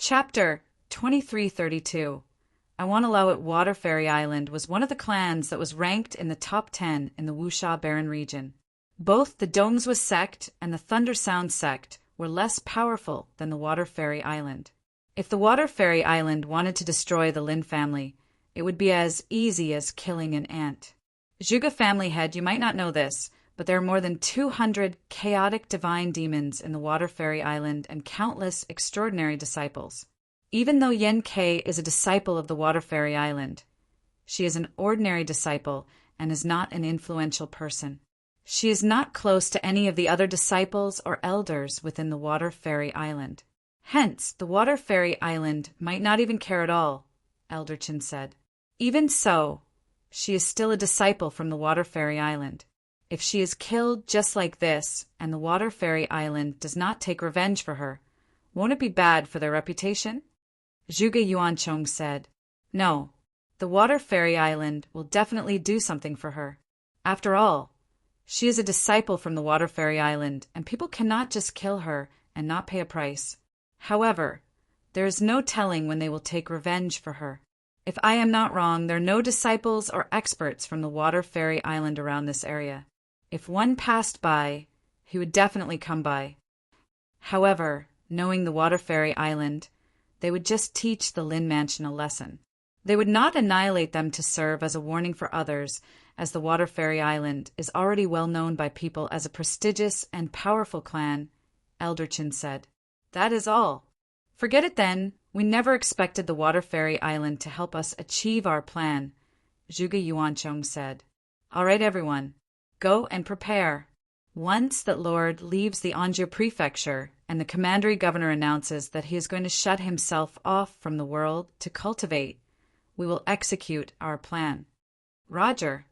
Chapter 2332. I Want to Allow It. Water Fairy Island was one of the clans that was ranked in the top 10 in the Wuxia Barren region. Both the Dongzhou sect and the Thunder Sound sect were less powerful than the Water Fairy Island. If the Water Fairy Island wanted to destroy the Lin family, it would be as easy as killing an ant. Zhuge family head, you might not know this, but there are more than 200 chaotic divine demons in the Water Fairy Island and countless extraordinary disciples. Even though Yen Kei is a disciple of the Water Fairy Island, she is an ordinary disciple and is not an influential person. She is not close to any of the other disciples or elders within the Water Fairy Island. Hence, the Water Fairy Island might not even care at all, Elder Chin said. Even so, she is still a disciple from the Water Fairy Island. If she is killed just like this, and the Water Fairy Island does not take revenge for her, won't it be bad for their reputation? Zhuge Yuanchong said, No, the Water Fairy Island will definitely do something for her. After all, she is a disciple from the Water Fairy Island, and people cannot just kill her and not pay a price. However, there is no telling when they will take revenge for her. If I am not wrong, there are no disciples or experts from the Water Fairy Island around this area. If one passed by, he would definitely come by. However, knowing the Water Fairy Island, they would just teach the Lin Mansion a lesson. They would not annihilate them to serve as a warning for others, as the Water Fairy Island is already well known by people as a prestigious and powerful clan, Elder Chin said. That is all. Forget it then. We never expected the Water Fairy Island to help us achieve our plan, Zhuge Yuanchong said. All right, everyone. Go and prepare. Once that Lord leaves the Anjou prefecture and the commandery governor announces that he is going to shut himself off from the world to cultivate, we will execute our plan. Roger.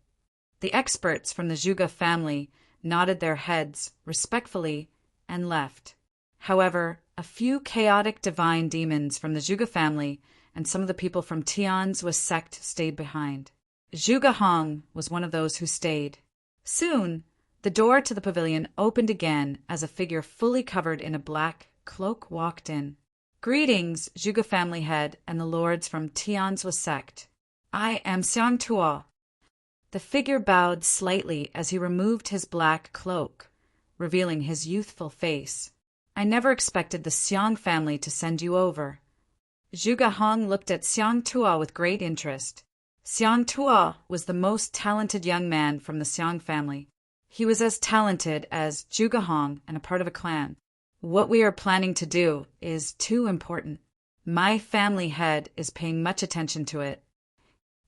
The experts from the Zhuge family nodded their heads respectfully and left. However, a few chaotic divine demons from the Zhuge family and some of the people from Tianzhu's sect stayed behind. Zhuge Hong was one of those who stayed. Soon, the door to the pavilion opened again as a figure fully covered in a black cloak walked in. Greetings, Zhuge family head and the lords from Tianzhu's sect. I am Xiang Tuo. The figure bowed slightly as he removed his black cloak, revealing his youthful face. I never expected the Xiang family to send you over. Zhuge Hong looked at Xiang Tuo with great interest. Xiang Tuo was the most talented young man from the Xiang family. He was as talented as Zhuge Hong and a part of a clan. What we are planning to do is too important. My family head is paying much attention to it.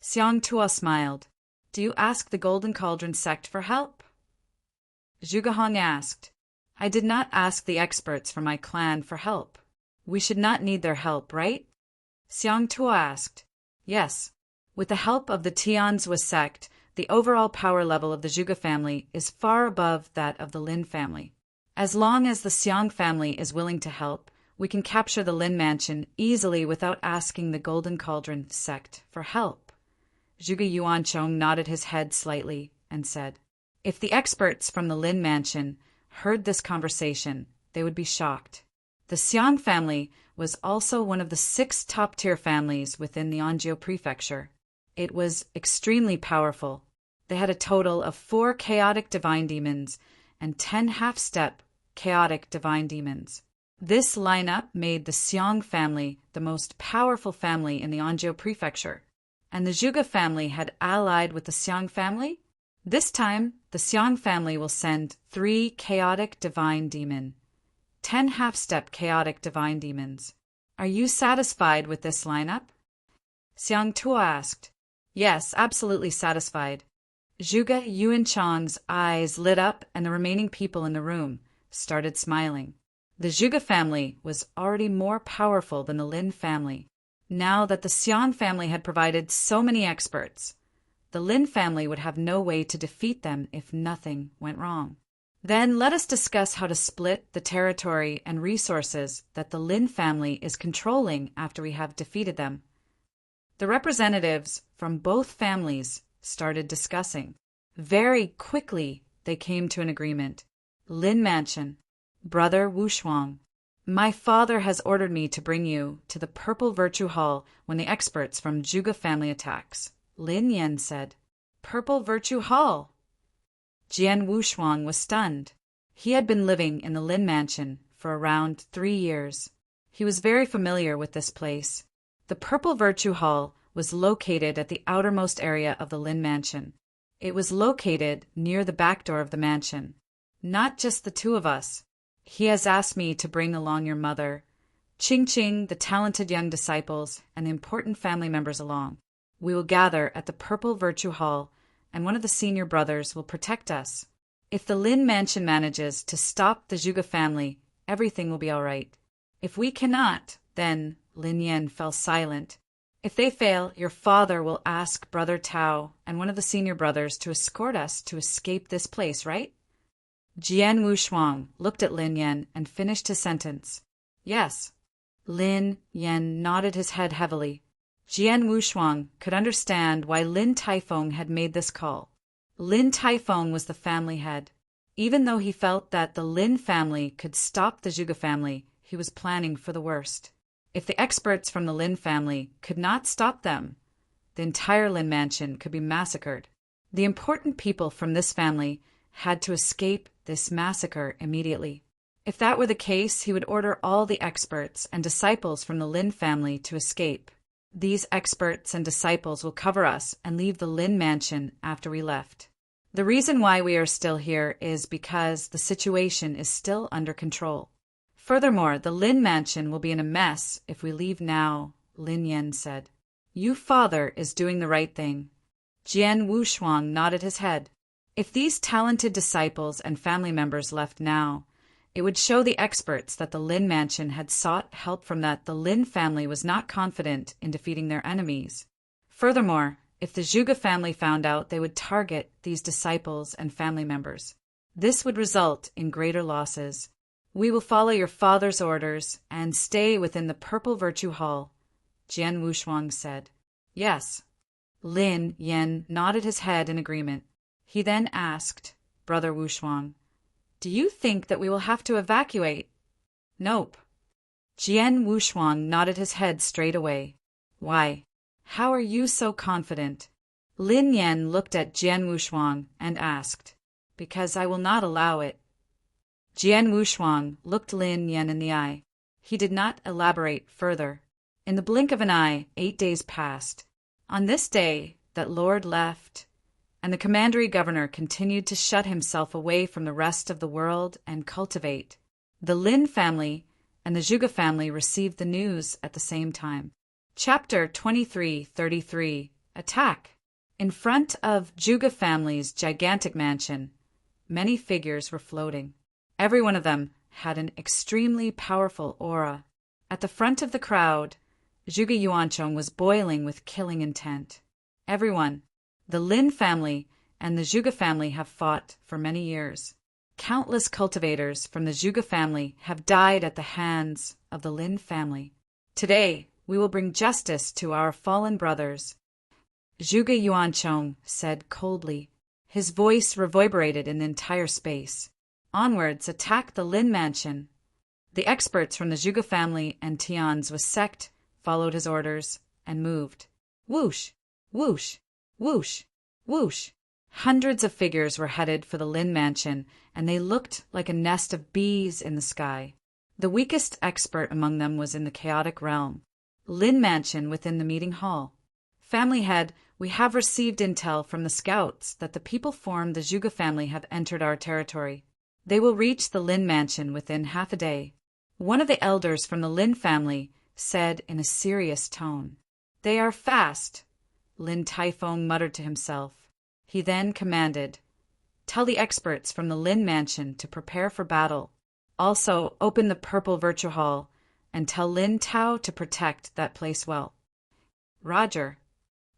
Xiang Tuo smiled. Do you ask the Golden Cauldron sect for help? Zhuge Hong asked. I did not ask the experts from my clan for help. We should not need their help, right? Xiang Tuo asked. Yes. With the help of the Tianzhu sect, the overall power level of the Zhuge family is far above that of the Lin family. As long as the Xiang family is willing to help, we can capture the Lin Mansion easily without asking the Golden Cauldron sect for help. Zhuge Yuanchong nodded his head slightly and said, If the experts from the Lin Mansion heard this conversation, they would be shocked. The Xiang family was also one of the 6 top-tier families within the Anjou prefecture. It was extremely powerful. They had a total of 4 chaotic divine demons and 10 half-step chaotic divine demons. This lineup made the Xiang family the most powerful family in the Anjou prefecture, and the Zhuge family had allied with the Xiang family. This time, the Xiang family will send 3 chaotic divine demon, 10 half-step chaotic divine demons. Are you satisfied with this lineup? Xiang Tuo asked. Yes, absolutely satisfied. Zhuge Yuanchong's eyes lit up and the remaining people in the room started smiling. The Zhuge family was already more powerful than the Lin family. Now that the Xiang family had provided so many experts, the Lin family would have no way to defeat them if nothing went wrong. Then let us discuss how to split the territory and resources that the Lin family is controlling after we have defeated them. The representatives from both families started discussing. Very quickly, they came to an agreement. Lin Mansion, Brother Wu Shuang, My father has ordered me to bring you to the Purple Virtue Hall when the experts from Zhuge family attacks, Lin Yan said. Purple Virtue Hall? Jian Wushuang was stunned. He had been living in the Lin Mansion for around 3 years. He was very familiar with this place. The Purple Virtue Hall was located at the outermost area of the Lin Mansion. It was located near the back door of the mansion. Not just the two of us. He has asked me to bring along your mother, Qing, the talented young disciples, and the important family members along. We will gather at the Purple Virtue Hall, and one of the senior brothers will protect us. If the Lin Mansion manages to stop the Zhuge family, everything will be all right. If we cannot, then Lin Yan fell silent. If they fail, your father will ask Brother Tao and one of the senior brothers to escort us to escape this place, right? Jian Wushuang looked at Lin Yan and finished his sentence. Yes. Lin Yan nodded his head heavily. Jian Wushuang could understand why Lin Taifeng had made this call. Lin Taifeng was the family head. Even though he felt that the Lin family could stop the Zhuge family, he was planning for the worst. If the experts from the Lin family could not stop them, the entire Lin Mansion could be massacred. The important people from this family had to escape this massacre immediately. If that were the case, he would order all the experts and disciples from the Lin family to escape. These experts and disciples will cover us and leave the Lin Mansion after we left. The reason why we are still here is because the situation is still under control. Furthermore, the Lin Mansion will be in a mess if we leave now, Lin Yan said. You father is doing the right thing. Jian Wushuang nodded his head. If these talented disciples and family members left now, it would show the experts that the Lin Mansion had sought help from that the Lin family was not confident in defeating their enemies. Furthermore, if the Zhuge family found out, they would target these disciples and family members. This would result in greater losses. We will follow your father's orders and stay within the Purple Virtue Hall, Jian Wushuang said. Yes. Lin Yan nodded his head in agreement. He then asked, Brother Wushuang, do you think that we will have to evacuate? Nope. Jian Wushuang nodded his head straight away. Why? How are you so confident? Lin Yan looked at Jian Wushuang and asked, Because I will not allow it. Jian Wushuang looked Lin Yan in the eye. He did not elaborate further. In the blink of an eye, 8 days passed. On this day that Lord left, and the commandery governor continued to shut himself away from the rest of the world and cultivate. The Lin family and the Zhuge family received the news at the same time. Chapter 23:33 Attack. In front of Zhuge family's gigantic mansion, many figures were floating. Every one of them had an extremely powerful aura. At the front of the crowd, Zhuge Yuanchong was boiling with killing intent. Everyone, the Lin family and the Zhuge family, have fought for many years. Countless cultivators from the Zhuge family have died at the hands of the Lin family. Today, we will bring justice to our fallen brothers. Zhuge Yuanchong said coldly. His voice reverberated in the entire space. Onwards, attack the Lin Mansion. The experts from the Zhuge family and Tian's sect followed his orders and moved. Whoosh! Whoosh! Whoosh! Whoosh! Hundreds of figures were headed for the Lin Mansion, and they looked like a nest of bees in the sky. The weakest expert among them was in the chaotic realm. Lin Mansion within the meeting hall. Family head, we have received intel from the scouts that the people formed the Zhuge family have entered our territory. They will reach the Lin Mansion within half a day. One of the elders from the Lin family said in a serious tone. They are fast, Lin Taifeng muttered to himself. He then commanded, Tell the experts from the Lin Mansion to prepare for battle. Also, open the Purple Virtue Hall and tell Lin Tao to protect that place well. Roger.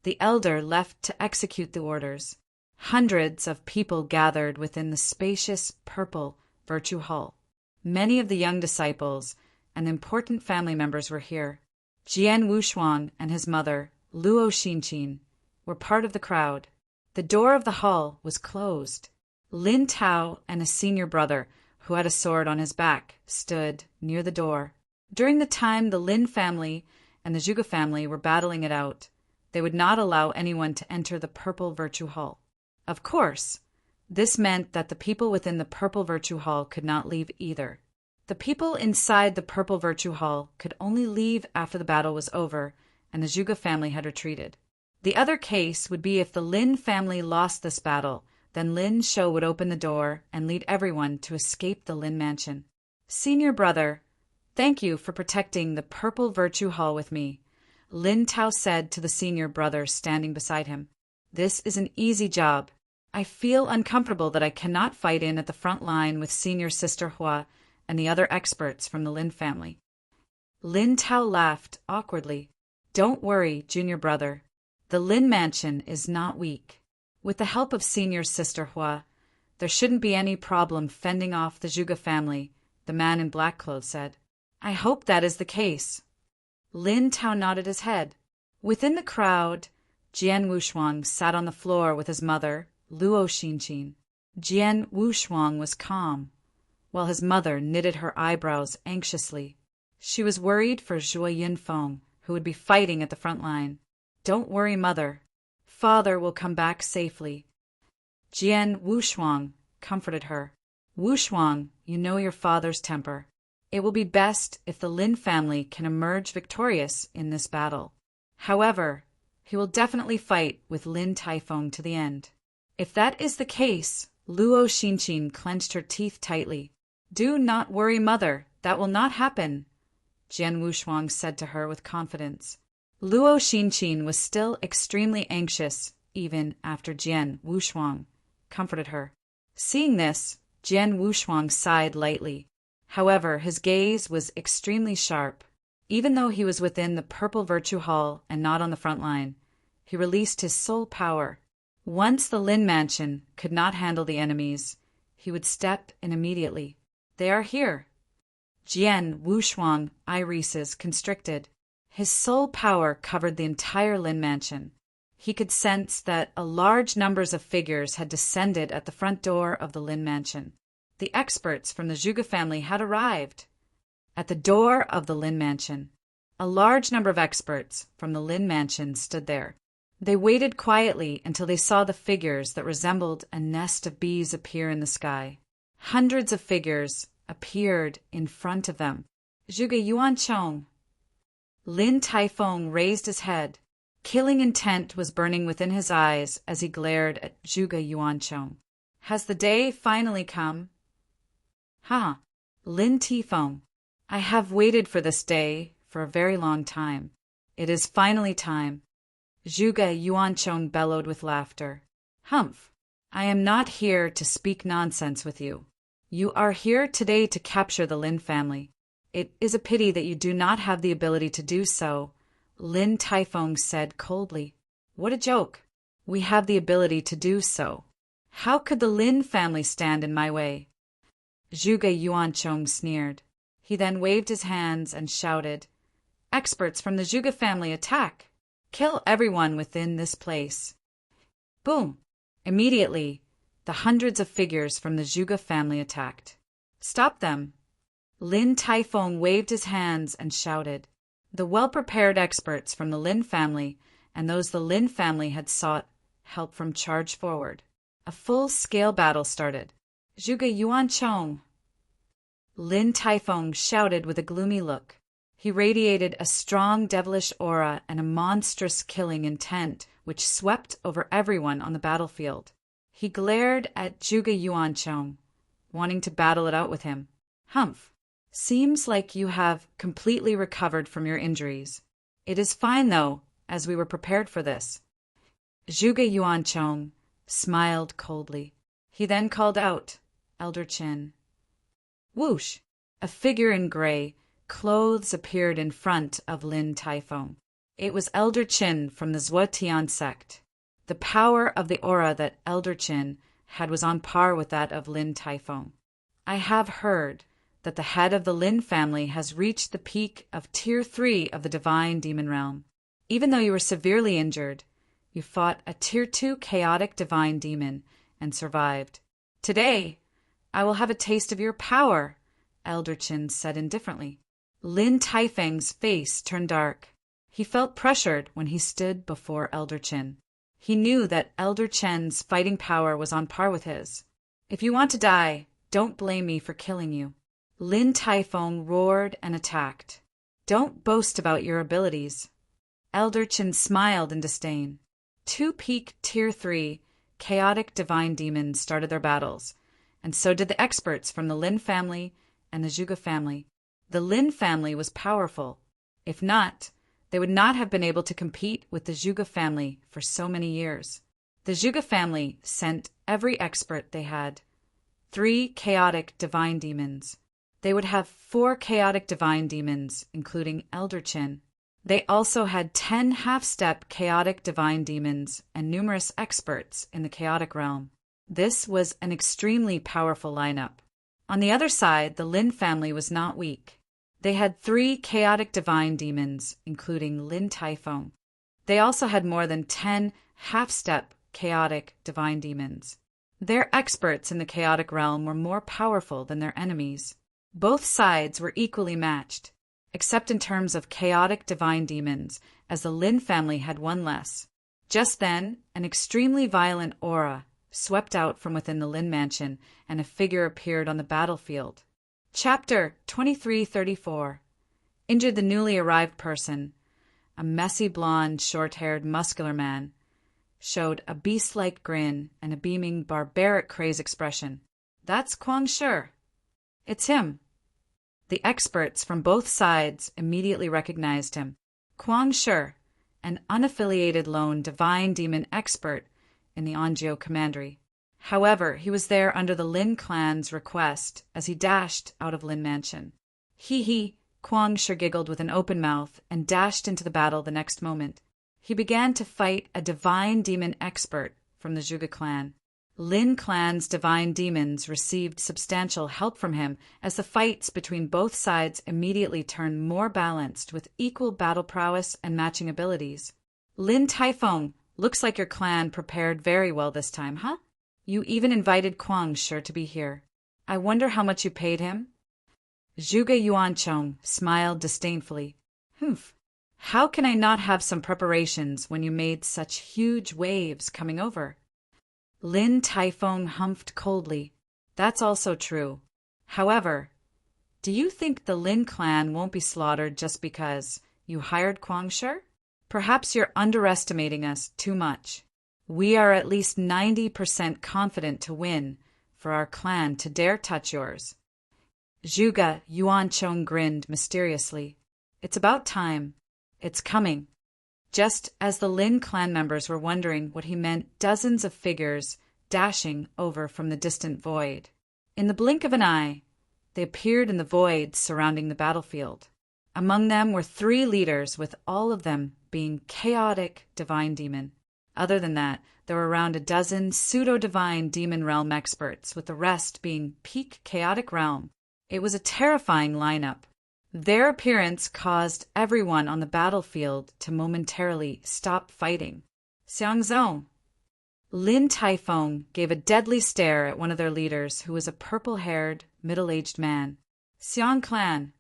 The elder left to execute the orders. Hundreds of people gathered within the spacious Purple Virtue Hall. Many of the young disciples and important family members were here. Jian Wushuang and his mother, Luo Xinqin, were part of the crowd. The door of the hall was closed. Lin Tao and a senior brother, who had a sword on his back, stood near the door. During the time the Lin family and the Zhuge family were battling it out, they would not allow anyone to enter the Purple Virtue Hall. Of course, this meant that the people within the Purple Virtue Hall could not leave either. The people inside the Purple Virtue Hall could only leave after the battle was over and the Zhuge family had retreated. The other case would be if the Lin family lost this battle, then Lin Shou would open the door and lead everyone to escape the Lin mansion. Senior brother, thank you for protecting the Purple Virtue Hall with me, Lin Tao said to the senior brother standing beside him. This is an easy job. I feel uncomfortable that I cannot fight in at the front line with senior sister Hua and the other experts from the Lin family. Lin Tao laughed awkwardly. Don't worry, junior brother. The Lin mansion is not weak. With the help of senior sister Hua, there shouldn't be any problem fending off the Zhuge family, the man in black clothes said. I hope that is the case. Lin Tao nodded his head. Within the crowd, Jian Wushuang sat on the floor with his mother, Luo Xinqin. Jian Wushuang was calm, while his mother knitted her eyebrows anxiously. She was worried for Zhuo Yinfeng, who would be fighting at the front line. Don't worry, mother. Father will come back safely. Jian Wushuang comforted her. Wushuang, you know your father's temper. It will be best if the Lin family can emerge victorious in this battle. However, he will definitely fight with Lin Taifeng to the end. If that is the case, Luo Xinqin clenched her teeth tightly. Do not worry, mother. That will not happen, Jian Wushuang said to her with confidence. Luo Xinqin was still extremely anxious, even after Jian Wushuang comforted her. Seeing this, Jian Wushuang sighed lightly. However, his gaze was extremely sharp. Even though he was within the Purple Virtue Hall and not on the front line, he released his soul power. Once the Lin mansion could not handle the enemies, he would step in immediately. They are here. Jian Wushuang irises constricted. His soul power covered the entire Lin mansion. He could sense that a large numbers of figures had descended at the front door of the Lin mansion. The experts from the Zhuge family had arrived. At the door of the Lin mansion, a large number of experts from the Lin mansion stood there. They waited quietly until they saw the figures that resembled a nest of bees appear in the sky. Hundreds of figures appeared in front of them. Zhuge Yuanchong. Lin Taifeng raised his head. Killing intent was burning within his eyes as he glared at Zhuge Yuanchong. Has the day finally come? Lin Taifeng. I have waited for this day for a very long time. It is finally time. Zhuge Yuanchong bellowed with laughter. Humph! I am not here to speak nonsense with you. You are here today to capture the Lin family. It is a pity that you do not have the ability to do so, Lin Taifeng said coldly. What a joke! We have the ability to do so. How could the Lin family stand in my way? Zhuge Yuanchong sneered. He then waved his hands and shouted, Experts from the Zhuge family attack! Kill everyone within this place. Boom! Immediately, the hundreds of figures from the Zhuge family attacked. Stop them! Lin Taifeng waved his hands and shouted. The well-prepared experts from the Lin family and those the Lin family had sought help from charged forward. A full-scale battle started. Zhuge Yuanchong! Lin Taifeng shouted with a gloomy look. He radiated a strong devilish aura and a monstrous killing intent which swept over everyone on the battlefield. He glared at Zhuge Yuanchong, wanting to battle it out with him. Humph! Seems like you have completely recovered from your injuries. It is fine, though, as we were prepared for this. Zhuge Yuanchong smiled coldly. He then called out, Elder Qin. Whoosh! A figure in gray clothes appeared in front of Lin Taifeng. It was Elder Qin from the Zhuotian sect. The power of the aura that Elder Qin had was on par with that of Lin Taifeng. I have heard that the head of the Lin family has reached the peak of Tier 3 of the Divine Demon Realm. Even though you were severely injured, you fought a Tier 2 chaotic divine demon and survived. Today, I will have a taste of your power, Elder Chin said indifferently. Lin Taifeng's face turned dark. He felt pressured when he stood before Elder Chin. He knew that Elder Chen's fighting power was on par with his. If you want to die, don't blame me for killing you. Lin Taifeng roared and attacked. Don't boast about your abilities. Elder Chin smiled in disdain. 2 peak Tier 3 chaotic divine demons started their battles, and so did the experts from the Lin family and the Zhuge family. The Lin family was powerful. If not, they would not have been able to compete with the Zhuge family for so many years. The Zhuge family sent every expert they had. 3 chaotic divine demons. They would have 4 chaotic divine demons, including Elder Chin. They also had 10 half-step chaotic divine demons and numerous experts in the chaotic realm. This was an extremely powerful lineup. On the other side, the Lin family was not weak. They had 3 chaotic divine demons, including Lin Taifeng. They also had more than 10 half-step chaotic divine demons. Their experts in the chaotic realm were more powerful than their enemies. Both sides were equally matched, except in terms of chaotic divine demons, as the Lin family had 1 less. Just then, an extremely violent aura swept out from within the Lin mansion, and a figure appeared on the battlefield. Chapter 2334. Injured the newly arrived person, a messy blonde, short-haired, muscular man, showed a beast-like grin and a beaming, barbaric craze expression. That's Kuang Shi. It's him. The experts from both sides immediately recognized him. Kuang Shi, an unaffiliated lone divine demon expert in the Anjou commandery. However, he was there under the Lin clan's request as he dashed out of Lin Mansion. He, Kuang Shi giggled with an open mouth and dashed into the battle the next moment. He began to fight a divine demon expert from the Zhuge clan. Lin clan's divine demons received substantial help from him as the fights between both sides immediately turned more balanced with equal battle prowess and matching abilities. Lin Taifeng, looks like your clan prepared very well this time, huh? You even invited Kuang Shi to be here. I wonder how much you paid him? Zhuge Yuancheng smiled disdainfully. Humph. How can I not have some preparations when you made such huge waves coming over? Lin Taifeng humphed coldly. That's also true. However, do you think the Lin clan won't be slaughtered just because you hired Kuang Shi? Perhaps you're underestimating us too much. We are at least 90% confident to win for our clan to dare touch yours. Zhuge Yuancheng grinned mysteriously. It's about time. It's coming. Just as the Lin clan members were wondering what he meant, dozens of figures dashing over from the distant void. In the blink of an eye, they appeared in the void surrounding the battlefield. Among them were 3 leaders, with all of them being chaotic divine demon. Other than that, there were around a dozen pseudo-divine demon realm experts, with the rest being peak chaotic realm. It was a terrifying lineup. Their appearance caused everyone on the battlefield to momentarily stop fighting. Xiangzong. Lin Taifeng gave a deadly stare at one of their leaders, who was a purple-haired, middle-aged man. Xiang clan.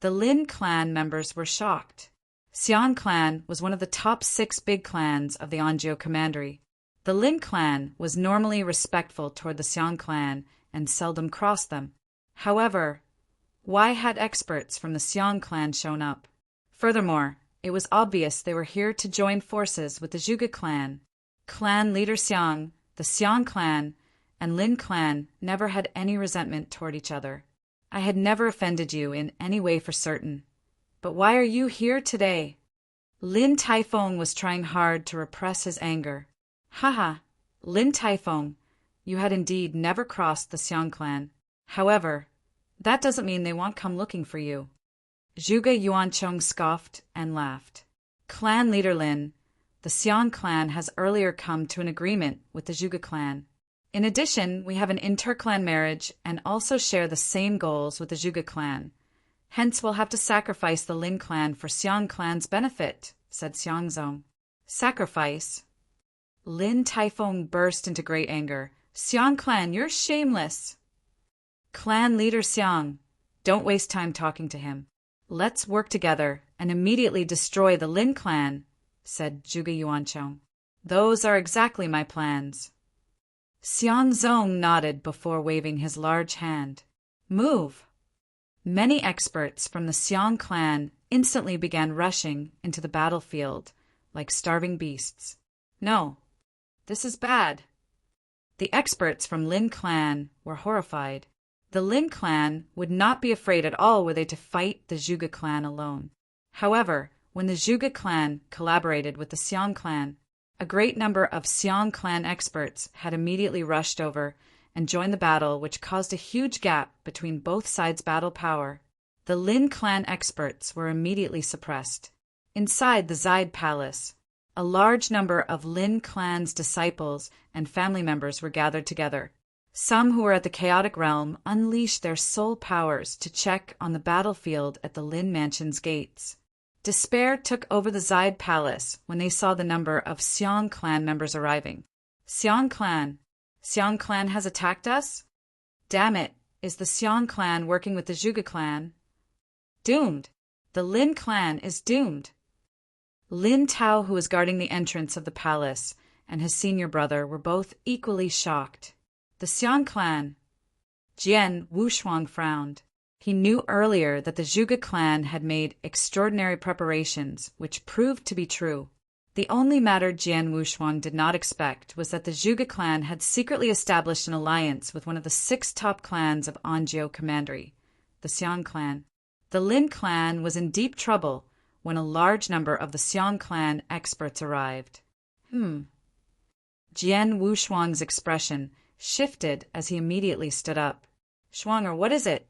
The Lin clan members were shocked. Xiang clan was one of the top 6 big clans of the Anjou commandery. The Lin clan was normally respectful toward the Xiang clan and seldom crossed them. However, why had experts from the Xiang clan shown up? Furthermore, it was obvious they were here to join forces with the Zhuge clan. Clan leader Xiang, the Xiang clan, and Lin clan never had any resentment toward each other. I had never offended you in any way for certain. But why are you here today? Lin Taifeng was trying hard to repress his anger. Haha, Lin Taifeng, you had indeed never crossed the Xiang clan. However, that doesn't mean they won't come looking for you. Zhuge Yuancheng scoffed and laughed. Clan leader Lin, the Xiang clan has earlier come to an agreement with the Zhuge clan. In addition, we have an inter-clan marriage and also share the same goals with the Zhuge clan. Hence, we'll have to sacrifice the Lin clan for Xiang clan's benefit, said Xiangzong. Sacrifice? Lin Taifeng burst into great anger. Xiang clan, you're shameless. Clan leader Xiang, don't waste time talking to him. Let's work together and immediately destroy the Lin clan, said Zhuge Yuancheng. Those are exactly my plans. Xiang Zong nodded before waving his large hand. Move! Many experts from the Xiang clan instantly began rushing into the battlefield like starving beasts. No, this is bad. The experts from Lin clan were horrified. The Lin clan would not be afraid at all were they to fight the Zhuge clan alone. However, when the Zhuge clan collaborated with the Xiang clan, a great number of Xiang clan experts had immediately rushed over and joined the battle, which caused a huge gap between both sides' battle power. The Lin clan experts were immediately suppressed. Inside the Zide Palace, a large number of Lin clan's disciples and family members were gathered together. Some who were at the Chaotic Realm unleashed their soul powers to check on the battlefield at the Lin Mansion's gates. Despair took over the Zide Palace when they saw the number of Xiang clan members arriving. Xiang clan has attacked us? Damn it, is the Xiang clan working with the Zhuge clan? Doomed. The Lin clan is doomed. Lin Tao, who was guarding the entrance of the palace, and his senior brother were both equally shocked. The Xiang clan. Jian Wushuang frowned. He knew earlier that the Zhuge clan had made extraordinary preparations, which proved to be true. The only matter Jian Wushuang did not expect was that the Zhuge clan had secretly established an alliance with one of the 6 top clans of Anjiu Commandery, the Xiang clan. The Lin clan was in deep trouble when a large number of the Xiang clan experts arrived. Jian Wushuang's expression shifted as he immediately stood up. Shuanger, what is it?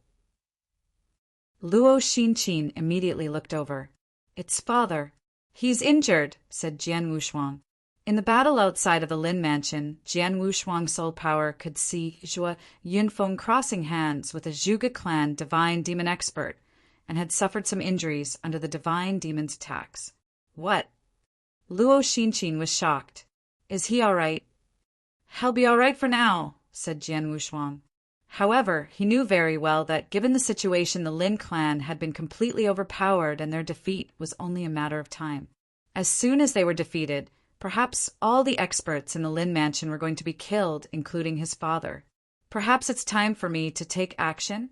Luo Xinqin immediately looked over. It's father. He's injured, said Jian Wushuang. In the battle outside of the Lin Mansion, Jian Wushuang's soul power could see Zhua Yunfeng crossing hands with a Zhuge clan divine demon expert and had suffered some injuries under the divine demon's attacks. What? Luo Xinqin was shocked. Is he all right? He'll be all right for now, said Jian Wushuang. However, he knew very well that given the situation, the Lin clan had been completely overpowered and their defeat was only a matter of time. As soon as they were defeated, perhaps all the experts in the Lin Mansion were going to be killed, including his father. Perhaps it's time for me to take action?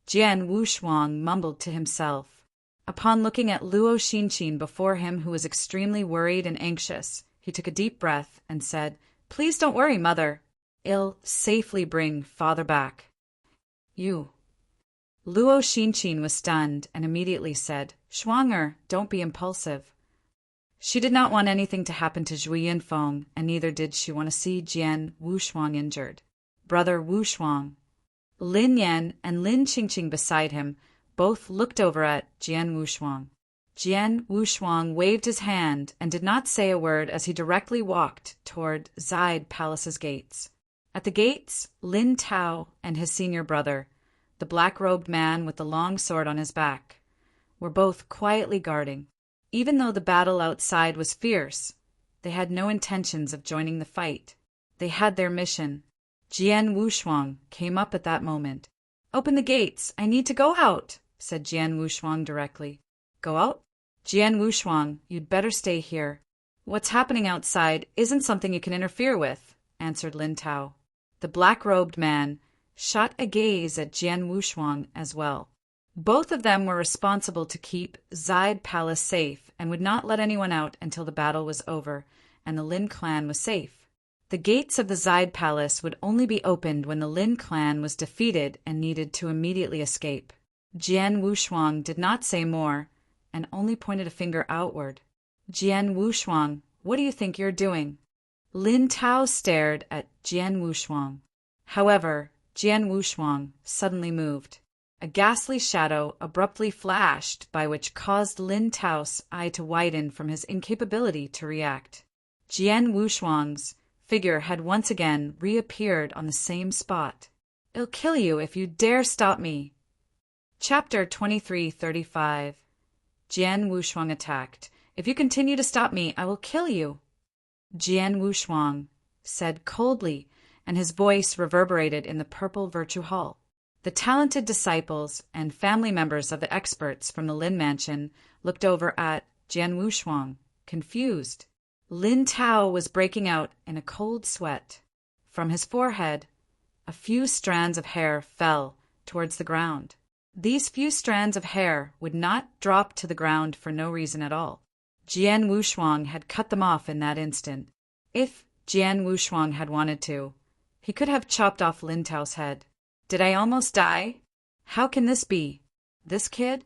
Jian Wushuang mumbled to himself. Upon looking at Luo Xinqin before him, who was extremely worried and anxious, he took a deep breath and said, Please don't worry, mother. I'll safely bring father back. You. Luo Xinqin was stunned and immediately said, Shuanger, don't be impulsive. She did not want anything to happen to Zhui Yunfeng, and neither did she want to see Jian Wushuang injured. Brother Wushuang. Lin Yan and Lin Qingqing beside him both looked over at Jian Wushuang. Jian Wushuang waved his hand and did not say a word as he directly walked toward Zide Palace's gates. At the gates, Lin Tao and his senior brother, the black-robed man with the long sword on his back, were both quietly guarding. Even though the battle outside was fierce, they had no intentions of joining the fight. They had their mission. Jian Wushuang came up at that moment. Open the gates, I need to go out, said Jian Wushuang directly. Go out? Jian Wushuang, you'd better stay here. What's happening outside isn't something you can interfere with, answered Lin Tao. The black-robed man shot a gaze at Jian Wushuang as well. Both of them were responsible to keep Zide Palace safe and would not let anyone out until the battle was over and the Lin clan was safe. The gates of the Zide Palace would only be opened when the Lin clan was defeated and needed to immediately escape. Jian Wushuang did not say more and only pointed a finger outward. Jian Wushuang, what do you think you're doing? Lin Tao stared at Jian Wushuang. However, Jian Wushuang suddenly moved. A ghastly shadow abruptly flashed by which caused Lin Tao's eye to widen from his incapability to react. Jian Wushuang's figure had once again reappeared on the same spot. I'll kill you if you dare stop me. Chapter 2335. Jian Wushuang attacked. If you continue to stop me, I will kill you. Jian Wushuang said coldly, and his voice reverberated in the purple Virtue Hall. The talented disciples and family members of the experts from the Lin mansion looked over at Jian Wushuang, confused. Lin Tao was breaking out in a cold sweat. From his forehead, a few strands of hair fell towards the ground. These few strands of hair would not drop to the ground for no reason at all. Jian Wushuang had cut them off in that instant. If Jian Wushuang had wanted to, he could have chopped off Lin Tao's head. Did I almost die? How can this be? This kid?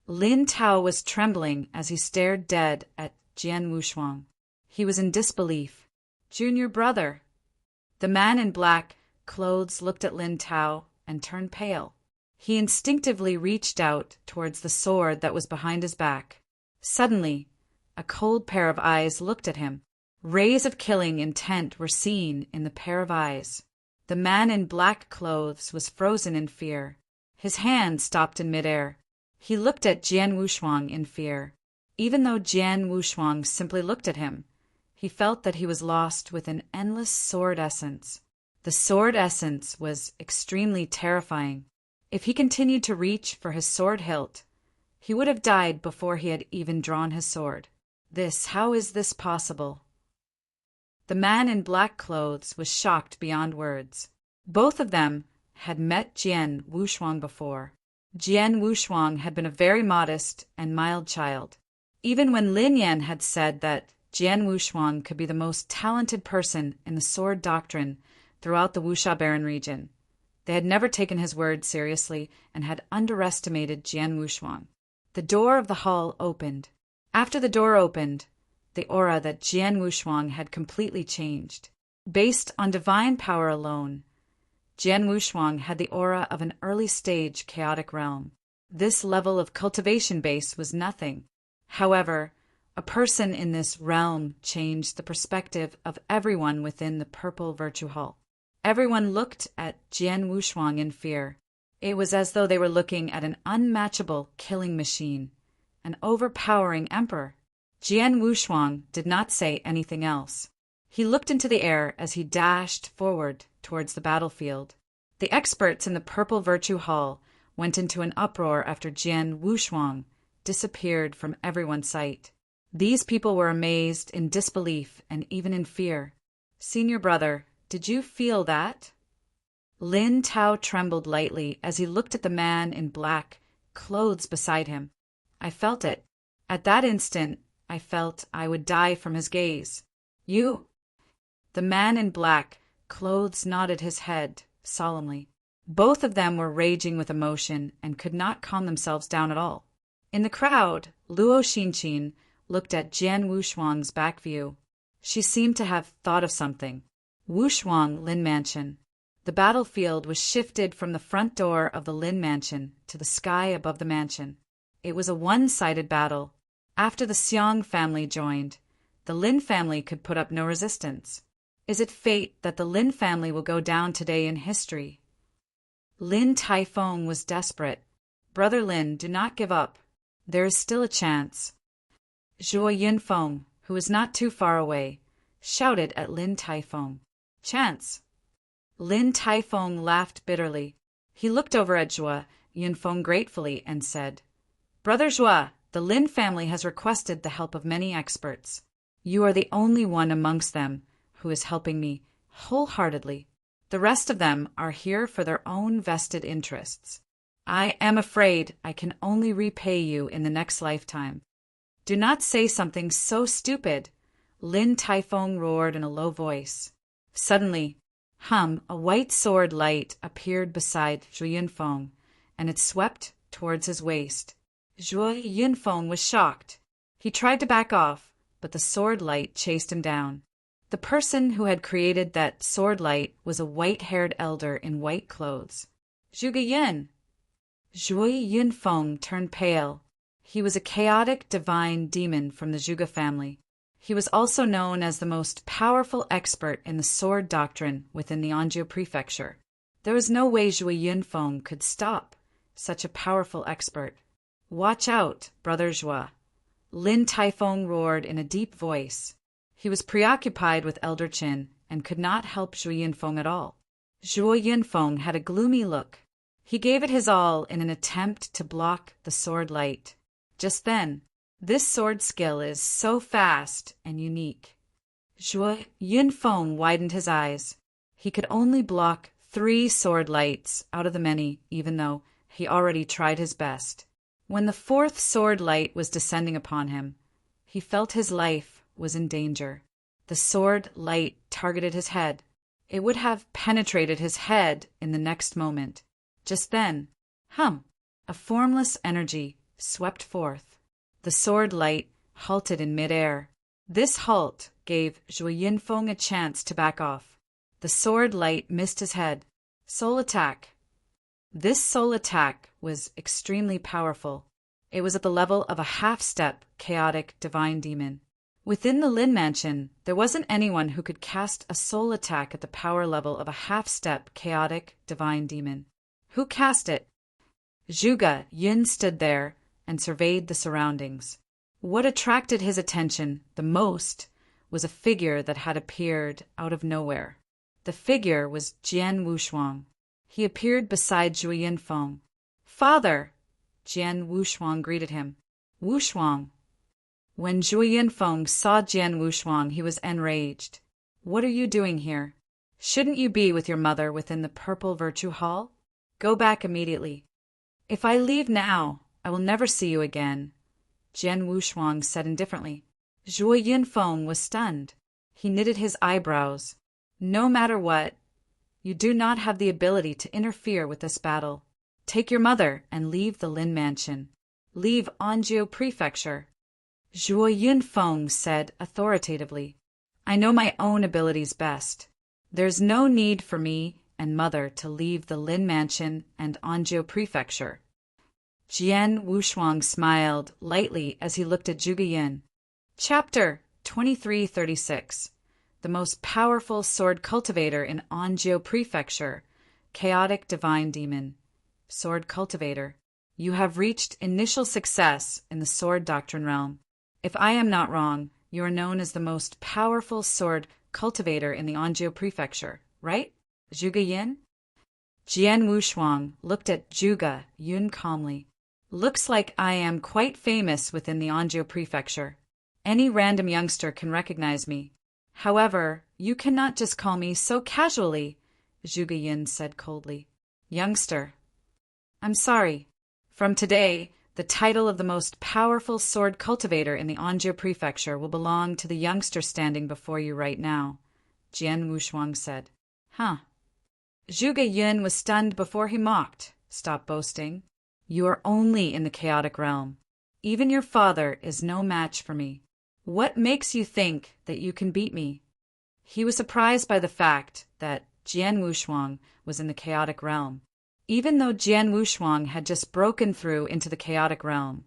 Lin Tao was trembling as he stared dead at Jian Wushuang. He was in disbelief. Junior brother. The man in black clothes looked at Lin Tao and turned pale. He instinctively reached out towards the sword that was behind his back. Suddenly, a cold pair of eyes looked at him. Rays of killing intent were seen in the pair of eyes. The man in black clothes was frozen in fear. His hand stopped in midair. He looked at Jian Wushuang in fear. Even though Jian Wushuang simply looked at him, he felt that he was lost with an endless sword essence. The sword essence was extremely terrifying. If he continued to reach for his sword hilt, he would have died before he had even drawn his sword. How is this possible? The man in black clothes was shocked beyond words. Both of them had met Jian Wushuang before. Jian Wushuang had been a very modest and mild child. Even when Lin Yan had said that Jian Wushuang could be the most talented person in the sword doctrine throughout the Wuxia Baron region, they had never taken his words seriously and had underestimated Jian Wushuang. The door of the hall opened. After the door opened, the aura that Jian Wushuang had completely changed. Based on divine power alone, Jian Wushuang had the aura of an early-stage chaotic realm. This level of cultivation base was nothing. However, a person in this realm changed the perspective of everyone within the Purple Virtue Hall. Everyone looked at Jian Wushuang in fear. It was as though they were looking at an unmatchable killing machine, an overpowering emperor. Jian Wushuang did not say anything else. He looked into the air as he dashed forward towards the battlefield. The experts in the Purple Virtue Hall went into an uproar after Jian Wushuang disappeared from everyone's sight. These people were amazed, in disbelief, and even in fear. Senior brother, did you feel that? Lin Tao trembled lightly as he looked at the man in black clothes beside him. I felt it. At that instant, I felt I would die from his gaze. You? The man in black clothes nodded his head solemnly. Both of them were raging with emotion and could not calm themselves down at all. In the crowd, Luo Xinqin looked at Jian Wushuang's back view. She seemed to have thought of something. Wushuang Lin Mansion. The battlefield was shifted from the front door of the Lin Mansion to the sky above the mansion. It was a one-sided battle. After the Xiong family joined, the Lin family could put up no resistance. Is it fate that the Lin family will go down today in history? Lin Taifeng was desperate. Brother Lin, do not give up. There is still a chance. Zhuo Yunfeng, who was not too far away, shouted at Lin Taifeng. Chance. Lin Taifeng laughed bitterly. He looked over at Zhuo Yunfeng gratefully and said, Brother Zhuo, the Lin family has requested the help of many experts. You are the only one amongst them who is helping me wholeheartedly. The rest of them are here for their own vested interests. I am afraid I can only repay you in the next lifetime. Do not say something so stupid, Lin Taifeng roared in a low voice. Suddenly, a white sword light appeared beside Zhuo Yunfeng, and it swept towards his waist. Zhuo Yunfeng was shocked. He tried to back off, but the sword light chased him down. The person who had created that sword light was a white-haired elder in white clothes. Zhuge Yin! Zhuo Yunfeng turned pale. He was a chaotic divine demon from the Zhuge family. He was also known as the most powerful expert in the sword doctrine within the Anzhou prefecture. There was no way Zhuo Yunfeng could stop such a powerful expert. Watch out, Brother Zhuo! Lin Taifeng roared in a deep voice. He was preoccupied with Elder Qin and could not help Zhuo Yunfeng at all. Zhuo Yunfeng had a gloomy look. He gave it his all in an attempt to block the sword light. Just then, this sword skill is so fast and unique. Zhuo Yunfeng widened his eyes. He could only block 3 sword lights out of the many, even though he already tried his best. When the 4th sword light was descending upon him, he felt his life was in danger. The sword light targeted his head. It would have penetrated his head in the next moment. Just then, a formless energy swept forth. The sword light halted in midair. This halt gave Zhuo Yunfeng a chance to back off. The sword light missed his head. Soul attack. This soul attack was extremely powerful. It was at the level of a half-step chaotic divine demon. Within the Lin Mansion, there wasn't anyone who could cast a soul attack at the power level of a half-step chaotic divine demon. Who cast it? Zhuge Yun stood there and surveyed the surroundings. What attracted his attention the most was a figure that had appeared out of nowhere. The figure was Jian Wushuang. He appeared beside Zhuo Yunfeng. "Father!" Jian Wushuang greeted him. "Wushuang." When Zhuo Yunfeng saw Jian Wushuang, he was enraged. "What are you doing here? Shouldn't you be with your mother within the Purple Virtue Hall? Go back immediately." "If I leave now, I will never see you again," Jian Wushuang said indifferently. Zhuo Yunfeng was stunned. He knitted his eyebrows. "No matter what, you do not have the ability to interfere with this battle. Take your mother and leave the Lin Mansion. Leave Anjou Prefecture." Zhuo Yunfeng said authoritatively, "I know my own abilities best. There's no need for me and mother to leave the Lin Mansion and Anjou Prefecture." Jian Wushuang smiled lightly as he looked at Zhuge Yun. Chapter 2336. The most powerful sword cultivator in Anjou Prefecture, chaotic divine demon. Sword cultivator. You have reached initial success in the sword doctrine realm. If I am not wrong, you are known as the most powerful sword cultivator in the Anjou Prefecture, right, Zhuge Yun? Jian Wushuang looked at Zhuge Yun calmly. "Looks like I am quite famous within the Anjou Prefecture. Any random youngster can recognize me. However, you cannot just call me so casually," Zhuge Yun said coldly. "Youngster. I'm sorry. From today, the title of the most powerful sword cultivator in the Anjou Prefecture will belong to the youngster standing before you right now," Jian Wushuang said. Zhuge Yun was stunned before he mocked. "Stop boasting. You are only in the chaotic realm. Even your father is no match for me. What makes you think that you can beat me?" He was surprised by the fact that Jian Wushuang was in the chaotic realm. Even though Jian Wushuang had just broken through into the chaotic realm,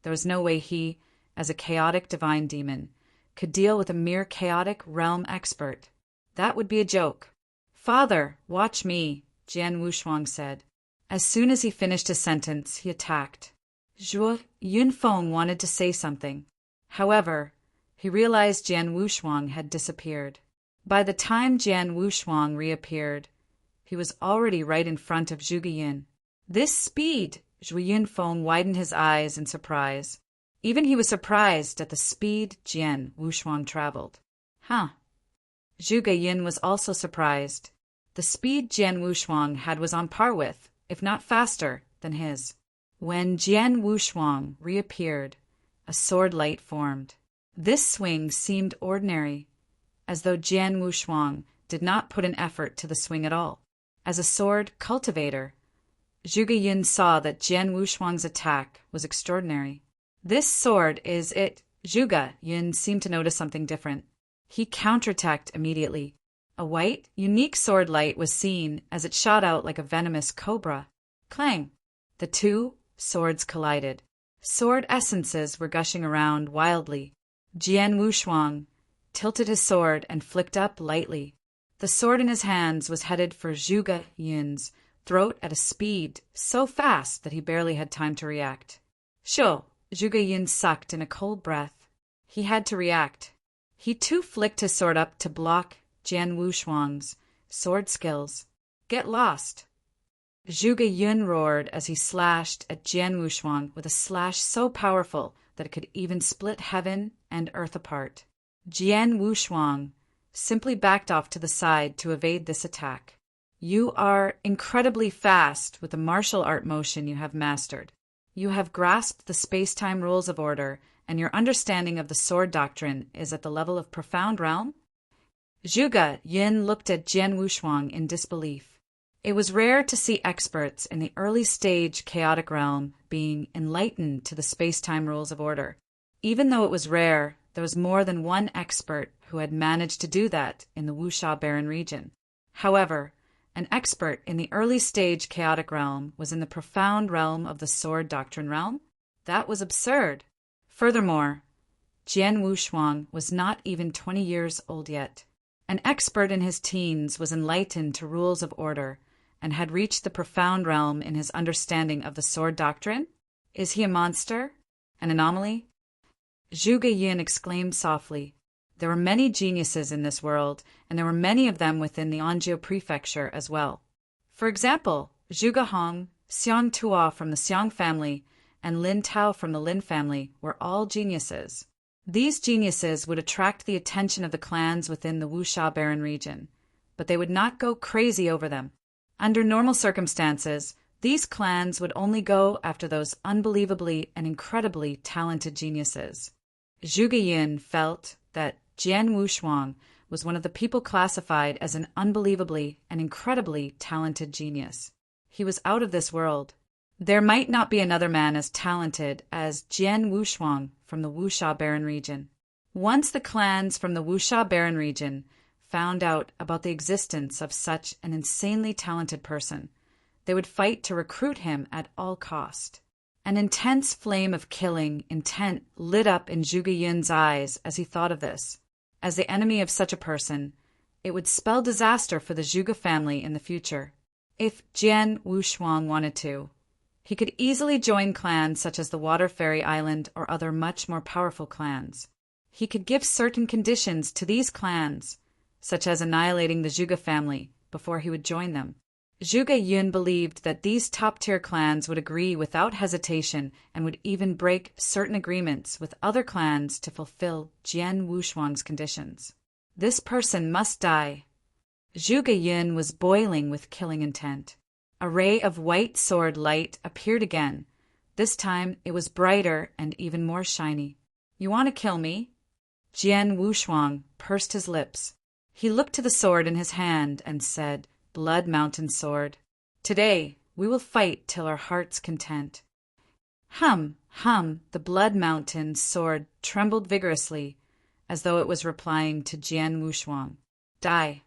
there was no way he, as a chaotic divine demon, could deal with a mere chaotic realm expert. That would be a joke. "Father, watch me," Jian Wushuang said. As soon as he finished his sentence, he attacked. Zhuo Yunfeng wanted to say something. However, he realized Jian Wushuang had disappeared. By the time Jian Wushuang reappeared, he was already right in front of Zhuge Yun. This speed! Zhuo Yunfeng widened his eyes in surprise. Even he was surprised at the speed Jian Wushuang traveled. Zhuge Yun was also surprised. The speed Jian Wushuang had was on par with, if not faster, than his. When Jian Wushuang reappeared, a sword light formed. This swing seemed ordinary, as though Jian Wushuang did not put an effort to the swing at all. As a sword cultivator, Zhuge Yun saw that Jian Wushuang's attack was extraordinary. "This sword is it." Zhuge Yun seemed to notice something different. He counterattacked immediately. A white, unique sword light was seen as it shot out like a venomous cobra. Clang! The two swords collided. Sword essences were gushing around wildly. Jian Wushuang tilted his sword and flicked up lightly. The sword in his hands was headed for Zhuge Yun's throat at a speed so fast that he barely had time to react. "Sho!" Zhuge Yun sucked in a cold breath. He had to react. He too flicked his sword up to block Jian Wushuang's sword skills. "Get lost." Zhuge Yun roared as he slashed at Jian Wushuang with a slash so powerful that it could even split heaven and earth apart. Jian Wushuang simply backed off to the side to evade this attack. You are incredibly fast with the martial art motion you have mastered. You have grasped the space-time rules of order, and your understanding of the sword doctrine is at the level of profound realm? Zhuge Yun looked at Jian Wushuang in disbelief. It was rare to see experts in the early stage chaotic realm being enlightened to the space-time rules of order. Even though it was rare, there was more than one expert who had managed to do that in the Wuxia Barren region. However, an expert in the early stage chaotic realm was in the profound realm of the sword doctrine realm? That was absurd. Furthermore, Jian Wushuang was not even 20 years old yet. An expert in his teens was enlightened to rules of order and had reached the profound realm in his understanding of the sword doctrine? Is he a monster? An anomaly? Zhuge Yun exclaimed softly. There were many geniuses in this world, and there were many of them within the Anjou prefecture as well. For example, Zhuge Hong, Xiang Tuo from the Xiang family, and Lin Tao from the Lin family were all geniuses. These geniuses would attract the attention of the clans within the Wuxia Barren region, but they would not go crazy over them. Under normal circumstances, these clans would only go after those unbelievably and incredibly talented geniuses. Zhuge Yun felt that Jian Wushuang was one of the people classified as an unbelievably and incredibly talented genius. He was out of this world. There might not be another man as talented as Jian Wushuang from the Wuxia Barren region. Once the clans from the Wuxia Barren region found out about the existence of such an insanely talented person, they would fight to recruit him at all cost. An intense flame of killing intent lit up in Zhuge Yun's eyes as he thought of this. As the enemy of such a person, it would spell disaster for the Zhuge family in the future. If Jian Wushuang wanted to, he could easily join clans such as the Water Fairy Island or other much more powerful clans. He could give certain conditions to these clans, such as annihilating the Zhuge family, before he would join them. Zhuge Yun believed that these top-tier clans would agree without hesitation and would even break certain agreements with other clans to fulfill Jian Wushuang's conditions. This person must die. Zhuge Yun was boiling with killing intent. A ray of white sword light appeared again. This time it was brighter and even more shiny. You want to kill me? Jian Wushuang pursed his lips. He looked to the sword in his hand and said, Blood Mountain Sword. Today we will fight till our heart's content. Hum, the Blood Mountain sword trembled vigorously, as though it was replying to Jian Wushuang. Die.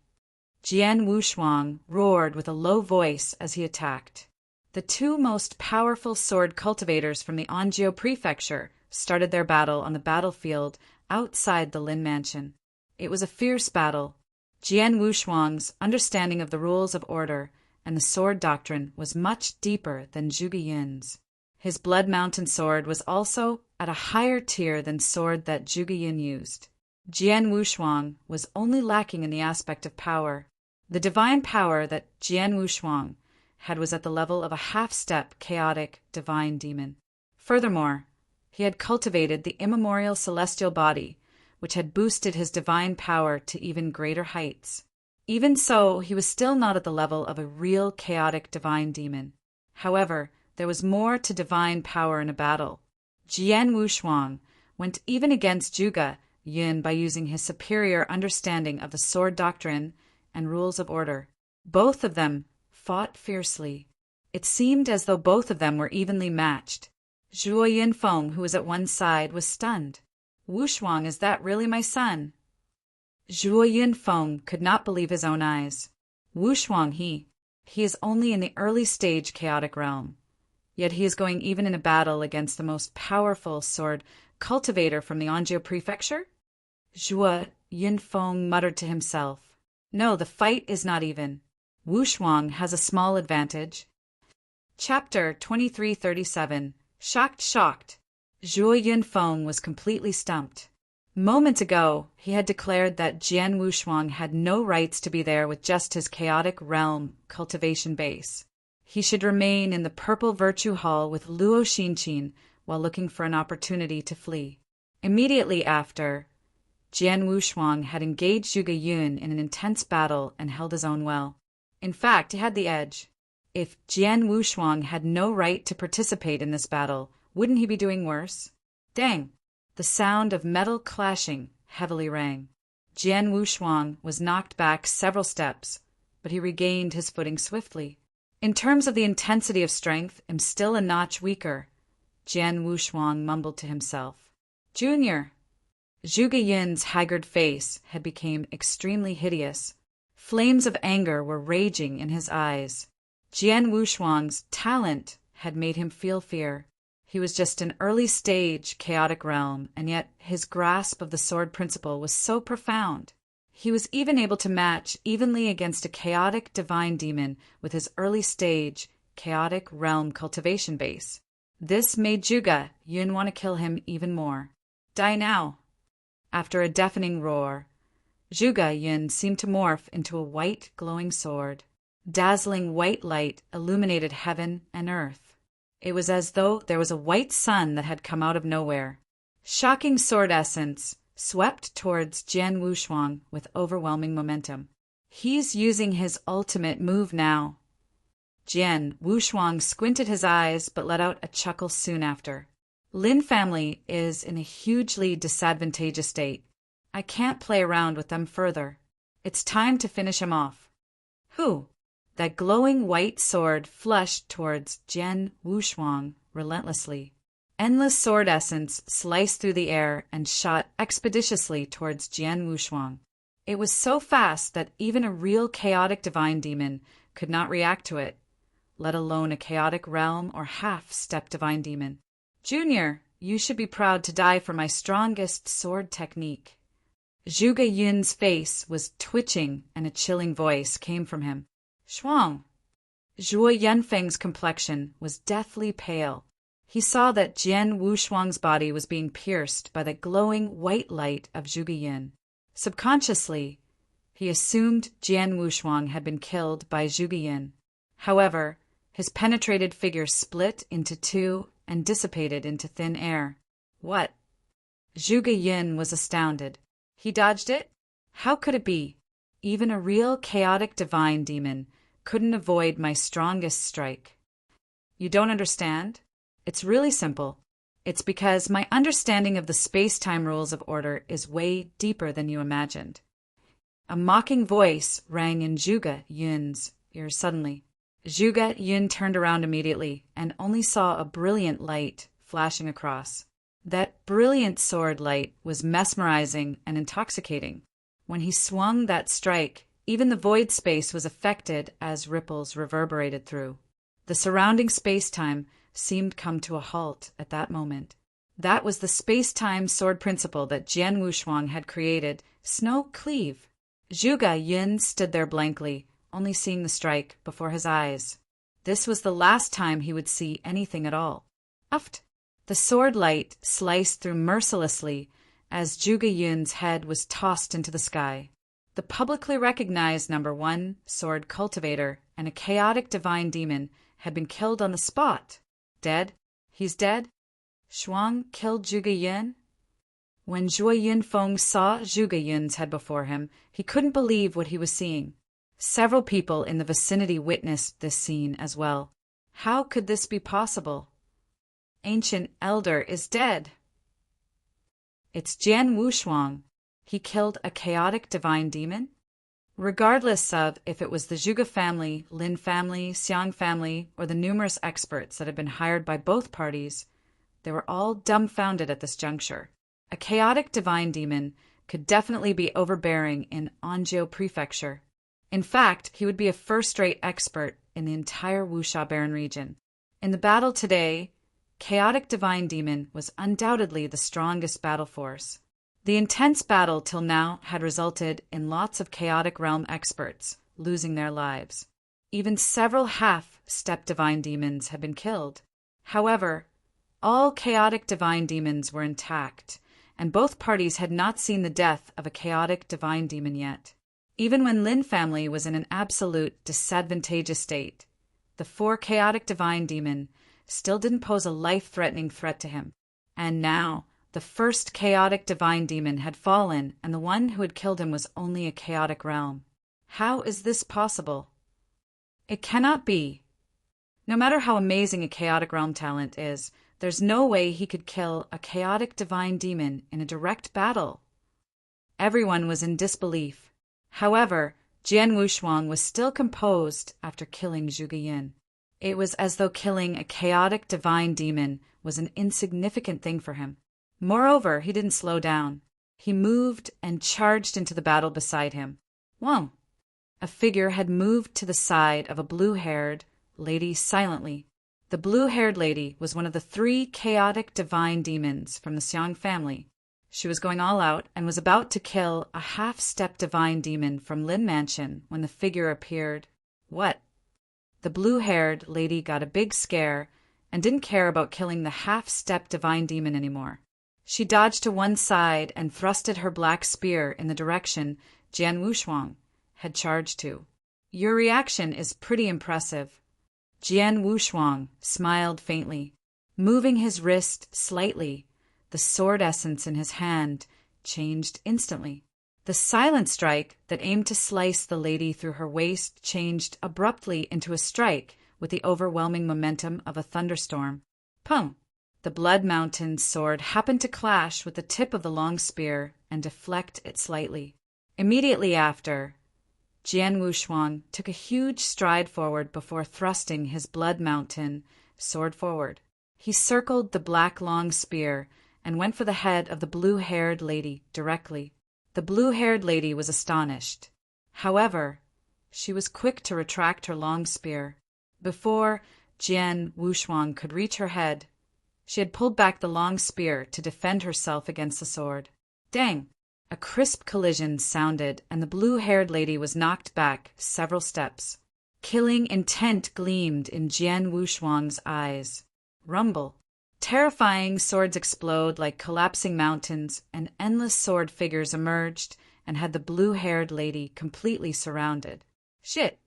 Jian Wushuang roared with a low voice as he attacked. The two most powerful sword cultivators from the Anjou prefecture started their battle on the battlefield outside the Lin mansion. It was a fierce battle. Jian Wushuang's understanding of the rules of order and the sword doctrine was much deeper than Zhuge Yun's. His Blood Mountain sword was also at a higher tier than sword that Zhuge Yun used. Jian Wushuang was only lacking in the aspect of power. The divine power that Jian Wushuang had was at the level of a half-step chaotic divine demon. Furthermore, he had cultivated the immemorial celestial body, which had boosted his divine power to even greater heights. Even so, he was still not at the level of a real chaotic divine demon. However, there was more to divine power in a battle. Jian Wushuang went even against Zhuge Yun by using his superior understanding of the sword doctrine and rules of order. Both of them fought fiercely. It seemed as though both of them were evenly matched. Zhuo Yunfeng, who was at one side, was stunned. Wushuang, is that really my son? Zhuo Yunfeng could not believe his own eyes. Wushuang, he is only in the early stage chaotic realm. Yet he is going even in a battle against the most powerful sword cultivator from the Anjou prefecture? Zhuo Yunfeng muttered to himself. No, the fight is not even. Wushuang has a small advantage. Chapter 2337. Shocked. Zhuo Yunfeng was completely stumped. Moments ago, he had declared that Jian Wushuang had no rights to be there with just his chaotic realm cultivation base. He should remain in the Purple Virtue Hall with Luo Xinqin while looking for an opportunity to flee. Immediately after, Jian Wushuang had engaged Zhuge Yun in an intense battle and held his own well. In fact, he had the edge. If Jian Wushuang had no right to participate in this battle, wouldn't he be doing worse? Dang! The sound of metal clashing heavily rang. Jian Wushuang was knocked back several steps, but he regained his footing swiftly. In terms of the intensity of strength, I'm still a notch weaker, Jian Wushuang mumbled to himself. Junior! Zhuge Yun's haggard face had become extremely hideous. Flames of anger were raging in his eyes. Jian Wushuang's talent had made him feel fear. He was just an early-stage chaotic realm, and yet his grasp of the sword principle was so profound. He was even able to match evenly against a chaotic divine demon with his early-stage chaotic realm cultivation base. This made Zhuge Yun want to kill him even more. Die now! After a deafening roar, Zhuge Yun seemed to morph into a white, glowing sword. Dazzling white light illuminated heaven and earth. It was as though there was a white sun that had come out of nowhere. Shocking sword essence swept towards Jian Wushuang with overwhelming momentum. He's using his ultimate move now. Jian Wushuang squinted his eyes but let out a chuckle soon after. Lin family is in a hugely disadvantageous state. I can't play around with them further. It's time to finish him off. Who? That glowing white sword flushed towards Jian Wushuang relentlessly. Endless sword essence sliced through the air and shot expeditiously towards Jian Wushuang. It was so fast that even a real chaotic divine demon could not react to it, let alone a chaotic realm or half-step divine demon. Junior, you should be proud to die for my strongest sword technique. Zhuge Yun's face was twitching and a chilling voice came from him. Shuang! Zhuo Yanfeng's complexion was deathly pale. He saw that Jian Wushuang's body was being pierced by the glowing white light of Zhuge Yun. Subconsciously, he assumed Jian Wushuang had been killed by Zhuge Yun. However, his penetrated figure split into two and dissipated into thin air. What? Zhuge Yun was astounded. He dodged it? How could it be? Even a real chaotic divine demon couldn't avoid my strongest strike. You don't understand? It's really simple. It's because my understanding of the space-time rules of order is way deeper than you imagined. A mocking voice rang in Zhuge Yun's ears suddenly. Zhuge Yun turned around immediately and only saw a brilliant light flashing across. That brilliant sword light was mesmerizing and intoxicating. When he swung that strike, even the void space was affected as ripples reverberated through. The surrounding space-time seemed come to a halt at that moment. That was the space-time sword principle that Jian Wushuang had created, Snow Cleave. Zhuge Yun stood there blankly, only seeing the strike before his eyes. This was the last time he would see anything at all. Uft! The sword light sliced through mercilessly as Zhuge Yun's head was tossed into the sky. The publicly recognized #1 sword cultivator and a chaotic divine demon had been killed on the spot. Dead? He's dead? Shuang killed Zhuge Yun? When Zhuo Yunfeng saw Zhuge Yun's head before him, he couldn't believe what he was seeing. Several people in the vicinity witnessed this scene as well. How could this be possible? Ancient Elder is dead. It's Jian Wushuang. He killed a chaotic divine demon? Regardless of if it was the Zhuge family, Lin family, Xiang family, or the numerous experts that had been hired by both parties, they were all dumbfounded at this juncture. A chaotic divine demon could definitely be overbearing in Anzhou Prefecture. In fact, he would be a first-rate expert in the entire Wuxia Baron region. In the battle today, chaotic divine demon was undoubtedly the strongest battle force. The intense battle till now had resulted in lots of chaotic realm experts losing their lives. Even several half-step divine demons had been killed. However, all chaotic divine demons were intact, and both parties had not seen the death of a chaotic divine demon yet. Even when Lin family was in an absolute disadvantageous state, the 4 chaotic divine demon, still didn't pose a life-threatening threat to him. And now, the first chaotic divine demon had fallen, and the one who had killed him was only a chaotic realm. How is this possible? It cannot be. No matter how amazing a chaotic realm talent is, there's no way he could kill a chaotic divine demon in a direct battle. Everyone was in disbelief. However, Jian Wushuang was still composed after killing Zhuge Yin. It was as though killing a chaotic divine demon was an insignificant thing for him. Moreover, he didn't slow down. He moved and charged into the battle beside him. Whoa! A figure had moved to the side of a blue-haired lady silently. The blue-haired lady was one of the 3 chaotic divine demons from the Xiang family. She was going all out and was about to kill a half-step divine demon from Lin Mansion when the figure appeared. What? The blue-haired lady got a big scare and didn't care about killing the half-step divine demon anymore. She dodged to one side and thrusted her black spear in the direction Jian Wushuang had charged to. Your reaction is pretty impressive. Jian Wushuang smiled faintly. Moving his wrist slightly, the sword essence in his hand changed instantly. The silent strike that aimed to slice the lady through her waist changed abruptly into a strike with the overwhelming momentum of a thunderstorm. Pum! The Blood Mountain sword happened to clash with the tip of the long spear and deflect it slightly. Immediately after, Jian Wushuang took a huge stride forward before thrusting his Blood Mountain sword forward. He circled the black long spear and went for the head of the blue-haired lady directly. The blue-haired lady was astonished. However, she was quick to retract her long spear. Before Jian Wushuang could reach her head, she had pulled back the long spear to defend herself against the sword. Dang! A crisp collision sounded, and the blue-haired lady was knocked back several steps. Killing intent gleamed in Jian Wushuang's eyes. Rumble. Terrifying swords explode like collapsing mountains, and endless sword figures emerged and had the blue-haired lady completely surrounded. Shit!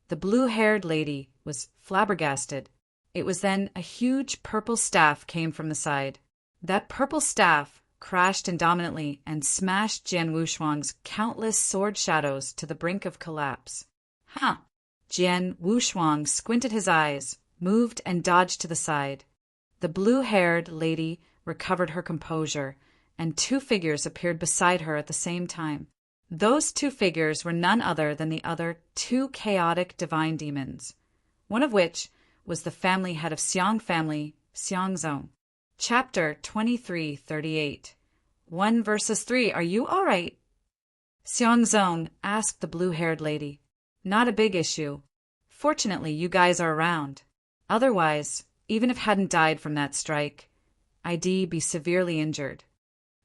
The blue-haired lady was flabbergasted. It was then a huge purple staff came from the side. That purple staff crashed indominantly and smashed Jian Wushuang's countless sword shadows to the brink of collapse. Huh! Jian Wushuang squinted his eyes, moved and dodged to the side. The blue-haired lady recovered her composure, and 2 figures appeared beside her at the same time. Those 2 figures were none other than the other 2 chaotic divine demons, one of which was the family head of Xiang family, Xiangzong. Chapter 2338. 1 verses 3. Are you all right? Xiangzong asked the blue-haired lady. Not a big issue. Fortunately, you guys are around. Otherwise, even if hadn't died from that strike, I'd be severely injured.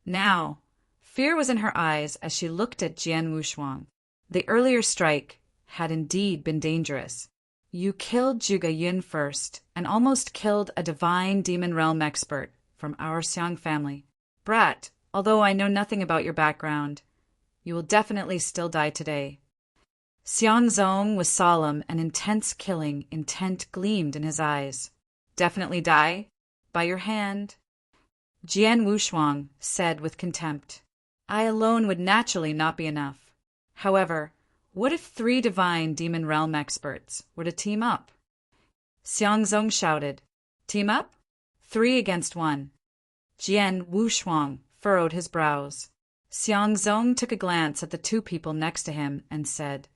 Now, fear was in her eyes as she looked at Jian Wushuang. The earlier strike had indeed been dangerous. You killed Zhuge Yin first, and almost killed a divine demon realm expert from our Xiang family. Brat, although I know nothing about your background, you will definitely still die today. Xiangzong was solemn, and intense killing intent gleamed in his eyes. Definitely die? By your hand? Jian Wushuang said with contempt. I alone would naturally not be enough. However, what if 3 divine demon realm experts were to team up? Xiangzong shouted. Team up? 3 against 1. Jian Wushuang furrowed his brows. Xiangzong took a glance at the 2 people next to him and said,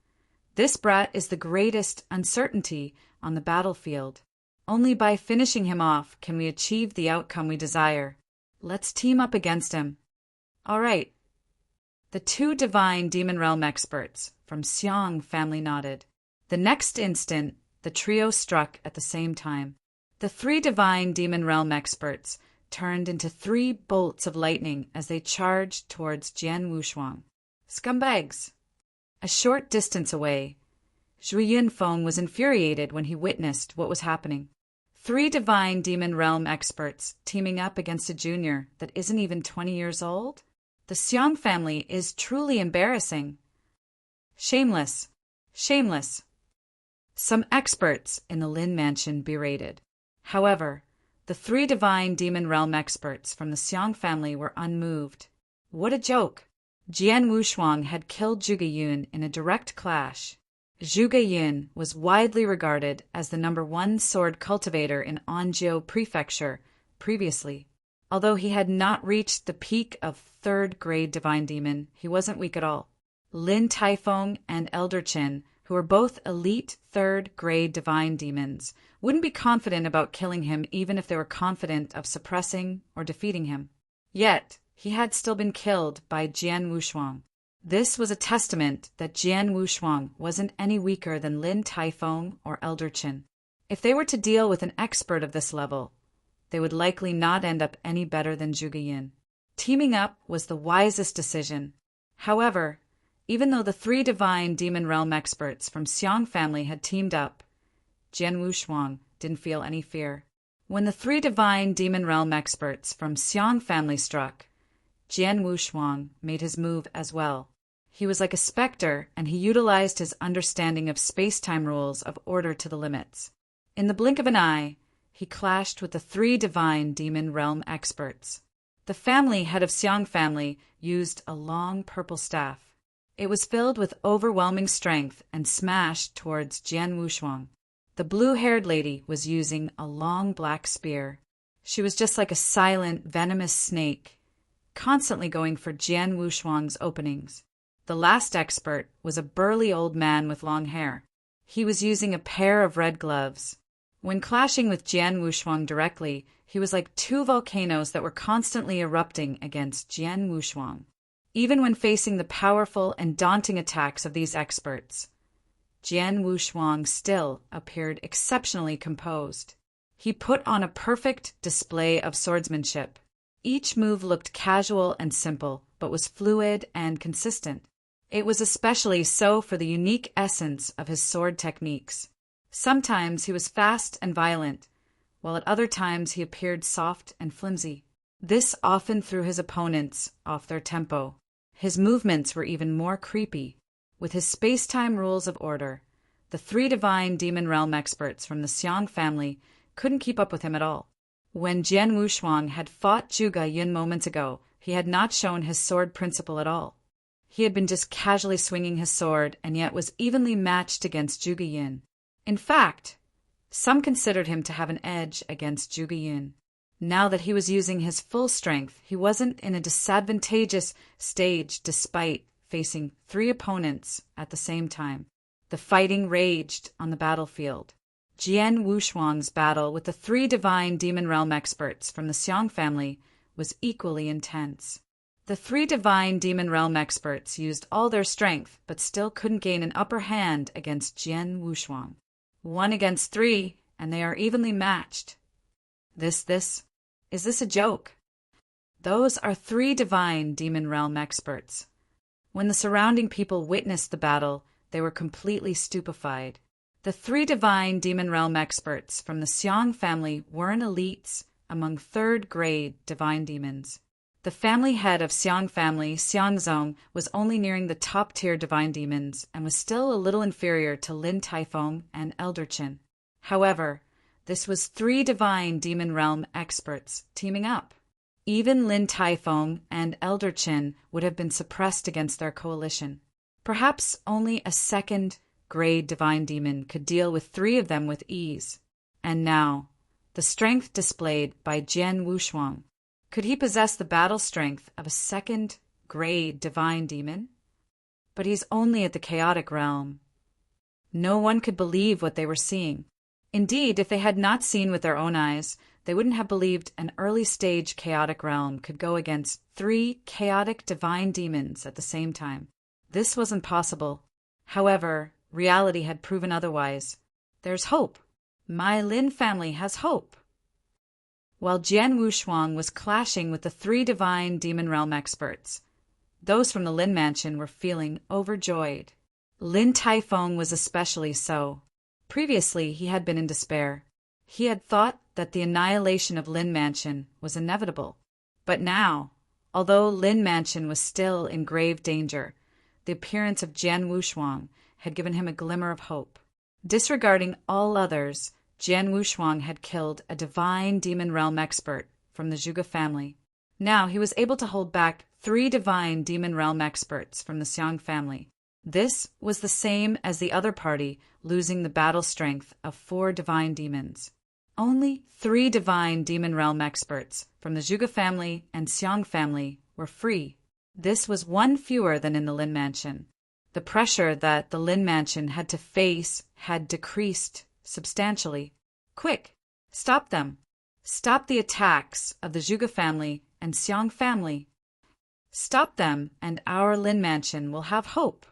This brat is the greatest uncertainty on the battlefield. Only by finishing him off can we achieve the outcome we desire. Let's team up against him. All right. The 2 divine demon realm experts from Xiang family nodded. The next instant, the trio struck at the same time. The 3 divine demon realm experts turned into 3 bolts of lightning as they charged towards Jian Wushuang. Scumbags! A short distance away, Zhu Yinfeng was infuriated when he witnessed what was happening. 3 divine demon realm experts teaming up against a junior that isn't even 20 years old? The Xiang family is truly embarrassing. Shameless. Shameless. Some experts in the Lin mansion berated. However, the three divine demon realm experts from the Xiang family were unmoved. What a joke! Jian Wushuang had killed Zhuge Yun in a direct clash. Zhuge Yun was widely regarded as the #1 sword cultivator in Anzhou Prefecture previously. Although he had not reached the peak of 3rd grade divine demon, he wasn't weak at all. Lin Taifeng and Elder Qin, who were both elite 3rd grade divine demons, wouldn't be confident about killing him even if they were confident of suppressing or defeating him. Yet, he had still been killed by Jian Wushuang. This was a testament that Jian Wushuang wasn't any weaker than Lin Taifeng or Elder Qin. If they were to deal with an expert of this level, they would likely not end up any better than Zhuge Yun. Teaming up was the wisest decision. However, even though the three divine demon realm experts from Xiang family had teamed up, Jian Wushuang didn't feel any fear. When the three divine demon realm experts from Xiang family struck, Jian Wushuang made his move as well. He was like a specter, and he utilized his understanding of space-time rules of order to the limits. In the blink of an eye, he clashed with the three divine demon realm experts. The family head of Xiang family used a long purple staff. It was filled with overwhelming strength and smashed towards Jian Wushuang. The blue-haired lady was using a long black spear. She was just like a silent, venomous snake, constantly going for Jian Wushuang's openings. The last expert was a burly old man with long hair. He was using a pair of red gloves. When clashing with Jian Wushuang directly, he was like two volcanoes that were constantly erupting against Jian Wushuang. Even when facing the powerful and daunting attacks of these experts, Jian Wushuang still appeared exceptionally composed. He put on a perfect display of swordsmanship. Each move looked casual and simple, but was fluid and consistent. It was especially so for the unique essence of his sword techniques. Sometimes he was fast and violent, while at other times he appeared soft and flimsy. This often threw his opponents off their tempo. His movements were even more creepy. With his space-time rules of order, the three divine demon realm experts from the Xiang family couldn't keep up with him at all. When Jian Wushuang had fought Zhuge Yun moments ago, he had not shown his sword principle at all. He had been just casually swinging his sword and yet was evenly matched against Zhuge Yun. In fact, some considered him to have an edge against Zhuge Yun. Now that he was using his full strength, he wasn't in a disadvantageous stage despite facing three opponents at the same time. The fighting raged on the battlefield. Jian Wushuang's battle with the three divine demon realm experts from the Xiang family was equally intense. The three divine demon realm experts used all their strength, but still couldn't gain an upper hand against Jian Wushuang. 1 against 3, and they are evenly matched. Is this a joke? Those are three divine demon realm experts. When the surrounding people witnessed the battle, they were completely stupefied. The three divine demon realm experts from the Xiang family weren't elites among 3rd grade divine demons. The family head of Xiang family, Xiangzong, was only nearing the top-tier divine demons and was still a little inferior to Lin Taifeng and Elder Qin. However, this was three divine demon realm experts teaming up. Even Lin Taifeng and Elder Qin would have been suppressed against their coalition. Perhaps only a 2nd grade divine demon could deal with 3 of them with ease. And now, the strength displayed by Jian Wushuang. Could he possess the battle strength of a 2nd grade divine demon? But he's only at the chaotic realm. No one could believe what they were seeing. Indeed, if they had not seen with their own eyes, they wouldn't have believed an early-stage chaotic realm could go against 3 chaotic divine demons at the same time. This wasn't possible. However, reality had proven otherwise. There's hope. My Lin family has hope. While Jian Wushuang was clashing with the 3 divine demon realm experts, those from the Lin mansion were feeling overjoyed. Lin Taifeng was especially so. Previously, he had been in despair. He had thought that the annihilation of Lin mansion was inevitable. But now, although Lin mansion was still in grave danger, the appearance of Jian Wushuang had given him a glimmer of hope. Disregarding all others, Jian Wushuang had killed a divine demon realm expert from the Zhuge family. Now he was able to hold back 3 divine demon realm experts from the Xiang family. This was the same as the other party losing the battle strength of 4 divine demons. Only 3 divine demon realm experts from the Zhuge family and Xiang family were free. This was 1 fewer than in the Lin Mansion. The pressure that the Lin Mansion had to face had decreased substantially. Quick! Stop them! Stop the attacks of the Zhuge family and Xiang family. Stop them, and our Lin Mansion will have hope.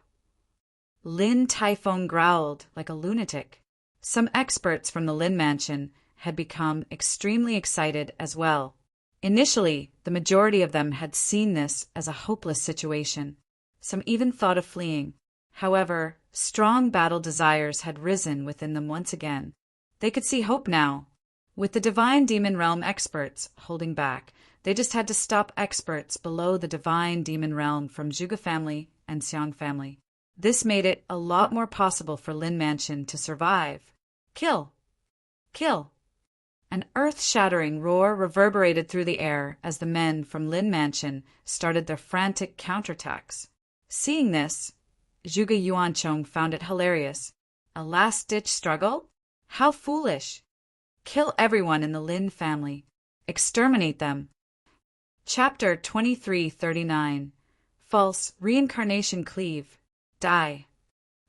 Lin Taifeng growled like a lunatic. Some experts from the Lin Mansion had become extremely excited as well. Initially, the majority of them had seen this as a hopeless situation. Some even thought of fleeing. However, strong battle desires had risen within them once again. They could see hope now. With the divine demon realm experts holding back, they just had to stop experts below the divine demon realm from Zhuge family and Xiang family. This made it a lot more possible for Lin Mansion to survive. Kill! Kill! An earth-shattering roar reverberated through the air as the men from Lin Mansion started their frantic counterattacks. Seeing this, Zhuge Yuanchong found it hilarious. A last-ditch struggle? How foolish! Kill everyone in the Lin family. Exterminate them. Chapter 2339. False Reincarnation Cleave. Die.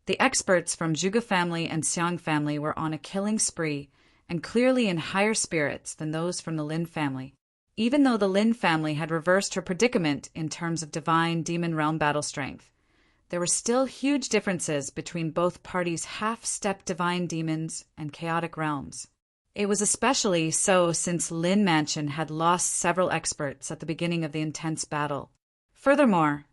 The experts from Zhuge family and Xiang family were on a killing spree, and clearly in higher spirits than those from the Lin family. Even though the Lin family had reversed her predicament in terms of divine demon realm battle strength, there were still huge differences between both parties' half-step divine demons and chaotic realms. It was especially so since Lin Mansion had lost several experts at the beginning of the intense battle. Furthermore,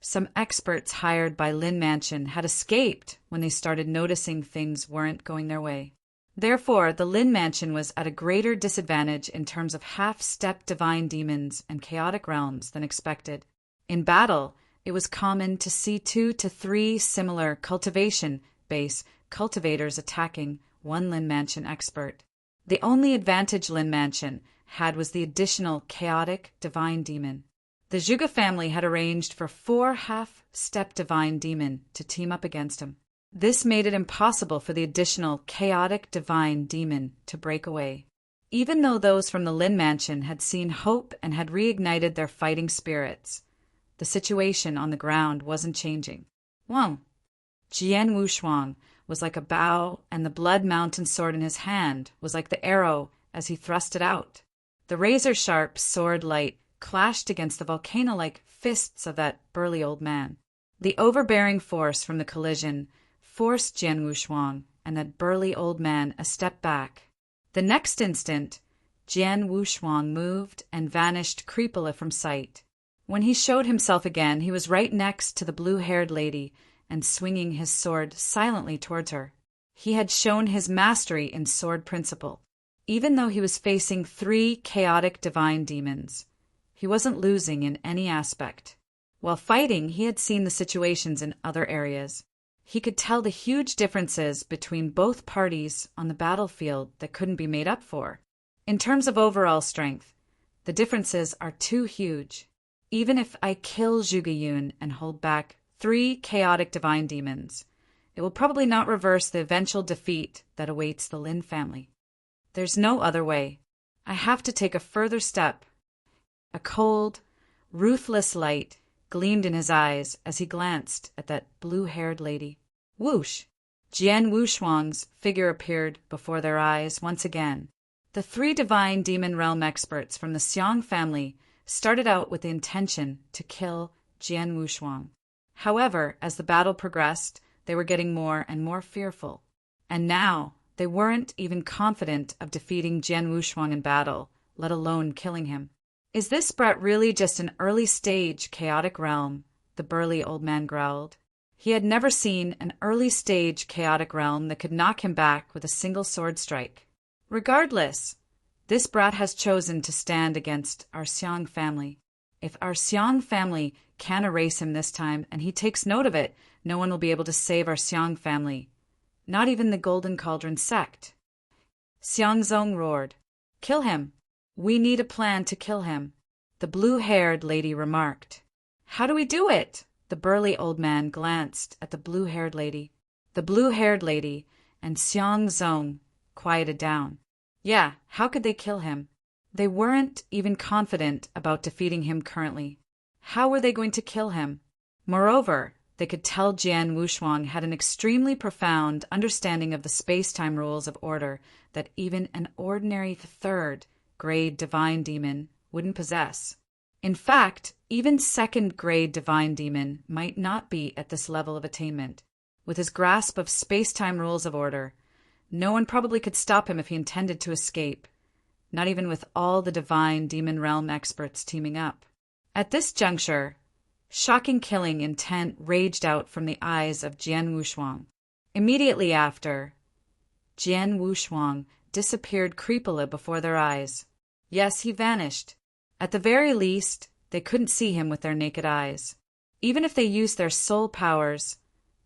some experts hired by Lin Mansion had escaped when they started noticing things weren't going their way. Therefore, the Lin Mansion was at a greater disadvantage in terms of half-step divine demons and chaotic realms than expected. In battle, it was common to see 2 to 3 similar cultivation-based cultivators attacking one Lin Mansion expert. The only advantage Lin Mansion had was the additional chaotic divine demon. The Zhuge family had arranged for 4 half-step divine demon to team up against him. This made it impossible for the additional chaotic divine demon to break away. Even though those from the Lin Mansion had seen hope and had reignited their fighting spirits, the situation on the ground wasn't changing. Wang! Jian Wushuang was like a bow, and the blood mountain sword in his hand was like the arrow as he thrust it out. The razor-sharp sword light clashed against the volcano-like fists of that burly old man. The overbearing force from the collision forced Jian Wushuang and that burly old man a step back. The next instant, Jian Wushuang moved and vanished creepily from sight. When he showed himself again, he was right next to the blue-haired lady and swinging his sword silently towards her. He had shown his mastery in sword principle. Even though he was facing 3 chaotic divine demons, he wasn't losing in any aspect. While fighting, he had seen the situations in other areas. He could tell the huge differences between both parties on the battlefield that couldn't be made up for. In terms of overall strength, the differences are too huge. Even if I kill Zhuge Yun and hold back 3 chaotic divine demons, it will probably not reverse the eventual defeat that awaits the Lin family. There's no other way. I have to take a further step. A cold, ruthless light gleamed in his eyes as he glanced at that blue-haired lady. Whoosh! Jian Wushuang's figure appeared before their eyes once again. The 3 divine demon realm experts from the Xiang family started out with the intention to kill Jian Wushuang. However, as the battle progressed, they were getting more and more fearful. And now, they weren't even confident of defeating Jian Wushuang in battle, let alone killing him. Is this brat really just an early-stage chaotic realm? The burly old man growled. He had never seen an early-stage chaotic realm that could knock him back with a single sword strike. Regardless, this brat has chosen to stand against our Xiang family. If our Xiang family can erase him this time, and he takes note of it, no one will be able to save our Xiang family. not even the Golden Cauldron sect. Xiangzong roared. Kill him. We need a plan to kill him, the blue-haired lady remarked. How do we do it? The burly old man glanced at the blue-haired lady. The blue-haired lady and Xiangzong quieted down. Yeah, how could they kill him? They weren't even confident about defeating him currently. How were they going to kill him? Moreover, they could tell Jian Wushuang had an extremely profound understanding of the space-time rules of order that even an ordinary third-grade divine demon wouldn't possess. In fact, even second-grade divine demon might not be at this level of attainment. With his grasp of space-time rules of order, no one probably could stop him if he intended to escape, not even with all the divine demon realm experts teaming up. At this juncture, shocking killing intent raged out from the eyes of Jian Wushuang. Immediately after, Jian Wushuang disappeared creepily before their eyes. Yes, he vanished. At the very least, they couldn't see him with their naked eyes. Even if they used their soul powers,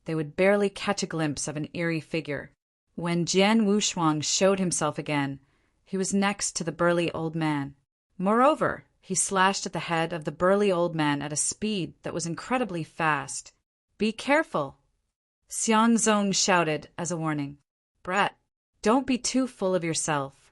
they would barely catch a glimpse of an eerie figure. When Jian Wushuang showed himself again, he was next to the burly old man. Moreover, he slashed at the head of the burly old man at a speed that was incredibly fast. Be careful, Xiangzong shouted as a warning. Brat, don't be too full of yourself.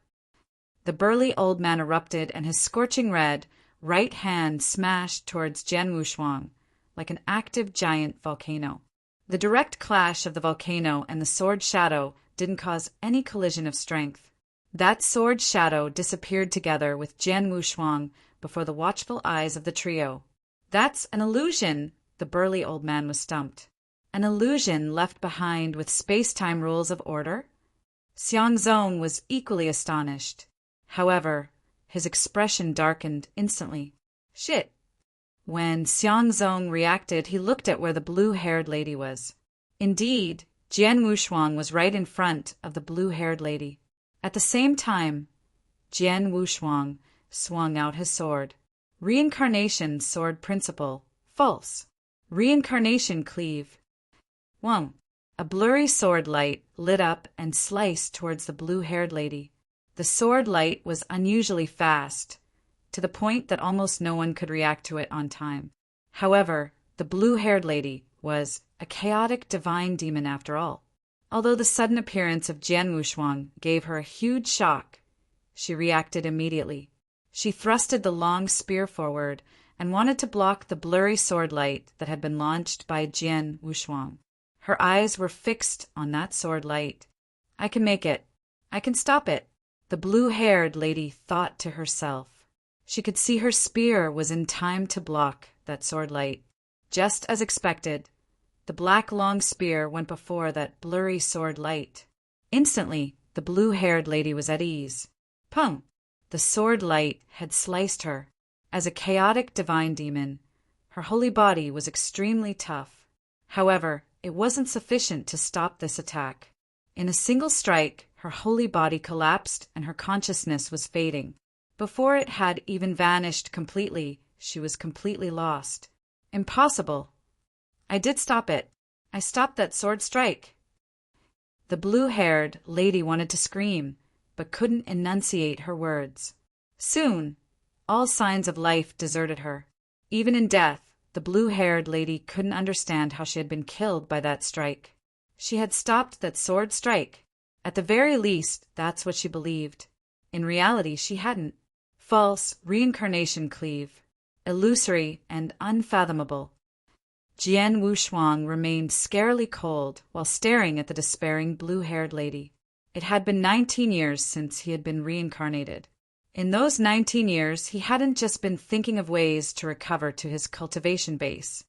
The burly old man erupted and his scorching red right hand smashed towards Jian Wushuang like an active giant volcano. The direct clash of the volcano and the sword shadow didn't cause any collision of strength. That sword shadow disappeared together with Jian Wushuang before the watchful eyes of the trio. That's an illusion, the burly old man was stumped. An illusion left behind with space-time rules of order? Xiangzong was equally astonished. However, his expression darkened instantly. Shit. When Xiangzong reacted, he looked at where the blue-haired lady was. Indeed, Jian Wushuang was right in front of the blue-haired lady. At the same time, Jian Wushuang swung out his sword. Reincarnation sword principle. False. Reincarnation cleave. Wong. A blurry sword light lit up and sliced towards the blue-haired lady. The sword light was unusually fast, to the point that almost no one could react to it on time. However, the blue-haired lady was a chaotic divine demon after all. Although the sudden appearance of Jian Wushuang gave her a huge shock, she reacted immediately. She thrusted the long spear forward and wanted to block the blurry sword light that had been launched by Jian Wushuang. Her eyes were fixed on that sword light. I can make it. I can stop it, the blue-haired lady thought to herself. She could see her spear was in time to block that sword light. Just as expected, the black long spear went before that blurry sword light. Instantly, the blue-haired lady was at ease. Pung! The sword light had sliced her. As a chaotic divine demon, her holy body was extremely tough. However, it wasn't sufficient to stop this attack. In a single strike, her holy body collapsed and her consciousness was fading. Before it had even vanished completely, she was completely lost. Impossible. I did stop it. I stopped that sword strike. The blue-haired lady wanted to scream, but couldn't enunciate her words. Soon, all signs of life deserted her. Even in death, the blue-haired lady couldn't understand how she had been killed by that strike. She had stopped that sword strike. At the very least, that's what she believed. In reality, she hadn't. False reincarnation cleave. Illusory and unfathomable. Jian Wushuang remained scarily cold while staring at the despairing blue-haired lady. It had been 19 years since he had been reincarnated. In those 19 years, he hadn't just been thinking of ways to recover to his cultivation base.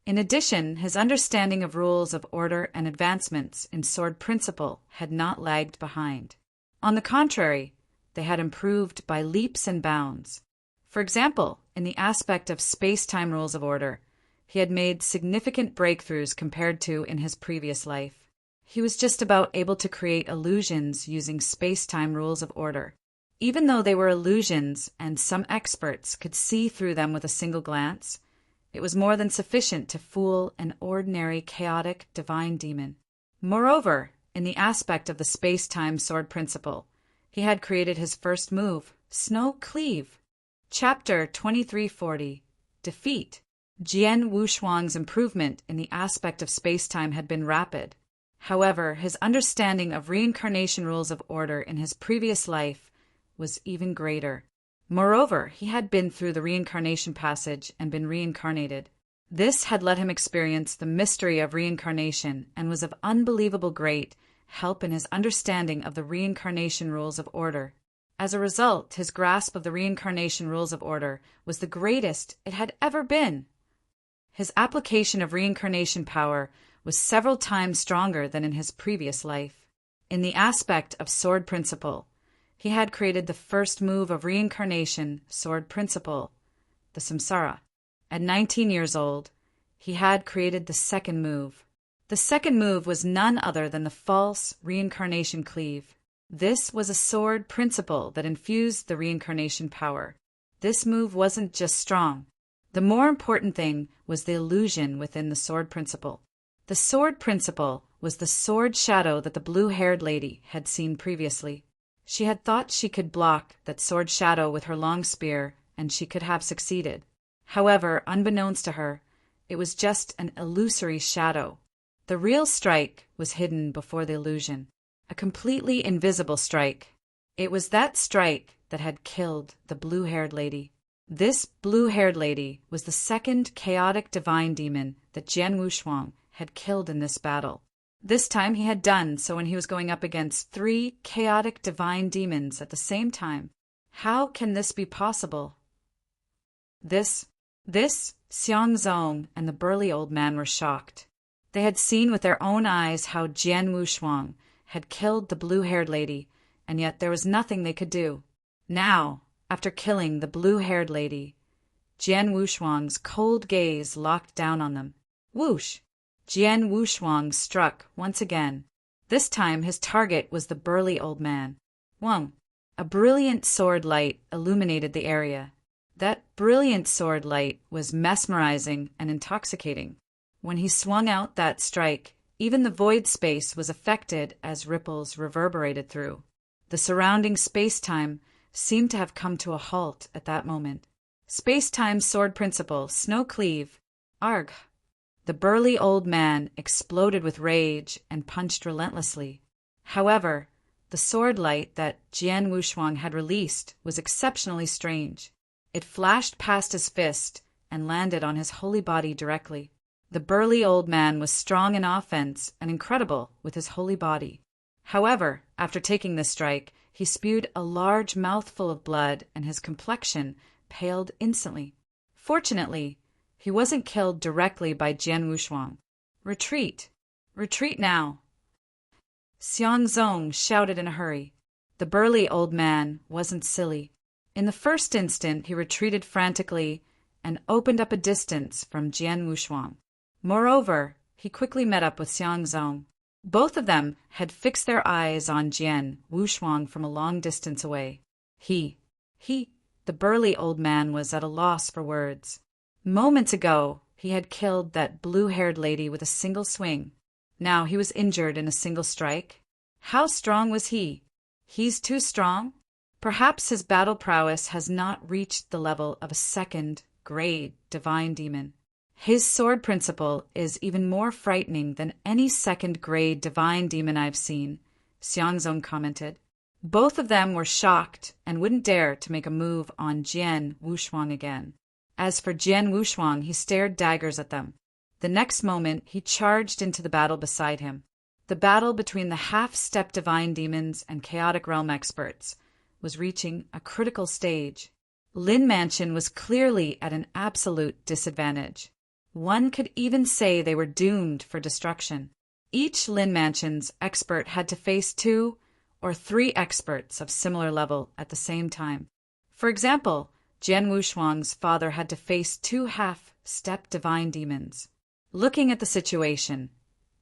In addition, his understanding of rules of order and advancements in sword principle had not lagged behind. On the contrary, they had improved by leaps and bounds. For example, in the aspect of space-time rules of order, he had made significant breakthroughs compared to in his previous life. He was just about able to create illusions using space-time rules of order. Even though they were illusions and some experts could see through them with a single glance, it was more than sufficient to fool an ordinary chaotic divine demon. Moreover, in the aspect of the space-time sword principle, he had created his first move, Snow Cleave. Chapter 2340. Defeat. Jian Wushuang's improvement in the aspect of space-time had been rapid. However, his understanding of reincarnation rules of order in his previous life was even greater. Moreover, he had been through the reincarnation passage and been reincarnated. This had let him experience the mystery of reincarnation and was of unbelievable great help in his understanding of the reincarnation rules of order. As a result, his grasp of the reincarnation rules of order was the greatest it had ever been. His application of reincarnation power was several times stronger than in his previous life. In the aspect of sword principle, he had created the first move of reincarnation sword principle, the samsara. At 19 years old, he had created the second move. The second move was none other than the false reincarnation cleave. This was a sword principle that infused the reincarnation power. This move wasn't just strong. The more important thing was the illusion within the sword principle. The sword principle was the sword shadow that the blue-haired lady had seen previously. She had thought she could block that sword shadow with her long spear, and she could have succeeded. However, unbeknownst to her, it was just an illusory shadow. The real strike was hidden before the illusion, a completely invisible strike. It was that strike that had killed the blue-haired lady. This blue-haired lady was the second chaotic divine demon that Jian Wushuang had killed in this battle. This time he had done so when he was going up against 3 chaotic divine demons at the same time. How can this be possible? This Xiang Zong and the burly old man were shocked. They had seen with their own eyes how Jian Wushuang had killed the blue-haired lady, and yet there was nothing they could do. Now, after killing the blue-haired lady, Jian Wushuang's cold gaze locked down on them. Whoosh! Jian Wushuang struck once again. This time his target was the burly old man. Wang! A brilliant sword light illuminated the area. That brilliant sword light was mesmerizing and intoxicating. When he swung out that strike, even the void space was affected as ripples reverberated through. The surrounding space-time seemed to have come to a halt at that moment. Space-time sword principle, Snow Cleave. Arg! The burly old man exploded with rage and punched relentlessly. However, the sword light that Jian Wushuang had released was exceptionally strange. It flashed past his fist and landed on his holy body directly. The burly old man was strong in offense and incredible with his holy body. However, after taking this strike, he spewed a large mouthful of blood and his complexion paled instantly. Fortunately, he wasn't killed directly by Jian Wushuang. Retreat! Retreat now! Xiang Zong shouted in a hurry. The burly old man wasn't silly. In the first instant, he retreated frantically and opened up a distance from Jian Wushuang. Moreover, he quickly met up with Xiang Zong. Both of them had fixed their eyes on Jian Wushuang from a long distance away. The burly old man was at a loss for words. Moments ago, he had killed that blue-haired lady with a single swing. Now he was injured in a single strike. How strong was he? He's too strong? Perhaps his battle prowess has not reached the level of a second-grade divine demon. His sword principle is even more frightening than any second-grade divine demon I've seen, Xiangzong commented. Both of them were shocked and wouldn't dare to make a move on Jian Wushuang again. As for Jian Wushuang, he stared daggers at them. The next moment, he charged into the battle beside him. The battle between the half-step divine demons and chaotic realm experts was reaching a critical stage. Lin Mansion was clearly at an absolute disadvantage. One could even say they were doomed for destruction. Each Lin Mansion's expert had to face 2 or 3 experts of similar level at the same time. For example, Jian Wushuang's father had to face 2 half-step divine demons. Looking at the situation,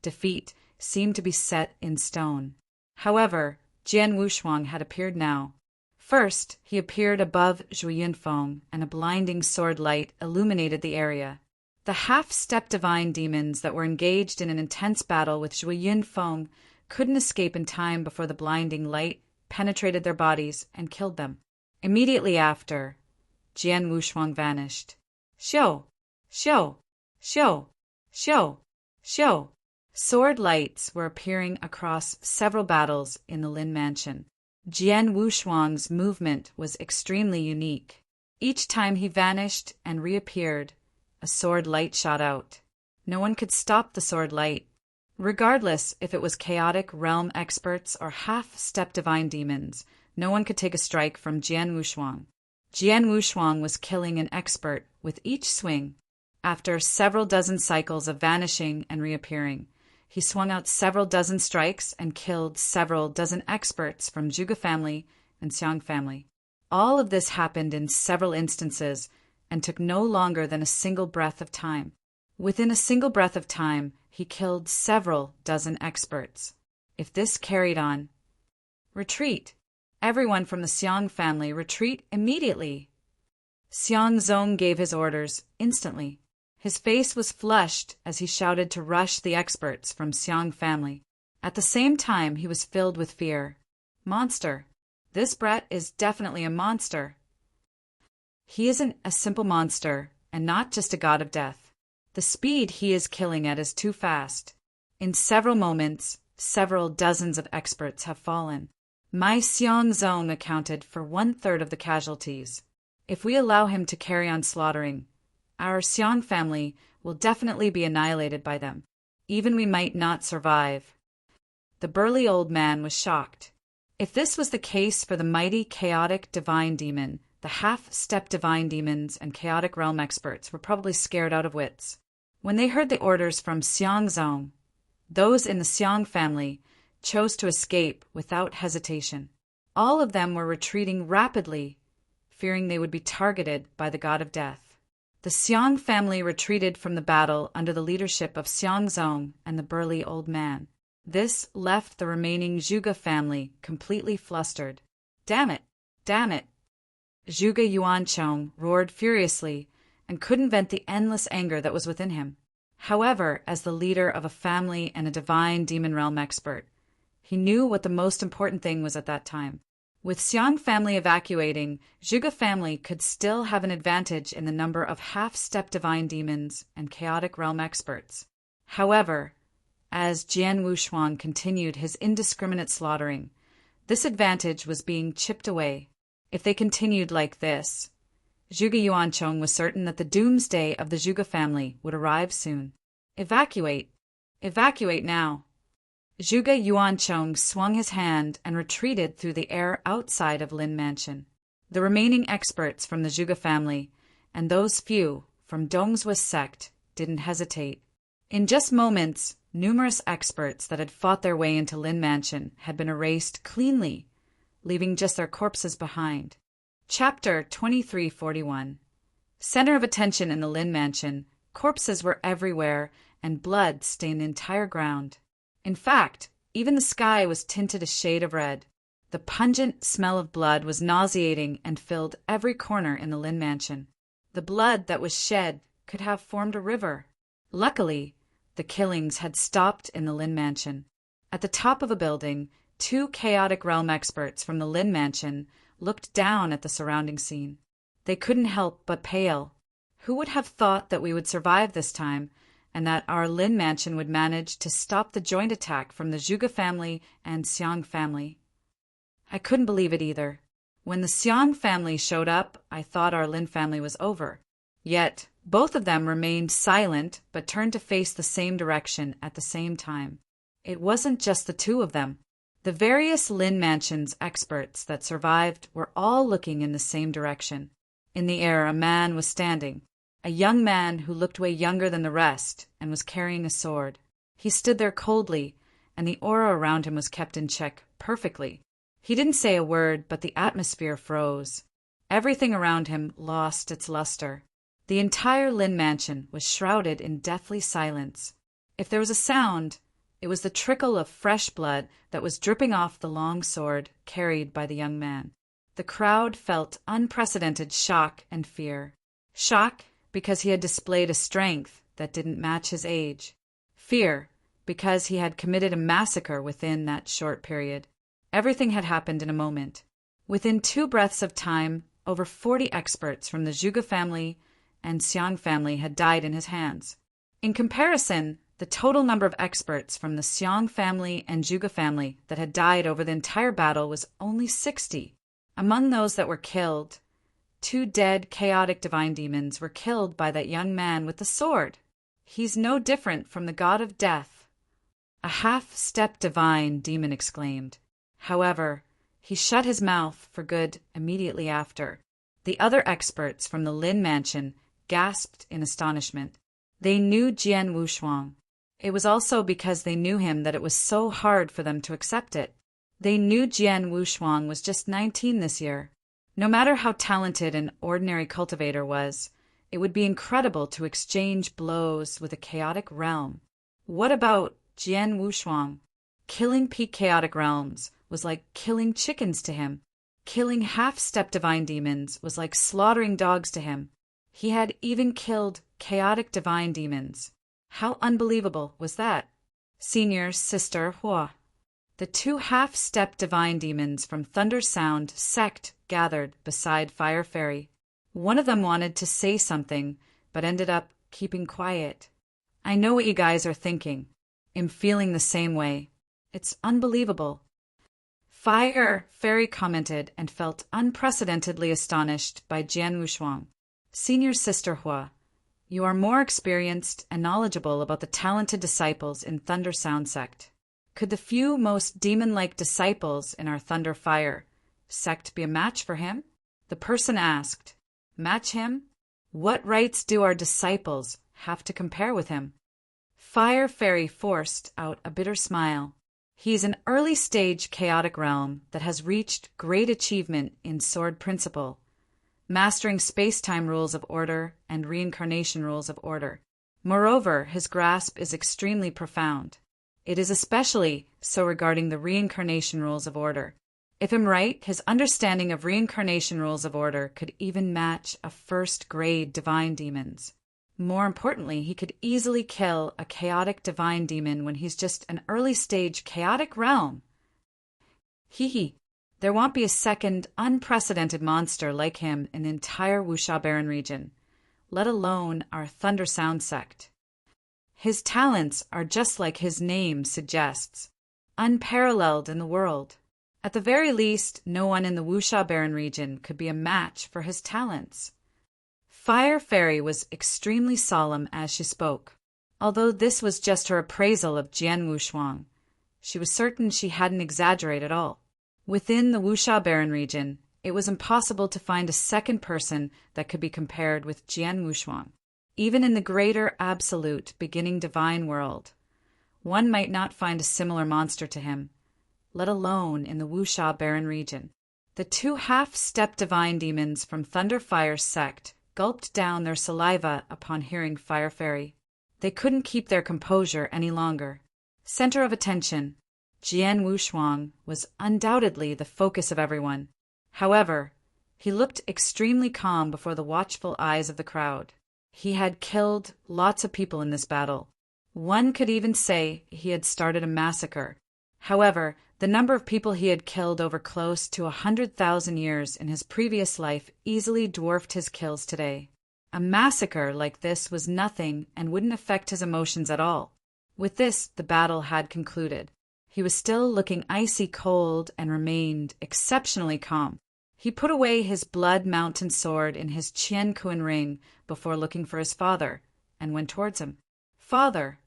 defeat seemed to be set in stone. However, Jian Wushuang had appeared now. First, he appeared above Zhu Yunfeng, and a blinding sword light illuminated the area. The half-step divine demons that were engaged in an intense battle with Zhu Yunfeng couldn't escape in time before the blinding light penetrated their bodies and killed them. Immediately after, Jian Wushuang vanished. Xiu! Xiu! Xiu! Xiu! Xiu! Sword lights were appearing across several battles in the Lin Mansion. Jian Wushuang's movement was extremely unique. Each time he vanished and reappeared, a sword light shot out. No one could stop the sword light, regardless if it was chaotic realm experts or half-step divine demons. No one could take a strike from Jian Wushuang. Jian Wushuang was killing an expert with each swing. After several dozen cycles of vanishing and reappearing, he swung out several dozen strikes and killed several dozen experts from Zhuge family and Xiang family. All of this happened in several instances and took no longer than a single breath of time. Within a single breath of time, he killed several dozen experts. If this carried on, retreat! Everyone from the Xiang family retreat immediately! Xiang Zong gave his orders instantly. His face was flushed as he shouted to rush the experts from Xiang family. At the same time, he was filled with fear. Monster! This brat is definitely a monster. He isn't a simple monster, and not just a god of death. The speed he is killing at is too fast. In several moments, several dozens of experts have fallen. My Xiang Zong accounted for 1/3 of the casualties. If we allow him to carry on slaughtering, our Xiang family will definitely be annihilated by them. Even we might not survive. The burly old man was shocked. If this was the case for the mighty chaotic divine demon, the half-step divine demons and chaotic realm experts were probably scared out of wits. When they heard the orders from Xiang Zong, those in the Xiang family chose to escape without hesitation. All of them were retreating rapidly, fearing they would be targeted by the god of death. The Xiang family retreated from the battle under the leadership of Xiang Zong and the burly old man. This left the remaining Zhuge family completely flustered. Damn it! Damn it! Zhuge Yuancheng roared furiously and couldn't vent the endless anger that was within him. However, as the leader of a family and a divine demon realm expert, he knew what the most important thing was at that time. With Xiang family evacuating, Zhuge family could still have an advantage in the number of half-step divine demons and chaotic realm experts. However, as Jian Wushuang continued his indiscriminate slaughtering, this advantage was being chipped away. If they continued like this, Zhuge Yuancheng was certain that the doomsday of the Zhuge family would arrive soon. Evacuate! Evacuate now! Zhuge Yuancheng swung his hand and retreated through the air outside of Lin Mansion. The remaining experts from the Zhuge family, and those few from Dongzhu's sect, didn't hesitate. In just moments, numerous experts that had fought their way into Lin Mansion had been erased cleanly, leaving just their corpses behind. Chapter 2341. Center of attention in the Lin Mansion, corpses were everywhere, and blood stained the entire ground. In fact, even the sky was tinted a shade of red. The pungent smell of blood was nauseating and filled every corner in the Lin Mansion. The blood that was shed could have formed a river. Luckily, the killings had stopped in the Lin Mansion. At the top of a building, 2 chaotic realm experts from the Lin Mansion looked down at the surrounding scene. They couldn't help but pale. Who would have thought that we would survive this time, and that our Lin Mansion would manage to stop the joint attack from the Zhuge family and Xiang family? I couldn't believe it either. When the Xiang family showed up, I thought our Lin family was over. Yet, both of them remained silent but turned to face the same direction at the same time. It wasn't just the 2 of them. The various Lin Mansion's experts that survived were all looking in the same direction. In the air, a man was standing. A young man who looked way younger than the rest and was carrying a sword. He stood there coldly, and the aura around him was kept in check perfectly. He didn't say a word, but the atmosphere froze. Everything around him lost its luster. The entire Lin Mansion was shrouded in deathly silence. If there was a sound, it was the trickle of fresh blood that was dripping off the long sword carried by the young man. The crowd felt unprecedented shock and fear. Shock because he had displayed a strength that didn't match his age. Fear because he had committed a massacre within that short period. Everything had happened in a moment. Within 2 breaths of time, over 40 experts from the Zhuge family and Xiang family had died in his hands. In comparison, the total number of experts from the Xiang family and Zhuge family that had died over the entire battle was only 60. Among those that were killed, 2 dead chaotic divine demons were killed by that young man with the sword. He's no different from the god of death. A half-step divine demon exclaimed. However, he shut his mouth for good immediately after. The other experts from the Lin mansion gasped in astonishment. They knew Jian Wushuang. It was also because they knew him that it was so hard for them to accept it. They knew Jian Wushuang was just 19 this year. No matter how talented an ordinary cultivator was, it would be incredible to exchange blows with a chaotic realm. What about Jian Wushuang? Killing peak chaotic realms was like killing chickens to him. Killing half-step divine demons was like slaughtering dogs to him. He had even killed chaotic divine demons. How unbelievable was that? Senior Sister Hua. The 2 half-step divine demons from Thunder Sound sect gathered beside Fire Fairy. One of them wanted to say something, but ended up keeping quiet. I know what you guys are thinking. I'm feeling the same way. It's unbelievable. Fire Fairy commented and felt unprecedentedly astonished by Jian Wushuang. Senior Sister Hua, you are more experienced and knowledgeable about the talented disciples in Thunder Sound sect. Could the few most demon-like disciples in our Thunder Fire sect be a match for him? The person asked. Match him? What rights do our disciples have to compare with him? Fire Fairy forced out a bitter smile. He's an early-stage chaotic realm that has reached great achievement in sword principle, mastering space-time rules of order and reincarnation rules of order. Moreover, his grasp is extremely profound. It is especially so regarding the reincarnation rules of order. If I'm right, his understanding of reincarnation rules of order could even match a first-grade divine demon's. More importantly, he could easily kill a chaotic divine demon when he's just an early-stage chaotic realm. Hee. There won't be a second unprecedented monster like him in the entire Wuxia Baron region, let alone our Thunder Sound sect. His talents are just like his name suggests, unparalleled in the world. At the very least, no one in the Wuxia Baron region could be a match for his talents. Fire Fairy was extremely solemn as she spoke. Although this was just her appraisal of Jian Wushuang, she was certain she hadn't exaggerated at all. Within the Wuxia Baron region, it was impossible to find a second person that could be compared with Jian Wushuang. Even in the greater absolute beginning divine world, one might not find a similar monster to him, let alone in the Wuxia Baron region. The 2 half-step divine demons from Thunder Fire sect gulped down their saliva upon hearing Fire Fairy. They couldn't keep their composure any longer. Center of attention, Jian Wushuang was undoubtedly the focus of everyone. However, he looked extremely calm before the watchful eyes of the crowd. He had killed lots of people in this battle. One could even say he had started a massacre. However, the number of people he had killed over close to 100,000 years in his previous life easily dwarfed his kills today. A massacre like this was nothing and wouldn't affect his emotions at all. With this, the battle had concluded. He was still looking icy cold and remained exceptionally calm. He put away his blood mountain sword in his Qian Kun ring before looking for his father, and went towards him. Father!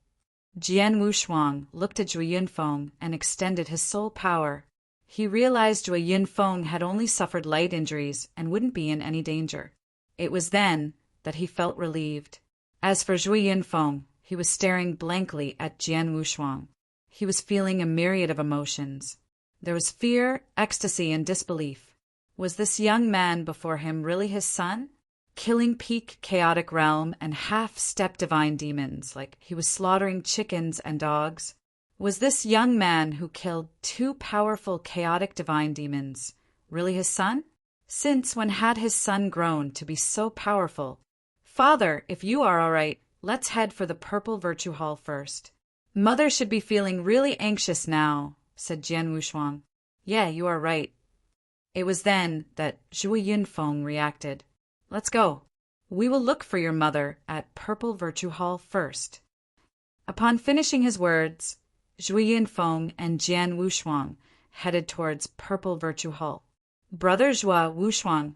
Jian Wushuang looked at Zhu Yunfeng and extended his soul power. He realized Zhu Yunfeng had only suffered light injuries and wouldn't be in any danger. It was then that he felt relieved. As for Zhu Yunfeng, he was staring blankly at Jian Wushuang. He was feeling a myriad of emotions. There was fear, ecstasy, and disbelief. Was this young man before him really his son? Killing peak chaotic realm and half-step divine demons like he was slaughtering chickens and dogs? Was this young man who killed 2 powerful chaotic divine demons really his son? Since when had his son grown to be so powerful? Father, if you are all right, let's head for the Purple Virtue Hall first. Mother should be feeling really anxious now, said Jian Wushuang. Yeah, you are right. It was then that Zhuo Yunfeng reacted. Let's go. We will look for your mother at Purple Virtue Hall first. Upon finishing his words, Zhuo Yunfeng and Jian Wushuang headed towards Purple Virtue Hall. Brother Zhuo Wushuang.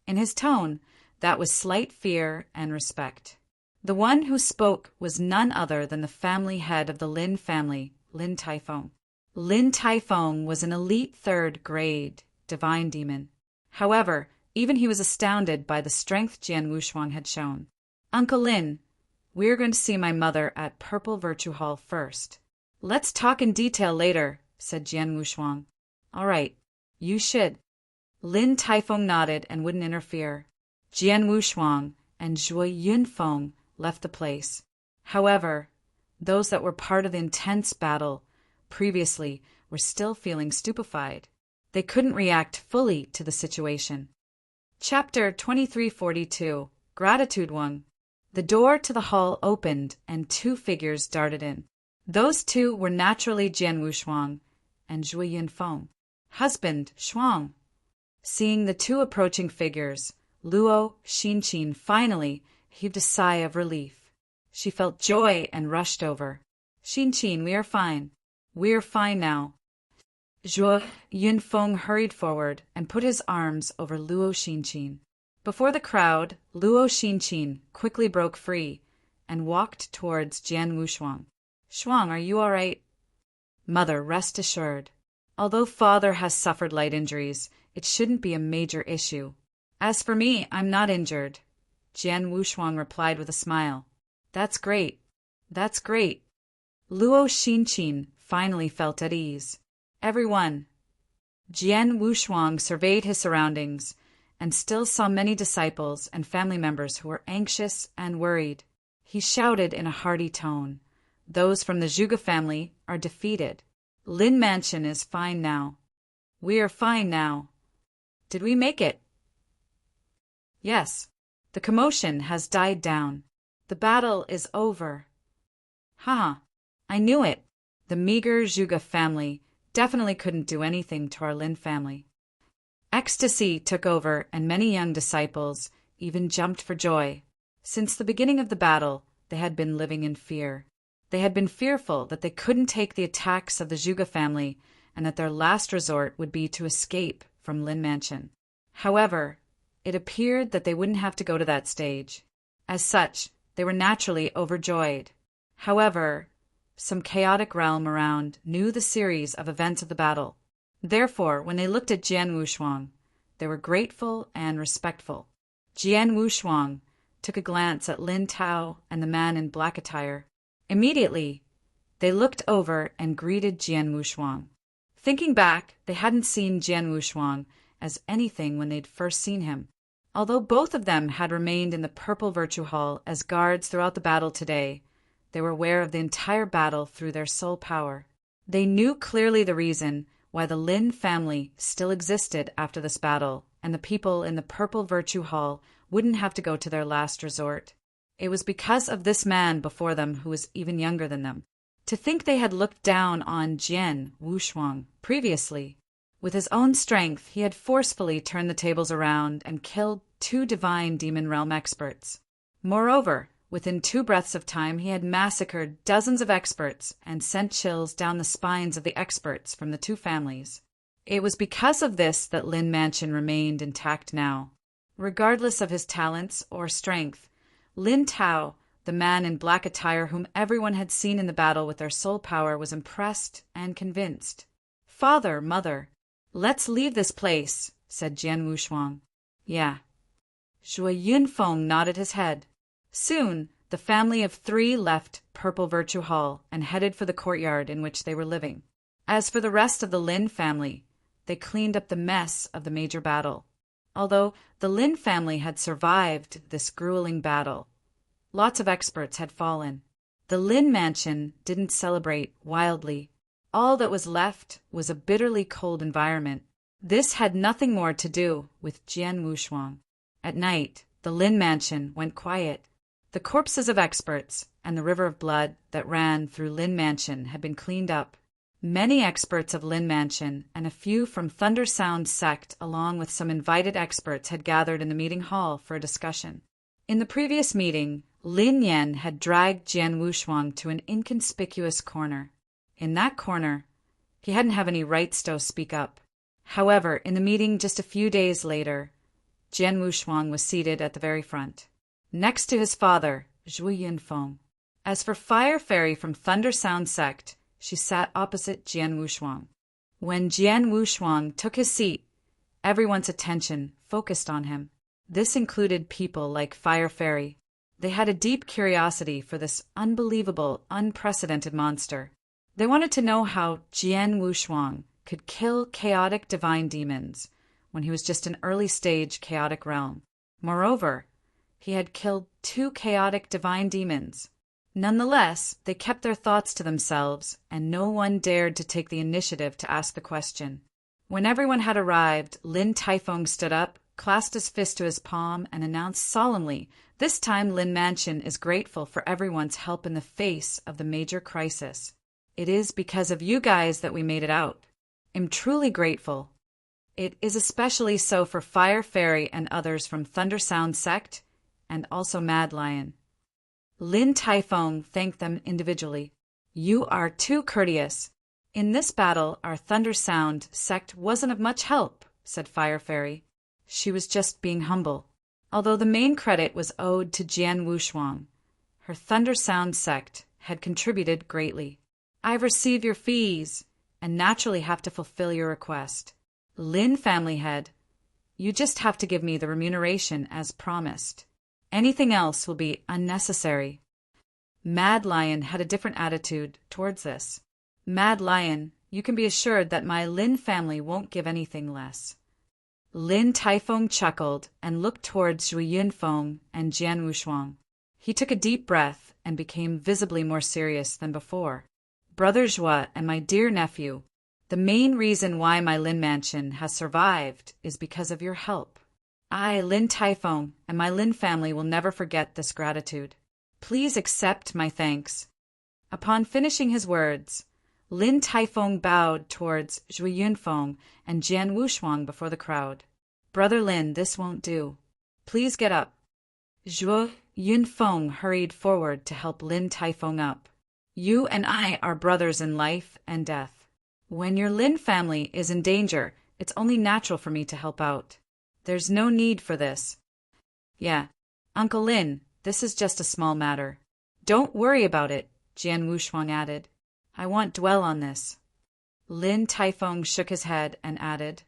In his tone, that was slight fear and respect. The one who spoke was none other than the family head of the Lin family, Lin Taifeng. Lin Taifeng was an elite third-grade divine demon. However, even he was astounded by the strength Jian Wushuang had shown. Uncle Lin, we're going to see my mother at Purple Virtue Hall first. Let's talk in detail later, said Jian Wushuang. All right, you should. Lin Taifeng nodded and wouldn't interfere. Jian Wushuang and Zhuo Yunfeng left the place. However, those that were part of the intense battle previously were still feeling stupefied. They couldn't react fully to the situation. Chapter 2342, Gratitude 1. The door to the hall opened and two figures darted in. Those two were naturally Jian Wushuang and Zhuo Yunfeng. Husband, Shuang. Seeing the two approaching figures, Luo Xinqin finally heaved a sigh of relief. She felt joy and rushed over. Xinqin, we are fine. We are fine now. Zhuo Yunfeng hurried forward and put his arms over Luo Xinqin. Before the crowd, Luo Xinqin quickly broke free and walked towards Jian Wushuang. Shuang, are you all right? Mother, rest assured. Although father has suffered light injuries, it shouldn't be a major issue. As for me, I'm not injured. Jian Wushuang replied with a smile. That's great. That's great. Luo Xinqin finally felt at ease. Everyone. Jian Wushuang surveyed his surroundings and still saw many disciples and family members who were anxious and worried. He shouted in a hearty tone, those from the Zhuge family are defeated. Lin Mansion is fine now. We are fine now. Did we make it? Yes. The commotion has died down. The battle is over. Haha, I knew it. The meager Zhuge family definitely couldn't do anything to our Lin family. Ecstasy took over and many young disciples even jumped for joy. Since the beginning of the battle, they had been living in fear. They had been fearful that they couldn't take the attacks of the Zhuge family and that their last resort would be to escape from Lin Mansion. However, it appeared that they wouldn't have to go to that stage. As such, they were naturally overjoyed. However, some chaotic realm around knew the series of events of the battle. Therefore, when they looked at Jian Wushuang, they were grateful and respectful. Jian Wushuang took a glance at Lin Tao and the man in black attire. Immediately, they looked over and greeted Jian Wushuang. Thinking back, they hadn't seen Jian Wushuang as anything when they'd first seen him. Although both of them had remained in the Purple Virtue Hall as guards throughout the battle today, they were aware of the entire battle through their soul power. They knew clearly the reason why the Lin family still existed after this battle, and the people in the Purple Virtue Hall wouldn't have to go to their last resort. It was because of this man before them who was even younger than them. To think they had looked down on Jian Wushuang previously. With his own strength, he had forcefully turned the tables around and killed 2 divine demon realm experts. Moreover, within 2 breaths of time, he had massacred dozens of experts and sent chills down the spines of the experts from the 2 families. It was because of this that Lin Mansion remained intact now. Regardless of his talents or strength, Lin Tao, the man in black attire whom everyone had seen in the battle with their soul power, was impressed and convinced. Father, mother, let's leave this place, said Jian Wushuang. Yeah. Zhuo Yunfeng nodded his head. Soon, the family of 3 left Purple Virtue Hall and headed for the courtyard in which they were living. As for the rest of the Lin family, they cleaned up the mess of the major battle. Although the Lin family had survived this grueling battle, lots of experts had fallen. The Lin Mansion didn't celebrate wildly. All that was left was a bitterly cold environment. This had nothing more to do with Jian Wushuang. At night, the Lin Mansion went quiet. The corpses of experts and the river of blood that ran through Lin Mansion had been cleaned up. Many experts of Lin Mansion and a few from Thunder Sound sect along with some invited experts had gathered in the meeting hall for a discussion. In the previous meeting, Lin Yan had dragged Jian Wushuang to an inconspicuous corner. In that corner, he hadn't have any rights to speak up. However, in the meeting just a few days later, Jian Wushuang was seated at the very front, next to his father, Zhu Yunfeng. As for Fire Fairy from Thunder Sound sect, she sat opposite Jian Wushuang. When Jian Wushuang took his seat, everyone's attention focused on him. This included people like Fire Fairy. They had a deep curiosity for this unbelievable, unprecedented monster. They wanted to know how Jian Wushuang could kill chaotic divine demons when he was just an early-stage chaotic realm. Moreover, he had killed 2 chaotic divine demons. Nonetheless, they kept their thoughts to themselves, and no one dared to take the initiative to ask the question. When everyone had arrived, Lin Taifeng stood up, clasped his fist to his palm, and announced solemnly, "This time Lin Mansion is grateful for everyone's help in the face of the major crisis. It is because of you guys that we made it out. I'm truly grateful. It is especially so for Fire Fairy and others from Thunder Sound sect, and also Mad Lion." Lin Taifeng thanked them individually. "You are too courteous. In this battle, our Thunder Sound sect wasn't of much help," said Fire Fairy. She was just being humble. Although the main credit was owed to Jian Wushuang, her Thunder Sound sect had contributed greatly. "I've received your fees, and naturally have to fulfill your request. Lin family head, you just have to give me the remuneration as promised. Anything else will be unnecessary." Mad Lion had a different attitude towards this. "Mad Lion, you can be assured that my Lin family won't give anything less." Lin Taifeng chuckled and looked towards Zhu Yunfeng and Jian Wushuang. He took a deep breath and became visibly more serious than before. "Brother Zhua and my dear nephew, the main reason why my Lin Mansion has survived is because of your help. I, Lin Taifeng, and my Lin family will never forget this gratitude. Please accept my thanks." Upon finishing his words, Lin Taifeng bowed towards Zhu Yunfeng and Jian Wushuang before the crowd. "Brother Lin, this won't do. Please get up." Zhu Yunfeng hurried forward to help Lin Taifeng up. "You and I are brothers in life and death. When your Lin family is in danger, it's only natural for me to help out. There's no need for this." "Yeah, Uncle Lin, this is just a small matter." "Don't worry about it," Jian Wushuang added. "I won't dwell on this." Lin Taifeng shook his head and added,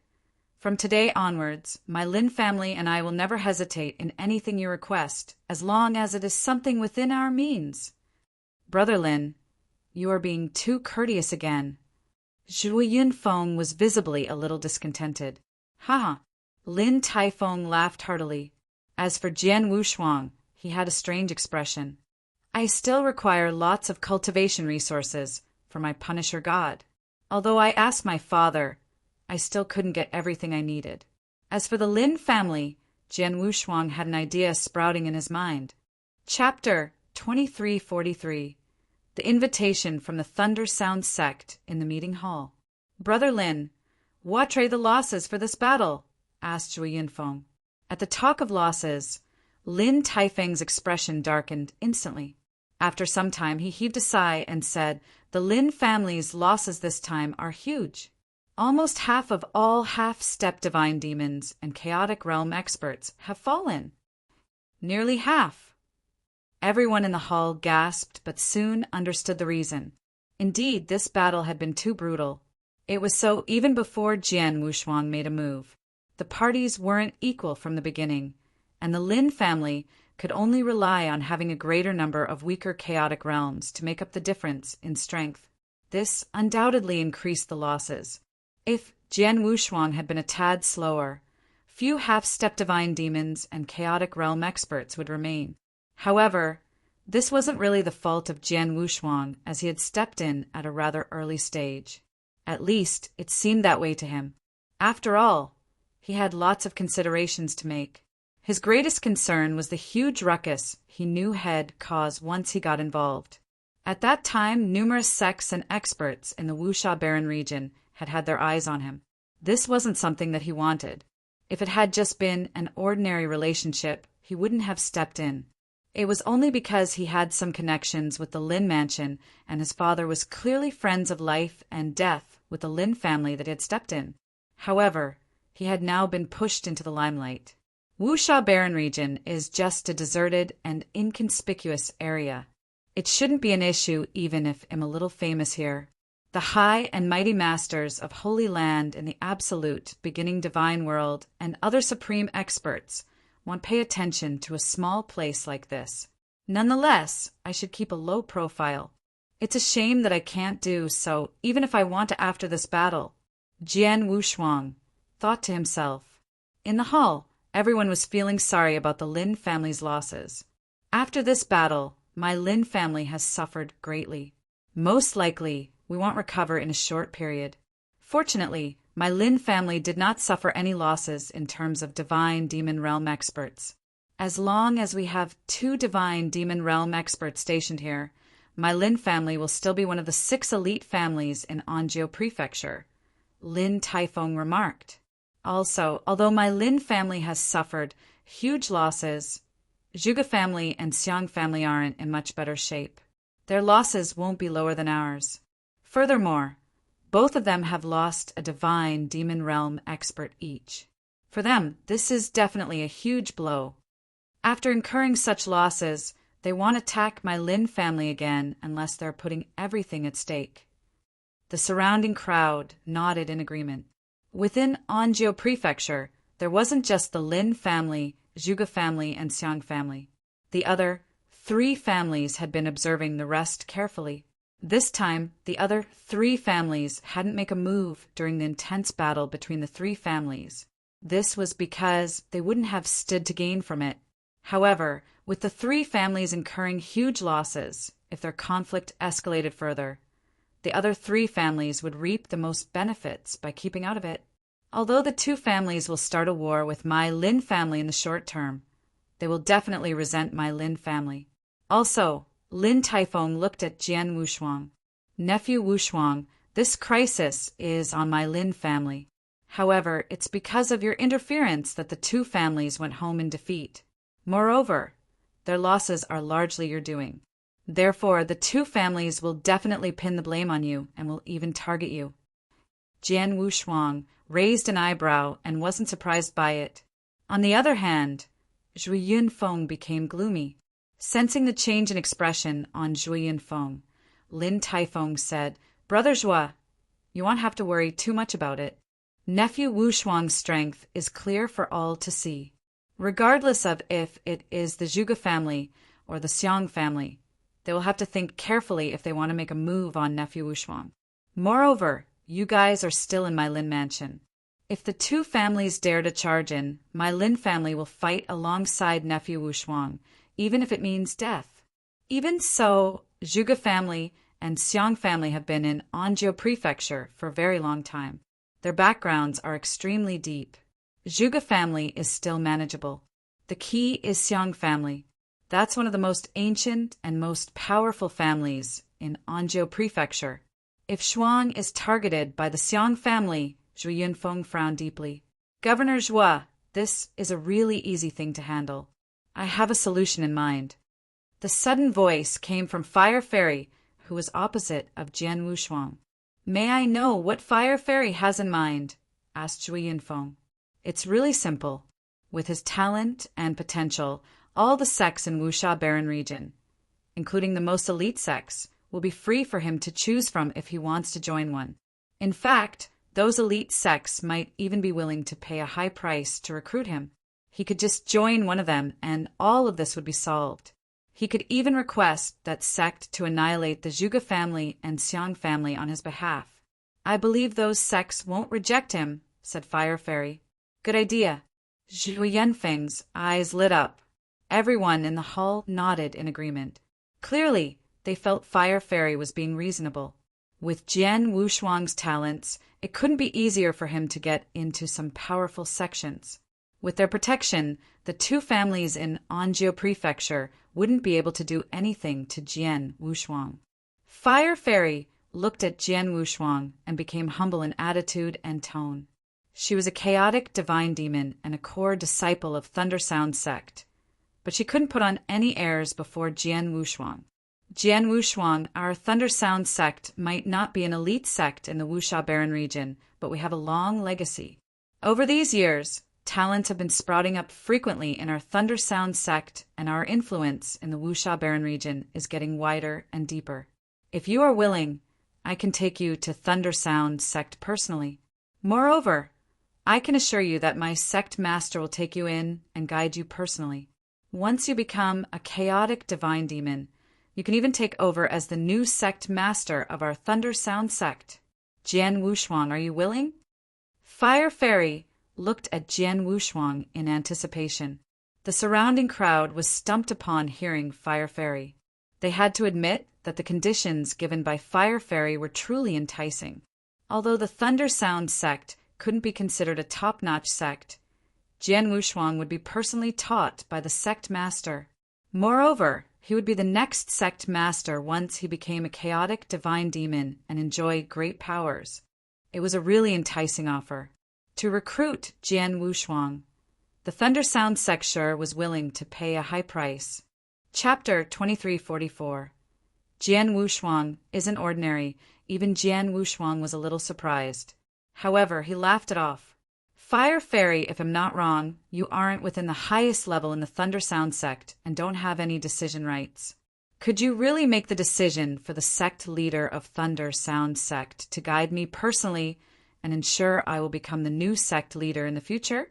"From today onwards, my Lin family and I will never hesitate in anything you request, as long as it is something within our means." "Brother Lin, you are being too courteous again." Zhu Yunfeng was visibly a little discontented. "Ha!" Lin Taifeng laughed heartily. As for Jian Wushuang, he had a strange expression. "I still require lots of cultivation resources for my Punisher God. Although I asked my father, I still couldn't get everything I needed." As for the Lin family, Jian Wushuang had an idea sprouting in his mind. Chapter 2343. The Invitation from the Thunder Sound sect in the meeting hall. "Brother Lin, what are the losses for this battle?" asked Zhu Yunfeng. At the talk of losses, Lin Taifeng's expression darkened instantly. After some time, he heaved a sigh and said, "The Lin family's losses this time are huge. Almost half of all half-step divine demons and chaotic realm experts have fallen. Nearly half." Everyone in the hall gasped, but soon understood the reason. Indeed, this battle had been too brutal. It was so even before Jian Wushuang made a move. The parties weren't equal from the beginning, and the Lin family could only rely on having a greater number of weaker chaotic realms to make up the difference in strength. This undoubtedly increased the losses. If Jian Wushuang had been a tad slower, few half-step divine demons and chaotic realm experts would remain. However, this wasn't really the fault of Jian Wushuang, as he had stepped in at a rather early stage. At least, it seemed that way to him. After all, he had lots of considerations to make. His greatest concern was the huge ruckus he knew he'd cause once he got involved. At that time, numerous sects and experts in the Wuxia Baron region had their eyes on him. This wasn't something that he wanted. If it had just been an ordinary relationship, he wouldn't have stepped in. It was only because he had some connections with the Lin mansion and his father was clearly friends of life and death with the Lin family that he had stepped in. However, he had now been pushed into the limelight. Wuxia Baron region is just a deserted and inconspicuous area. It shouldn't be an issue even if I'm a little famous here. The high and mighty masters of Holy Land in the Absolute, Beginning Divine World, and other supreme experts won't pay attention to a small place like this. Nonetheless, I should keep a low profile. It's a shame that I can't do so even if I want to after this battle, Jian Wushuang thought to himself. In the hall, everyone was feeling sorry about the Lin family's losses. After this battle, my Lin family has suffered greatly. Most likely, we won't recover in a short period. Fortunately, my Lin family did not suffer any losses in terms of divine demon realm experts. As long as we have 2 divine demon realm experts stationed here, my Lin family will still be one of the 6 elite families in Anjou Prefecture, Lin Taifeng remarked. Also, although my Lin family has suffered huge losses, Zhuge family and Xiang family aren't in much better shape. Their losses won't be lower than ours. Furthermore, both of them have lost a divine demon realm expert each. For them, this is definitely a huge blow. After incurring such losses, they won't attack my Lin family again unless they're putting everything at stake. The surrounding crowd nodded in agreement. Within Anjou Prefecture, there wasn't just the Lin family, Zhuge family, and Xiang family. The other 3 families had been observing the rest carefully. This time, the other 3 families hadn't made a move during the intense battle between the 3 families. This was because they wouldn't have stood to gain from it. However, with the 3 families incurring huge losses, if their conflict escalated further, the other 3 families would reap the most benefits by keeping out of it. Although the 2 families will start a war with my Lin family in the short term, they will definitely resent my Lin family. Also, Lin Taifeng looked at Jian Wushuang. Nephew Wushuang, this crisis is on my Lin family. However, it's because of your interference that the 2 families went home in defeat. Moreover, their losses are largely your doing. Therefore, the 2 families will definitely pin the blame on you and will even target you. Jian Wushuang raised an eyebrow and wasn't surprised by it. On the other hand, Zhu Yunfeng became gloomy. Sensing the change in expression on Zhu Yunfeng, Lin Taifeng said, "Brother Zhua, you won't have to worry too much about it. Nephew Wushuang's strength is clear for all to see. Regardless of if it is the Zhuge family or the Xiang family, they will have to think carefully if they want to make a move on Nephew Wushuang. Moreover, you guys are still in my Lin mansion. If the 2 families dare to charge in, my Lin family will fight alongside Nephew Wushuang, even if it means death. Even so, Zhuge family and Xiang family have been in Anjou Prefecture for a very long time. Their backgrounds are extremely deep. Zhuge family is still manageable. The key is Xiang family. That's one of the most ancient and most powerful families in Anjou Prefecture. If Shuang is targeted by the Xiang family," Zhu Yunfeng frowned deeply. "Governor Zhua, this is a really easy thing to handle. I have a solution in mind." The sudden voice came from Fire Fairy, who was opposite of Jian Wushuang. "May I know what Fire Fairy has in mind?" asked Zhu Yunfeng. "It's really simple. With his talent and potential, all the sects in Wuxia Baron region, including the most elite sects, will be free for him to choose from if he wants to join one. In fact, those elite sects might even be willing to pay a high price to recruit him. He could just join one of them and all of this would be solved. He could even request that sect to annihilate the Zhuge family and Xiang family on his behalf. I believe those sects won't reject him," said Fire Fairy. "Good idea." Zhu Yunfeng's eyes lit up. Everyone in the hall nodded in agreement. Clearly, they felt Fire Fairy was being reasonable. With Jian Wushuang's talents, it couldn't be easier for him to get into some powerful sections. With their protection, the two families in Anjou Prefecture wouldn't be able to do anything to Jian Wushuang. Fire Fairy looked at Jian Wushuang and became humble in attitude and tone. She was a chaotic divine demon and a core disciple of Thunder Sound sect, but she couldn't put on any airs before Jian Wushuang. Jian Wushuang, our Thunder Sound sect might not be an elite sect in the Wuxia Baron region, but we have a long legacy. Over these years, talents have been sprouting up frequently in our Thunder Sound sect, and our influence in the Wuxia Baron region is getting wider and deeper. If you are willing, I can take you to Thunder Sound sect personally. Moreover, I can assure you that my sect master will take you in and guide you personally. Once you become a chaotic divine demon, you can even take over as the new sect master of our Thunder Sound sect. Jian Wushuang, are you willing? Fire Fairy looked at Jian Wushuang in anticipation. The surrounding crowd was stumped upon hearing Fire Fairy. They had to admit that the conditions given by Fire Fairy were truly enticing. Although the Thunder Sound sect couldn't be considered a top-notch sect, Jian Wushuang would be personally taught by the sect master. Moreover, he would be the next sect master once he became a chaotic divine demon and enjoy great powers. It was a really enticing offer. To recruit Jian Wushuang, the Thunder Sound sector was willing to pay a high price. Chapter 2344. Jian Wushuang isn't ordinary. Even Jian Wushuang was a little surprised. However, he laughed it off. Fire Fairy, if I'm not wrong, you aren't within the highest level in the Thunder Sound sect and don't have any decision rights. Could you really make the decision for the sect leader of Thunder Sound sect to guide me personally and ensure I will become the new sect leader in the future?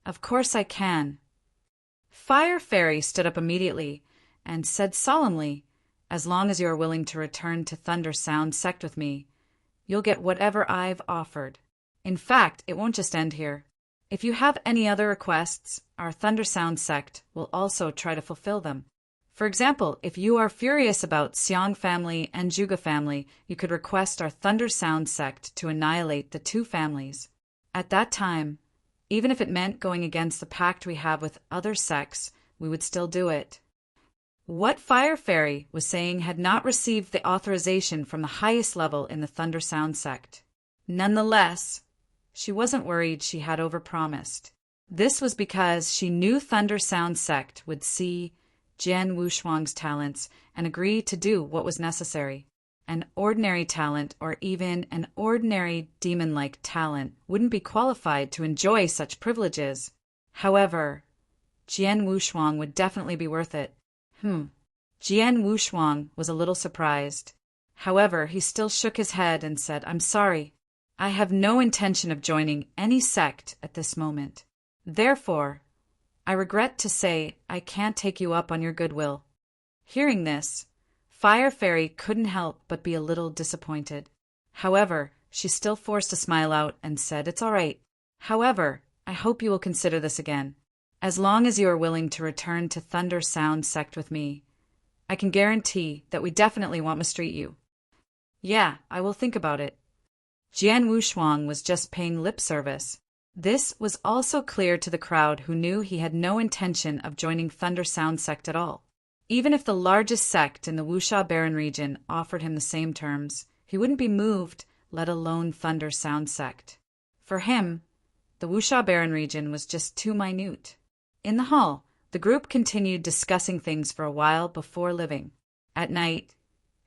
Of course I can. Fire Fairy stood up immediately and said solemnly, as long as you are willing to return to Thunder Sound sect with me, you'll get whatever I've offered. In fact, it won't just end here. If you have any other requests, our Thunder Sound sect will also try to fulfill them. For example, if you are furious about Xiang family and Zhuge family, you could request our Thunder Sound sect to annihilate the two families. At that time, even if it meant going against the pact we have with other sects, we would still do it. What Fire Fairy was saying had not received the authorization from the highest level in the Thunder Sound sect. Nonetheless, she wasn't worried she had overpromised. This was because she knew Thunder Sound sect would see Jian Wushuang's talents and agree to do what was necessary. An ordinary talent, or even an ordinary demon-like talent, wouldn't be qualified to enjoy such privileges. However, Jian Wushuang would definitely be worth it. Jian Wushuang was a little surprised. However, he still shook his head and said, I'm sorry. I have no intention of joining any sect at this moment. Therefore, I regret to say I can't take you up on your goodwill. Hearing this, Fire Fairy couldn't help but be a little disappointed. However, she still forced a smile out and said, It's all right. However, I hope you will consider this again. As long as you are willing to return to Thunder Sound sect with me, I can guarantee that we definitely won't mistreat you. Yeah, I will think about it. Jian Wushuang was just paying lip service. This was also clear to the crowd, who knew he had no intention of joining Thunder Sound sect at all. Even if the largest sect in the Wuxia Baron region offered him the same terms, he wouldn't be moved, let alone Thunder Sound sect. For him, the Wuxia Baron region was just too minute. In the hall, the group continued discussing things for a while before leaving. At night,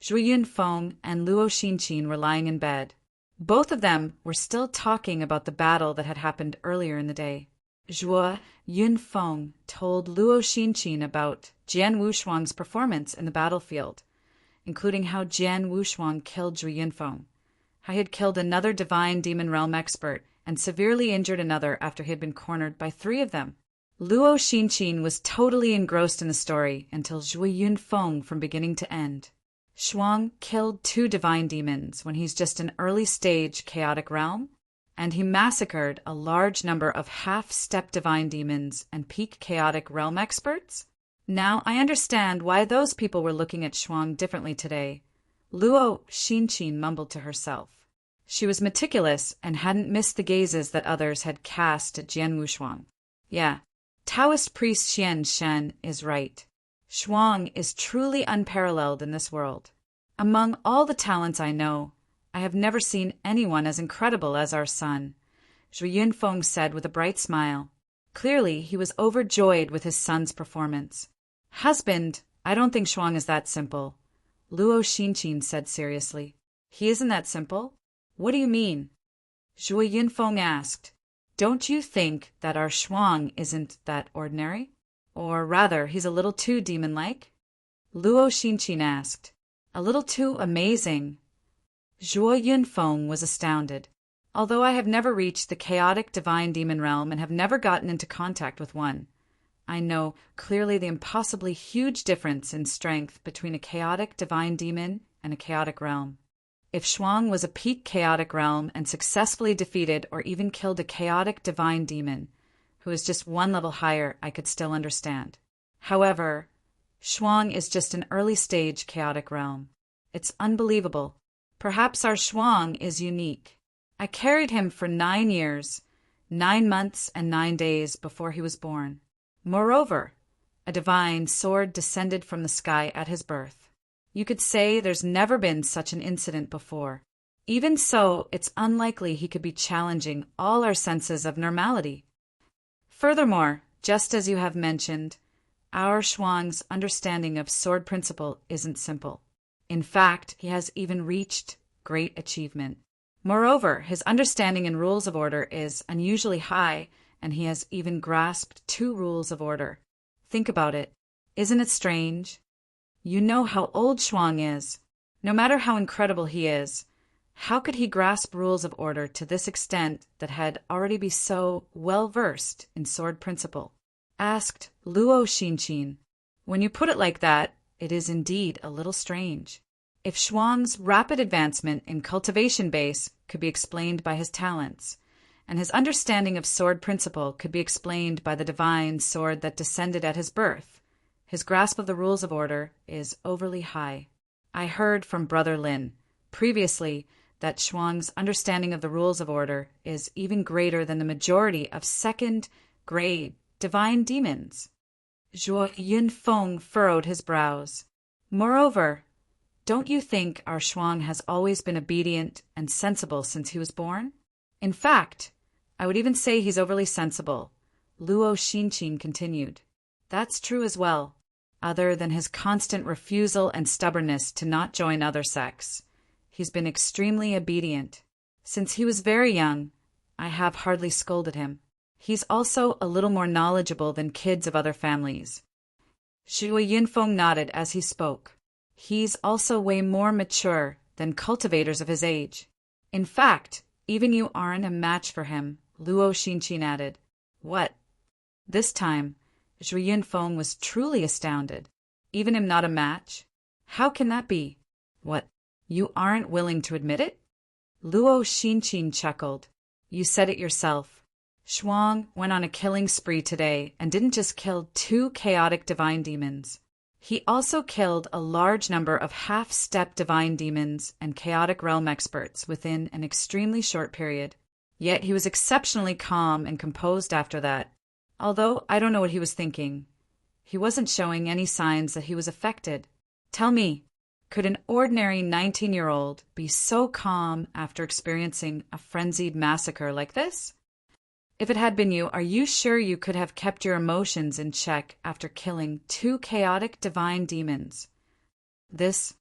Zhu Yunfeng and Luo Xinqin were lying in bed. Both of them were still talking about the battle that had happened earlier in the day. Zhu Yunfeng told Luo Xinqin about Jian Wushuang's performance in the battlefield, including how Jian Wushuang killed Zhu Yunfeng, how he had killed another divine demon realm expert and severely injured another after he had been cornered by 3 of them. Luo Xinqin was totally engrossed in the story until Zhu Yunfeng from beginning to end. Shuang killed 2 divine demons when he's just an early-stage chaotic realm, and he massacred a large number of half-step divine demons and peak chaotic realm experts. Now I understand why those people were looking at Shuang differently today. Luo Xinqin mumbled to herself. She was meticulous and hadn't missed the gazes that others had cast at Jian Wushuang. Yeah, Taoist priest Xian Shen is right. Shuang is truly unparalleled in this world. Among all the talents I know, I have never seen anyone as incredible as our son, Zhu Yunfeng said with a bright smile. Clearly, he was overjoyed with his son's performance. Husband, I don't think Shuang is that simple, Luo Xinqin said seriously. He isn't that simple? What do you mean? Zhu Yunfeng asked. Don't you think that our Shuang isn't that ordinary? Or rather, he's a little too demon-like? Luo Xinqin asked. A little too amazing. Zhuo Yunfeng was astounded. Although I have never reached the chaotic divine demon realm and have never gotten into contact with one, I know clearly the impossibly huge difference in strength between a chaotic divine demon and a chaotic realm. If Shuang was a peak chaotic realm and successfully defeated or even killed a chaotic divine demon, who is just one level higher, I could still understand. However, Shuang is just an early-stage chaotic realm. It's unbelievable. Perhaps our Shuang is unique. I carried him for 9 years, 9 months and 9 days before he was born. Moreover, a divine sword descended from the sky at his birth. You could say there's never been such an incident before. Even so, it's unlikely he could be challenging all our senses of normality. Furthermore, just as you have mentioned, our Shuang's understanding of sword principle isn't simple. In fact, he has even reached great achievement. Moreover, his understanding in rules of order is unusually high, and he has even grasped 2 rules of order. Think about it. Isn't it strange? You know how old Shuang is. No matter how incredible he is, how could he grasp rules of order to this extent that had already be so well-versed in sword principle? Asked Luo Xinqin. When you put it like that, it is indeed a little strange. If Shuang's rapid advancement in cultivation base could be explained by his talents, and his understanding of sword principle could be explained by the divine sword that descended at his birth, his grasp of the rules of order is overly high. I heard from Brother Lin previously that Shuang's understanding of the rules of order is even greater than the majority of second-grade divine demons. Zhuo Yunfeng furrowed his brows. Moreover, don't you think our Shuang has always been obedient and sensible since he was born? In fact, I would even say he's overly sensible, Luo Xinqin continued. That's true as well, other than his constant refusal and stubbornness to not join other sects. He's been extremely obedient. Since he was very young, I have hardly scolded him. He's also a little more knowledgeable than kids of other families. Zhuo Yunfeng nodded as he spoke. He's also way more mature than cultivators of his age. In fact, even you aren't a match for him, Luo Xinqin added. What? This time, Zhu Yunfeng was truly astounded. Even him not a match? How can that be? What, you aren't willing to admit it? Luo Xinqin chuckled. You said it yourself. Shuang went on a killing spree today and didn't just kill 2 chaotic divine demons. He also killed a large number of half-step divine demons and chaotic realm experts within an extremely short period. Yet he was exceptionally calm and composed after that. Although I don't know what he was thinking. He wasn't showing any signs that he was affected. Tell me, could an ordinary 19-year-old be so calm after experiencing a frenzied massacre like this? If it had been you, are you sure you could have kept your emotions in check after killing 2 chaotic divine demons? Zhuo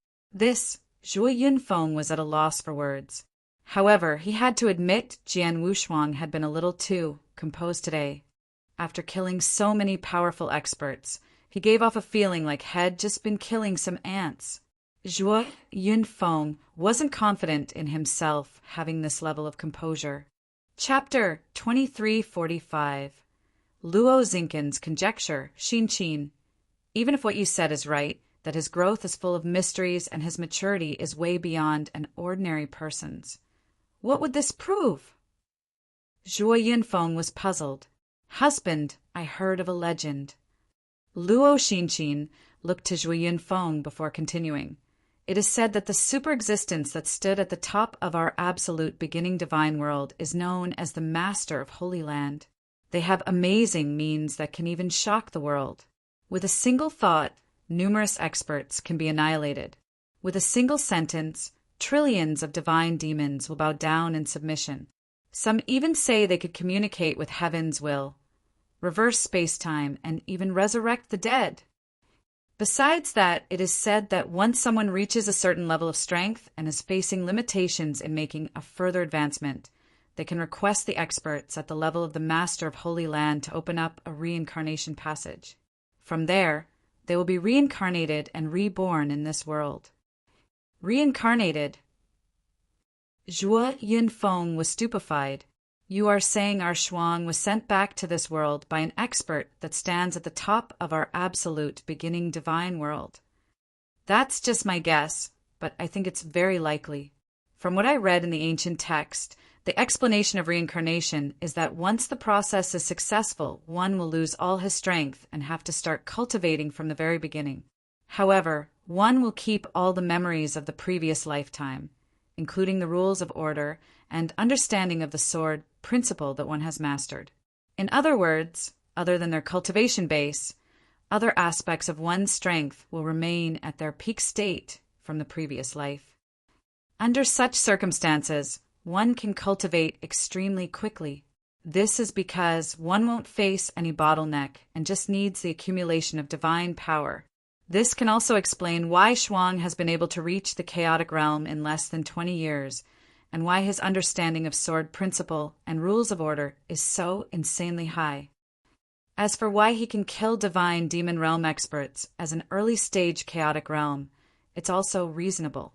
Yunfeng was at a loss for words. However, he had to admit Jian Wushuang had been a little too composed today. After killing so many powerful experts, he gave off a feeling like had just been killing some ants. Zhuo Yunfeng wasn't confident in himself having this level of composure. Chapter 2345. Luo Xinqin's conjecture, Xinqin. Even if what you said is right, that his growth is full of mysteries and his maturity is way beyond an ordinary person's, what would this prove? Zhuo Yunfeng was puzzled. Husband, I heard of a legend. Luo Xinqin looked to Zhuo Yunfeng before continuing. It is said that the superexistence that stood at the top of our absolute beginning divine world is known as the Master of Holy Land. They have amazing means that can even shock the world. With a single thought, numerous experts can be annihilated. With a single sentence, trillions of divine demons will bow down in submission. Some even say they could communicate with heaven's will, reverse space-time, and even resurrect the dead. Besides that, it is said that once someone reaches a certain level of strength and is facing limitations in making a further advancement, they can request the experts at the level of the Master of Holy Land to open up a reincarnation passage. From there, they will be reincarnated and reborn in this world. Reincarnated. Zhuo Yunfeng was stupefied. You are saying our Shuang was sent back to this world by an expert that stands at the top of our absolute beginning divine world. That's just my guess, but I think it's very likely. From what I read in the ancient text, the explanation of reincarnation is that once the process is successful, one will lose all his strength and have to start cultivating from the very beginning. However, one will keep all the memories of the previous lifetime, including the rules of order and understanding of the sword principle that one has mastered. In other words, other than their cultivation base, other aspects of one's strength will remain at their peak state from the previous life. Under such circumstances, one can cultivate extremely quickly. This is because one won't face any bottleneck and just needs the accumulation of divine power. This can also explain why Shuang has been able to reach the chaotic realm in less than 20 years, and why his understanding of sword principle and rules of order is so insanely high. As for why he can kill divine demon realm experts as an early-stage chaotic realm, it's also reasonable.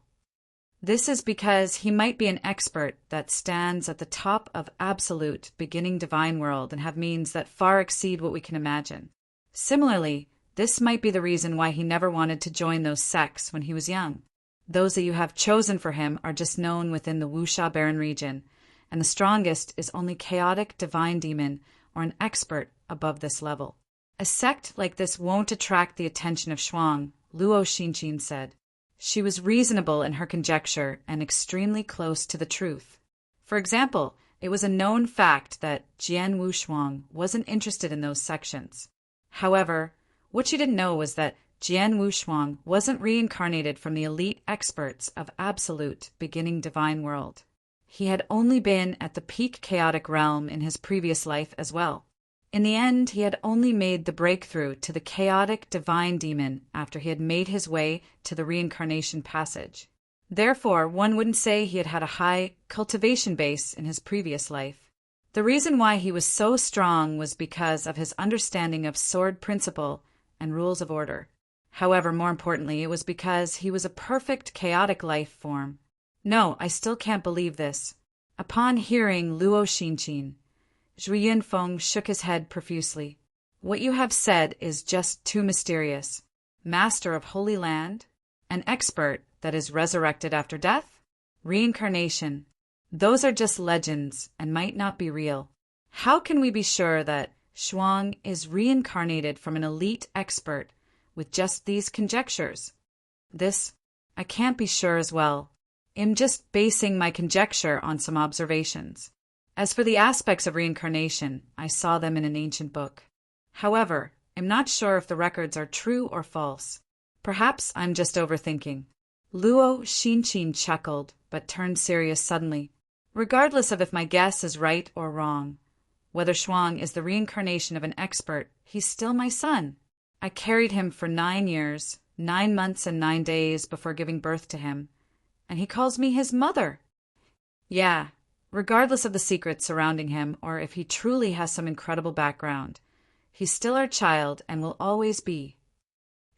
This is because he might be an expert that stands at the top of absolute beginning divine world and have means that far exceed what we can imagine. Similarly, this might be the reason why he never wanted to join those sects when he was young. Those that you have chosen for him are just known within the Wuxia Barren region, and the strongest is only chaotic divine demon or an expert above this level. A sect like this won't attract the attention of Shuang, Luo Xinqin said. She was reasonable in her conjecture and extremely close to the truth. For example, it was a known fact that Jian Wushuang wasn't interested in those sections. However, what she didn't know was that Jian Wushuang wasn't reincarnated from the elite experts of absolute beginning divine world. He had only been at the peak chaotic realm in his previous life as well. In the end, he had only made the breakthrough to the chaotic divine demon after he had made his way to the reincarnation passage. Therefore, one wouldn't say he had had a high cultivation base in his previous life. The reason why he was so strong was because of his understanding of sword principle and rules of order. However, more importantly, it was because he was a perfect chaotic life form. No, I still can't believe this. Upon hearing Luo Xinqin, Zhu Yunfeng shook his head profusely. What you have said is just too mysterious. Master of Holy Land? An expert that is resurrected after death? Reincarnation. Those are just legends and might not be real. How can we be sure that Shuang is reincarnated from an elite expert with just these conjectures? This, I can't be sure as well. I'm just basing my conjecture on some observations. As for the aspects of reincarnation, I saw them in an ancient book. However, I'm not sure if the records are true or false. Perhaps I'm just overthinking. Luo Xinqin chuckled, but turned serious suddenly. Regardless of if my guess is right or wrong, whether Shuang is the reincarnation of an expert, he's still my son. I carried him for 9 years, 9 months and 9 days before giving birth to him, and he calls me his mother. Yeah, regardless of the secrets surrounding him or if he truly has some incredible background, he's still our child and will always be.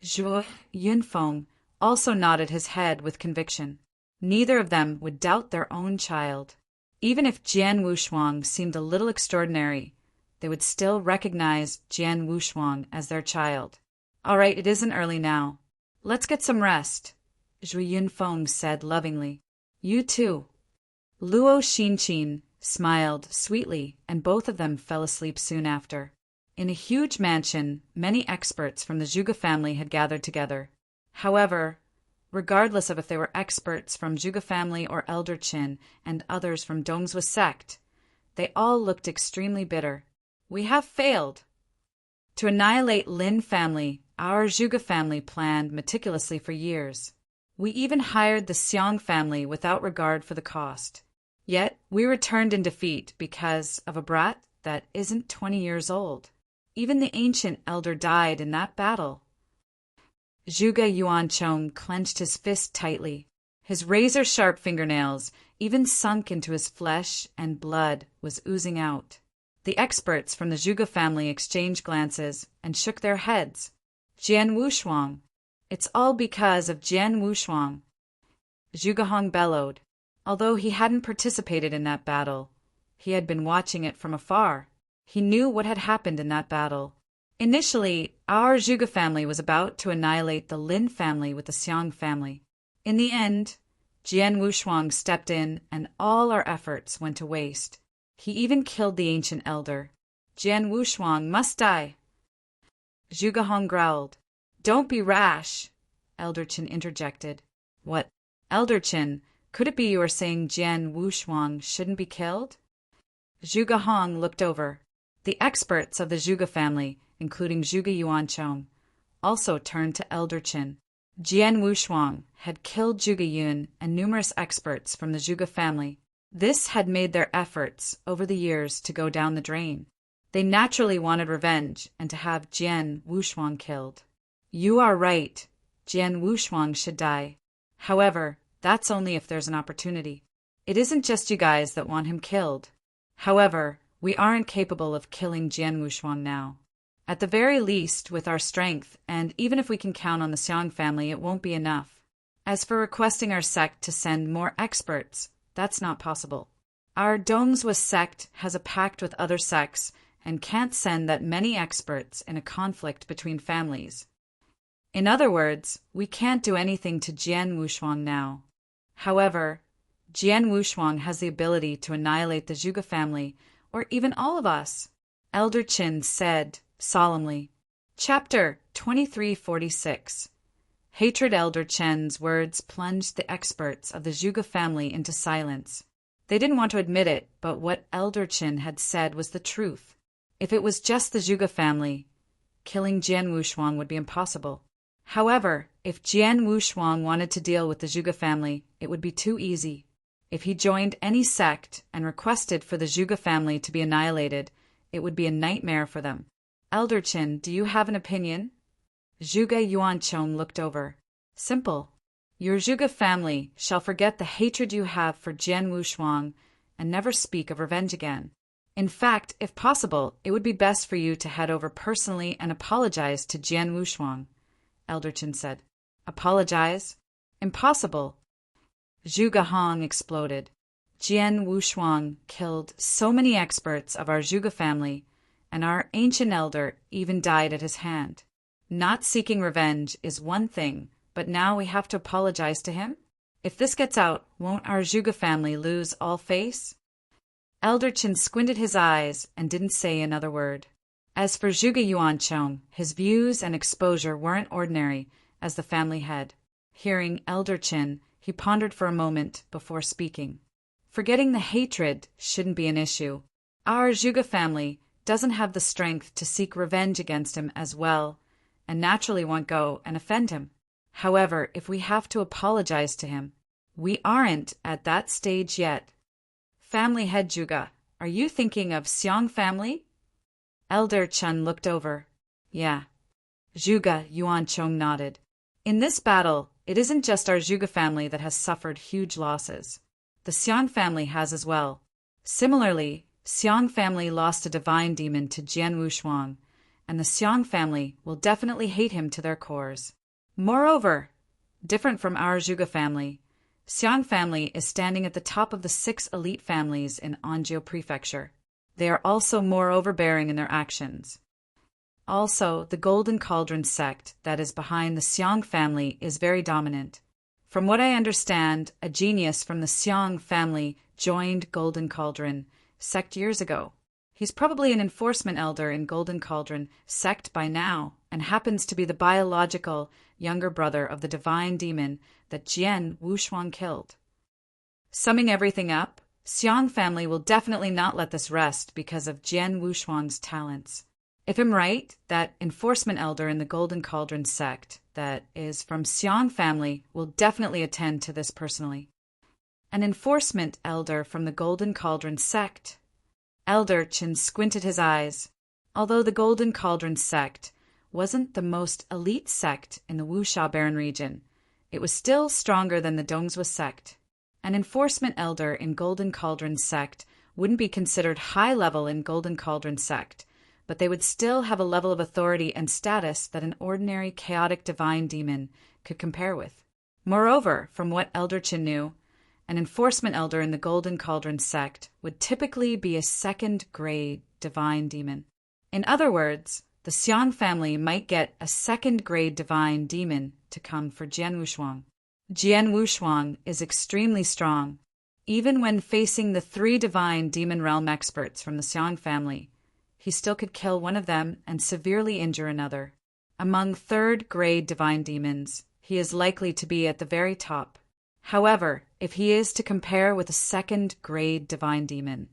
Zhuo Yunfeng also nodded his head with conviction. Neither of them would doubt their own child. Even if Jian Wushuang seemed a little extraordinary, they would still recognize Jian Wushuang as their child. All right, it isn't early now. Let's get some rest, Zhu Yunfeng said lovingly. You too. Luo Xinqin smiled sweetly, and both of them fell asleep soon after. In a huge mansion, many experts from the Zhuge family had gathered together. However, regardless of if they were experts from Zhuge family or Elder Qin and others from Dongzhuo sect, they all looked extremely bitter. We have failed. To annihilate Lin family, our Zhuge family planned meticulously for years. We even hired the Xiong family without regard for the cost. Yet we returned in defeat because of a brat that isn't 20 years old. Even the ancient elder died in that battle. Zhuge Yuancheng clenched his fist tightly. His razor-sharp fingernails even sunk into his flesh, and blood was oozing out. The experts from the Zhuge family exchanged glances and shook their heads. Jian Wushuang. It's all because of Jian Wushuang. Zhuge Hong bellowed. Although he hadn't participated in that battle, he had been watching it from afar. He knew what had happened in that battle. Initially, our Zhuge family was about to annihilate the Lin family with the Xiong family. In the end, Jian Wushuang stepped in, and all our efforts went to waste. He even killed the ancient elder. Jian Wushuang must die. Zhuge Hong growled. Don't be rash, Elder Qin interjected. What? Elder Qin, could it be you are saying Jian Wushuang shouldn't be killed? Zhuge Hong looked over. The experts of the Zhuge family, including Zhuge Yuancheng, also turned to Elder Qin. Jian Wushuang had killed Zhuge Yun and numerous experts from the Zhuge family. This had made their efforts over the years to go down the drain. They naturally wanted revenge and to have Jian Wushuang killed. You are right. Jian Wushuang should die. However, that's only if there's an opportunity. It isn't just you guys that want him killed. However, we aren't capable of killing Jian Wushuang now. At the very least, with our strength, and even if we can count on the Xiong family, it won't be enough. As for requesting our sect to send more experts, that's not possible. Our Dongzhuo sect has a pact with other sects and can't send that many experts in a conflict between families. In other words, we can't do anything to Jian Wushuang now. However, Jian Wushuang has the ability to annihilate the Zhuge family, or even all of us, Elder Qin said solemnly. Chapter 2346. Hatred. Elder Chen's words plunged the experts of the Zhuge family into silence. They didn't want to admit it, but what Elder Qin had said was the truth. If it was just the Zhuge family, killing Jian Wushuang would be impossible. However, if Jian Wushuang wanted to deal with the Zhuge family, it would be too easy. If he joined any sect and requested for the Zhuge family to be annihilated, it would be a nightmare for them. Elder Qin, do you have an opinion? Zhuge Yuancheng looked over. Simple. Your Zhuge family shall forget the hatred you have for Jian Wushuang and never speak of revenge again. In fact, if possible, it would be best for you to head over personally and apologize to Jian Wushuang, Elder Qin said. Apologize? Impossible. Zhuge Hong exploded. Jian Wushuang killed so many experts of our Zhuge family, and our ancient elder even died at his hand. Not seeking revenge is one thing, but now we have to apologize to him? If this gets out, won't our Zhuge family lose all face? Elder Qin squinted his eyes and didn't say another word. As for Zhuge Yuancheng, his views and exposure weren't ordinary as the family head. Hearing Elder Qin, he pondered for a moment before speaking. Forgetting the hatred shouldn't be an issue. Our Zhuge family doesn't have the strength to seek revenge against him as well, and naturally won't go and offend him. However, if we have to apologize to him, we aren't at that stage yet. Family head Zhuge, are you thinking of Xiong family? Elder Chen looked over. Yeah. Zhuge Yuancheng nodded. In this battle, it isn't just our Zhuge family that has suffered huge losses. The Xiong family has as well. Similarly, Xiong family lost a divine demon to Jian Wushuang, and the Xiong family will definitely hate him to their cores. Moreover, different from our Zhuge family, Xiong family is standing at the top of the 6 elite families in Anzhou Prefecture. They are also more overbearing in their actions. Also, the Golden Cauldron sect that is behind the Xiong family is very dominant. From what I understand, a genius from the Xiong family joined Golden Cauldron sect years ago. He's probably an enforcement elder in Golden Cauldron sect by now, and happens to be the biological younger brother of the divine demon that Jian Wushuang killed. Summing everything up, Xiang family will definitely not let this rest because of Jian Wushuang's talents. If I'm right, that enforcement elder in the Golden Cauldron sect that is from Xiang family will definitely attend to this personally. An enforcement elder from the Golden Cauldron sect. Elder Chen squinted his eyes. Although the Golden Cauldron sect wasn't the most elite sect in the Wuxia Baron region, it was still stronger than the Dongzhou sect. An enforcement elder in Golden Cauldron sect wouldn't be considered high level in Golden Cauldron sect, but they would still have a level of authority and status that an ordinary chaotic divine demon could compare with. Moreover, from what Elder Chen knew, an enforcement elder in the Golden Cauldron sect would typically be a second-grade divine demon. In other words, the Xiang family might get a second-grade divine demon to come for Jian Wushuang. Jian Wushuang is extremely strong. Even when facing the 3 divine demon realm experts from the Xiang family, he still could kill one of them and severely injure another. Among third-grade divine demons, he is likely to be at the very top. However, if he is to compare with a second-grade divine demon,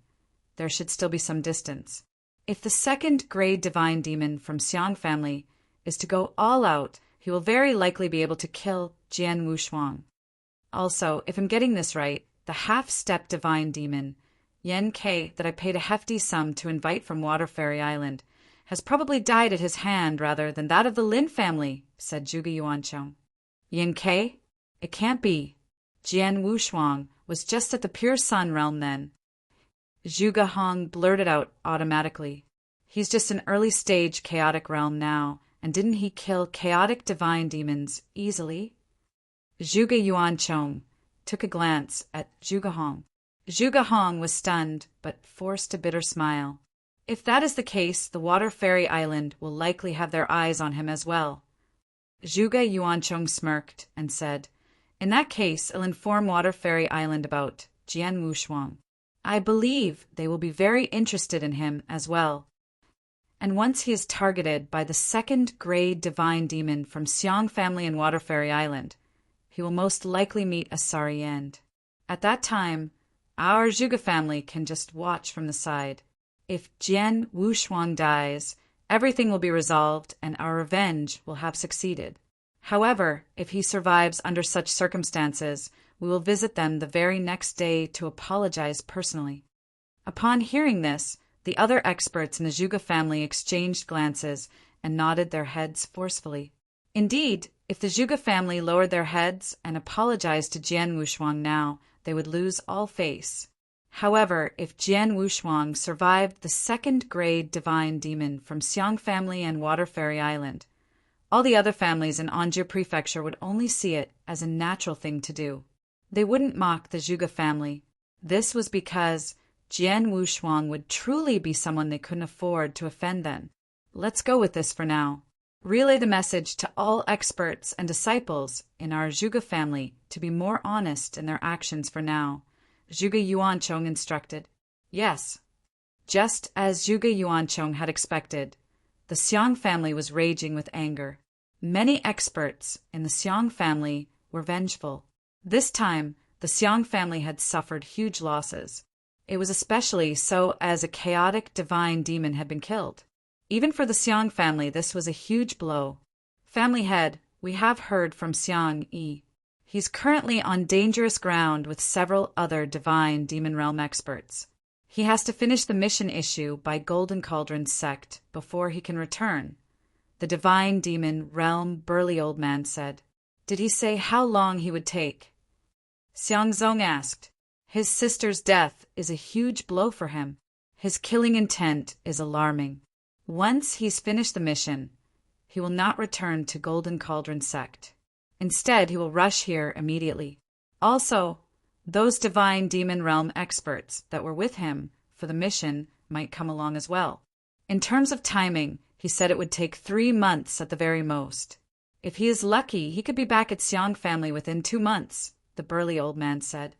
there should still be some distance. If the second-grade divine demon from Xiang family is to go all out, he will very likely be able to kill Jian Wushuang. Also, if I'm getting this right, the half-step divine demon, Yan Ke, that I paid a hefty sum to invite from Water Fairy Island, has probably died at his hand rather than that of the Lin family, said Zhuge Yuancheng. Yan Ke? It can't be. Jian Wushuang was just at the Pure Sun realm then. Zhuge Hong blurted out automatically. He's just an early-stage chaotic realm now, and didn't he kill chaotic divine demons easily? Zhuge Yuancheng took a glance at Zhuge Hong. Zhuge Hong was stunned, but forced a bitter smile. If that is the case, the Water Fairy Island will likely have their eyes on him as well. Zhuge Yuancheng smirked and said, In that case, I'll inform Water Fairy Island about Jian Wushuang. I believe they will be very interested in him as well. And once he is targeted by the second-grade divine demon from Xiang family and Water Fairy Island, he will most likely meet a sorry end. At that time, our Zhuge family can just watch from the side. If Jian Wushuang dies, everything will be resolved and our revenge will have succeeded. However, if he survives under such circumstances, we will visit them the very next day to apologize personally. Upon hearing this, the other experts in the Zhuge family exchanged glances and nodded their heads forcefully. Indeed, if the Zhuge family lowered their heads and apologized to Jian Wushuang now, they would lose all face. However, if Jian Wushuang survived the second-grade divine demon from Xiang family and Water Fairy Island, all the other families in Anjou Prefecture would only see it as a natural thing to do. They wouldn't mock the Zhuge family. This was because Jian Wushuang would truly be someone they couldn't afford to offend then. Let's go with this for now. Relay the message to all experts and disciples in our Zhuge family to be more honest in their actions for now, Zhuge Yuancheng instructed. Yes. Just as Zhuge Yuancheng had expected, the Xiang family was raging with anger. Many experts in the Xiang family were vengeful. This time, the Xiang family had suffered huge losses. It was especially so as a chaotic divine demon had been killed. Even for the Xiang family, this was a huge blow. Family head, we have heard from Xiang Yi. He's currently on dangerous ground with several other divine demon realm experts. He has to finish the mission issue by Golden Cauldron sect before he can return. The divine demon realm burly old man said. Did he say how long he would take? Xiang Zong asked. His sister's death is a huge blow for him. His killing intent is alarming. Once he's finished the mission, he will not return to Golden Cauldron sect. Instead, he will rush here immediately. Also, those divine demon realm experts that were with him for the mission might come along as well. In terms of timing, he said it would take 3 months at the very most. If he is lucky, he could be back at Xiang family within 2 months, the burly old man said.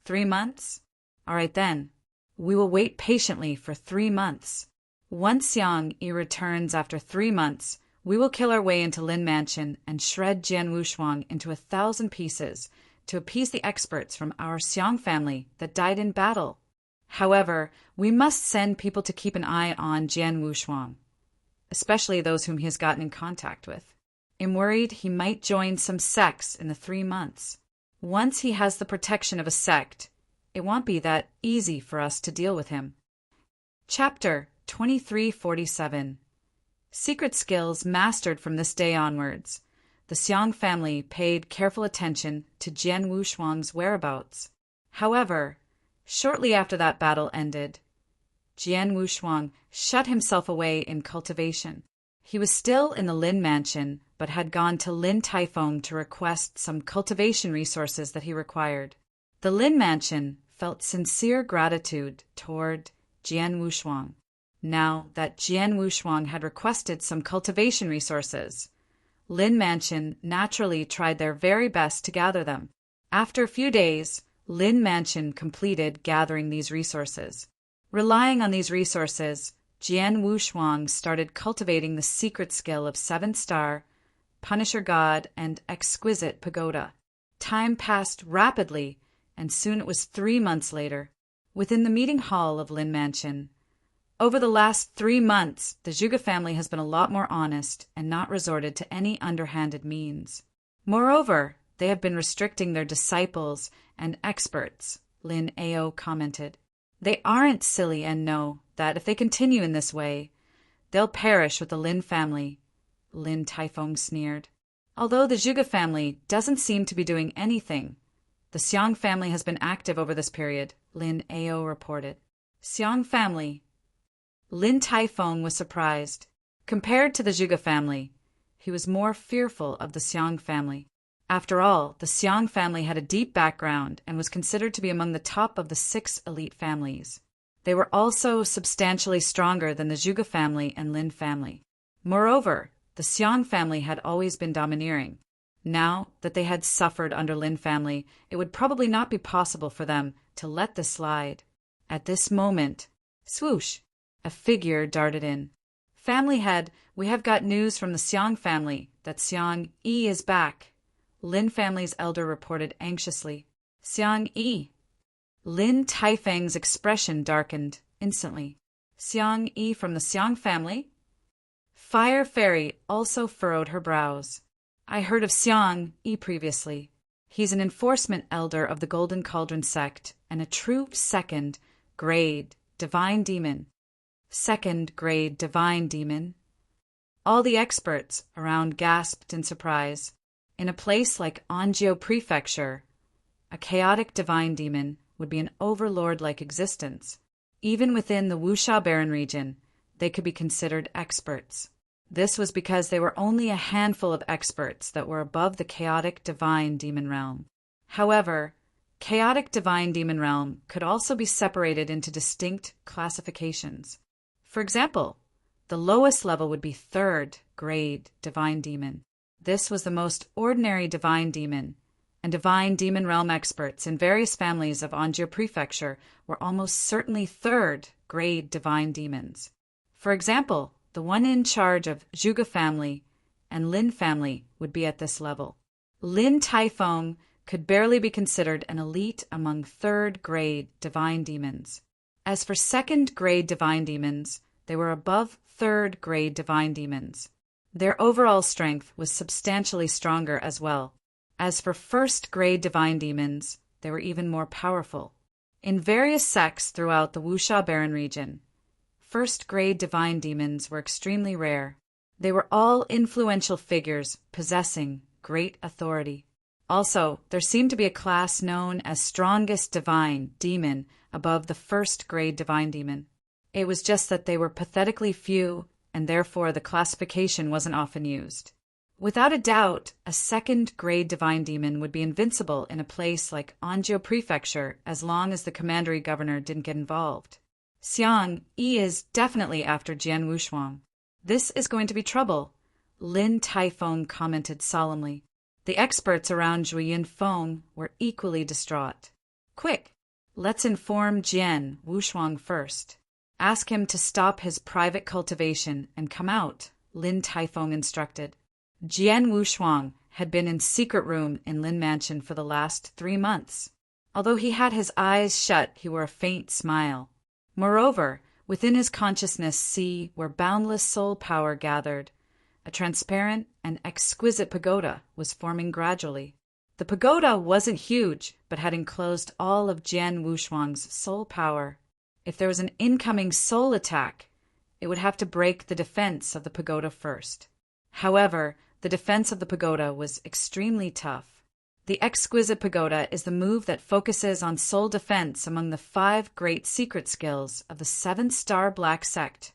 3 months? All right then. We will wait patiently for 3 months. Once Xiang Yi returns after 3 months, we will kill our way into Lin Mansion and shred Jian Wushuang into 1,000 pieces to appease the experts from our Xiang family that died in battle However, we must send people to keep an eye on Jian Wushuang, especially those whom he has gotten in contact with. I'm worried he might join some sects in the 3 months. Once he has the protection of a sect, it won't be that easy for us to deal with him. Chapter 2347. Secret skills mastered from this day onwards. The Xiang family paid careful attention to Jian Wushuang's whereabouts. However, shortly after that battle ended, Jian Wushuang shut himself away in cultivation. He was still in the Lin mansion, but had gone to Lin Taifeng to request some cultivation resources that he required. The Lin mansion felt sincere gratitude toward Jian Wushuang. Now that Jian Wushuang had requested some cultivation resources, Lin Mansion naturally tried their very best to gather them. After a few days, Lin Mansion completed gathering these resources. Relying on these resources, Jian Wushuang started cultivating the secret skill of 7-star, Punisher God, and Exquisite Pagoda. Time passed rapidly, and soon it was 3 months later. Within the meeting hall of Lin Mansion, over the last 3 months, the Zhuge family has been a lot more honest and not resorted to any underhanded means. Moreover, they have been restricting their disciples and experts, Lin Ao commented. They aren't silly and know that if they continue in this way, they'll perish with the Lin family, Lin Taifeng sneered. Although the Zhuge family doesn't seem to be doing anything, the Xiang family has been active over this period, Lin Ao reported. Xiang family. Lin Taifeng was surprised. Compared to the Zhuge family, he was more fearful of the Xiang family. After all, the Xiang family had a deep background and was considered to be among the top of the 6 elite families. They were also substantially stronger than the Zhuge family and Lin family. Moreover, the Xiang family had always been domineering. Now that they had suffered under Lin family, it would probably not be possible for them to let this slide. At this moment, swoosh, a figure darted in. Family head, we have got news from the Xiang family that Xiang Yi is back, Lin family's elder reported anxiously. Xiang Yi. Lin Taifeng's expression darkened instantly. Xiang Yi from the Xiang family? Fire Fairy also furrowed her brows. I heard of Xiang Yi previously. He's an enforcement elder of the Golden Cauldron sect and a true 2nd grade divine demon. 2nd grade divine demon. All the experts around gasped in surprise. In a place like Anjou Prefecture, a chaotic divine demon would be an overlord-like existence. Even within the Wuxia Baron region, they could be considered experts. This was because there were only a handful of experts that were above the chaotic divine demon realm. However, chaotic divine demon realm could also be separated into distinct classifications. For example, the lowest level would be 3rd grade divine demon. This was the most ordinary divine demon, and divine demon realm experts in various families of Anjou Prefecture were almost certainly 3rd grade divine demons. For example, the one in charge of Zhuge family and Lin family would be at this level. Lin Taifeng could barely be considered an elite among 3rd grade divine demons. As for 2nd grade divine demons, they were above 3rd grade divine demons. Their overall strength was substantially stronger as well. As for 1st grade divine demons, they were even more powerful. In various sects throughout the Wuxia Baron region, 1st grade divine demons were extremely rare. They were all influential figures possessing great authority. Also, there seemed to be a class known as strongest divine demon above the 1st grade divine demon. It was just that they were pathetically few, and therefore the classification wasn't often used. Without a doubt, a 2nd grade divine demon would be invincible in a place like Anjou Prefecture as long as the commandery governor didn't get involved. Xiang Yi is definitely after Jian Wushuang. This is going to be trouble, Lin Taifeng commented solemnly. The experts around Zhuyin Feng were equally distraught. Quick, let's inform Jian Wushuang first. Ask him to stop his private cultivation and come out, Lin Taifeng instructed. Jian Wushuang had been in secret room in Lin Mansion for the last 3 months. Although he had his eyes shut, he wore a faint smile. Moreover, within his consciousness sea where boundless soul power gathered, a transparent and exquisite pagoda was forming gradually. The pagoda wasn't huge, but had enclosed all of Jian Wushuang's soul power. If there was an incoming soul attack, it would have to break the defense of the pagoda first. However, the defense of the pagoda was extremely tough. The exquisite pagoda is the move that focuses on soul defense among the 5 great secret skills of the 7-star Black Sect.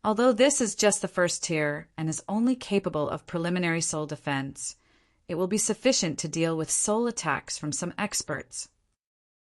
Although this is just the first tier and is only capable of preliminary soul defense, it will be sufficient to deal with soul attacks from some experts.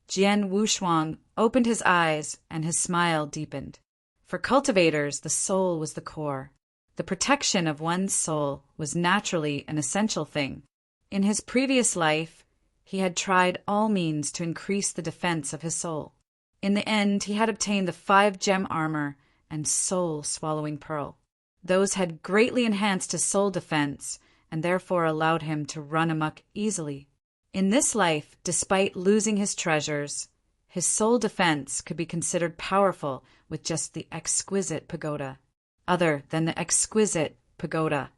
Jian Wushuang opened his eyes and his smile deepened. For cultivators, the soul was the core. The protection of one's soul was naturally an essential thing. In his previous life, he had tried all means to increase the defense of his soul. In the end, he had obtained the 5-gem armor and soul-swallowing pearl. Those had greatly enhanced his soul defense and therefore allowed him to run amok easily. In this life, despite losing his treasures, his soul defense could be considered powerful with just the exquisite pagoda. Other than the exquisite pagoda,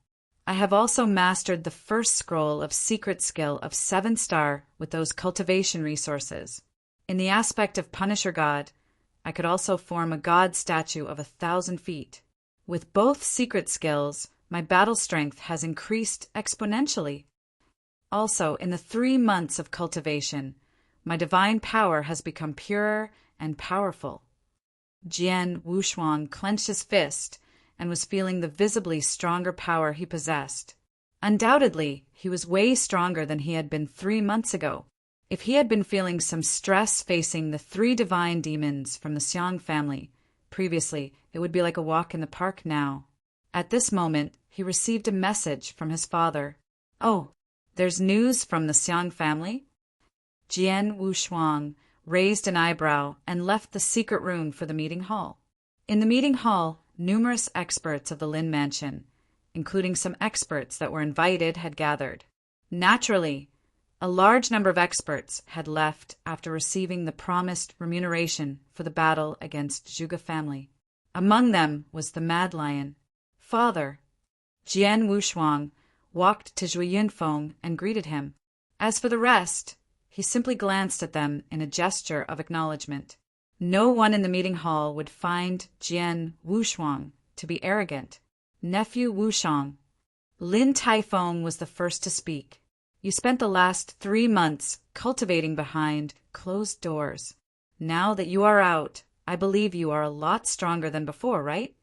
I have also mastered the first scroll of secret skill of 7-star with those cultivation resources. In the aspect of Punisher God, I could also form a god statue of 1,000 feet. With both secret skills, my battle strength has increased exponentially. Also, in the 3 months of cultivation, my divine power has become purer and powerful. Jian Wushuang clenched his fist and was feeling the visibly stronger power he possessed. Undoubtedly, he was way stronger than he had been 3 months ago. If he had been feeling some stress facing the 3 divine demons from the Xiang family previously, it would be like a walk in the park now. At this moment, he received a message from his father. "Oh, there's news from the Xiang family?" Jian Wushuang raised an eyebrow and left the secret room for the meeting hall. In the meeting hall, numerous experts of the Lin Mansion, including some experts that were invited, had gathered. Naturally, a large number of experts had left after receiving the promised remuneration for the battle against Zhuge family. Among them was the Mad Lion. "Father." Jian Wushuang walked to Zhu Yunfeng and greeted him. As for the rest, he simply glanced at them in a gesture of acknowledgement. No one in the meeting hall would find Jian Wushuang to be arrogant. "Nephew Wushang." Lin Taifeng was the first to speak. "You spent the last 3 months cultivating behind closed doors. Now that you are out, I believe you are a lot stronger than before, right?"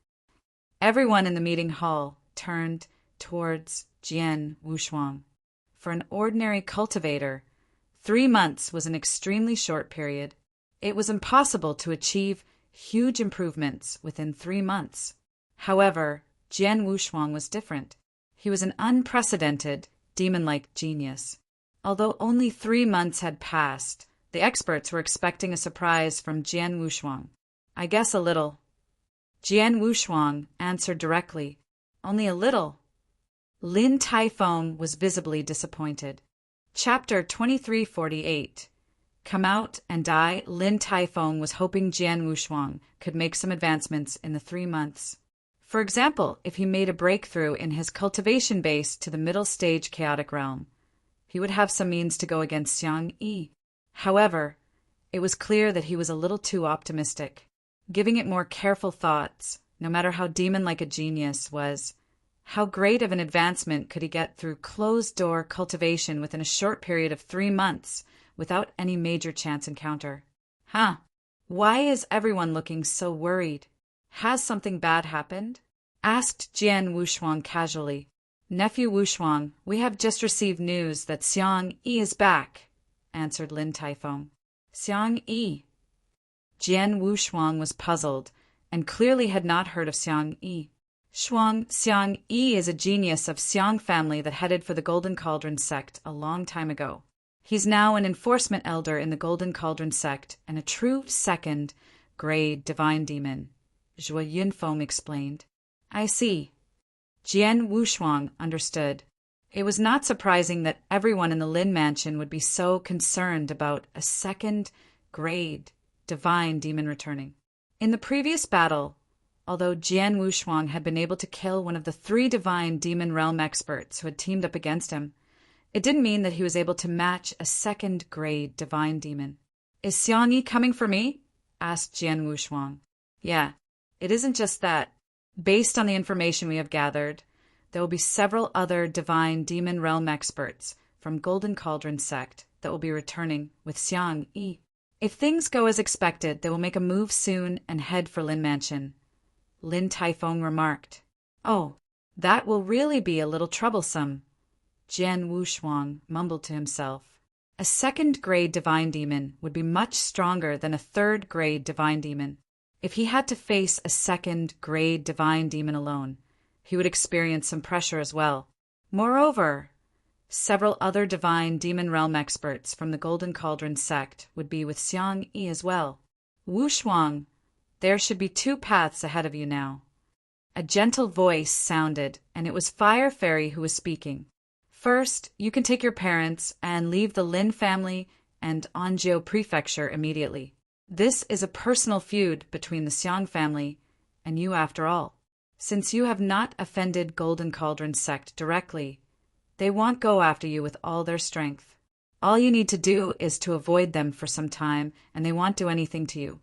Everyone in the meeting hall turned towards Jian Wushuang. For an ordinary cultivator, 3 months was an extremely short period. It was impossible to achieve huge improvements within 3 months. However, Jian Wushuang was different. He was an unprecedented, demon-like genius. Although only 3 months had passed, the experts were expecting a surprise from Jian Wushuang. "I guess a little." Jian Wushuang answered directly, "Only a little." Lin Taifeng was visibly disappointed. Chapter 2348. Come out and die. Lin Taifeng was hoping Jian Wushuang could make some advancements in the 3 months. For example, if he made a breakthrough in his cultivation base to the middle stage chaotic realm, he would have some means to go against Xiang Yi. However, it was clear that he was a little too optimistic. Giving it more careful thoughts, no matter how demon-like a genius was, how great of an advancement could he get through closed-door cultivation within a short period of 3 months without any major chance encounter? Why is everyone looking so worried? Has something bad happened? Asked Jian Wushuang casually. "Nephew Wushuang, we have just received news that Xiang Yi is back," answered Lin Taifeng. "Xiang Yi?" Jian Wushuang was puzzled and clearly had not heard of Xiang Yi. Xiang Yi is a genius of Xiang family that headed for the Golden Cauldron sect a long time ago. He's now an enforcement elder in the Golden Cauldron sect and a true second-grade divine demon, Zhu Yunfeng explained. "I see." Jian Wushuang understood. It was not surprising that everyone in the Lin mansion would be so concerned about a second-grade divine demon returning. In the previous battle, although Jian Wushuang had been able to kill one of the 3 divine demon realm experts who had teamed up against him, it didn't mean that he was able to match a second-grade divine demon. "Is Xiang Yi coming for me?" asked Jian Wushuang. "Yeah, it isn't just that. Based on the information we have gathered, there will be several other divine demon realm experts from Golden Cauldron sect that will be returning with Xiang Yi. If things go as expected, they will make a move soon and head for Lin Mansion," Lin Taifeng remarked. "Oh, that will really be a little troublesome," Jian Wushuang mumbled to himself. A second-grade divine demon would be much stronger than a third-grade divine demon. If he had to face a second-grade divine demon alone, he would experience some pressure as well. Moreover, several other divine demon realm experts from the Golden Cauldron sect would be with Xiang Yi as well. "Wushuang, there should be 2 paths ahead of you now." A gentle voice sounded, and it was Fire Fairy who was speaking. "First, you can take your parents and leave the Lin family and Anjiu Prefecture immediately. This is a personal feud between the Xiang family and you after all. Since you have not offended Golden Cauldron sect directly, they won't go after you with all their strength. All you need to do is to avoid them for some time, and they won't do anything to you.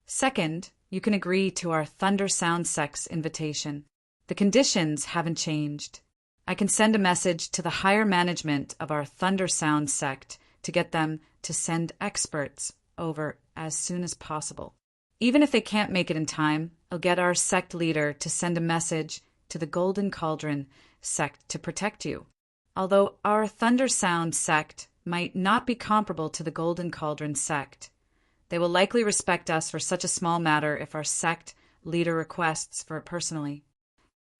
Second, you can agree to our Thunder Sound sect's invitation. The conditions haven't changed. I can send a message to the higher management of our Thunder Sound sect to get them to send experts over as soon as possible. Even if they can't make it in time, I'll get our sect leader to send a message to the Golden Cauldron sect to protect you. Although our Thunder Sound sect might not be comparable to the Golden Cauldron sect, they will likely respect us for such a small matter if our sect leader requests for it personally.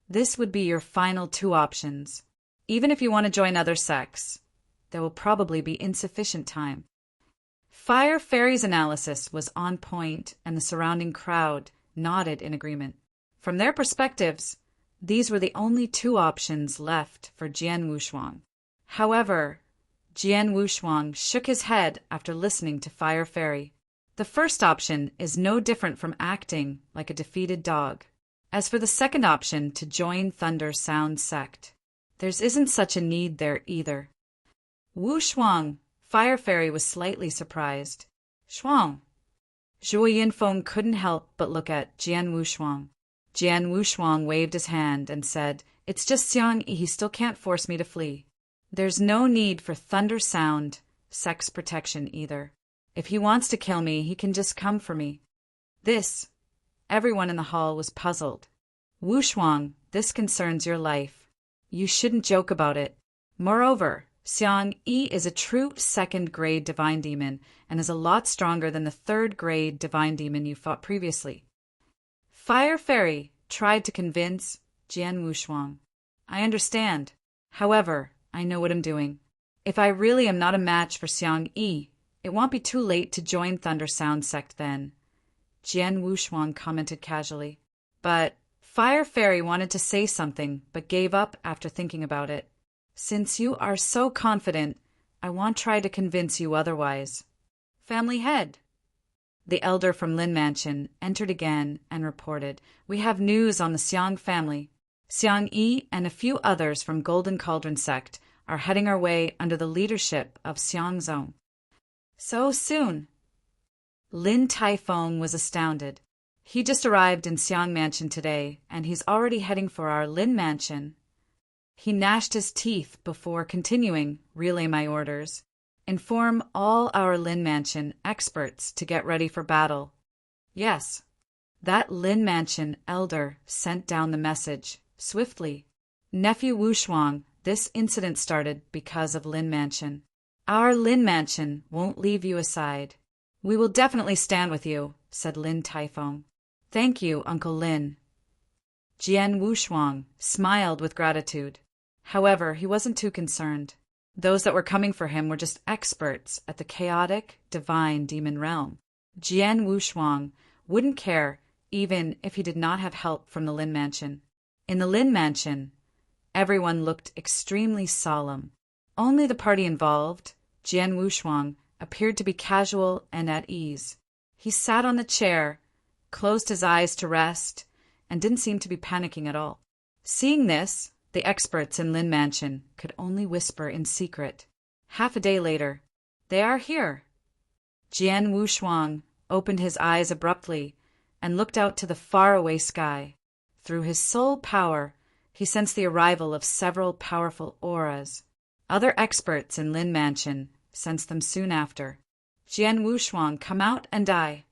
This would be your final 2 options. Even if you want to join other sects, there will probably be insufficient time." Fire Fairy's analysis was on point, and the surrounding crowd nodded in agreement. From their perspectives, these were the only 2 options left for Jian Wushuang. However, Jian Wushuang shook his head after listening to Fire Fairy. The first option is no different from acting like a defeated dog. As for the second option, to join Thunder Sound sect, there isn't such a need there either. "Wushuang," Fire Fairy was slightly surprised. "Shuang." Zhuo Yinfeng couldn't help but look at Jian Wushuang. Jian Wushuang waved his hand and said, "It's just Xiang Yi, he still can't force me to flee. There's no need for Thunder Sound sect's protection either. If he wants to kill me, he can just come for me." Everyone in the hall was puzzled. "Wushuang, this concerns your life. You shouldn't joke about it. Moreover, Xiang Yi is a true second-grade divine demon and is a lot stronger than the third-grade divine demon you fought previously." Fire Fairy tried to convince Jian Wushuang. "I understand. However, I know what I'm doing. If I really am not a match for Xiang Yi, it won't be too late to join Thunder Sound sect then," Jian Wushuang commented casually. But Fire Fairy wanted to say something but gave up after thinking about it. "Since you are so confident, I won't try to convince you otherwise." "Family head." The elder from Lin Mansion entered again and reported, "We have news on the Xiang family. Xiang Yi and a few others from Golden Cauldron sect are heading our way under the leadership of Xiang Zong." "So soon?" Lin Taifeng was astounded. He just arrived in Xiang Mansion today, and he's already heading for our Lin Mansion. He gnashed his teeth before continuing, "Relay my orders. Inform all our Lin Mansion experts to get ready for battle." Yes, that Lin Mansion elder sent down the message, swiftly. "Nephew Wushuang, this incident started because of Lin Mansion. Our Lin Mansion won't leave you aside. We will definitely stand with you," said Lin Taifeng. "Thank you, Uncle Lin." Jian Wushuang smiled with gratitude. However, he wasn't too concerned. Those that were coming for him were just experts at the chaotic, divine demon realm. Jian Wushuang wouldn't care even if he did not have help from the Lin Mansion. In the Lin Mansion, Everyone looked extremely solemn. Only the party involved, Jian Wushuang, appeared to be casual and at ease. He sat on the chair, closed his eyes to rest, and didn't seem to be panicking at all. Seeing this, the experts in Lin Mansion could only whisper in secret. Half a day later, "They are here." Jian Wushuang opened his eyes abruptly and looked out to the faraway sky. Through his soul power, he sensed the arrival of several powerful auras. Other experts in Lin Mansion sensed them soon after. "Jian Wushuang, come out and die."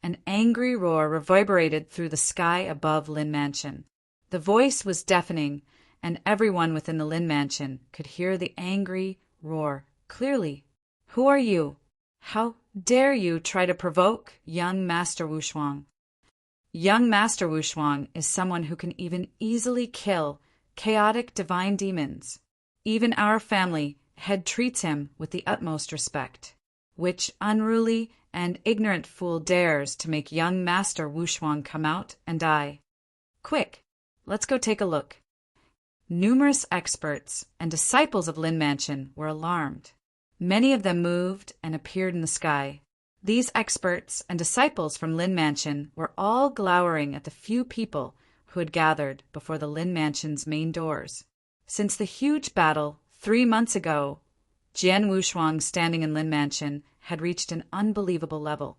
An angry roar reverberated through the sky above Lin Mansion. The voice was deafening, and everyone within the Lin Mansion could hear the angry roar clearly. "Who are you? How dare you try to provoke young Master Wushuang?" Young Master Wushuang is someone who can even easily kill chaotic divine demons. Even our family head treats him with the utmost respect. Which unruly and ignorant fool dares to make young Master Wushuang come out and die? Quick, let's go take a look. Numerous experts and disciples of Lin Mansion were alarmed. Many of them moved and appeared in the sky. These experts and disciples from Lin Mansion were all glowering at the few people who had gathered before the Lin Mansion's main doors. Since the huge battle 3 months ago, Jian Wushuang standing in Lin Mansion had reached an unbelievable level.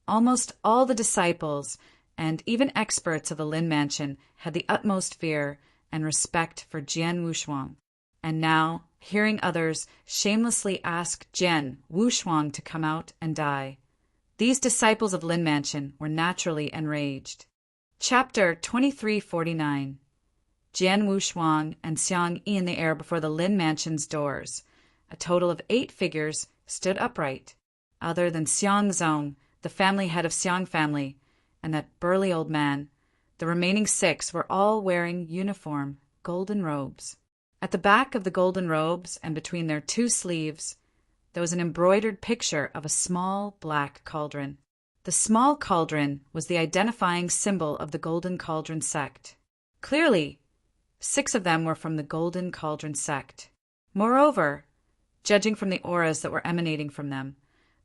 Almost all the disciples and even experts of the Lin Mansion had the utmost fear and respect for Jian Wushuang. And now, hearing others shamelessly ask Jian Wushuang to come out and die, these disciples of Lin Mansion were naturally enraged. Chapter 2349. Jian Wushuang and Xiang Yi in the air before the Lin Mansion's doors. A total of 8 figures stood upright. Other than Xiang Zong, the family head of Xiang family, and that burly old man, the remaining 6 were all wearing uniform golden robes. At the back of the golden robes and between their 2 sleeves, there was an embroidered picture of a small black cauldron. The small cauldron was the identifying symbol of the Golden Cauldron sect. Clearly, 6 of them were from the Golden Cauldron sect. Moreover, judging from the auras that were emanating from them,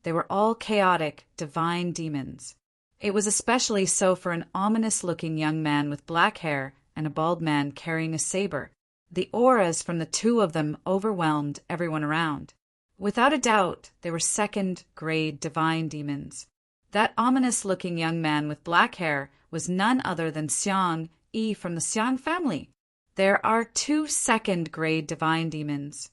they were all chaotic, divine demons. It was especially so for an ominous-looking young man with black hair and a bald man carrying a saber. The auras from the 2 of them overwhelmed everyone around. Without a doubt, they were second-grade divine demons. That ominous-looking young man with black hair was none other than Xiang Yi from the Xiang family. There are 2 second-grade divine demons.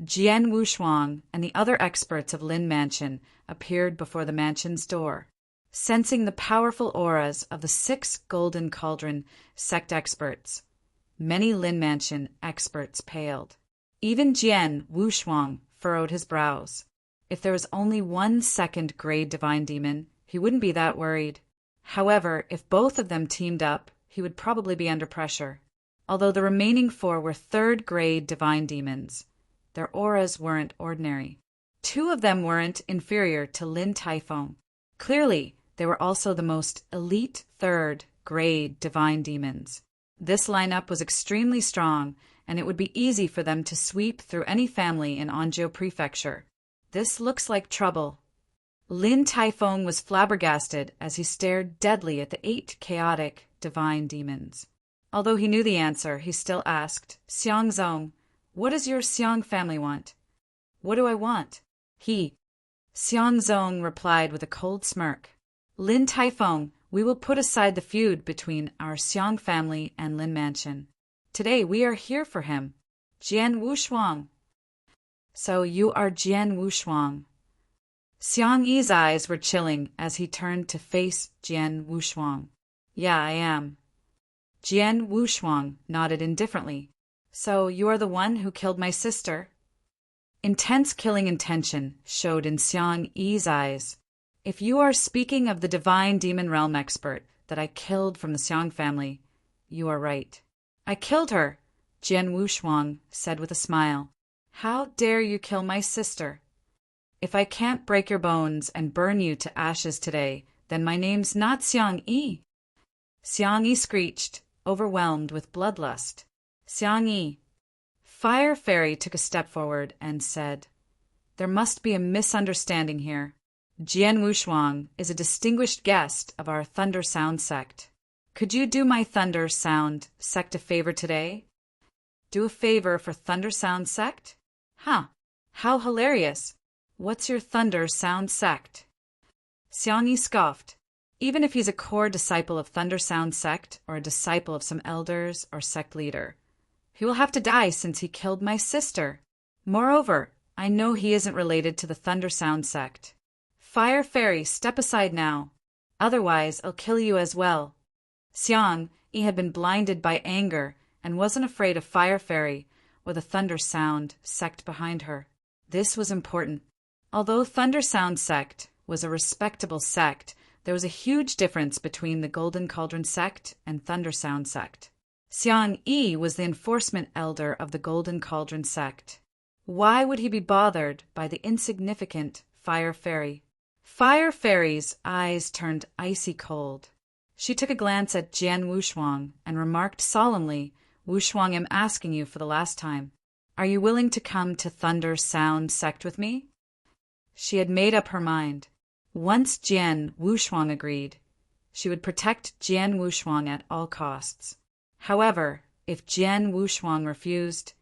Jian Wushuang and the other experts of Lin Mansion appeared before the mansion's door. Sensing the powerful auras of the 6 Golden Cauldron sect experts, many Lin Mansion experts paled. Even Jian Wushuang furrowed his brows. If there was only 1 second-grade divine demon, he wouldn't be that worried. However, if both of them teamed up, he would probably be under pressure. Although the remaining 4 were third-grade divine demons, their auras weren't ordinary. 2 of them weren't inferior to Lin Taifeng. Clearly, they were also the most elite third-grade divine demons. This lineup was extremely strong, and it would be easy for them to sweep through any family in Anzhou Prefecture. This looks like trouble. Lin Taifeng was flabbergasted as he stared deadly at the 8 chaotic divine demons. Although he knew the answer, he still asked, "Xiang Zong, what does your Xiang family want?" "What do I want?" Xiang Zong replied with a cold smirk. "Lin Taifeng, we will put aside the feud between our Xiang family and Lin Mansion. Today we are here for him, Jian Wushuang." "So you are Jian Wushuang." Xiang Yi's eyes were chilling as he turned to face Jian Wushuang. "Yeah, I am." Jian Wushuang nodded indifferently. "So you are the one who killed my sister?" Intense killing intention showed in Xiang Yi's eyes. "If you are speaking of the divine demon realm expert that I killed from the Xiang family, you are right." "I killed her," Jian Wushuang said with a smile. "How dare you kill my sister? If I can't break your bones and burn you to ashes today, then my name's not Xiang Yi." Xiang Yi screeched, overwhelmed with bloodlust. Xiang Yi. Fire Fairy took a step forward and said, "There must be a misunderstanding here. Jian Wushuang is a distinguished guest of our Thunder Sound sect. Could you do my Thunder Sound sect a favor today?" Do a favor for Thunder Sound sect? Huh. How hilarious. What's your Thunder Sound sect? Xiang Yi scoffed. Even if he's a core disciple of Thunder Sound sect or a disciple of some elders or sect leader, he will have to die since he killed my sister. Moreover, I know he isn't related to the Thunder Sound sect. Fire Fairy, step aside now. Otherwise, I'll kill you as well. Xiang Yi had been blinded by anger and wasn't afraid of Fire Fairy or the Thunder Sound sect behind her. This was important. Although Thunder Sound sect was a respectable sect, there was a huge difference between the Golden Cauldron sect and Thunder Sound sect. Xiang Yi was the enforcement elder of the Golden Cauldron sect. Why would he be bothered by the insignificant Fire Fairy? Fire Fairy's eyes turned icy cold. She took a glance at Jian Wushuang and remarked solemnly, "Wushuang, I'm asking you for the last time. Are you willing to come to Thunder Sound sect with me?" She had made up her mind. Once Jian Wushuang agreed, she would protect Jian Wushuang at all costs. However, if Jian Wushuang refused,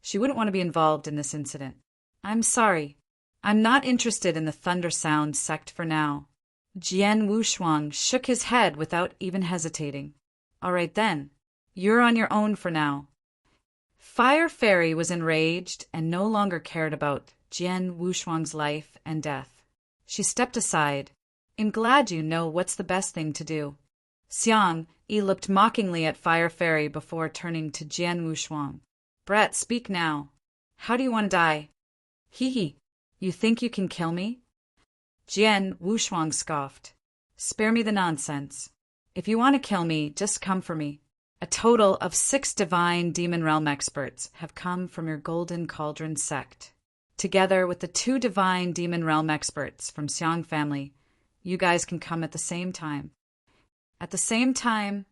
she wouldn't want to be involved in this incident. "I'm sorry. I'm not interested in the Thunder Sound sect for now." Jian Wushuang shook his head without even hesitating. "All right then. You're on your own for now." Fire Fairy was enraged and no longer cared about Jian Wushuang's life and death. She stepped aside. "I'm glad you know what's the best thing to do." Xiang Yi looked mockingly at Fire Fairy before turning to Jian Wushuang. "Brat, speak now. How do you want to die?" "Hee hee. You think you can kill me?" Jian Wushuang scoffed. "Spare me the nonsense. If you want to kill me, just come for me. A total of 6 divine demon realm experts have come from your Golden Cauldron sect. Together with the 2 divine demon realm experts from Xiang family, you guys can come at the same time." At the same time,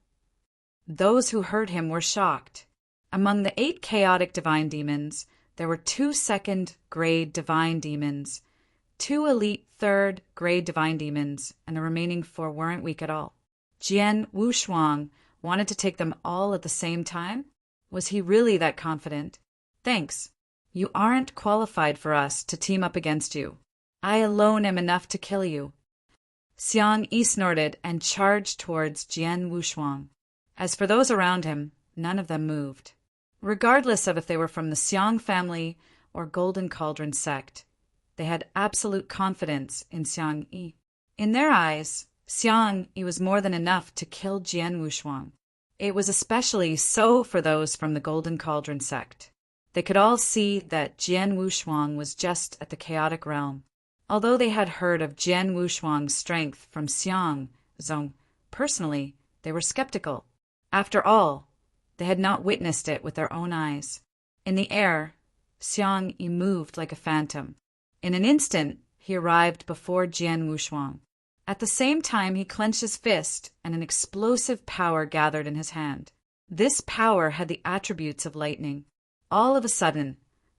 those who heard him were shocked. Among the 8 chaotic divine demons, there were 2 second-grade divine demons, 2 elite third-grade divine demons, and the remaining 4 weren't weak at all. Jian Wushuang wanted to take them all at the same time? Was he really that confident? "Thanks. You aren't qualified for us to team up against you. I alone am enough to kill you." Xiang Yi snorted and charged towards Jian Wushuang. As for those around him, none of them moved. Regardless of if they were from the Xiang family or Golden Cauldron sect, they had absolute confidence in Xiang Yi. In their eyes, Xiang Yi was more than enough to kill Jian Wushuang. It was especially so for those from the Golden Cauldron sect. They could all see that Jian Wushuang was just at the chaotic realm. Although they had heard of Jian Wushuang's strength from Xiang Zong personally, they were skeptical. After all, they had not witnessed it with their own eyes. In the air, Xiang Yi moved like a phantom. In an instant, he arrived before Jian Wushuang. At the same time, he clenched his fist, and an explosive power gathered in his hand. This power had the attributes of lightning. All of a sudden,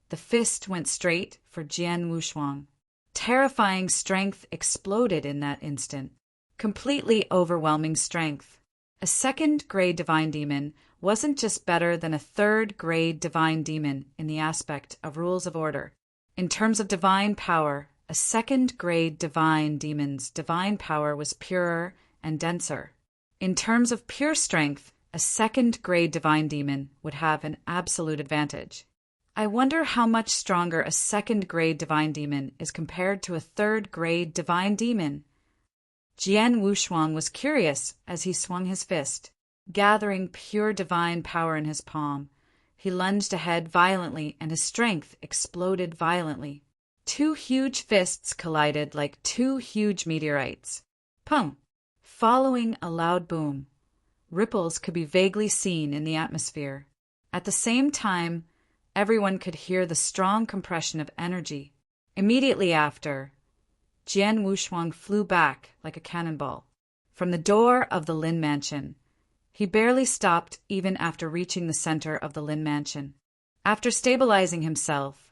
the fist went straight for Jian Wushuang. Terrifying strength exploded in that instant. Completely overwhelming strength. A second-grade divine demon wasn't just better than a third-grade divine demon in the aspect of rules of order. In terms of divine power, a second-grade divine demon's divine power was purer and denser. In terms of pure strength, a second-grade divine demon would have an absolute advantage. I wonder how much stronger a second-grade divine demon is compared to a third-grade divine demon. Jian Wushuang was curious as he swung his fist. Gathering pure divine power in his palm, he lunged ahead violently and his strength exploded violently. 2 huge fists collided like 2 huge meteorites. Pum! Following a loud boom, ripples could be vaguely seen in the atmosphere. At the same time, everyone could hear the strong compression of energy. Immediately after, Jian Wushuang flew back like a cannonball. From the door of the Lin Mansion, He barely stopped even after reaching the center of the Lin mansion. After stabilizing himself,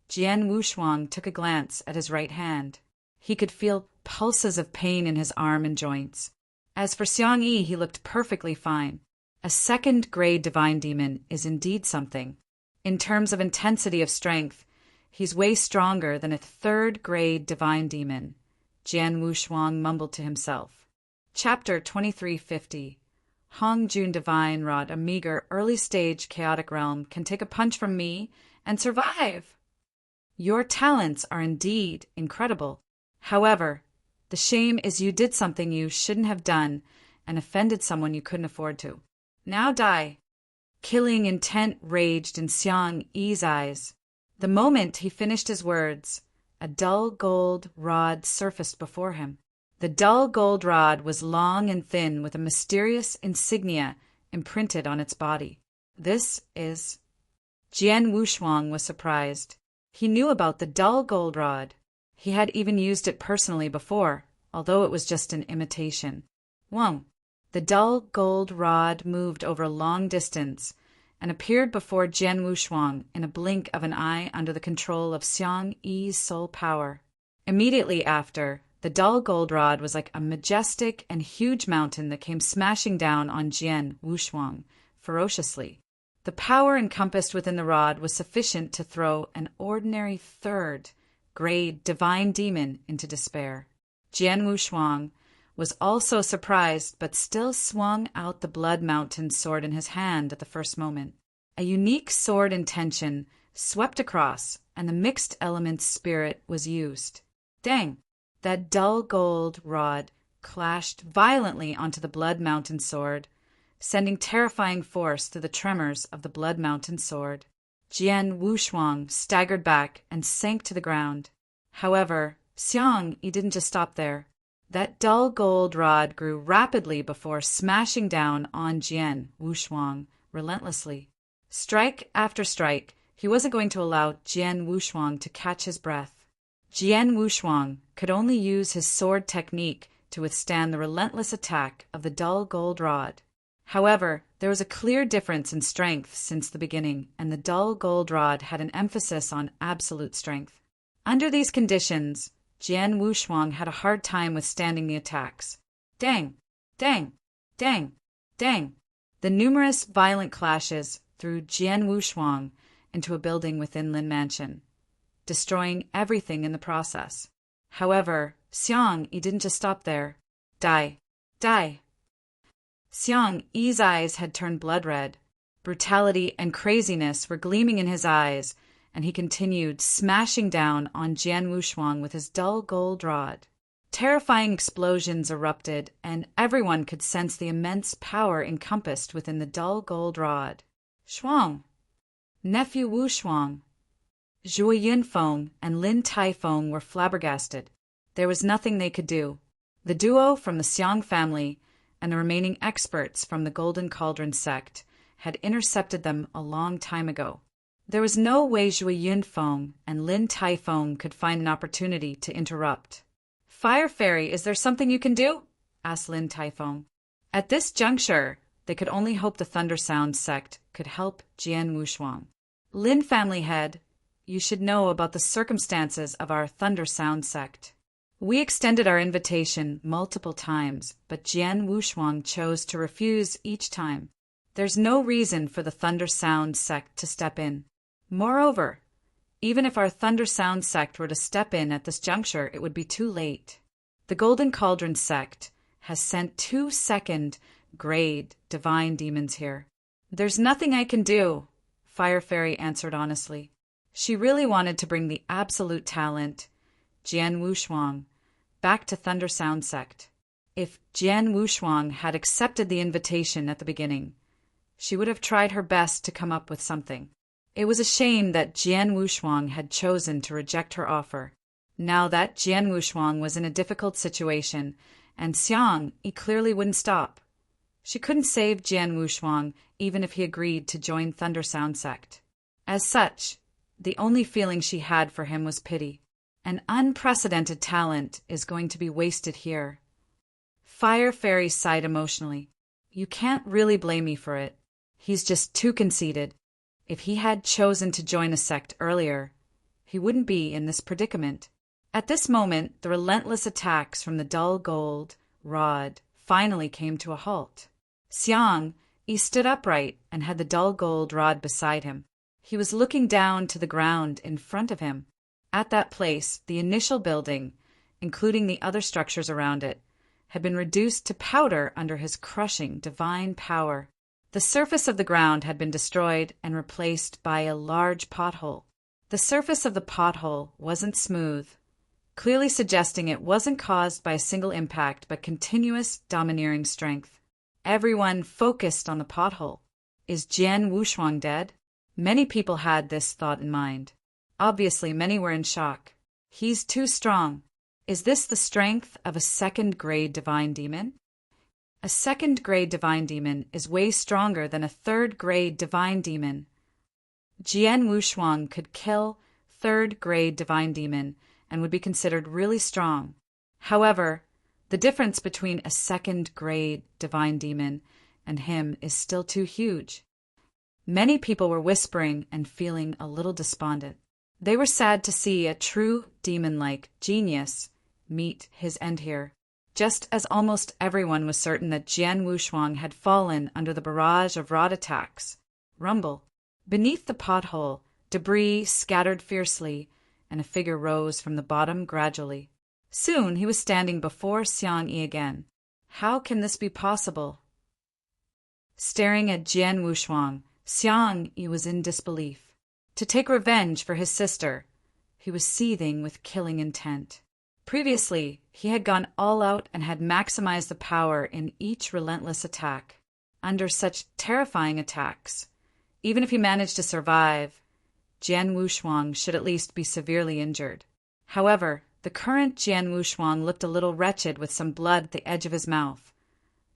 Jian Wushuang took a glance at his right hand. He could feel pulses of pain in his arm and joints. As for Xiang Yi, he looked perfectly fine. A second-grade divine demon is indeed something. In terms of intensity of strength, he's way stronger than a third-grade divine demon, Jian Wushuang mumbled to himself. Chapter 2350. Hong Jun Divine Rod, a meager, early-stage chaotic realm, can take a punch from me and survive. Your talents are indeed incredible. However, the shame is you did something you shouldn't have done and offended someone you couldn't afford to. Now die. Killing intent raged in Xiang Yi's eyes. The moment he finished his words, a dull gold rod surfaced before him. The dull gold rod was long and thin with a mysterious insignia imprinted on its body. This is... Jian Wushuang was surprised. He knew about the dull gold rod. He had even used it personally before, although it was just an imitation. Wang. The dull gold rod moved over a long distance and appeared before Jian Wushuang in a blink of an eye under the control of Xiang Yi's soul power. Immediately after, the dull gold rod was like a majestic and huge mountain that came smashing down on Jian Wushuang ferociously. The power encompassed within the rod was sufficient to throw an ordinary third-grade divine demon into despair. Jian Wushuang was also surprised but still swung out the Blood Mountain sword in his hand at the first moment. A unique sword intention swept across, and the mixed elements spirit was used. Dang! That dull gold rod clashed violently onto the Blood Mountain sword, sending terrifying force through the tremors of the Blood Mountain sword. Jian Wushuang staggered back and sank to the ground. However, Xiang Yi didn't just stop there. That dull gold rod grew rapidly before smashing down on Jian Wushuang relentlessly. Strike after strike, he wasn't going to allow Jian Wushuang to catch his breath. Jian Wushuang could only use his sword technique to withstand the relentless attack of the dull gold rod. However, there was a clear difference in strength since the beginning, and the dull gold rod had an emphasis on absolute strength. Under these conditions, Jian Wushuang had a hard time withstanding the attacks. Dang! Dang! Dang! Dang! The numerous violent clashes threw Jian Wushuang into a building within Lin Mansion, destroying everything in the process. However, Xiang Yi didn't just stop there. Die! Die! Xiang Yi's eyes had turned blood red. Brutality and craziness were gleaming in his eyes, and he continued smashing down on Jian Wushuang with his dull gold rod. Terrifying explosions erupted, and everyone could sense the immense power encompassed within the dull gold rod. Shuang! Nephew Wushuang! Zhuo Yunfeng and Lin Taifeng were flabbergasted. There was nothing they could do. The duo from the Xiang family and the remaining experts from the Golden Cauldron sect had intercepted them a long time ago. There was no way Zhuo Yunfeng and Lin Taifeng could find an opportunity to interrupt. Fire Fairy, is there something you can do? Asked Lin Taifeng. At this juncture, they could only hope the Thunder Sound sect could help Jian Wushuang. Lin family head, you should know about the circumstances of our Thunder Sound sect. We extended our invitation multiple times, but Jian Wushuang chose to refuse each time. There's no reason for the Thunder Sound sect to step in. Moreover, even if our Thunder Sound sect were to step in at this juncture, it would be too late. The Golden Cauldron sect has sent 2 second-grade divine demons here. There's nothing I can do, Fire Fairy answered honestly. She really wanted to bring the absolute talent, Jian Wushuang, back to Thunder Sound sect. If Jian Wushuang had accepted the invitation at the beginning, she would have tried her best to come up with something. It was a shame that Jian Wushuang had chosen to reject her offer. Now that Jian Wushuang was in a difficult situation, and Xiang Yi clearly wouldn't stop. She couldn't save Jian Wushuang even if he agreed to join Thunder Sound sect. As such, the only feeling she had for him was pity. An unprecedented talent is going to be wasted here. Fire Fairy sighed emotionally. You can't really blame me for it. He's just too conceited. If he had chosen to join a sect earlier, he wouldn't be in this predicament. At this moment, the relentless attacks from the dull gold rod finally came to a halt. Xiang Yi stood upright and had the dull gold rod beside him. He was looking down to the ground in front of him. At that place, the initial building, including the other structures around it, had been reduced to powder under his crushing divine power. The surface of the ground had been destroyed and replaced by a large pothole. The surface of the pothole wasn't smooth, clearly suggesting it wasn't caused by a single impact but continuous domineering strength. Everyone focused on the pothole. Is Jian Wushuang dead? Many people had this thought in mind. Obviously, many were in shock. He's too strong. Is this the strength of a second-grade divine demon? A second-grade divine demon is way stronger than a third-grade divine demon. Jian Wushuang could kill third-grade divine demon and would be considered really strong. However, the difference between a second-grade divine demon and him is still too huge. Many people were whispering and feeling a little despondent. They were sad to see a true demon-like genius meet his end here, just as almost everyone was certain that Jian Wushuang had fallen under the barrage of rod attacks. Rumble. Beneath the pothole, debris scattered fiercely, and a figure rose from the bottom gradually. Soon he was standing before Xiang Yi again. How can this be possible? Staring at Jian Wushuang, Xiang Yi was in disbelief. To take revenge for his sister, he was seething with killing intent. Previously, he had gone all out and had maximized the power in each relentless attack. Under such terrifying attacks, even if he managed to survive, Jian Wushuang should at least be severely injured. However, the current Jian Wushuang looked a little wretched with some blood at the edge of his mouth,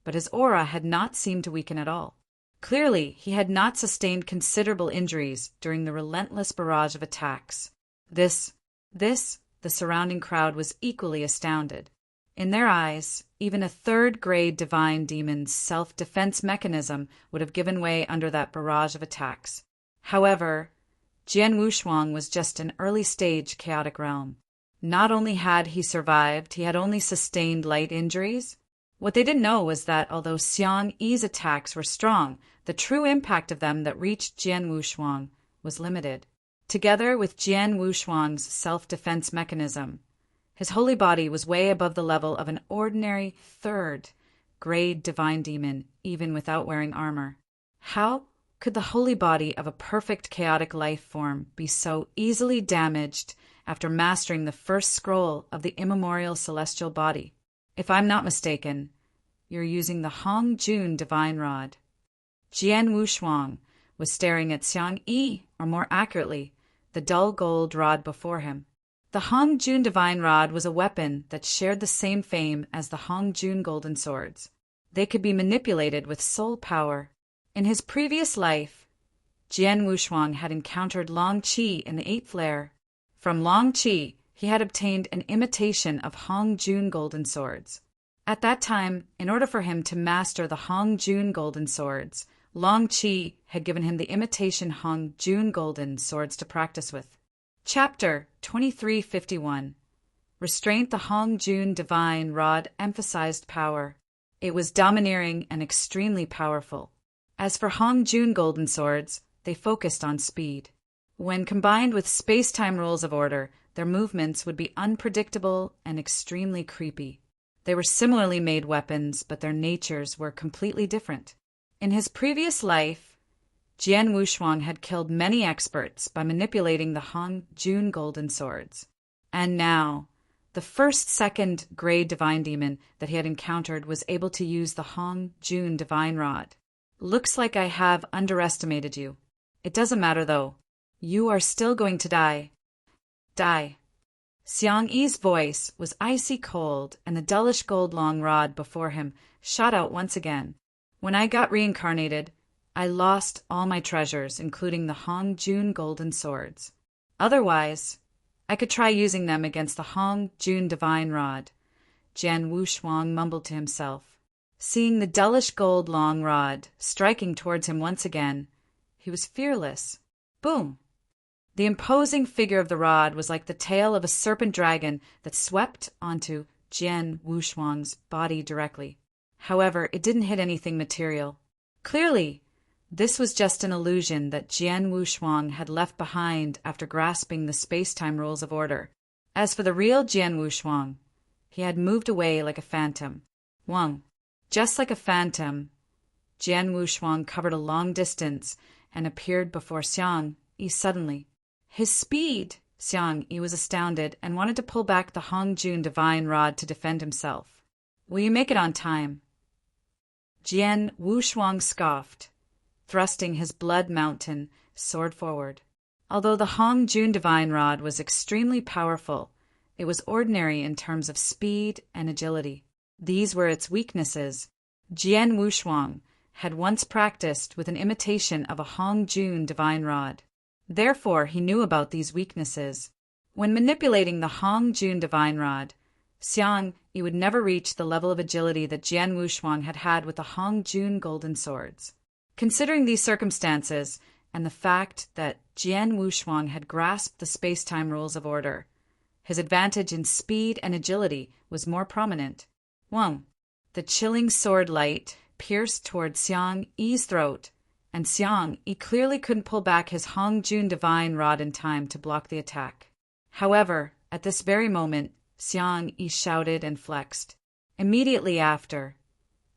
but his aura had not seemed to weaken at all. Clearly, he had not sustained considerable injuries during the relentless barrage of attacks. The surrounding crowd was equally astounded. In their eyes, even a third-grade divine demon's self-defense mechanism would have given way under that barrage of attacks. However, Jian Wushuang was just an early-stage chaotic realm. Not only had he survived, he had only sustained light injuries. What they didn't know was that although Xiang Yi's attacks were strong, the true impact of them that reached Jian Wushuang was limited. Together with Jian Wushuang's self-defense mechanism, his holy body was way above the level of an ordinary third-grade divine demon, even without wearing armor. How could the holy body of a perfect chaotic life form be so easily damaged after mastering the first scroll of the immemorial celestial body? If I'm not mistaken, you're using the Hong Jun divine rod. Jian Wushuang was staring at Xiang Yi, or more accurately, the dull gold rod before him. The Hong Jun divine rod was a weapon that shared the same fame as the Hong Jun golden swords. They could be manipulated with soul power. In his previous life, Jian Wushuang had encountered Long Qi in the 8th layer. From Long Qi, he had obtained an imitation of Hong Jun golden swords. At that time, in order for him to master the Hong Jun golden swords, Long Qi had given him the imitation Hong Jun golden swords to practice with. Chapter 2351. Restraint. The Hong Jun divine rod emphasized power. It was domineering and extremely powerful. As for Hong Jun golden swords, they focused on speed. When combined with space-time rules of order, their movements would be unpredictable and extremely creepy. They were similarly made weapons, but their natures were completely different. In his previous life, Jian Wushuang had killed many experts by manipulating the Hong Jun golden swords. And now, the first second-grade divine demon that he had encountered was able to use the Hong Jun divine rod. Looks like I have underestimated you. It doesn't matter, though. You are still going to die. Die. Xiang Yi's voice was icy cold, and the dullish gold-long rod before him shot out once again. When I got reincarnated, I lost all my treasures, including the Hong Jun golden swords. Otherwise, I could try using them against the Hong Jun divine rod. Jian Wushuang mumbled to himself. Seeing the dullish gold long rod striking towards him once again, he was fearless. Boom! The imposing figure of the rod was like the tail of a serpent dragon that swept onto Jian Wushuang's body directly. However, it didn't hit anything material. Clearly, this was just an illusion that Jian Wushuang had left behind after grasping the space-time rules of order. As for the real Jian Wushuang, he had moved away like a phantom. Just like a phantom, Jian Wushuang covered a long distance and appeared before Xiang Yi suddenly. His speed! Xiang Yi was astounded and wanted to pull back the Hongjun divine rod to defend himself. Will you make it on time? Jian Wushuang scoffed, thrusting his blood mountain sword forward. Although the Hongjun divine rod was extremely powerful, it was ordinary in terms of speed and agility. These were its weaknesses. Jian Wushuang had once practiced with an imitation of a Hongjun divine rod. Therefore, he knew about these weaknesses. When manipulating the Hongjun divine rod, Xiang Yi would never reach the level of agility that Jian Wushuang had had with the Hongjun golden swords. Considering these circumstances, and the fact that Jian Wushuang had grasped the space-time rules of order, his advantage in speed and agility was more prominent. The chilling sword light pierced toward Xiang Yi's throat, and Xiang Yi clearly couldn't pull back his Hongjun divine rod in time to block the attack. However, at this very moment, Xiang Yi shouted and flexed. Immediately after,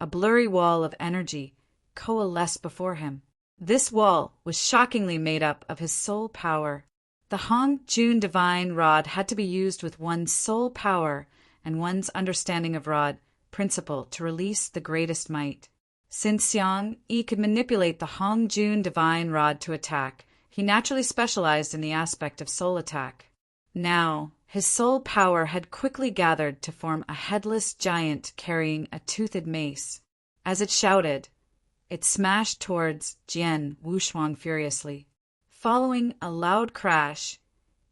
a blurry wall of energy coalesced before him. This wall was shockingly made up of his soul power. The Hongjun divine rod had to be used with one's soul power and one's understanding of rod principle to release the greatest might. Since Xiang Yi could manipulate the Hongjun divine rod to attack, he naturally specialized in the aspect of soul attack. Now, his soul power had quickly gathered to form a headless giant carrying a toothed mace. As it shouted, it smashed towards Jian Wushuang furiously. Following a loud crash,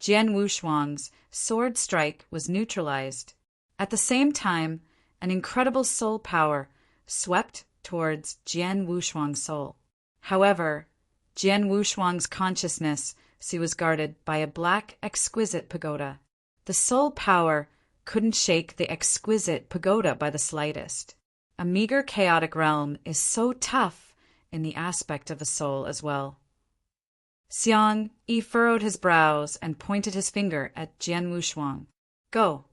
Jian Wushuang's sword strike was neutralized. At the same time, an incredible soul power swept towards Jian Wushuang's soul. However, Jian Wushuang's consciousness was guarded by a black, exquisite pagoda. The soul power couldn't shake the exquisite pagoda by the slightest. A meager, chaotic realm is so tough in the aspect of a soul as well. Xiang Yi furrowed his brows and pointed his finger at Jian Wushuang. Go!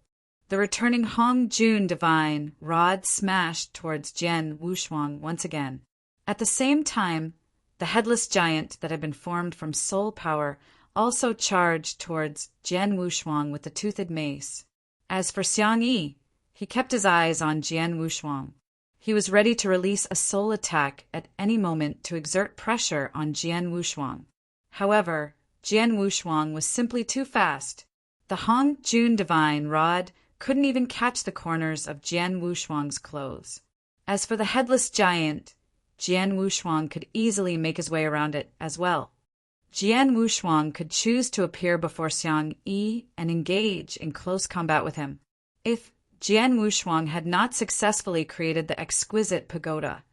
The returning Hongjun divine rod smashed towards Jian Wushuang once again. At the same time, the headless giant that had been formed from soul power also charged towards Jian Wushuang with the toothed mace. As for Xiang Yi, he kept his eyes on Jian Wushuang. He was ready to release a soul attack at any moment to exert pressure on Jian Wushuang. However, Jian Wushuang was simply too fast. The Hongjun divine rod couldn't even catch the corners of Jian Wushuang's clothes. As for the headless giant, Jian Wushuang could easily make his way around it as well. Jian Wushuang could choose to appear before Xiang Yi and engage in close combat with him. If Jian Wushuang had not successfully created the exquisite pagoda,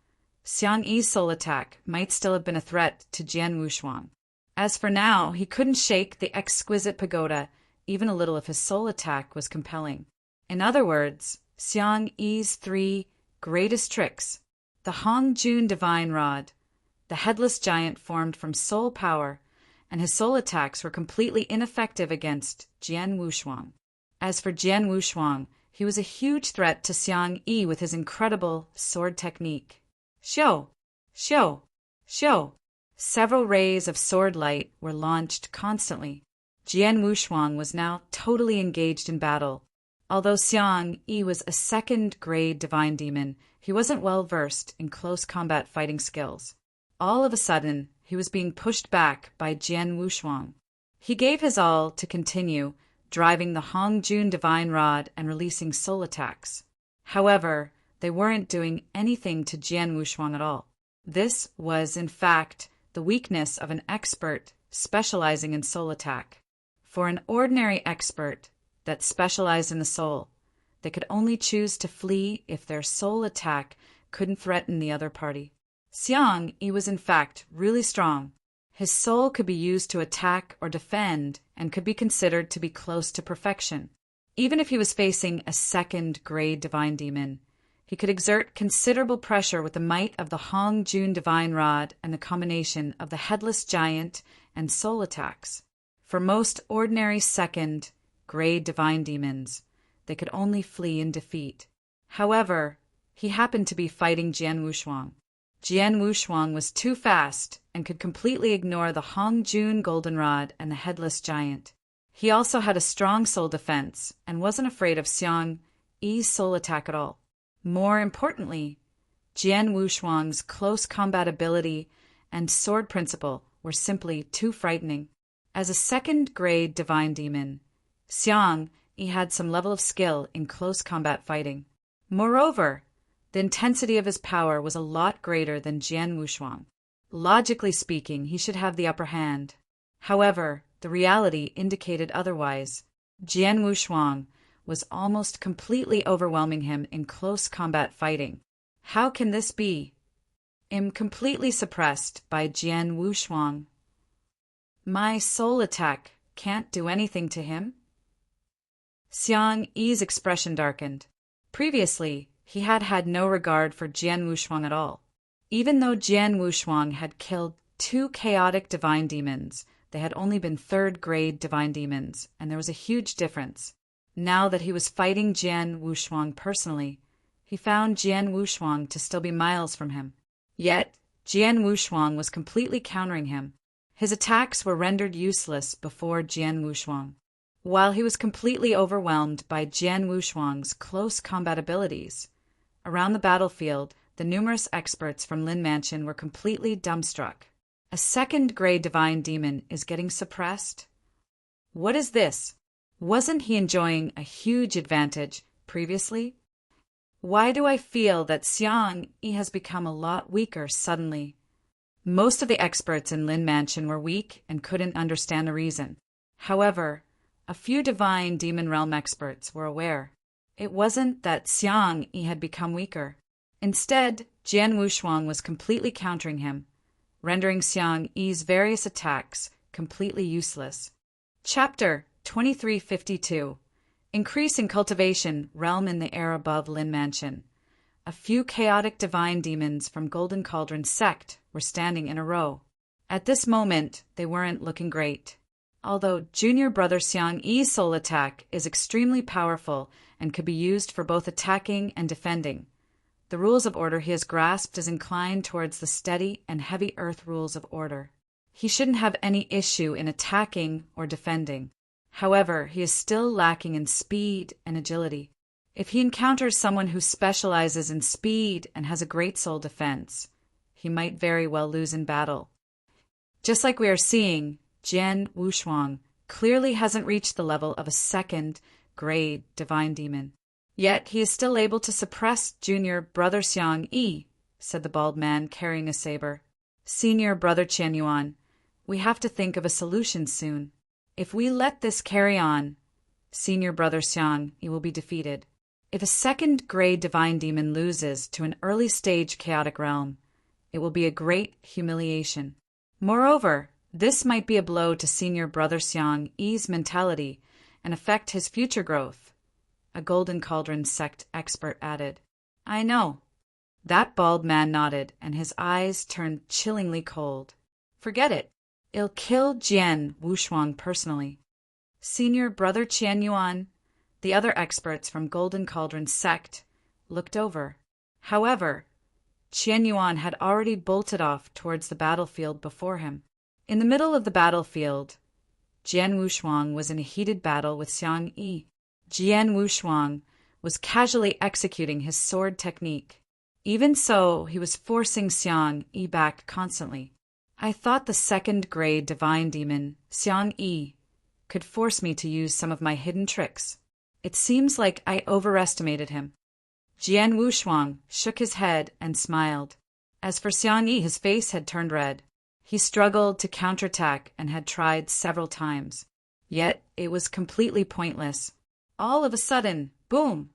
Xiang Yi's soul attack might still have been a threat to Jian Wushuang. As for now, he couldn't shake the exquisite pagoda even a little if his soul attack was compelling. In other words, Xiang Yi's three greatest tricks, the Hongjun divine rod, the headless giant formed from soul power, and his soul attacks were completely ineffective against Jian Wushuang. As for Jian Wushuang, he was a huge threat to Xiang Yi with his incredible sword technique. Xiu! Xiu! Xiu! Several rays of sword light were launched constantly. Jian Wushuang was now totally engaged in battle. Although Xiang Yi was a second-grade divine demon, he wasn't well versed in close combat fighting skills. All of a sudden, he was being pushed back by Jian Wushuang. He gave his all to continue, driving the Hongjun divine rod and releasing soul attacks. However, they weren't doing anything to Jian Wushuang at all. This was, in fact, the weakness of an expert specializing in soul attack. For an ordinary expert that specialized in the soul, they could only choose to flee if their soul attack couldn't threaten the other party. Xiang Yi was in fact really strong. His soul could be used to attack or defend and could be considered to be close to perfection. Even if he was facing a second-grade divine demon, he could exert considerable pressure with the might of the Hong Jun divine rod and the combination of the headless giant and soul attacks. For most ordinary second-grade divine demons, they could only flee in defeat. However, he happened to be fighting Jian Wushuang. Jian Wushuang was too fast and could completely ignore the Hong Jun goldenrod and the headless giant. He also had a strong soul defense and wasn't afraid of Xiang Yi's soul attack at all. More importantly, Jian Wushuang's close combat ability and sword principle were simply too frightening. As a second-grade divine demon, Xiang Yi had some level of skill in close combat fighting. Moreover, the intensity of his power was a lot greater than Jian Wushuang. Logically speaking, he should have the upper hand. However, the reality indicated otherwise. Jian Wushuang was almost completely overwhelming him in close combat fighting. How can this be? I'm completely suppressed by Jian Wushuang. My soul attack can't do anything to him? Xiang Yi's expression darkened. Previously, he had had no regard for Jian Wushuang at all. Even though Jian Wushuang had killed 2 chaotic divine demons, they had only been third-grade divine demons, and there was a huge difference. Now that he was fighting Jian Wushuang personally, he found Jian Wushuang to still be miles from him. Yet, Jian Wushuang was completely countering him. His attacks were rendered useless before Jian Wushuang. While he was completely overwhelmed by Jian Wushuang's close combat abilities, around the battlefield, the numerous experts from Lin Mansion were completely dumbstruck. A second-grade divine demon is getting suppressed? What is this? Wasn't he enjoying a huge advantage previously? Why do I feel that Xiang Yi has become a lot weaker suddenly? Most of the experts in Lin Mansion were weak and couldn't understand the reason. However, a few divine demon realm experts were aware. It wasn't that Xiang Yi had become weaker. Instead, Jian Wushuang was completely countering him, rendering Xiang Yi's various attacks completely useless. Chapter 2352. Increase in cultivation realm in the air above Lin Mansion. A few chaotic divine demons from Golden Cauldron sect were standing in a row. At this moment, they weren't looking great. Although junior brother Xiang Yi's soul attack is extremely powerful and could be used for both attacking and defending, the rules of order he has grasped is inclined towards the steady and heavy earth rules of order. He shouldn't have any issue in attacking or defending. However, he is still lacking in speed and agility. If he encounters someone who specializes in speed and has a great soul defense, he might very well lose in battle. Just like we are seeing, Jian Wushuang clearly hasn't reached the level of a second-grade divine demon. Yet he is still able to suppress junior brother Xiang Yi, said the bald man carrying a saber. Senior brother Qianyuan, we have to think of a solution soon. If we let this carry on, senior brother Xiang Yi will be defeated. If a second-grade divine demon loses to an early-stage chaotic realm, it will be a great humiliation. Moreover, this might be a blow to senior brother Xiang Yi's mentality and affect his future growth, a Golden Cauldron sect expert added. I know. That bald man nodded, and his eyes turned chillingly cold. Forget it. It'll kill Jian Wushuang personally. Senior brother Qianyuan, the other experts from Golden Cauldron sect, looked over. However, Qianyuan had already bolted off towards the battlefield before him. In the middle of the battlefield, Jian Wushuang was in a heated battle with Xiang Yi. Jian Wushuang was casually executing his sword technique. Even so, he was forcing Xiang Yi back constantly. I thought the second-grade divine demon, Xiang Yi, could force me to use some of my hidden tricks. It seems like I overestimated him. Jian Wushuang shook his head and smiled. As for Xiang Yi, his face had turned red. He struggled to counterattack and had tried several times. Yet it was completely pointless. All of a sudden, boom!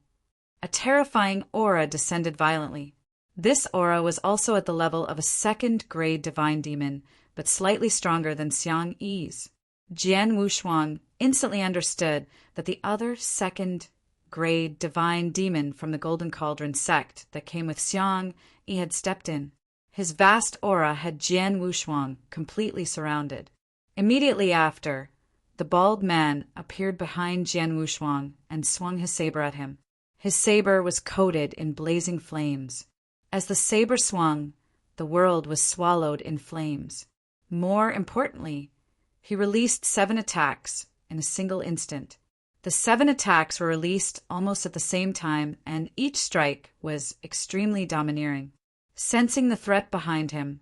A terrifying aura descended violently. This aura was also at the level of a second-grade divine demon, but slightly stronger than Xiang Yi's. Jian Wushuang instantly understood that the other second-grade divine demon from the Golden Cauldron sect that came with Xiang Yi had stepped in. His vast aura had Jian Wushuang completely surrounded. Immediately after, the bald man appeared behind Jian Wushuang and swung his saber at him. His saber was coated in blazing flames. As the saber swung, the world was swallowed in flames. More importantly, he released 7 attacks in a single instant. The 7 attacks were released almost at the same time, and each strike was extremely domineering. Sensing the threat behind him,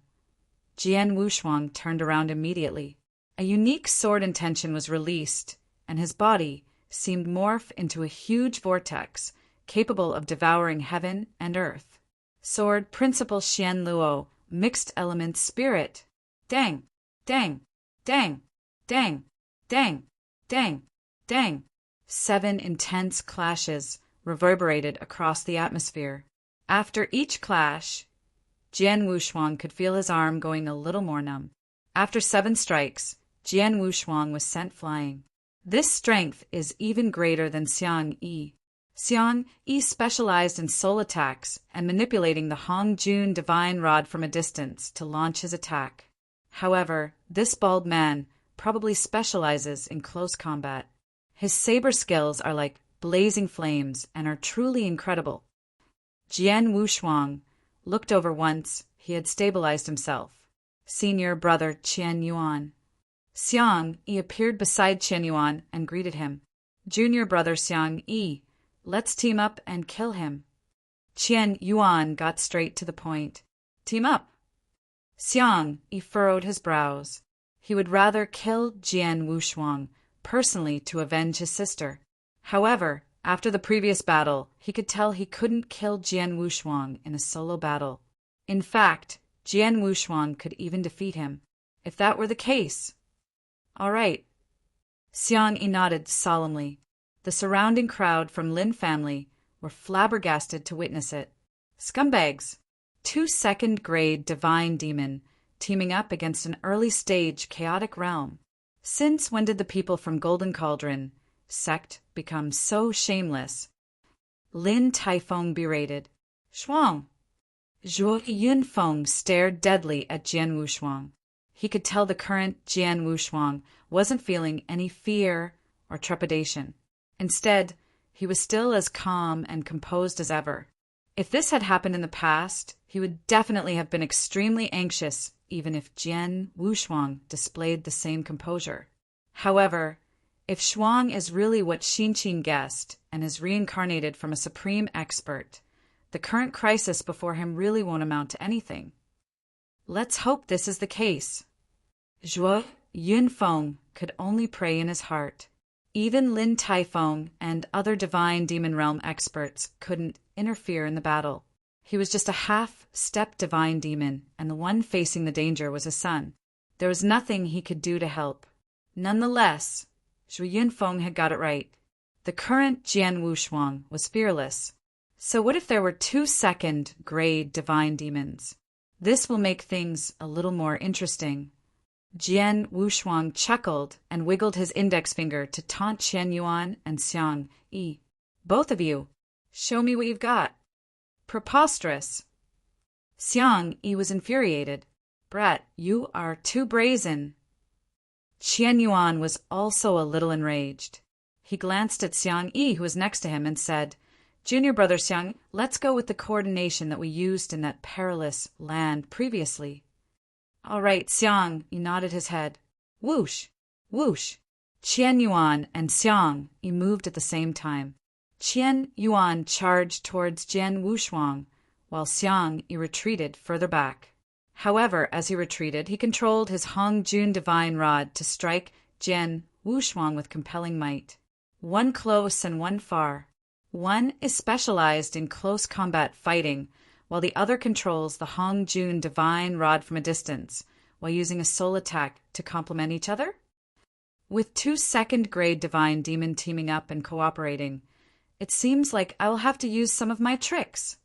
Jian Wushuang turned around immediately. A unique sword intention was released, and his body seemed morph into a huge vortex capable of devouring heaven and earth. Sword Principle Xian Luo, Mixed Element Spirit. Dang, dang, dang, dang, dang, dang, dang. 7 intense clashes reverberated across the atmosphere. After each clash, Jian Wushuang could feel his arm going a little more numb. After 7 strikes, Jian Wushuang was sent flying. This strength is even greater than Xiang Yi. Xiang Yi specialized in soul attacks and manipulating the Hongjun divine rod from a distance to launch his attack. However, this bald man probably specializes in close combat. His saber skills are like blazing flames and are truly incredible. Jian Wushuang looked over once he had stabilized himself. Senior brother Qian Yuan. Xiang Yi appeared beside Qian Yuan and greeted him. Junior brother Xiang Yi, let's team up and kill him. Qian Yuan got straight to the point. Team up. Xiang Yi furrowed his brows. He would rather kill Jian Wushuang personally to avenge his sister. However, after the previous battle, he could tell he couldn't kill Jian Wushuang in a solo battle. In fact, Jian Wushuang could even defeat him. If that were the case. All right. Xiang Yi nodded solemnly. The surrounding crowd from Lin family were flabbergasted to witness it. Scumbags! 2 second-grade divine demon teaming up against an early-stage chaotic realm. Since when did the people from Golden Cauldron sect become so shameless? Lin Taifeng berated. Shuang! Zhuo Yunfeng stared deadly at Jian Wushuang. He could tell the current Jian Wushuang wasn't feeling any fear or trepidation. Instead, he was still as calm and composed as ever. If this had happened in the past, he would definitely have been extremely anxious, even if Jian Wushuang displayed the same composure. However, if Shuang is really what Xinqin guessed and is reincarnated from a supreme expert, the current crisis before him really won't amount to anything. Let's hope this is the case. Zhuo Yunfeng could only pray in his heart. Even Lin Taifeng and other divine demon realm experts couldn't interfere in the battle. He was just a half-step divine demon, and the one facing the danger was his son. There was nothing he could do to help. Nonetheless, Zhu Yunfeng had got it right. The current Jian Wushuang was fearless. So what if there were 2 second-grade divine demons? This will make things a little more interesting. Jian Wushuang chuckled and wiggled his index finger to taunt Qian Yuan and Xiang Yi. Both of you, show me what you've got. Preposterous. Xiang Yi was infuriated. Brat, you are too brazen. Qian Yuan was also a little enraged. He glanced at Xiang Yi, who was next to him, and said, Junior brother Xiang, let's go with the coordination that we used in that perilous land previously. All right, Xiang Yi nodded his head. Whoosh, whoosh. Qian Yuan and Xiang Yi moved at the same time. Qian Yuan charged towards Jian Wushuang, while Xiang Yi retreated further back. However, as he retreated, he controlled his Hongjun divine rod to strike Jian Wushuang with compelling might. One close and one far. One is specialized in close combat fighting, while the other controls the Hongjun divine rod from a distance, while using a soul attack to complement each other? With 2 second-grade divine demon teaming up and cooperating, it seems like I will have to use some of my tricks.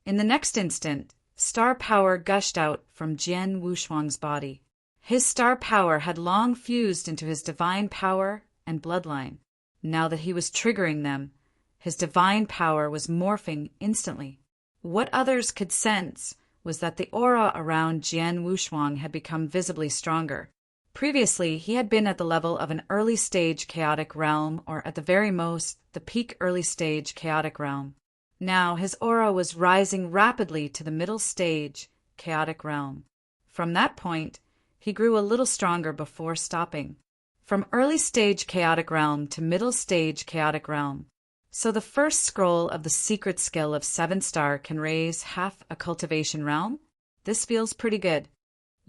In the next instant, star power gushed out from Jian Wushuang's body. His star power had long fused into his divine power and bloodline. Now that he was triggering them, his divine power was morphing instantly. What others could sense was that the aura around Jian Wushuang had become visibly stronger. Previously, he had been at the level of an early-stage chaotic realm, or at the very most, the peak early-stage chaotic realm. Now his aura was rising rapidly to the middle-stage chaotic realm. From that point, he grew a little stronger before stopping. From early-stage chaotic realm to middle-stage chaotic realm. So the first scroll of the secret skill of 7-star can raise half a cultivation realm? This feels pretty good.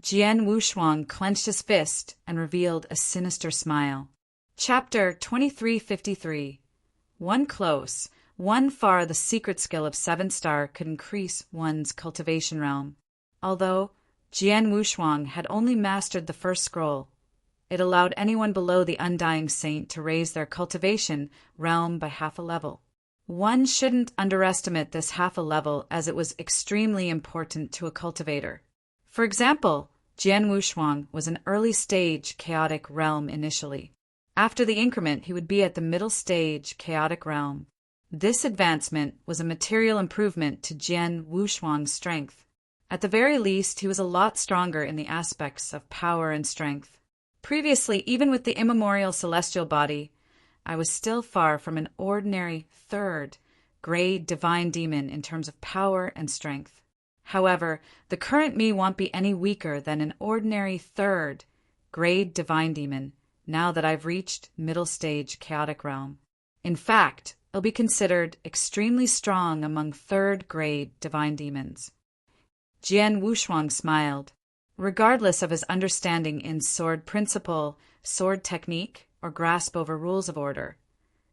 Jian Wushuang clenched his fist and revealed a sinister smile. Chapter 2353. One close, one far the secret skill of 7-star could increase one's cultivation realm. Although Jian Wushuang had only mastered the first scroll, it allowed anyone below the Undying Saint to raise their cultivation realm by half a level. One shouldn't underestimate this half a level, as it was extremely important to a cultivator. For example, Jian Wushuang was an early-stage chaotic realm initially. After the increment, he would be at the middle-stage chaotic realm. This advancement was a material improvement to Jian Wushuang's strength. At the very least, he was a lot stronger in the aspects of power and strength. Previously, even with the immemorial celestial body, I was still far from an ordinary third-grade divine demon in terms of power and strength. However, the current me won't be any weaker than an ordinary third-grade divine demon now that I've reached middle-stage chaotic realm. In fact, it'll be considered extremely strong among third-grade divine demons. Jian Wushuang smiled. Regardless of his understanding in sword principle, sword technique, or grasp over rules of order,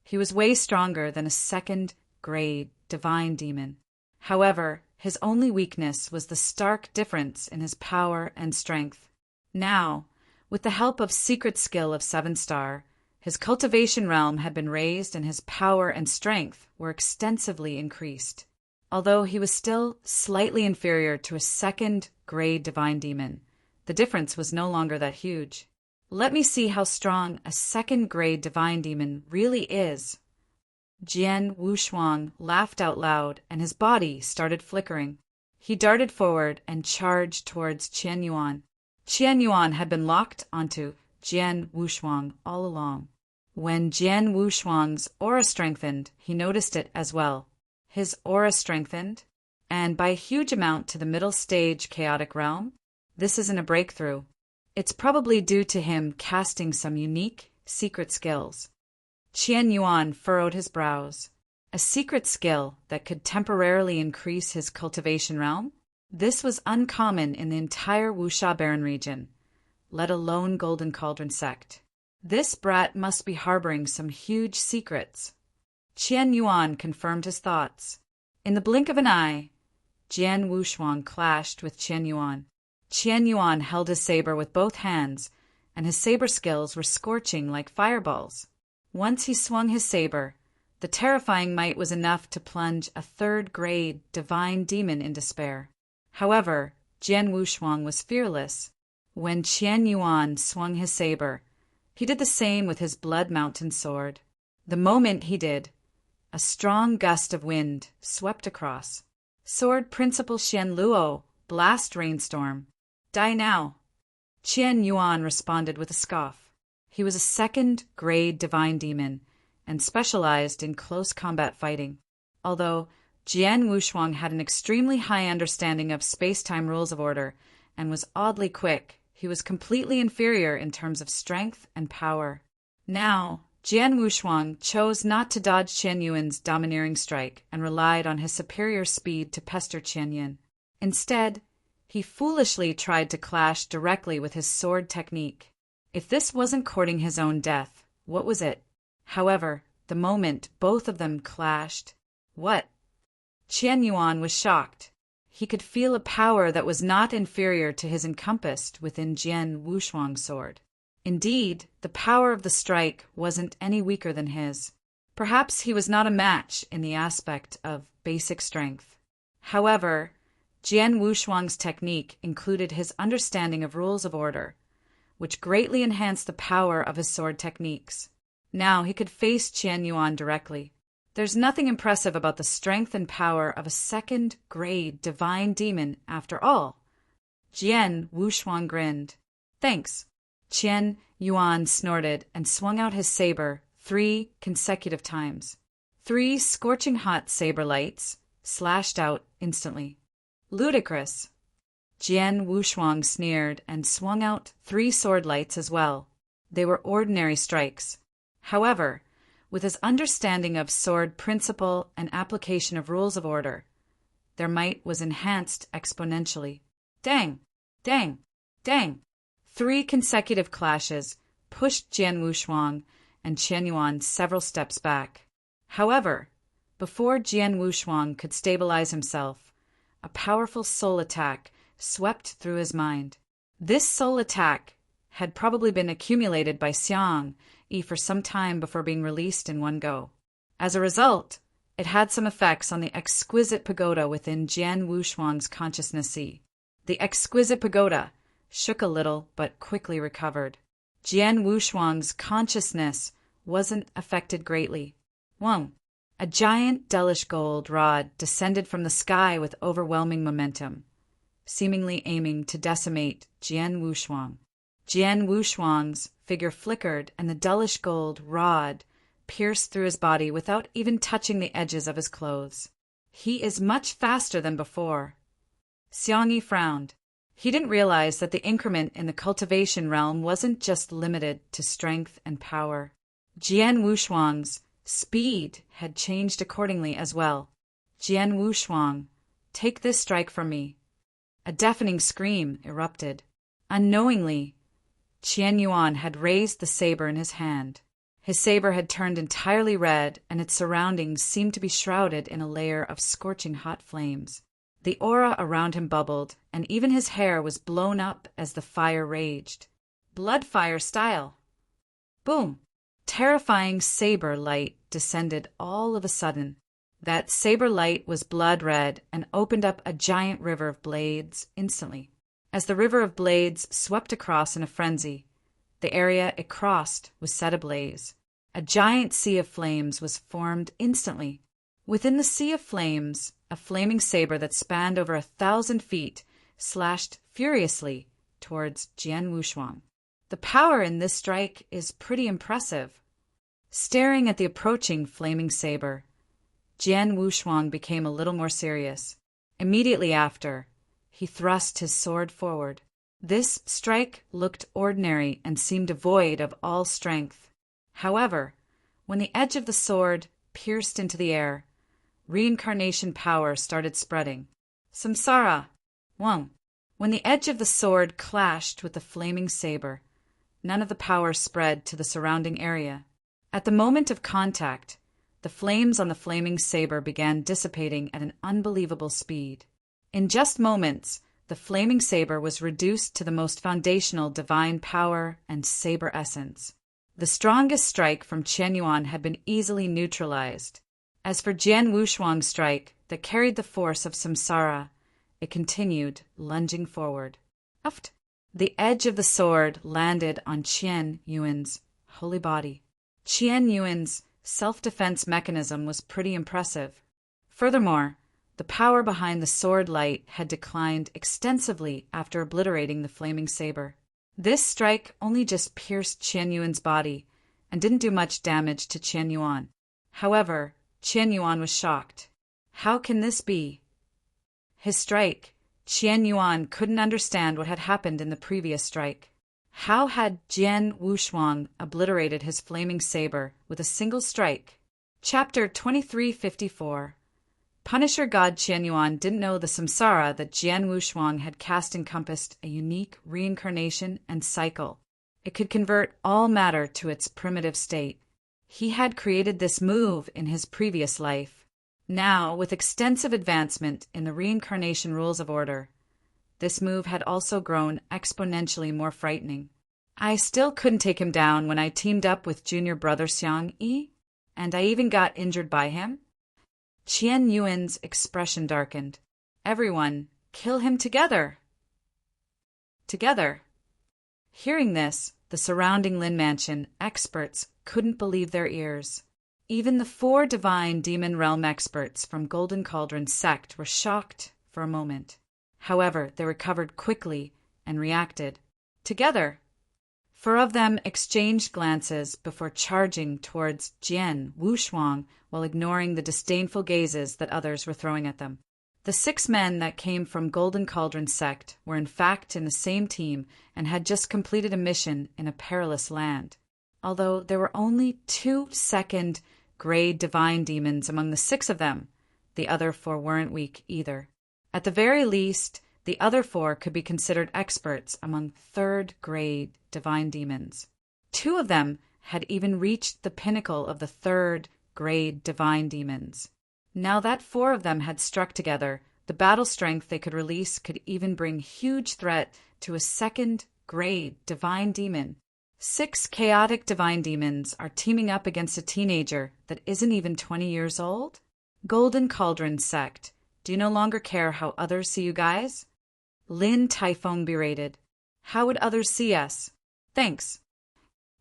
he was way stronger than a second-grade divine demon. However, his only weakness was the stark difference in his power and strength. Now, with the help of secret skill of 7-star, his cultivation realm had been raised and his power and strength were extensively increased. Although he was still slightly inferior to a second-grade divine demon, the difference was no longer that huge. Let me see how strong a second-grade divine demon really is. Jian Wushuang laughed out loud, and his body started flickering. He darted forward and charged towards Qian Yuan. Qian Yuan had been locked onto Jian Wushuang all along. When Jian Wushuang's aura strengthened, he noticed it as well. His aura strengthened, and by a huge amount to the middle stage chaotic realm. This isn't a breakthrough. It's probably due to him casting some unique secret skills. Qian Yuan furrowed his brows. A secret skill that could temporarily increase his cultivation realm? This was uncommon in the entire Wuxia Baron region, let alone Golden Cauldron sect. This brat must be harboring some huge secrets. Qian Yuan confirmed his thoughts. In the blink of an eye, Jian Wushuang clashed with Qian Yuan. Qian Yuan held his saber with both hands, and his saber skills were scorching like fireballs. Once he swung his saber, the terrifying might was enough to plunge a third-grade divine demon in despair. However, Jian Wushuang was fearless. When Qian Yuan swung his saber, he did the same with his Blood Mountain sword. The moment he did, a strong gust of wind swept across. Sword Principal Xian Luo, blast rainstorm. Die now. Qian Yuan responded with a scoff. He was a second-grade divine demon and specialized in close combat fighting. Although Jian Wushuang had an extremely high understanding of space-time rules of order and was oddly quick, he was completely inferior in terms of strength and power. Now, Jian Wushuang chose not to dodge Qian Yuan's domineering strike and relied on his superior speed to pester Qian Yuan. Instead, he foolishly tried to clash directly with his sword technique. If this wasn't courting his own death, what was it? However, the moment both of them clashed, what? Qian Yuan was shocked. He could feel a power that was not inferior to his encompassed within Jian Wushuang's sword. Indeed, the power of the strike wasn't any weaker than his. Perhaps he was not a match in the aspect of basic strength. However, Jian Wushuang's technique included his understanding of rules of order, which greatly enhanced the power of his sword techniques. Now he could face Qian Yuan directly. There's nothing impressive about the strength and power of a second-grade divine demon after all. Jian Wushuang grinned. Thanks. Qian Yuan snorted and swung out his saber 3 consecutive times. 3 scorching hot saber lights slashed out instantly. Ludicrous. Jian Wushuang sneered and swung out 3 sword lights as well. They were ordinary strikes. However, with his understanding of sword principle and application of rules of order, their might was enhanced exponentially. Dang! Dang! Dang! 3 consecutive clashes pushed Jian Wushuang and Qian Yuan several steps back. However, before Jian Wushuang could stabilize himself, a powerful soul attack swept through his mind. This soul attack had probably been accumulated by Xiang Yi for some time before being released in one go. As a result, it had some effects on the exquisite pagoda within Jian Wushuang's consciousness sea. The exquisite pagoda shook a little but quickly recovered. Jian Wushuang's consciousness wasn't affected greatly. Whoa! A giant dullish gold rod descended from the sky with overwhelming momentum, seemingly aiming to decimate Jian Wushuang. Jian Wushuang's figure flickered and the dullish gold rod pierced through his body without even touching the edges of his clothes. He is much faster than before. Xiang Yi frowned. He didn't realize that the increment in the cultivation realm wasn't just limited to strength and power. Jian Wushuang's speed had changed accordingly as well. Jian Wushuang, take this strike from me. A deafening scream erupted. Unknowingly, Qian Yuan had raised the saber in his hand. His saber had turned entirely red, and its surroundings seemed to be shrouded in a layer of scorching hot flames. The aura around him bubbled, and even his hair was blown up as the fire raged. Bloodfire style. Boom! Terrifying saber light descended all of a sudden. That saber light was blood red and opened up a giant river of blades instantly. As the river of blades swept across in a frenzy, the area it crossed was set ablaze. A giant sea of flames was formed instantly. Within the sea of flames, a flaming saber that spanned over 1,000 feet slashed furiously towards Jian Wushuang. The power in this strike is pretty impressive. Staring at the approaching flaming saber, Jian Wushuang became a little more serious. Immediately after, he thrust his sword forward. This strike looked ordinary and seemed devoid of all strength. However, when the edge of the sword pierced into the air, reincarnation power started spreading. Samsara! Whoa! When the edge of the sword clashed with the flaming saber, none of the power spread to the surrounding area. At the moment of contact, the flames on the flaming saber began dissipating at an unbelievable speed. In just moments, the flaming saber was reduced to the most foundational divine power and saber essence. The strongest strike from Qian Yuan had been easily neutralized. As for Jian Wushuang's strike that carried the force of samsara, it continued, lunging forward. Uft! The edge of the sword landed on Qian Yuan's holy body. Qian Yuan's self-defense mechanism was pretty impressive. Furthermore, the power behind the sword light had declined extensively after obliterating the flaming saber. This strike only just pierced Qian Yuan's body and didn't do much damage to Qian Yuan. However, Qian Yuan was shocked. How can this be? His strike, Qian Yuan couldn't understand what had happened in the previous strike. How had Jian Wushuang obliterated his flaming saber with a single strike? Chapter 2354. Punisher God Qian Yuan didn't know the samsara that Jian Wushuang had cast encompassed a unique reincarnation and cycle. It could convert all matter to its primitive state. He had created this move in his previous life. Now, with extensive advancement in the reincarnation rules of order, this move had also grown exponentially more frightening. I still couldn't take him down when I teamed up with junior brother Xiang Yi, and I even got injured by him. Qian Yuan's expression darkened. Everyone, kill him together! Together. Hearing this, the surrounding Lin Mansion experts couldn't believe their ears. Even the 4 divine demon realm experts from Golden Cauldron's sect were shocked for a moment. However, they recovered quickly and reacted. Together. 4 of them exchanged glances before charging towards Jian Wushuang while ignoring the disdainful gazes that others were throwing at them. The 6 men that came from Golden Cauldron's sect were in fact in the same team and had just completed a mission in a perilous land. Although there were only 2 second-grade divine demons among the 6 of them, the other 4 weren't weak either. At the very least, the other 4 could be considered experts among 3rd-grade divine demons. 2 of them had even reached the pinnacle of the 3rd-grade divine demons. Now that 4 of them had struck together, the battle strength they could release could even bring huge threat to a 2nd-grade divine demon. 6 chaotic divine demons are teaming up against a teenager that isn't even 20 years old? Golden Cauldron sect, do you no longer care how others see you guys? Lin Taifeng berated. How would others see us? Thanks.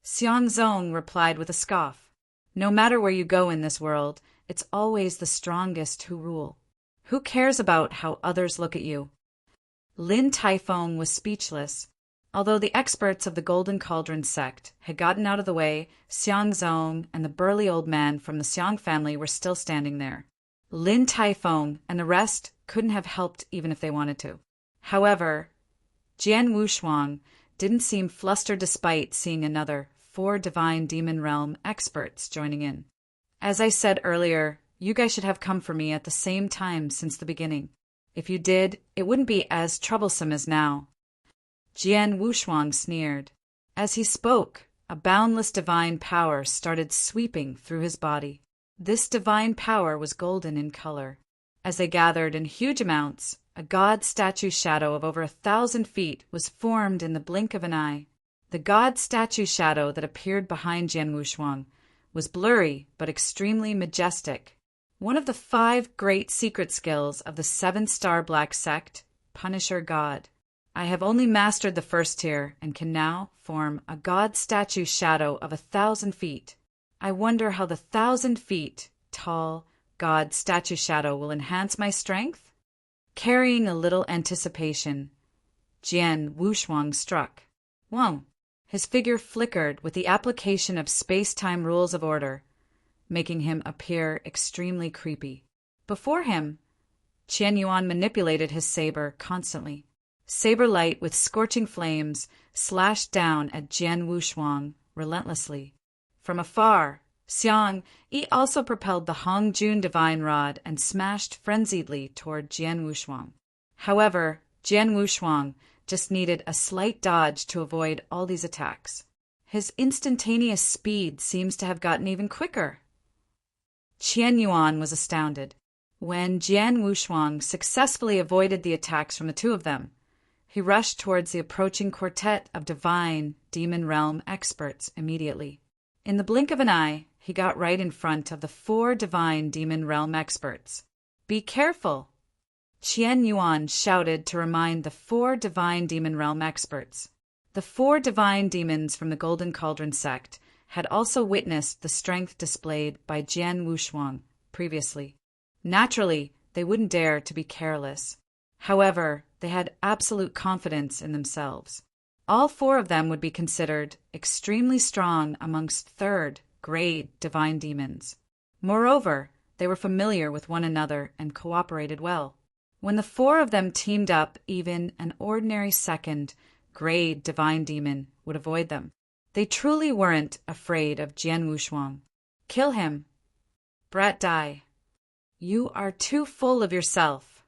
Xiang Zong replied with a scoff. No matter where you go in this world, it's always the strongest who rule. Who cares about how others look at you? Lin Taifeng was speechless. Although the experts of the Golden Cauldron sect had gotten out of the way, Xiang Zong and the burly old man from the Xiang family were still standing there. Lin Taifeng and the rest couldn't have helped even if they wanted to. However, Jian Wushuang didn't seem flustered despite seeing another 4 divine demon realm experts joining in. As I said earlier, you guys should have come for me at the same time since the beginning. If you did, it wouldn't be as troublesome as now. Jian Wushuang sneered. As he spoke, a boundless divine power started sweeping through his body. This divine power was golden in color. As they gathered in huge amounts, a god statue shadow of over 1,000 feet was formed in the blink of an eye. The god statue shadow that appeared behind Jian Wushuang was blurry but extremely majestic. One of the 5 great secret skills of the 7-star Black Sect, Punisher God. I have only mastered the 1st tier and can now form a god statue shadow of 1,000 feet. I wonder how the 1,000 feet tall god statue shadow will enhance my strength? Carrying a little anticipation, Jian Wushuang struck. Whoa! His figure flickered with the application of space-time rules of order, making him appear extremely creepy. Before him, Qian Yuan manipulated his saber constantly. Saber light with scorching flames slashed down at Jian Wushuang relentlessly. From afar, Xiang Yi also propelled the Hongjun divine rod and smashed frenziedly toward Jian Wushuang. However, Jian Wushuang just needed a slight dodge to avoid all these attacks. His instantaneous speed seems to have gotten even quicker. Qian Yuan was astounded. When Jian Wushuang successfully avoided the attacks from the 2 of them, he rushed towards the approaching quartet of divine demon realm experts immediately. In the blink of an eye, he got right in front of the 4 divine demon realm experts. Be careful! Qian Yuan shouted to remind the 4 divine demon realm experts. The 4 divine demons from the Golden Cauldron sect had also witnessed the strength displayed by Jian Wushuang previously. Naturally, they wouldn't dare to be careless. However, they had absolute confidence in themselves. All 4 of them would be considered extremely strong amongst 3rd-grade divine demons. Moreover, they were familiar with one another and cooperated well. When the 4 of them teamed up, even an ordinary 2nd-grade divine demon would avoid them. They truly weren't afraid of Jian Wushuang. Kill him. Brat die. You are too full of yourself.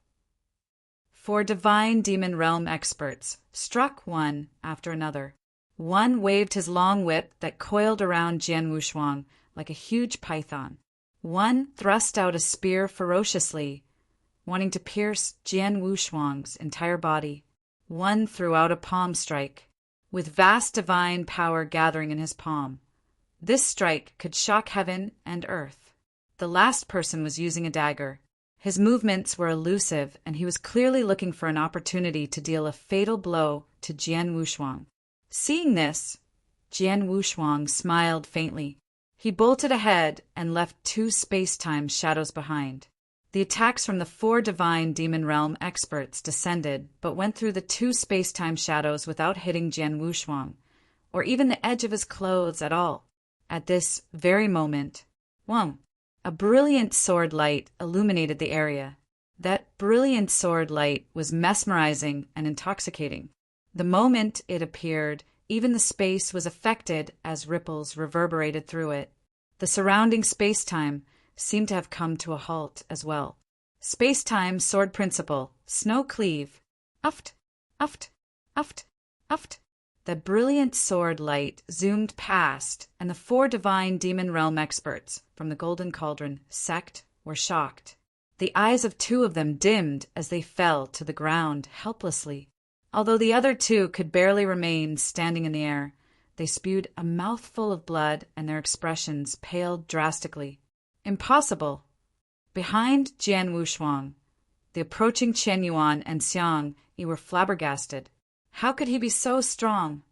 4 divine demon realm experts struck one after another. One waved his long whip that coiled around Jian Wushuang like a huge python. One thrust out a spear ferociously, wanting to pierce Jian Wushuang's entire body. One threw out a palm strike, with vast divine power gathering in his palm. This strike could shock heaven and earth. The last person was using a dagger. His movements were elusive, and he was clearly looking for an opportunity to deal a fatal blow to Jian Wushuang. Seeing this, Jian Wushuang smiled faintly. He bolted ahead and left 2 space-time shadows behind. The attacks from the 4 divine demon realm experts descended, but went through the 2 space-time shadows without hitting Jian Wushuang, or even the edge of his clothes at all. At this very moment, Wang, a brilliant sword light illuminated the area. That brilliant sword light was mesmerizing and intoxicating. The moment it appeared, even the space was affected as ripples reverberated through it. The surrounding space-time seemed to have come to a halt as well. Space-time sword principle, snow cleave. Uft, uft, uft, uft. The brilliant sword light zoomed past, and the 4 divine demon realm experts from the Golden Cauldron sect were shocked. The eyes of 2 of them dimmed as they fell to the ground helplessly. Although the other 2 could barely remain standing in the air, they spewed a mouthful of blood and their expressions paled drastically. Impossible! Behind Jian Wushuang, the approaching Chen Yuan and Xiang Yi were flabbergasted. How could he be so strong?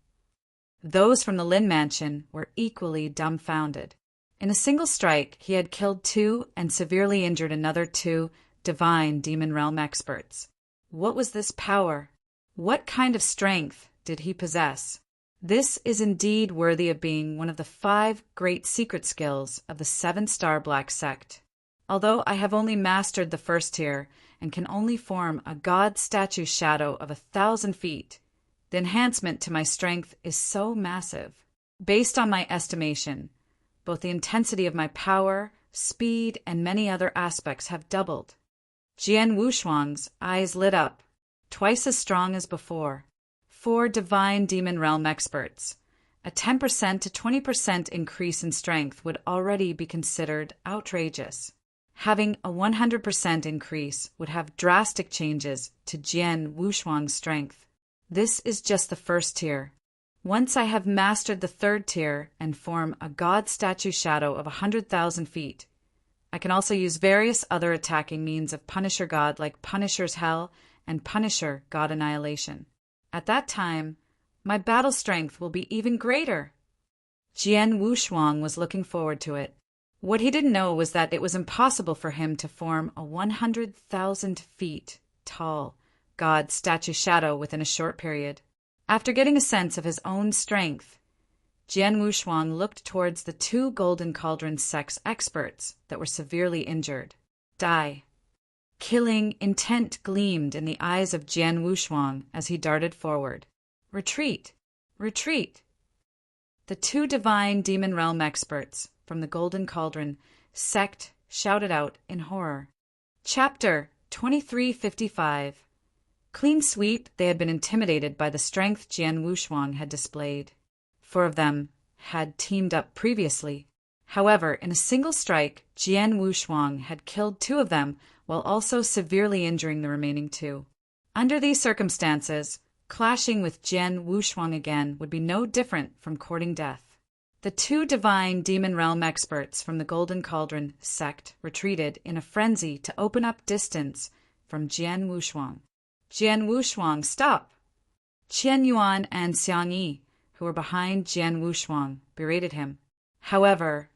Those from the Lin Mansion were equally dumbfounded. In a single strike, he had killed 2 and severely injured another 2 divine demon realm experts. What was this power? What kind of strength did he possess? This is indeed worthy of being one of the 5 great secret skills of the 7-star Black Sect. Although I have only mastered the 1st tier and can only form a god statue shadow of 1,000 feet, the enhancement to my strength is so massive. Based on my estimation, both the intensity of my power, speed, and many other aspects have doubled. Jian Wushuang's eyes lit up, twice as strong as before. 4 divine demon realm experts. A 10% to 20% increase in strength would already be considered outrageous. Having a 100% increase would have drastic changes to Jian Wushuang's strength. This is just the 1st tier. Once I have mastered the 3rd tier and form a god statue shadow of 100,000 feet, I can also use various other attacking means of Punisher God like Punisher's Hell and Punisher God Annihilation. At that time, my battle strength will be even greater. Jian Wushuang was looking forward to it. What he didn't know was that it was impossible for him to form a 100,000 feet tall god statue shadow within a short period. After getting a sense of his own strength, Jian Wushuang looked towards the 2 Golden Cauldron sect's experts that were severely injured. Die. Killing intent gleamed in the eyes of Jian Wushuang as he darted forward. Retreat! Retreat! The 2 divine demon realm experts from the Golden Cauldron sect shouted out in horror. Chapter 2355. Clean sweep, they had been intimidated by the strength Jian Wushuang had displayed. 4 of them had teamed up previously. However, in a single strike, Jian Wushuang had killed 2 of them while also severely injuring the remaining 2. Under these circumstances, clashing with Jian Wushuang again would be no different from courting death. The 2 divine demon realm experts from the Golden Cauldron sect retreated in a frenzy to open up distance from Jian Wushuang. Jian Wushuang, stop! Chen Yuan and Xiang Yi, who were behind Jian Wushuang, berated him. However,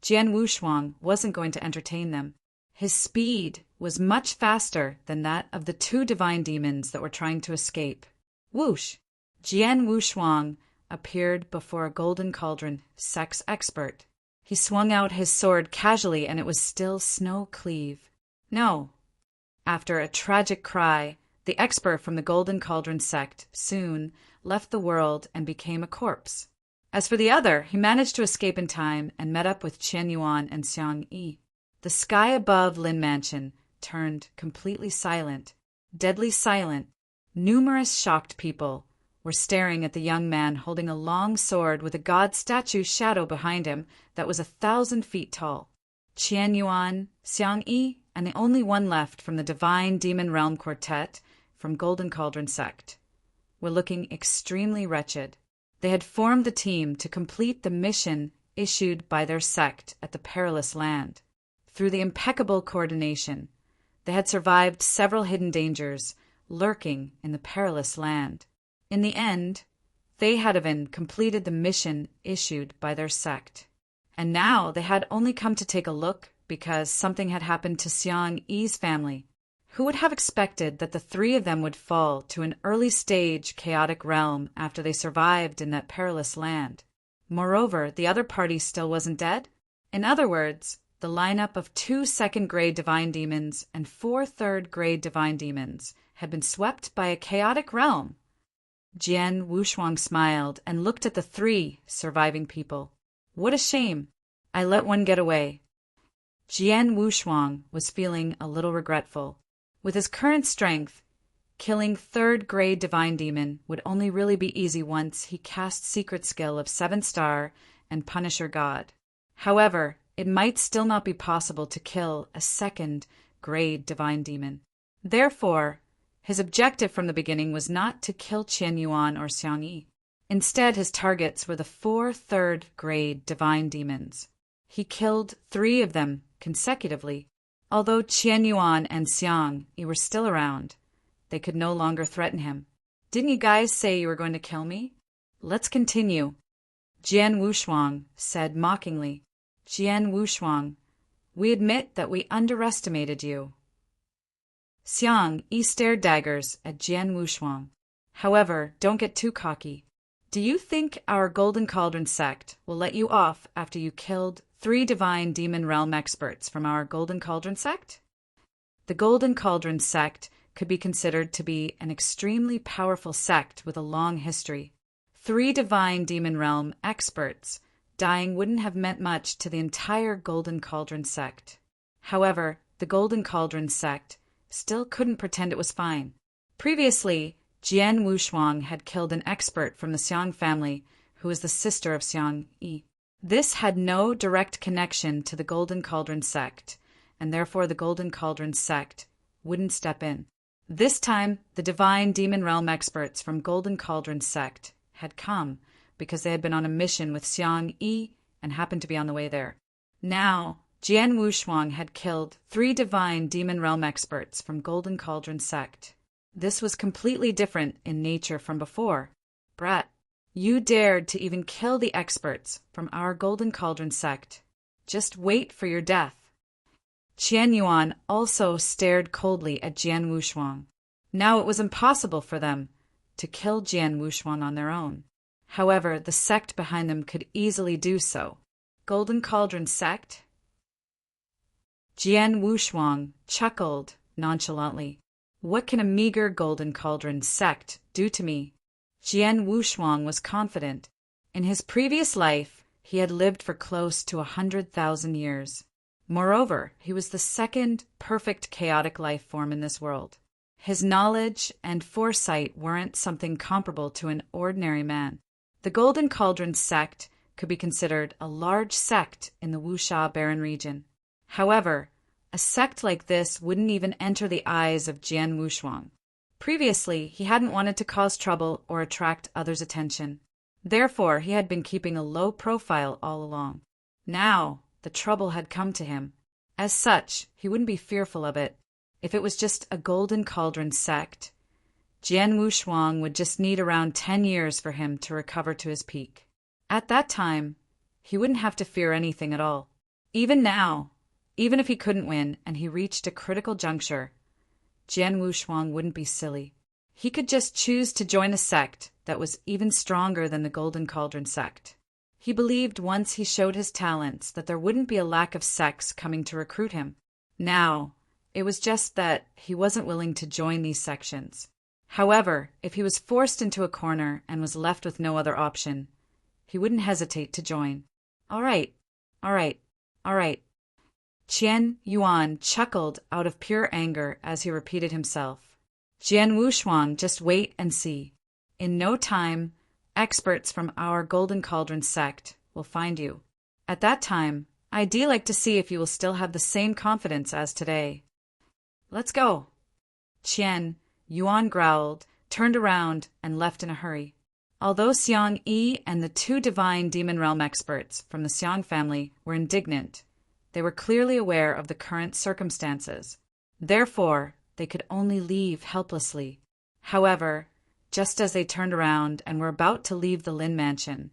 Jian Wushuang wasn't going to entertain them. His speed was much faster than that of the 2 divine demons that were trying to escape. Whoosh! Jian Wushuang appeared before a Golden Cauldron sex expert. He swung out his sword casually, and it was still Snow Cleave. No! After a tragic cry, the expert from the Golden Cauldron sect soon left the world and became a corpse. As for the other, he managed to escape in time and met up with Chen Yuan and Xiang Yi. The sky above Lin Mansion turned completely silent, deadly silent. Numerous shocked people were staring at the young man holding a long sword with a god statue shadow behind him that was 1,000 feet tall. Chen Yuan, Xiang Yi, and the only one left from the Divine Demon Realm Quartet from Golden Cauldron sect were looking extremely wretched. They had formed the team to complete the mission issued by their sect at the perilous land. Through the impeccable coordination, They had survived several hidden dangers, lurking in the perilous land. In the end, they had even completed the mission issued by their sect. And now they had only come to take a look because something had happened to Xiang Yi's family. Who would have expected that the three of them would fall to an early-stage chaotic realm after they survived in that perilous land? Moreover, the other party still wasn't dead. In other words, the lineup of 2 second-grade divine demons and 4 third-grade divine demons had been swept by a chaotic realm. Jian Wushuang smiled and looked at the 3 surviving people. What a shame. I let one get away. Jian Wushuang was feeling a little regretful. With his current strength, killing third-grade divine demon would only really be easy once he cast secret skill of 7-star and Punisher God. However, it might still not be possible to kill a second-grade divine demon. Therefore, his objective from the beginning was not to kill Qian Yuan or Xiang Yi. Instead, his targets were the 4 third-grade divine demons. He killed 3 of them consecutively. Although Qian Yuan and Xiang Yi were still around, they could no longer threaten him. Didn't you guys say you were going to kill me? Let's continue. Jian Wushuang said mockingly. Jian Wushuang, we admit that we underestimated you. Xiang Yi stared daggers at Jian Wushuang. However, don't get too cocky. Do you think our Golden Cauldron sect will let you off after you killed 3 divine demon realm experts from our Golden Cauldron sect? The Golden Cauldron sect could be considered to be an extremely powerful sect with a long history. 3 divine demon realm experts dying wouldn't have meant much to the entire Golden Cauldron sect. However, the Golden Cauldron sect still couldn't pretend it was fine. Previously, Jian Wushuang had killed an expert from the Xiang family who was the sister of Xiang Yi. This had no direct connection to the Golden Cauldron sect, and therefore the Golden Cauldron sect wouldn't step in. This time, the divine demon realm experts from Golden Cauldron sect had come because they had been on a mission with Xiang Yi and happened to be on the way there. Now, Jian Wushuang had killed 3 divine demon realm experts from Golden Cauldron sect. This was completely different in nature from before. Brat, you dared to even kill the experts from our Golden Cauldron sect. Just wait for your death. Qian Yuan also stared coldly at Jian Wushuang. Now it was impossible for them to kill Jian Wushuang on their own. However, the sect behind them could easily do so. Golden Cauldron sect? Jian Wushuang chuckled nonchalantly. What can a meager Golden Cauldron sect do to me? Jian Wushuang was confident. In his previous life, he had lived for close to 100,000 years. Moreover, he was the second perfect chaotic life form in this world. His knowledge and foresight weren't something comparable to an ordinary man. The Golden Cauldron sect could be considered a large sect in the Wuxia Barren region. However, a sect like this wouldn't even enter the eyes of Jian Wushuang. Previously, he hadn't wanted to cause trouble or attract others' attention. Therefore, he had been keeping a low profile all along. Now, the trouble had come to him. As such, he wouldn't be fearful of it. If it was just a Golden Cauldron sect, Jian Wushuang would just need around 10 years for him to recover to his peak. At that time, he wouldn't have to fear anything at all. Even now, even if he couldn't win and he reached a critical juncture, Jian Wushuang wouldn't be silly. He could just choose to join a sect that was even stronger than the Golden Cauldron sect. He believed once he showed his talents that there wouldn't be a lack of sects coming to recruit him. Now, it was just that he wasn't willing to join these sections. However, if he was forced into a corner and was left with no other option, he wouldn't hesitate to join. All right. Qian Yuan chuckled out of pure anger as he repeated himself. Jian Wushuang, just wait and see. In no time, experts from our Golden Cauldron sect will find you. At that time, I'd like to see if you will still have the same confidence as today. Let's go. Qian Yuan growled, turned around, and left in a hurry. Although Xiang Yi and the 2 divine demon realm experts from the Xiang family were indignant, they were clearly aware of the current circumstances. Therefore, they could only leave helplessly. However, just as they turned around and were about to leave the Lin mansion,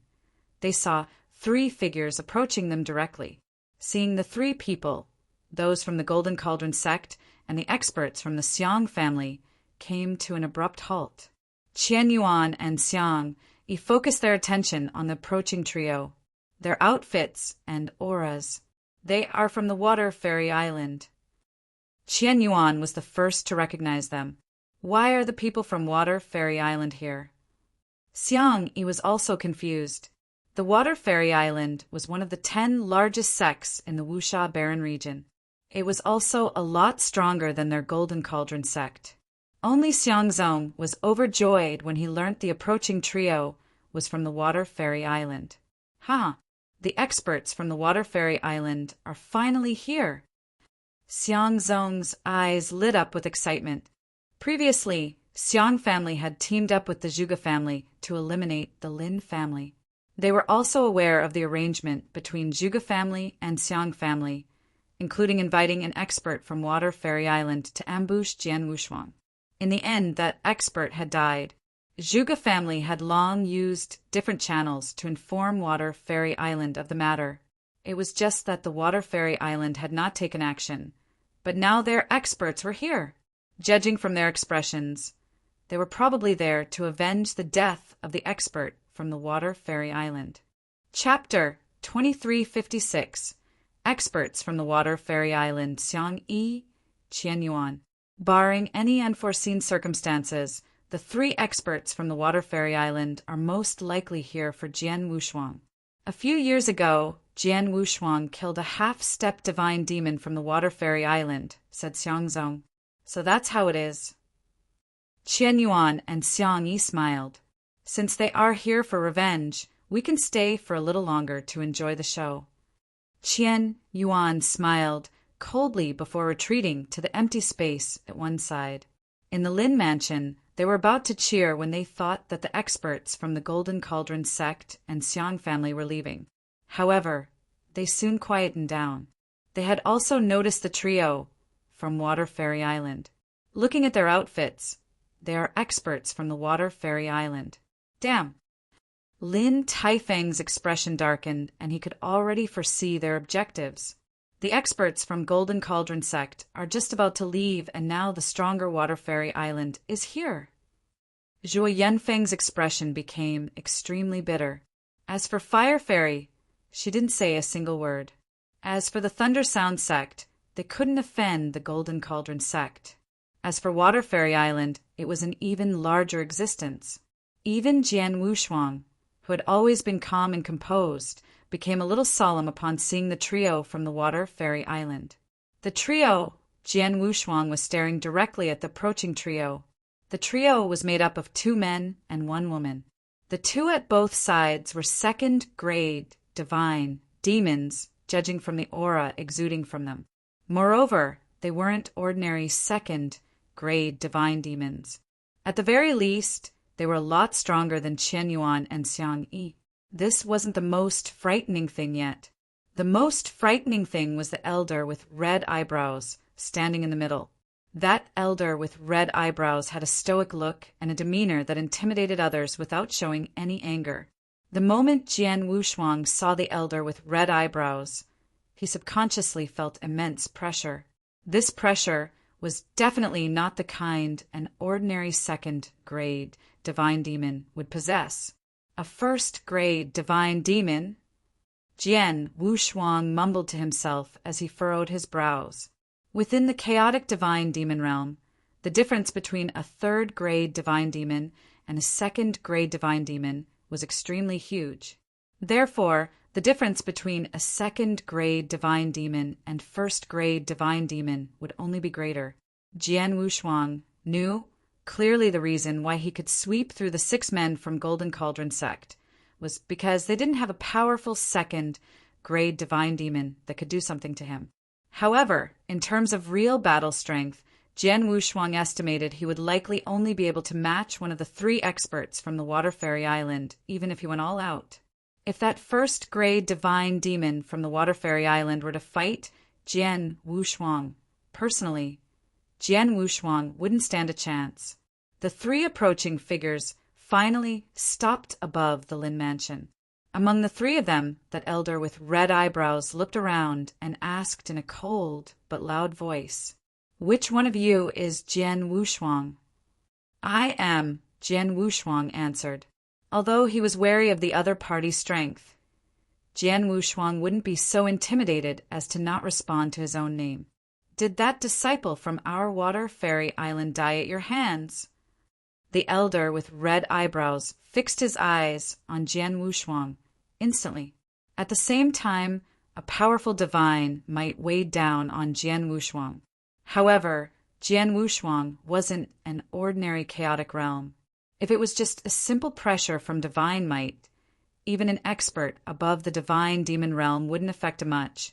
they saw 3 figures approaching them directly. Seeing the 3 people, those from the Golden Cauldron sect and the experts from the Xiang family, came to an abrupt halt. Qian Yuan and Xiang focused their attention on the approaching trio. Their outfits and auras. They are from the Water Fairy Island. Qian Yuan was the first to recognize them. Why are the people from Water Fairy Island here? Xiang was also confused. The Water Fairy Island was one of the 10 largest sects in the Wuxia Barren region. It was also a lot stronger than their Golden Cauldron sect. Only Xiangzong was overjoyed when he learnt the approaching trio was from the Water Fairy Island. The experts from the Water Fairy Island are finally here. Xiangzong's eyes lit up with excitement. Previously, Xiang family had teamed up with the Zhuge family to eliminate the Lin family. They were also aware of the arrangement between Zhuge family and Xiang family, including inviting an expert from Water Fairy Island to ambush Jian Wushuang. In the end, that expert had died. Zhuge family had long used different channels to inform Water Fairy Island of the matter. It was just that the Water Fairy Island had not taken action, but now their experts were here. Judging from their expressions, they were probably there to avenge the death of the expert from the Water Fairy Island. Chapter 2356. Experts from the Water Fairy Island, Xiang Yi, Qian Yuan. Barring any unforeseen circumstances, the 3 experts from the Water Fairy Island are most likely here for Jian Wushuang. A few years ago, Jian Wushuang killed a half-step divine demon from the Water Fairy Island, said Xiangzong. So that's how it is. Qian Yuan and Xiang Yi smiled. Since they are here for revenge, we can stay for a little longer to enjoy the show. Qian Yuan smiled coldly before retreating to the empty space at one side. In the Lin mansion, they were about to cheer when they thought that the experts from the Golden Cauldron sect and Xiang family were leaving. However, they soon quietened down. They had also noticed the trio from Water Fairy Island. Looking at their outfits, they are experts from the Water Fairy Island. Damn! Lin Taifeng's expression darkened, and he could already foresee their objectives. The experts from Golden Cauldron sect are just about to leave, and now the stronger Water Fairy Island is here. Zhuo Yanfeng's expression became extremely bitter. As for Fire Fairy, she didn't say a single word. As for the Thunder Sound sect, they couldn't offend the Golden Cauldron sect. As for Water Fairy Island, it was an even larger existence. Even Jian Wushuang, who had always been calm and composed, became a little solemn upon seeing the trio from the Water Fairy Island. The trio, Jian Wushuang was staring directly at the approaching trio. The trio was made up of 2 men and 1 woman. The 2 at both sides were second-grade divine demons, judging from the aura exuding from them. Moreover, they weren't ordinary second-grade divine demons. At the very least, they were a lot stronger than Qian Yuan and Xiang Yi. This wasn't the most frightening thing yet. The most frightening thing was the elder with red eyebrows standing in the middle. That elder with red eyebrows had a stoic look and a demeanor that intimidated others without showing any anger. The moment Jian Wushuang saw the elder with red eyebrows, he subconsciously felt immense pressure. This pressure was definitely not the kind an ordinary second-grade divine demon would possess. A first-grade divine demon? Jian Wushuang mumbled to himself as he furrowed his brows. Within the chaotic divine demon realm, the difference between a third-grade divine demon and a second-grade divine demon was extremely huge. Therefore, the difference between a second-grade divine demon and first-grade divine demon would only be greater. Jian Wushuang knew clearly the reason why he could sweep through the 6 men from Golden Cauldron sect was because they didn't have a powerful second-grade divine demon that could do something to him. However, in terms of real battle strength, Jian Wushuang estimated he would likely only be able to match one of the 3 experts from the Water Fairy Island, even if he went all out. If that first-grade divine demon from the Water Fairy Island were to fight Jian Wushuang personally, Jian Wushuang wouldn't stand a chance. The three approaching figures finally stopped above the Lin mansion. Among the three of them, that elder with red eyebrows looked around and asked in a cold but loud voice, "Which one of you is Jian Wushuang?" "I am," Jian Wushuang answered. Although he was wary of the other party's strength, Jian Wushuang wouldn't be so intimidated as to not respond to his own name. "Did that disciple from our water fairy island die at your hands?" The elder with red eyebrows fixed his eyes on Jian Wushuang instantly. At the same time, a powerful divine might weigh down on Jian Wushuang. However, Jian Wushuang wasn't an ordinary chaotic realm. If it was just a simple pressure from divine might, even an expert above the divine demon realm wouldn't affect him much,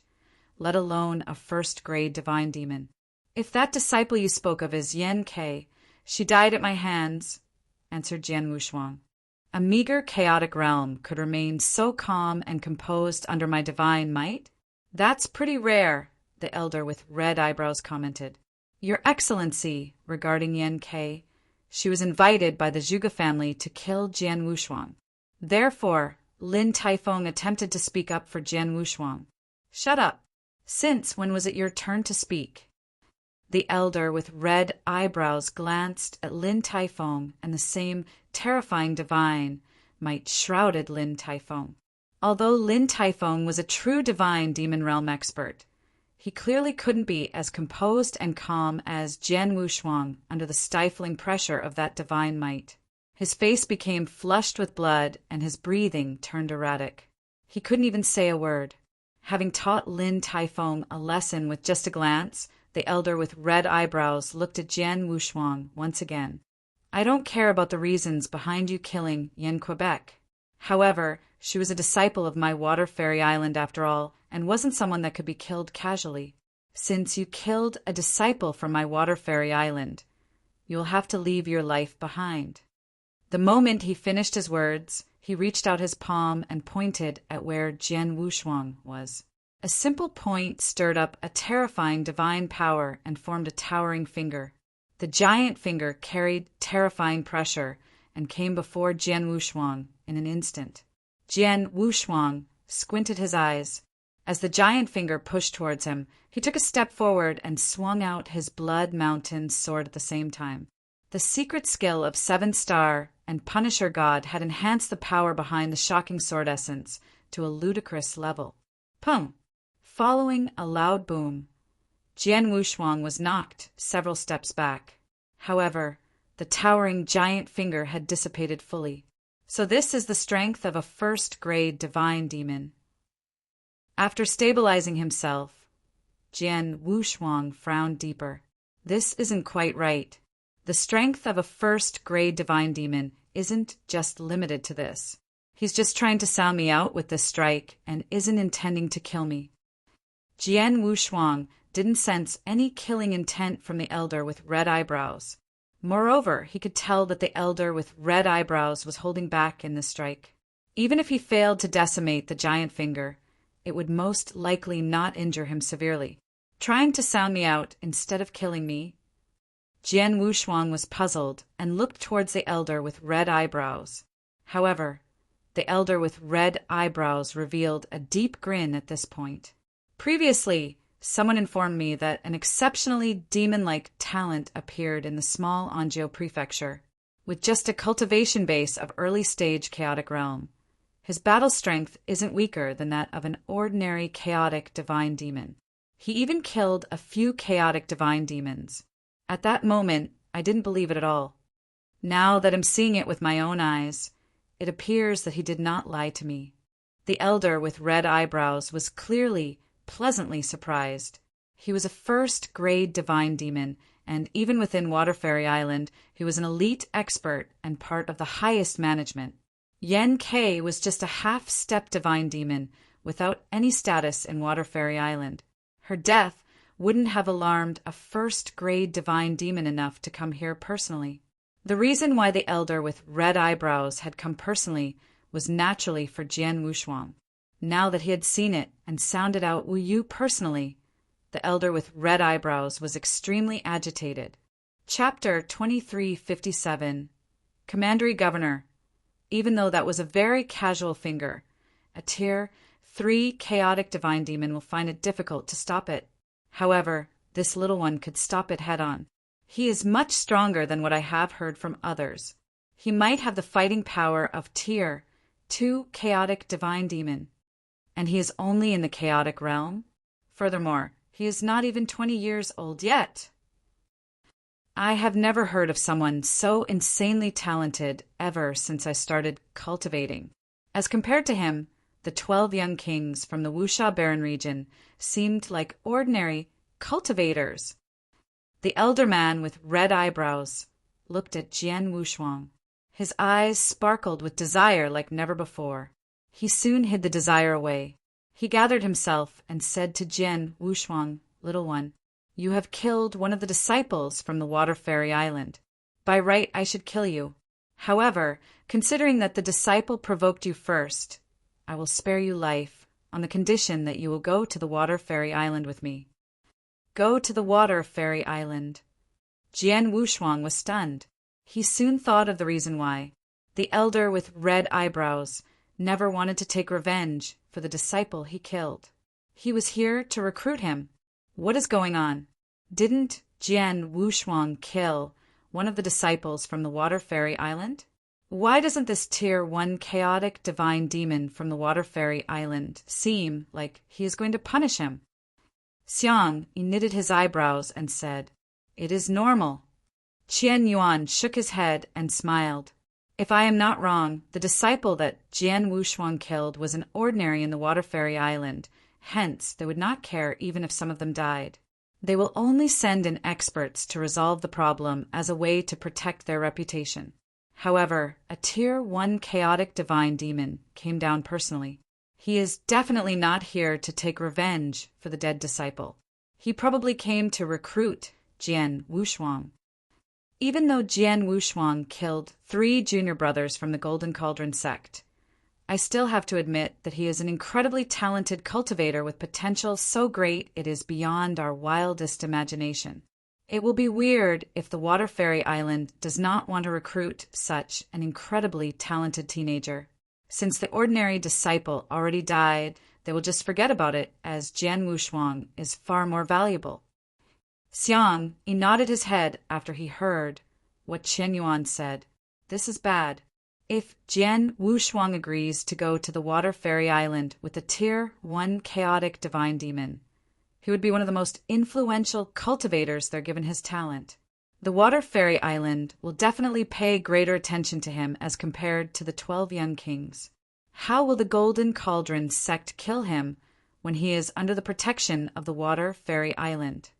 let alone a first-grade divine demon. "If that disciple you spoke of is Yen Kei, she died at my hands," answered Jian Wushuang. "A meager chaotic realm could remain so calm and composed under my divine might? That's pretty rare," the elder with red eyebrows commented. "Your Excellency," regarding Yen Kei, she was invited by the Zhuge family to kill Jian Wushuang. Therefore, Lin Taifeng attempted to speak up for Jian Wushuang. "Shut up. Since when was it your turn to speak?" The elder with red eyebrows glanced at Lin Taifeng, and the same terrifying divine might shrouded Lin Taifeng. Although Lin Taifeng was a true divine demon realm expert, he clearly couldn't be as composed and calm as Jian Wushuang under the stifling pressure of that divine might. His face became flushed with blood, and his breathing turned erratic. He couldn't even say a word. Having taught Lin Taifeng a lesson with just a glance, the elder with red eyebrows looked at Jian Wushuang once again. "I don't care about the reasons behind you killing Yen Quebec. However, she was a disciple of my water fairy island after all, and wasn't someone that could be killed casually. Since you killed a disciple from my water fairy island, you will have to leave your life behind." The moment he finished his words, he reached out his palm and pointed at where Jian Wushuang was. A simple point stirred up a terrifying divine power and formed a towering finger. The giant finger carried terrifying pressure and came before Jian Wushuang in an instant. Jian Wushuang squinted his eyes. As the giant finger pushed towards him, he took a step forward and swung out his Blood Mountain sword at the same time. The secret skill of Seven-Star and Punisher God had enhanced the power behind the shocking sword essence to a ludicrous level. Pum! Following a loud boom, Jian Wushuang was knocked several steps back. However, the towering giant finger had dissipated fully. So this is the strength of a first-grade divine demon. After stabilizing himself, Jian Wushuang frowned deeper. This isn't quite right. The strength of a first-grade divine demon isn't just limited to this. He's just trying to sound me out with this strike and isn't intending to kill me. Jian Wushuang didn't sense any killing intent from the elder with red eyebrows. Moreover, he could tell that the elder with red eyebrows was holding back in this strike. Even if he failed to decimate the giant finger, it would most likely not injure him severely. Trying to sound me out instead of killing me? Jian Wushuang was puzzled and looked towards the elder with red eyebrows. However, the elder with red eyebrows revealed a deep grin at this point. Previously, someone informed me that an exceptionally demon-like talent appeared in the small Anzhou prefecture. With just a cultivation base of early-stage chaotic realm, his battle strength isn't weaker than that of an ordinary chaotic divine demon. He even killed a few chaotic divine demons. At that moment, I didn't believe it at all. Now that I'm seeing it with my own eyes, it appears that he did not lie to me. The elder with red eyebrows was clearly pleasantly surprised. He was a first-grade divine demon, and even within Water Fairy Island, he was an elite expert and part of the highest management. Yen Kei was just a half-step divine demon without any status in Water Fairy Island. Her death wouldn't have alarmed a first-grade divine demon enough to come here personally. The reason why the elder with red eyebrows had come personally was naturally for Jian Wushuang. Now that he had seen it and sounded out Wu Yu personally, the elder with red eyebrows, was extremely agitated. Chapter 2357. Commandery Governor. Even though that was a very casual finger, a Tier 3 chaotic divine demon will find it difficult to stop it. However, this little one could stop it head-on. He is much stronger than what I have heard from others. He might have the fighting power of Tier 2 chaotic divine demon, and he is only in the chaotic realm. Furthermore, he is not even 20 years old yet. I have never heard of someone so insanely talented ever since I started cultivating. As compared to him, the 12 young kings from the Wuxia Barren region seemed like ordinary cultivators. The elder man with red eyebrows looked at Jian Wushuang. His eyes sparkled with desire like never before. He soon hid the desire away. He gathered himself and said to Jian Wushuang, "Little one, you have killed one of the disciples from the Water Fairy Island. By right, I should kill you. However, considering that the disciple provoked you first, I will spare you life on the condition that you will go to the Water Fairy Island with me." Go to the Water Fairy Island. Jian Wushuang was stunned. He soon thought of the reason why. The elder with red eyebrows never wanted to take revenge for the disciple he killed. He was here to recruit him. What is going on? Didn't Jian Wushuang kill one of the disciples from the Water Fairy Island? Why doesn't this Tier 1 chaotic divine demon from the Water Fairy Island seem like he is going to punish him? Xiang knitted his eyebrows and said, "It is normal." Qian Yuan shook his head and smiled. If I am not wrong, the disciple that Jian Wushuang killed was an ordinary in the Water Fairy Island. Hence, they would not care even if some of them died. They will only send in experts to resolve the problem as a way to protect their reputation. However, a Tier 1 chaotic divine demon came down personally. He is definitely not here to take revenge for the dead disciple. He probably came to recruit Jian Wushuang. Even though Jian Wushuang killed 3 junior brothers from the Golden Cauldron sect, I still have to admit that he is an incredibly talented cultivator with potential so great it is beyond our wildest imagination. It will be weird if the Water Fairy Island does not want to recruit such an incredibly talented teenager. Since the ordinary disciple already died, they will just forget about it, as Jian Wushuang is far more valuable. Xiang nodded his head after he heard what Qian Yuan said. This is bad. If Jian Wushuang agrees to go to the Water Fairy Island with a Tier 1 chaotic divine demon, he would be one of the most influential cultivators there given his talent. The Water Fairy Island will definitely pay greater attention to him as compared to the 12 young kings. How will the Golden Cauldron sect kill him when he is under the protection of the Water Fairy Island?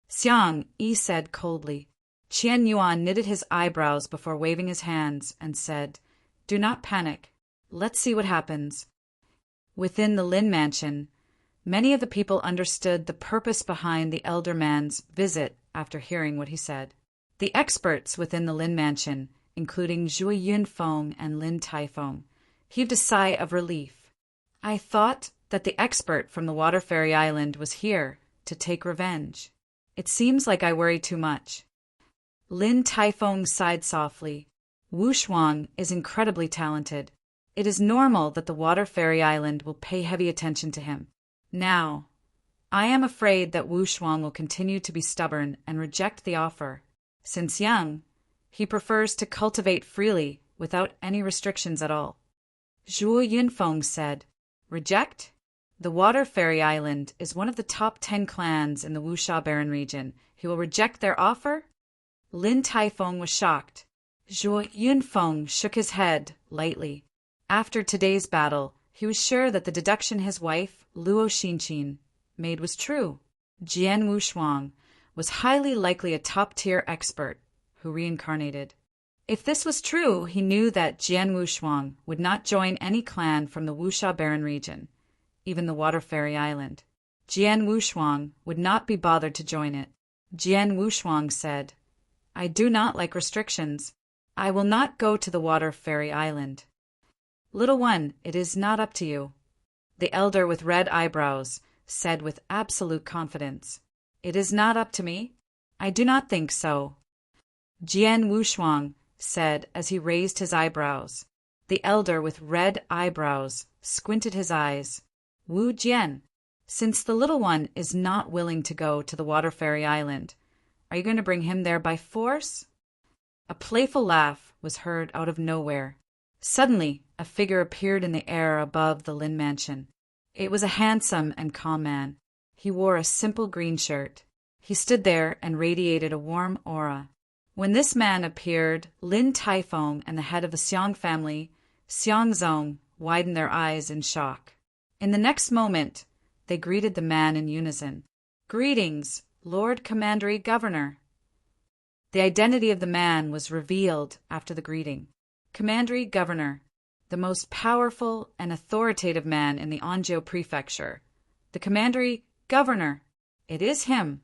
Xiang Yi said coldly. Qian Yuan knitted his eyebrows before waving his hands and said, "Do not panic. Let's see what happens." Within the Lin Mansion, many of the people understood the purpose behind the elder man's visit after hearing what he said. The experts within the Lin Mansion, including Zhu Yunfeng and Lin Taifeng, heaved a sigh of relief. I thought that the expert from the Water Fairy Island was here to take revenge. It seems like I worry too much. Lin Taifeng sighed softly. Wushuang is incredibly talented. It is normal that the Water Fairy Island will pay heavy attention to him. Now, I am afraid that Wushuang will continue to be stubborn and reject the offer. Since young, he prefers to cultivate freely without any restrictions at all. Zhu Yunfeng said, "Reject? The Water Fairy Island is one of the top 10 clans in the Wuxia Barren region. He will reject their offer?" Lin Taifeng was shocked. Zhu Yunfeng shook his head lightly. After today's battle, he was sure that the deduction his wife, Luo Xinqin, made was true. Jian Wushuang was highly likely a top-tier expert who reincarnated. If this was true, he knew that Jian Wushuang would not join any clan from the Wuxia Barren region, even the Water Fairy Island. Jian Wushuang would not be bothered to join it. Jian Wushuang said, "I do not like restrictions. I will not go to the Water Fairy Island." "Little one, it is not up to you." The elder with red eyebrows said with absolute confidence. "It is not up to me? I do not think so," Jian Wushuang said as he raised his eyebrows. The elder with red eyebrows squinted his eyes. "Wu Jian, since the little one is not willing to go to the Water Fairy Island, are you going to bring him there by force?" A playful laugh was heard out of nowhere. Suddenly, a figure appeared in the air above the Lin mansion. It was a handsome and calm man. He wore a simple green shirt. He stood there and radiated a warm aura. When this man appeared, Lin Taifeng and the head of the Xiong family, Xiongzong, widened their eyes in shock. In the next moment, they greeted the man in unison. "Greetings, Lord Commandery Governor." The identity of the man was revealed after the greeting. Commandery Governor, the most powerful and authoritative man in the Anzhou Prefecture. The Commandery Governor. It is him.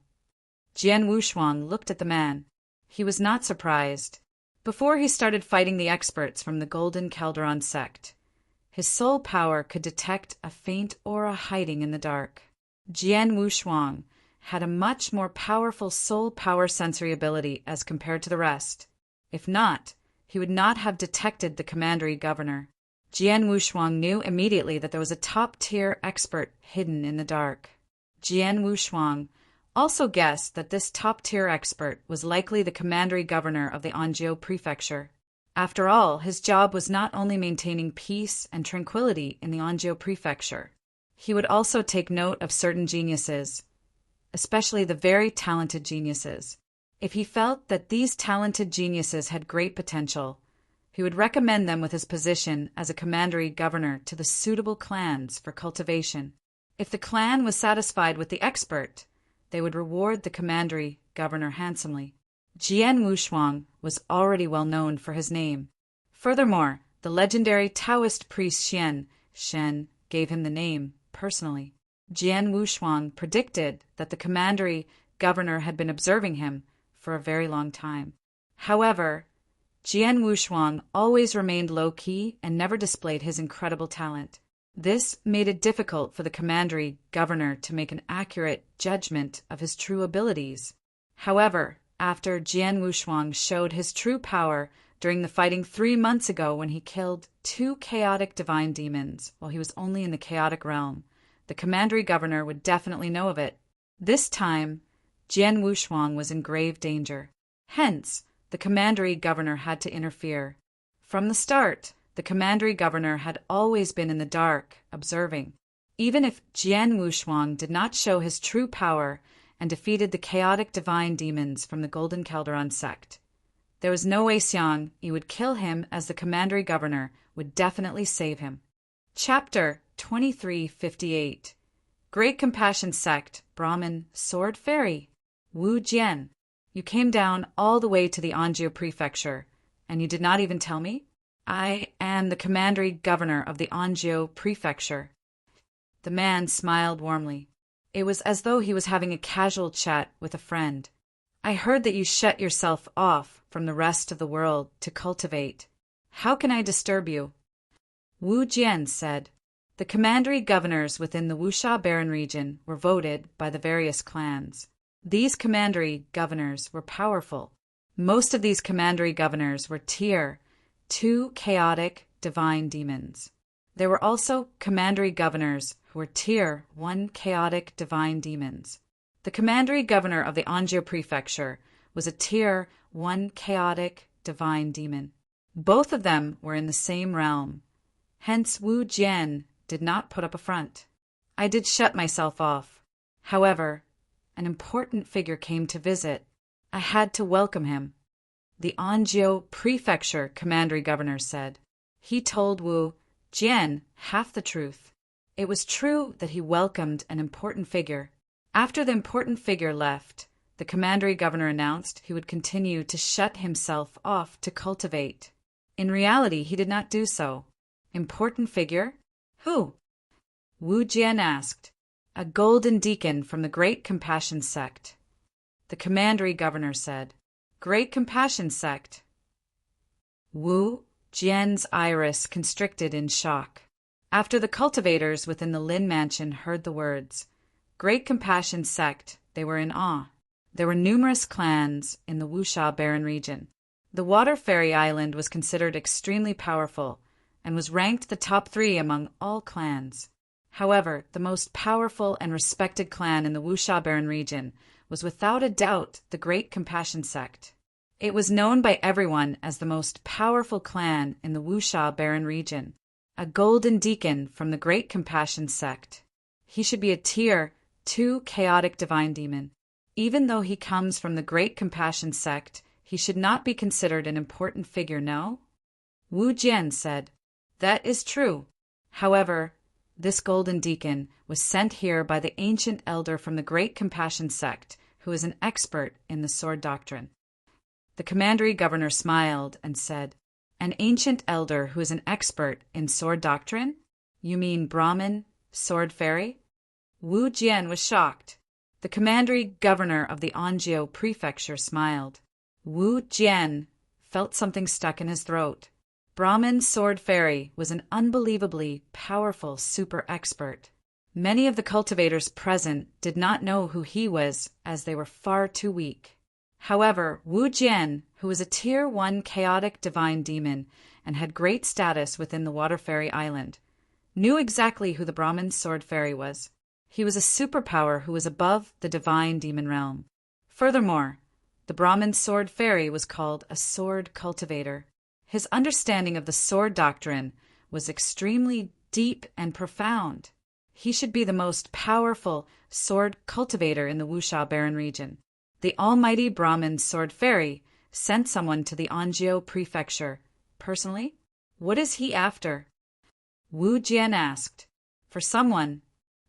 Jian Wushuang looked at the man. He was not surprised. Before he started fighting the experts from the Golden Calderon sect, his soul power could detect a faint aura hiding in the dark. Jian Wushuang had a much more powerful soul power sensory ability as compared to the rest. If not, he would not have detected the Commandery Governor. Jian Wushuang knew immediately that there was a top-tier expert hidden in the dark. Jian Wushuang also guessed that this top-tier expert was likely the Commandery Governor of the Anzhou Prefecture. After all, his job was not only maintaining peace and tranquility in the Anzhou Prefecture. He would also take note of certain geniuses, especially the very talented geniuses. If he felt that these talented geniuses had great potential, he would recommend them with his position as a Commandery Governor to the suitable clans for cultivation. If the clan was satisfied with the expert, they would reward the Commandery Governor handsomely. Jian Wushuang was already well known for his name. Furthermore, the legendary Taoist priest Shen gave him the name personally. Jian Wushuang predicted that the Commandery Governor had been observing him for a very long time. However, Jian Wushuang always remained low-key and never displayed his incredible talent. This made it difficult for the Commandery Governor to make an accurate judgment of his true abilities. However, after Jian Wushuang showed his true power during the fighting 3 months ago when he killed 2 chaotic divine demons while he was only in the chaotic realm, the Commandery Governor would definitely know of it. This time, Jian Wushuang was in grave danger. Hence, the Commandery Governor had to interfere. From the start, the Commandery Governor had always been in the dark, observing. Even if Jian Wushuang did not show his true power and defeated the chaotic divine demons from the Golden Calderon sect, there was no way Xiang Yi would kill him, as the Commandery Governor would definitely save him. Chapter 2358. Great Compassion Sect, Brahmin, Sword Fairy. Wu Jian, you came down all the way to the Anzhou Prefecture, and you did not even tell me? I am the Commandery Governor of the Anzhou Prefecture. The man smiled warmly. It was as though he was having a casual chat with a friend. I heard that you shut yourself off from the rest of the world to cultivate. How can I disturb you? Wu Jian said. The Commandery Governors within the Wuxia Baron region were voted by the various clans. These Commandery Governors were powerful. Most of these Commandery Governors were Tier 2 chaotic divine demons. There were also Commandery Governors who were Tier 1 chaotic divine demons. The Commandery Governor of the Anzhou Prefecture was a Tier 1 chaotic divine demon. Both of them were in the same realm. Hence Wu Jian did not put up a front. I did shut myself off. However, an important figure came to visit. I had to welcome him. The Anzhou Prefecture Commandery Governor said. He told Wu Jian half the truth. It was true that he welcomed an important figure. After the important figure left, the Commandery Governor announced he would continue to shut himself off to cultivate. In reality, he did not do so. Important figure? Who? Wu Jian asked. A golden deacon from the Great Compassion Sect. The Commandery Governor said. Great Compassion Sect. Wu Jian's iris constricted in shock. After the cultivators within the Lin mansion heard the words, Great Compassion sect, they were in awe. There were numerous clans in the Wuxia Barren region. The Water Fairy Island was considered extremely powerful and was ranked the top 3 among all clans. However, the most powerful and respected clan in the Wuxia Barren region was without a doubt the Great Compassion sect. It was known by everyone as the most powerful clan in the Wuxia Barren region. A golden deacon from the Great Compassion sect. He should be a tier 2 chaotic divine demon. Even though he comes from the Great Compassion sect, he should not be considered an important figure, no? Wu Jian said, "That is true. However, this golden deacon was sent here by the ancient elder from the Great Compassion sect, who is an expert in the sword doctrine." The commandery governor smiled and said, "An ancient elder who is an expert in sword doctrine? You mean Brahmin, sword fairy?" Wu Jian was shocked. The commandery governor of the Anjou prefecture smiled. Wu Jian felt something stuck in his throat. Brahmin sword fairy was an unbelievably powerful super expert. Many of the cultivators present did not know who he was, as they were far too weak. However, Wu Jian, who was a tier 1 chaotic divine demon and had great status within the Water Fairy Island, knew exactly who the Brahmin sword fairy was. He was a superpower who was above the divine demon realm. Furthermore, the Brahmin sword fairy was called a sword cultivator. His understanding of the sword doctrine was extremely deep and profound. He should be the most powerful sword cultivator in the Wuxia Barren region. The almighty Brahmin sword fairy sent someone to the Anjou prefecture. Personally, what is he after? Wu Jian asked. For someone.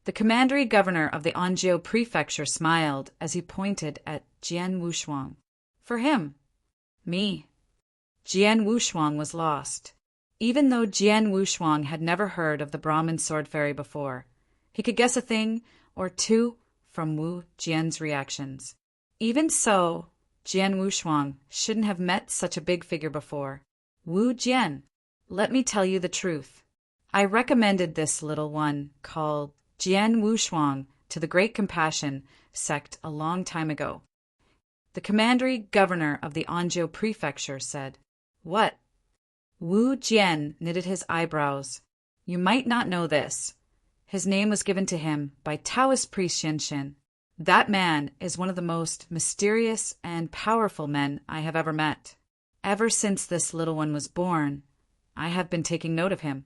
The commandery governor of the Anjou prefecture smiled as he pointed at Jian Wushuang. For him. Me. Jian Wushuang was lost. Even though Jian Wushuang had never heard of the Brahmin sword fairy before, he could guess a thing or two from Wu Jian's reactions. Even so, Jian Wushuang shouldn't have met such a big figure before. Wu Jian, let me tell you the truth. I recommended this little one called Jian Wushuang to the Great Compassion sect a long time ago. The commandery governor of the Anjou prefecture said, "What?" Wu Jian knitted his eyebrows. "You might not know this. His name was given to him by Taoist priest Xinshin. That man is one of the most mysterious and powerful men I have ever met. Ever since this little one was born, I have been taking note of him.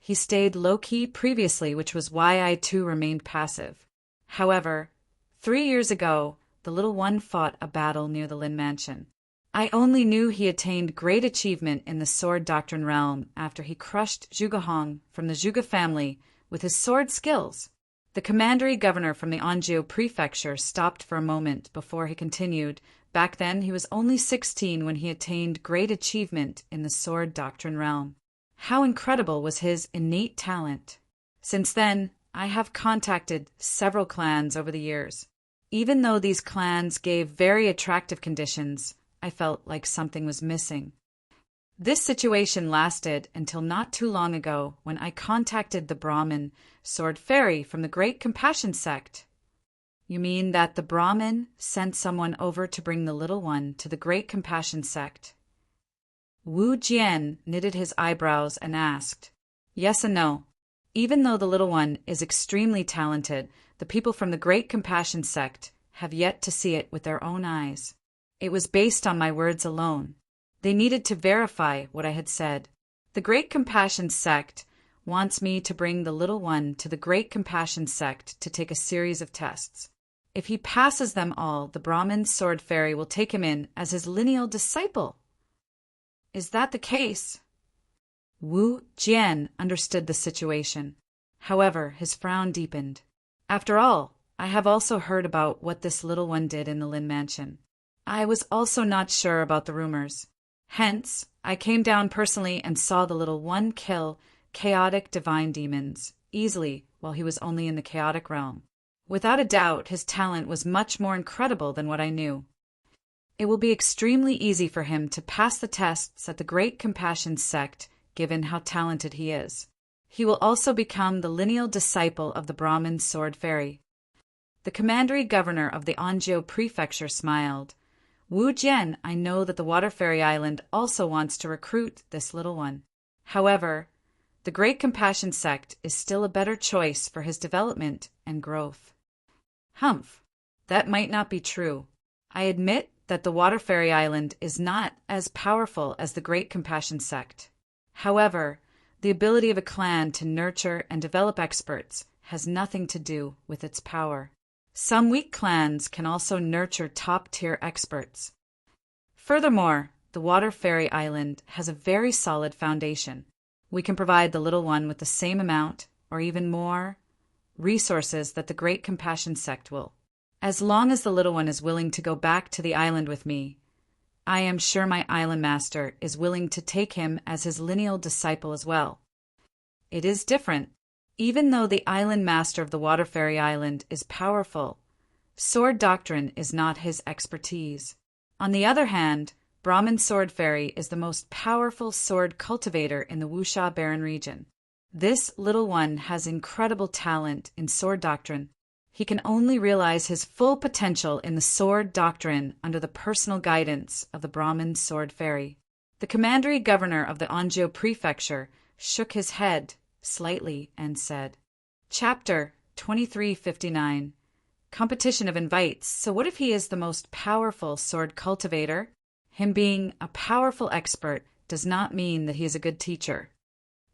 He stayed low-key previously, which was why I too remained passive. However, 3 years ago, the little one fought a battle near the Lin Mansion. I only knew he attained great achievement in the sword doctrine realm after he crushed Zhuge Hong from the Zhuge family with his sword skills." The commandery governor from the Anjou prefecture stopped for a moment before he continued. Back then, he was only 16 when he attained great achievement in the sword doctrine realm. How incredible was his innate talent! Since then, I have contacted several clans over the years. Even though these clans gave very attractive conditions, I felt like something was missing. This situation lasted until not too long ago when I contacted the Brahmin sword fairy from the Great Compassion sect. You mean that the Brahmin sent someone over to bring the little one to the Great Compassion sect? Wu Jian knitted his eyebrows and asked, "Yes and no. Even though the little one is extremely talented, the people from the Great Compassion sect have yet to see it with their own eyes. It was based on my words alone. They needed to verify what I had said. The Great Compassion sect wants me to bring the little one to the Great Compassion sect to take a series of tests. If he passes them all, the Brahmin sword fairy will take him in as his lineal disciple." "Is that the case?" Wu Jian understood the situation. However, his frown deepened. "After all, I have also heard about what this little one did in the Lin Mansion. I was also not sure about the rumors. Hence, I came down personally and saw the little one kill chaotic divine demons easily while he was only in the chaotic realm. Without a doubt, his talent was much more incredible than what I knew. It will be extremely easy for him to pass the tests at the Great Compassion sect, given how talented he is. He will also become the lineal disciple of the Brahmin sword fairy." The commandery governor of the Anjou prefecture smiled. Wu Jian, I know that the Water Fairy Island also wants to recruit this little one. However, the Great Compassion Sect is still a better choice for his development and growth. Humph, that might not be true. I admit that the Water Fairy Island is not as powerful as the Great Compassion Sect. However, the ability of a clan to nurture and develop experts has nothing to do with its power. Some weak clans can also nurture top-tier experts. Furthermore, the Water Fairy Island has a very solid foundation. We can provide the little one with the same amount, or even more, resources that the Great Compassion Sect will. As long as the little one is willing to go back to the island with me, I am sure my island master is willing to take him as his lineal disciple as well. It is different. Even though the island master of the Water Fairy Island is powerful, sword doctrine is not his expertise. On the other hand, Brahmin Sword Fairy is the most powerful sword cultivator in the Wuxia Barren region. This little one has incredible talent in sword doctrine. He can only realize his full potential in the sword doctrine under the personal guidance of the Brahmin Sword Fairy. The commandery governor of the Anjou prefecture shook his head slightly and said, Chapter 2359. Competition of invites. So what if he is the most powerful sword cultivator? Him being a powerful expert does not mean that he is a good teacher.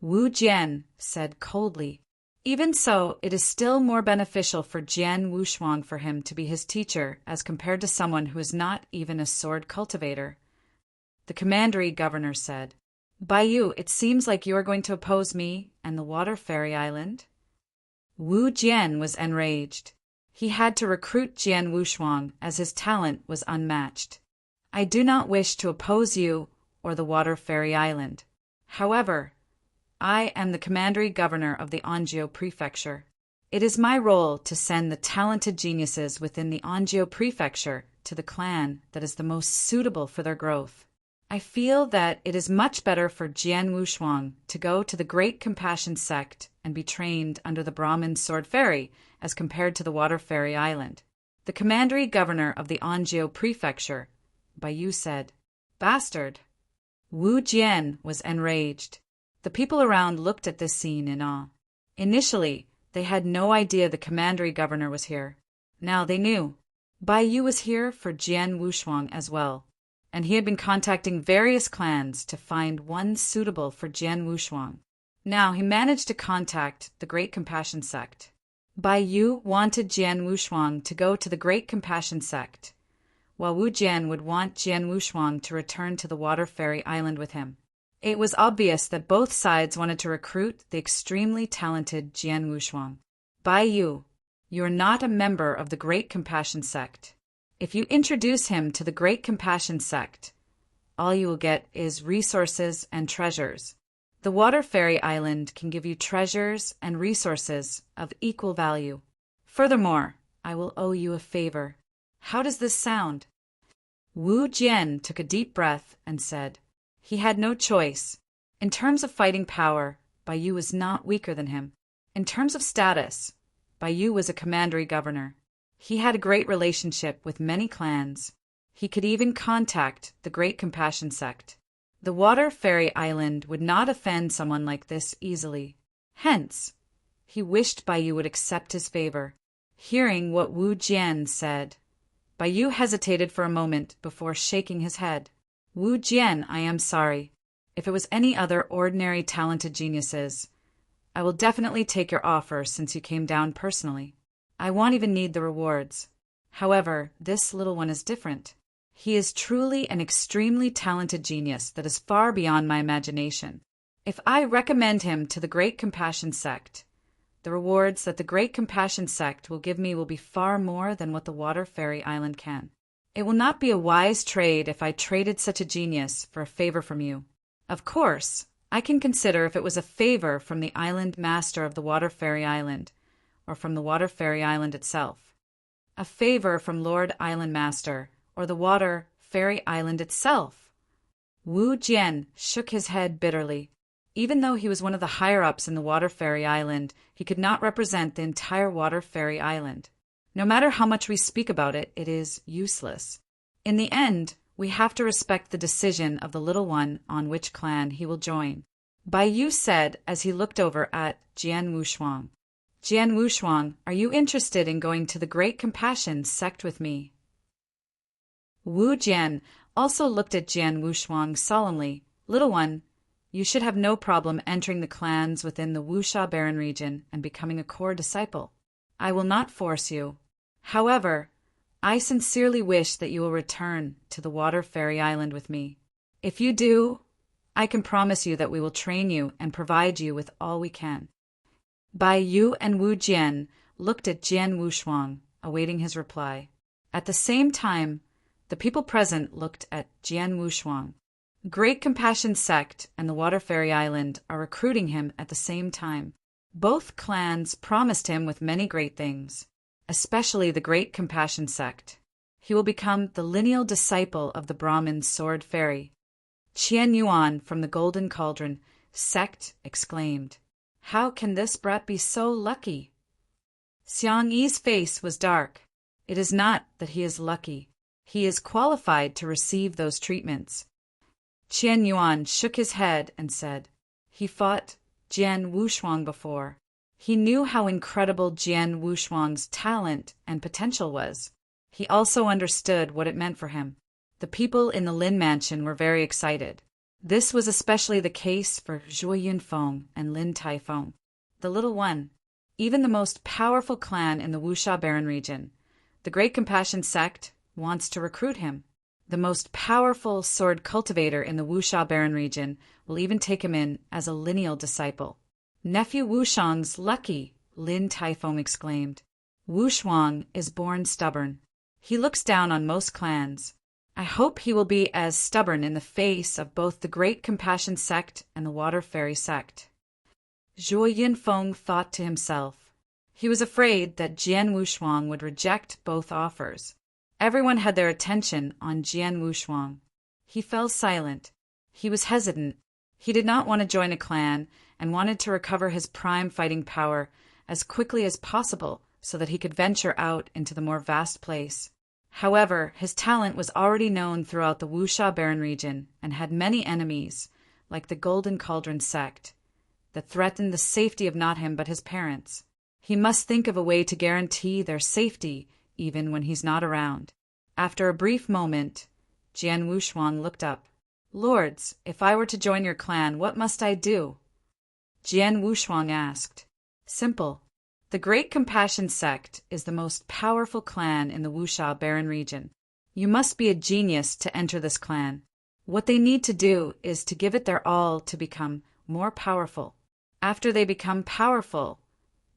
Wu Jian said coldly. Even so, it is still more beneficial for Jian Wushuang for him to be his teacher as compared to someone who is not even a sword cultivator. The commandery governor said, By you, it seems like you are going to oppose me and the Water Fairy Island. Wu Jian was enraged. He had to recruit Jian Wushuang as his talent was unmatched. I do not wish to oppose you or the Water Fairy Island. However, I am the commandery governor of the Anjou prefecture. It is my role to send the talented geniuses within the Anjou prefecture to the clan that is the most suitable for their growth. I feel that it is much better for Jian Wushuang to go to the Great Compassion Sect and be trained under the Brahmin Sword Fairy as compared to the Water Fairy Island. The commandery governor of the Anjou prefecture, Baiyu, said, Bastard! Wu Jian was enraged. The people around looked at this scene in awe. Initially, they had no idea the commandery governor was here. Now they knew. Baiyu was here for Jian Wushuang as well, and he had been contacting various clans to find one suitable for Jian Wushuang. Now he managed to contact the Great Compassion Sect. Baiyu wanted Jian Wushuang to go to the Great Compassion Sect, while Wu Jian would want Jian Wushuang to return to the Water Fairy Island with him. It was obvious that both sides wanted to recruit the extremely talented Jian Wushuang. Baiyu, you are not a member of the Great Compassion Sect. If you introduce him to the Great Compassion Sect, all you will get is resources and treasures. The Water Fairy Island can give you treasures and resources of equal value. Furthermore, I will owe you a favor. How does this sound? Wu Jian took a deep breath and said, He had no choice. In terms of fighting power, Baiyu was not weaker than him. In terms of status, Baiyu was a commandery governor. He had a great relationship with many clans. He could even contact the Great Compassion Sect. The Water Fairy Island would not offend someone like this easily. Hence, he wished Baiyu would accept his favor. Hearing what Wu Jian said, Baiyu hesitated for a moment before shaking his head. Wu Jian, I am sorry. If it was any other ordinary talented geniuses, I will definitely take your offer since you came down personally. I won't even need the rewards. However, this little one is different. He is truly an extremely talented genius that is far beyond my imagination. If I recommend him to the Great Compassion Sect, the rewards that the Great Compassion Sect will give me will be far more than what the Water Fairy Island can. It will not be a wise trade if I traded such a genius for a favor from you. Of course, I can consider if it was a favor from the island master of the Water Fairy Island, or from the Water Fairy Island itself. A favor from Lord Island Master, or the Water Fairy Island itself. Wu Jian shook his head bitterly. Even though he was one of the higher-ups in the Water Fairy Island, he could not represent the entire Water Fairy Island. No matter how much we speak about it, it is useless. In the end, we have to respect the decision of the little one on which clan he will join. Bai Yu said as he looked over at Jian Wushuang. Jian Wushuang, are you interested in going to the Great Compassion sect with me? Wu Jian also looked at Jian Wushuang solemnly. Little one, you should have no problem entering the clans within the Wuxia Barren region and becoming a core disciple. I will not force you. However, I sincerely wish that you will return to the Water Fairy Island with me. If you do, I can promise you that we will train you and provide you with all we can. Bai Yu and Wu Jian looked at Jian Wushuang, awaiting his reply. At the same time, the people present looked at Jian Wushuang. Great Compassion Sect and the Water Fairy Island are recruiting him at the same time. Both clans promised him with many great things, especially the Great Compassion Sect. He will become the lineal disciple of the Brahmin Sword Fairy. Qian Yuan from the Golden Cauldron sect exclaimed, "How can this brat be so lucky?" Xiang Yi's face was dark. It is not that he is lucky. He is qualified to receive those treatments. Qian Yuan shook his head and said, "He fought Jian Wushuang before. He knew how incredible Jian Wushuang's talent and potential was. He also understood what it meant for him." The people in the Lin Mansion were very excited. This was especially the case for Zhuo Yunfeng and Lin Taifeng, the little one, even the most powerful clan in the Wuxia Barren region. The Great Compassion Sect wants to recruit him. The most powerful sword cultivator in the Wuxia Barren region will even take him in as a lineal disciple. "Nephew Wushuang's lucky," Lin Taifeng exclaimed. "Wushuang is born stubborn. He looks down on most clans. I hope he will be as stubborn in the face of both the Great Compassion Sect and the Water Fairy Sect." Zhuo Yunfeng thought to himself. He was afraid that Jian Wushuang would reject both offers. Everyone had their attention on Jian Wushuang. He fell silent. He was hesitant. He did not want to join a clan and wanted to recover his prime fighting power as quickly as possible so that he could venture out into the more vast place. However, his talent was already known throughout the Wuxia Barren region and had many enemies, like the Golden Cauldron sect, that threatened the safety of not him but his parents. He must think of a way to guarantee their safety even when he's not around. After a brief moment, Jian Wushuang looked up. "Lords, if I were to join your clan, what must I do?" Jian Wushuang asked. "Simple. The Great Compassion Sect is the most powerful clan in the Wuxia Barren region. You must be a genius to enter this clan. What they need to do is to give it their all to become more powerful. After they become powerful,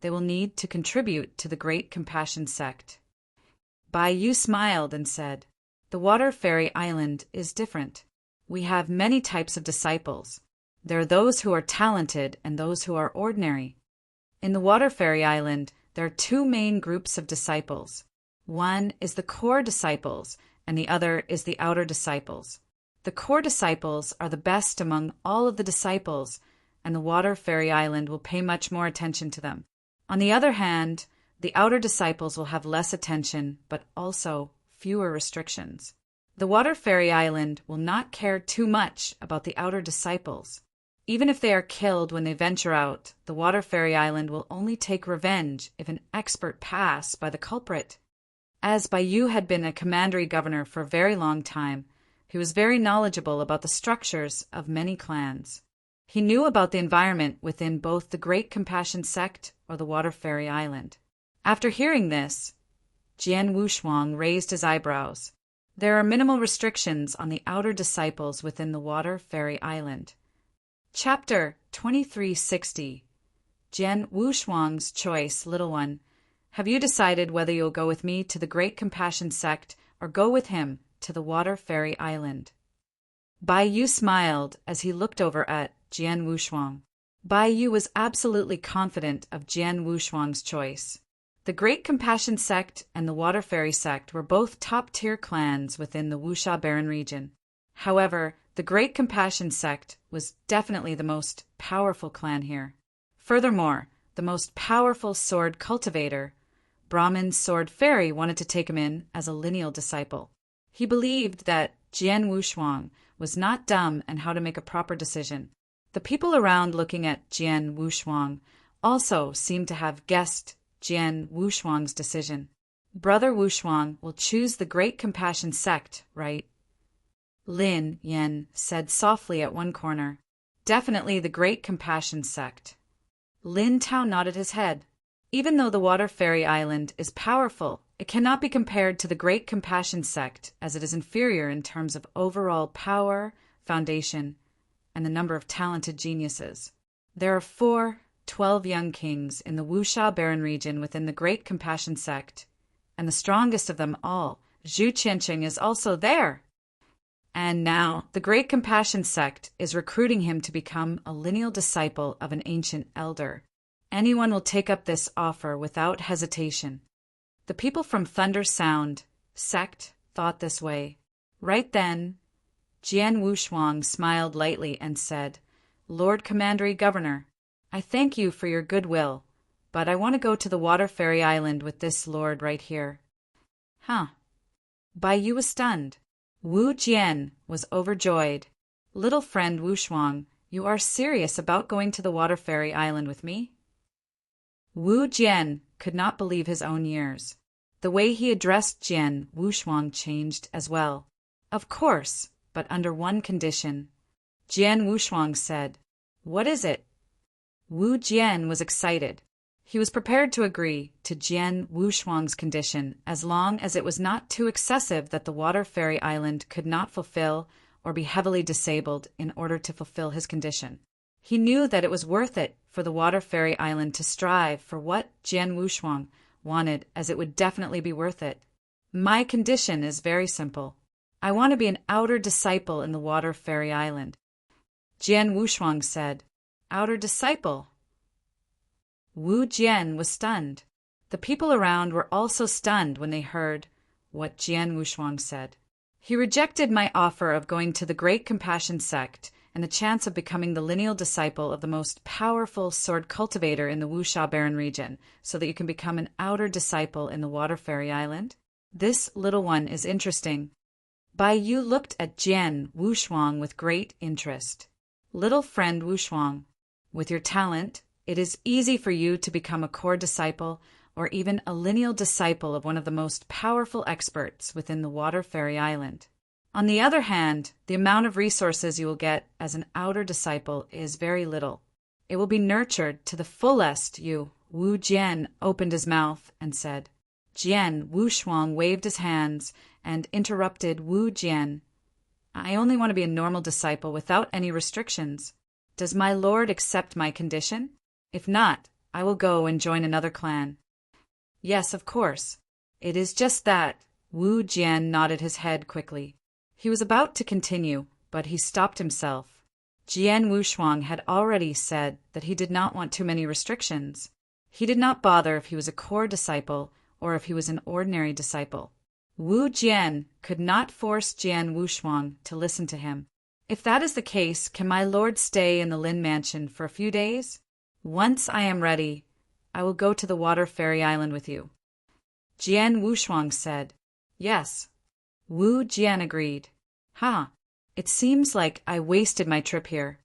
they will need to contribute to the Great Compassion Sect." Bai Yu smiled and said, "The Water Fairy Island is different. We have many types of disciples. There are those who are talented and those who are ordinary. In the Water Fairy Island, there are two main groups of disciples. One is the core disciples, and the other is the outer disciples. The core disciples are the best among all of the disciples, and the Water Fairy Island will pay much more attention to them. On the other hand, the outer disciples will have less attention, but also fewer restrictions. The Water Fairy Island will not care too much about the outer disciples. Even if they are killed when they venture out, the Water Fairy Island will only take revenge if an expert pass by the culprit." As Bai Yu had been a commandery governor for a very long time, he was very knowledgeable about the structures of many clans. He knew about the environment within both the Great Compassion Sect or the Water Fairy Island. After hearing this, Jian Wushuang raised his eyebrows. There are minimal restrictions on the outer disciples within the Water Fairy Island. Chapter 2360. Jian Wushuang's Choice. Little one, have you decided whether you'll go with me to the Great Compassion Sect or go with him to the Water Fairy Island? Bai Yu smiled as he looked over at Jian Wushuang. Bai Yu was absolutely confident of Jian Wushuang's choice. The Great Compassion Sect and the Water Fairy Sect were both top-tier clans within the Wuxia Barren region. However, the Great Compassion Sect was definitely the most powerful clan here. Furthermore, the most powerful sword cultivator, Brahmin sword fairy wanted to take him in as a lineal disciple. He believed that Jian Wushuang was not dumb and how to make a proper decision. The people around looking at Jian Wushuang also seemed to have guessed Jian Wushuang's decision. Brother Wushuang will choose the Great Compassion sect, right? Lin Yen said softly at one corner. Definitely the Great Compassion sect. Lin Tao nodded his head. Even though the Water Fairy Island is powerful, it cannot be compared to the Great Compassion sect as it is inferior in terms of overall power, foundation, and the number of talented geniuses. There are 12 young kings in the Wuxia Barren region within the Great Compassion sect, and the strongest of them all, Zhu Qianqing, is also there. And now the Great Compassion sect is recruiting him to become a lineal disciple of an ancient elder. Anyone will take up this offer without hesitation. The people from Thunder Sound sect thought this way. Right then, Jian Wushuang smiled lightly and said, Lord Commandery Governor, I thank you for your goodwill, but I want to go to the Water Fairy Island with this lord right here. Huh. Bai Yu was stunned. Wu Jian was overjoyed. Little friend Wushuang, you are serious about going to the Water Fairy Island with me? Wu Jian could not believe his own ears. The way he addressed Jian Wushuang changed as well. Of course, but under one condition. Jian Wushuang said, What is it? Wu Jian was excited. He was prepared to agree to Jian Wushuang's condition as long as it was not too excessive that the Water Fairy Island could not fulfill or be heavily disabled in order to fulfill his condition. He knew that it was worth it for the Water Fairy Island to strive for what Jian Wushuang wanted, as it would definitely be worth it. My condition is very simple. I want to be an outer disciple in the Water Fairy Island. Jian Wushuang said, Outer disciple? Wu Jian was stunned. The people around were also stunned when they heard what Jian Wushuang said. He rejected my offer of going to the Great Compassion sect and the chance of becoming the lineal disciple of the most powerful sword cultivator in the Wuxia Barren region, so that you can become an outer disciple in the Water Fairy Island. This little one is interesting. Bai Yu looked at Jian Wushuang with great interest. Little friend Wushuang, with your talent, it is easy for you to become a core disciple or even a lineal disciple of one of the most powerful experts within the Water Fairy Island. On the other hand, the amount of resources you will get as an outer disciple is very little. It will be nurtured to the fullest. Wu Jian opened his mouth and said. Jian Wushuang waved his hands and interrupted Wu Jian. I only want to be a normal disciple without any restrictions. Does my lord accept my condition? If not, I will go and join another clan. Yes, of course. It is just that. Wu Jian nodded his head quickly. He was about to continue, but he stopped himself. Jian Wushuang had already said that he did not want too many restrictions. He did not bother if he was a core disciple or if he was an ordinary disciple. Wu Jian could not force Jian Wushuang to listen to him. If that is the case, can my lord stay in the Lin Mansion for a few days? Once I am ready, I will go to the Water Fairy Island with you. Jian Wushuang said. Yes. Wu Jian agreed. It seems like I wasted my trip here.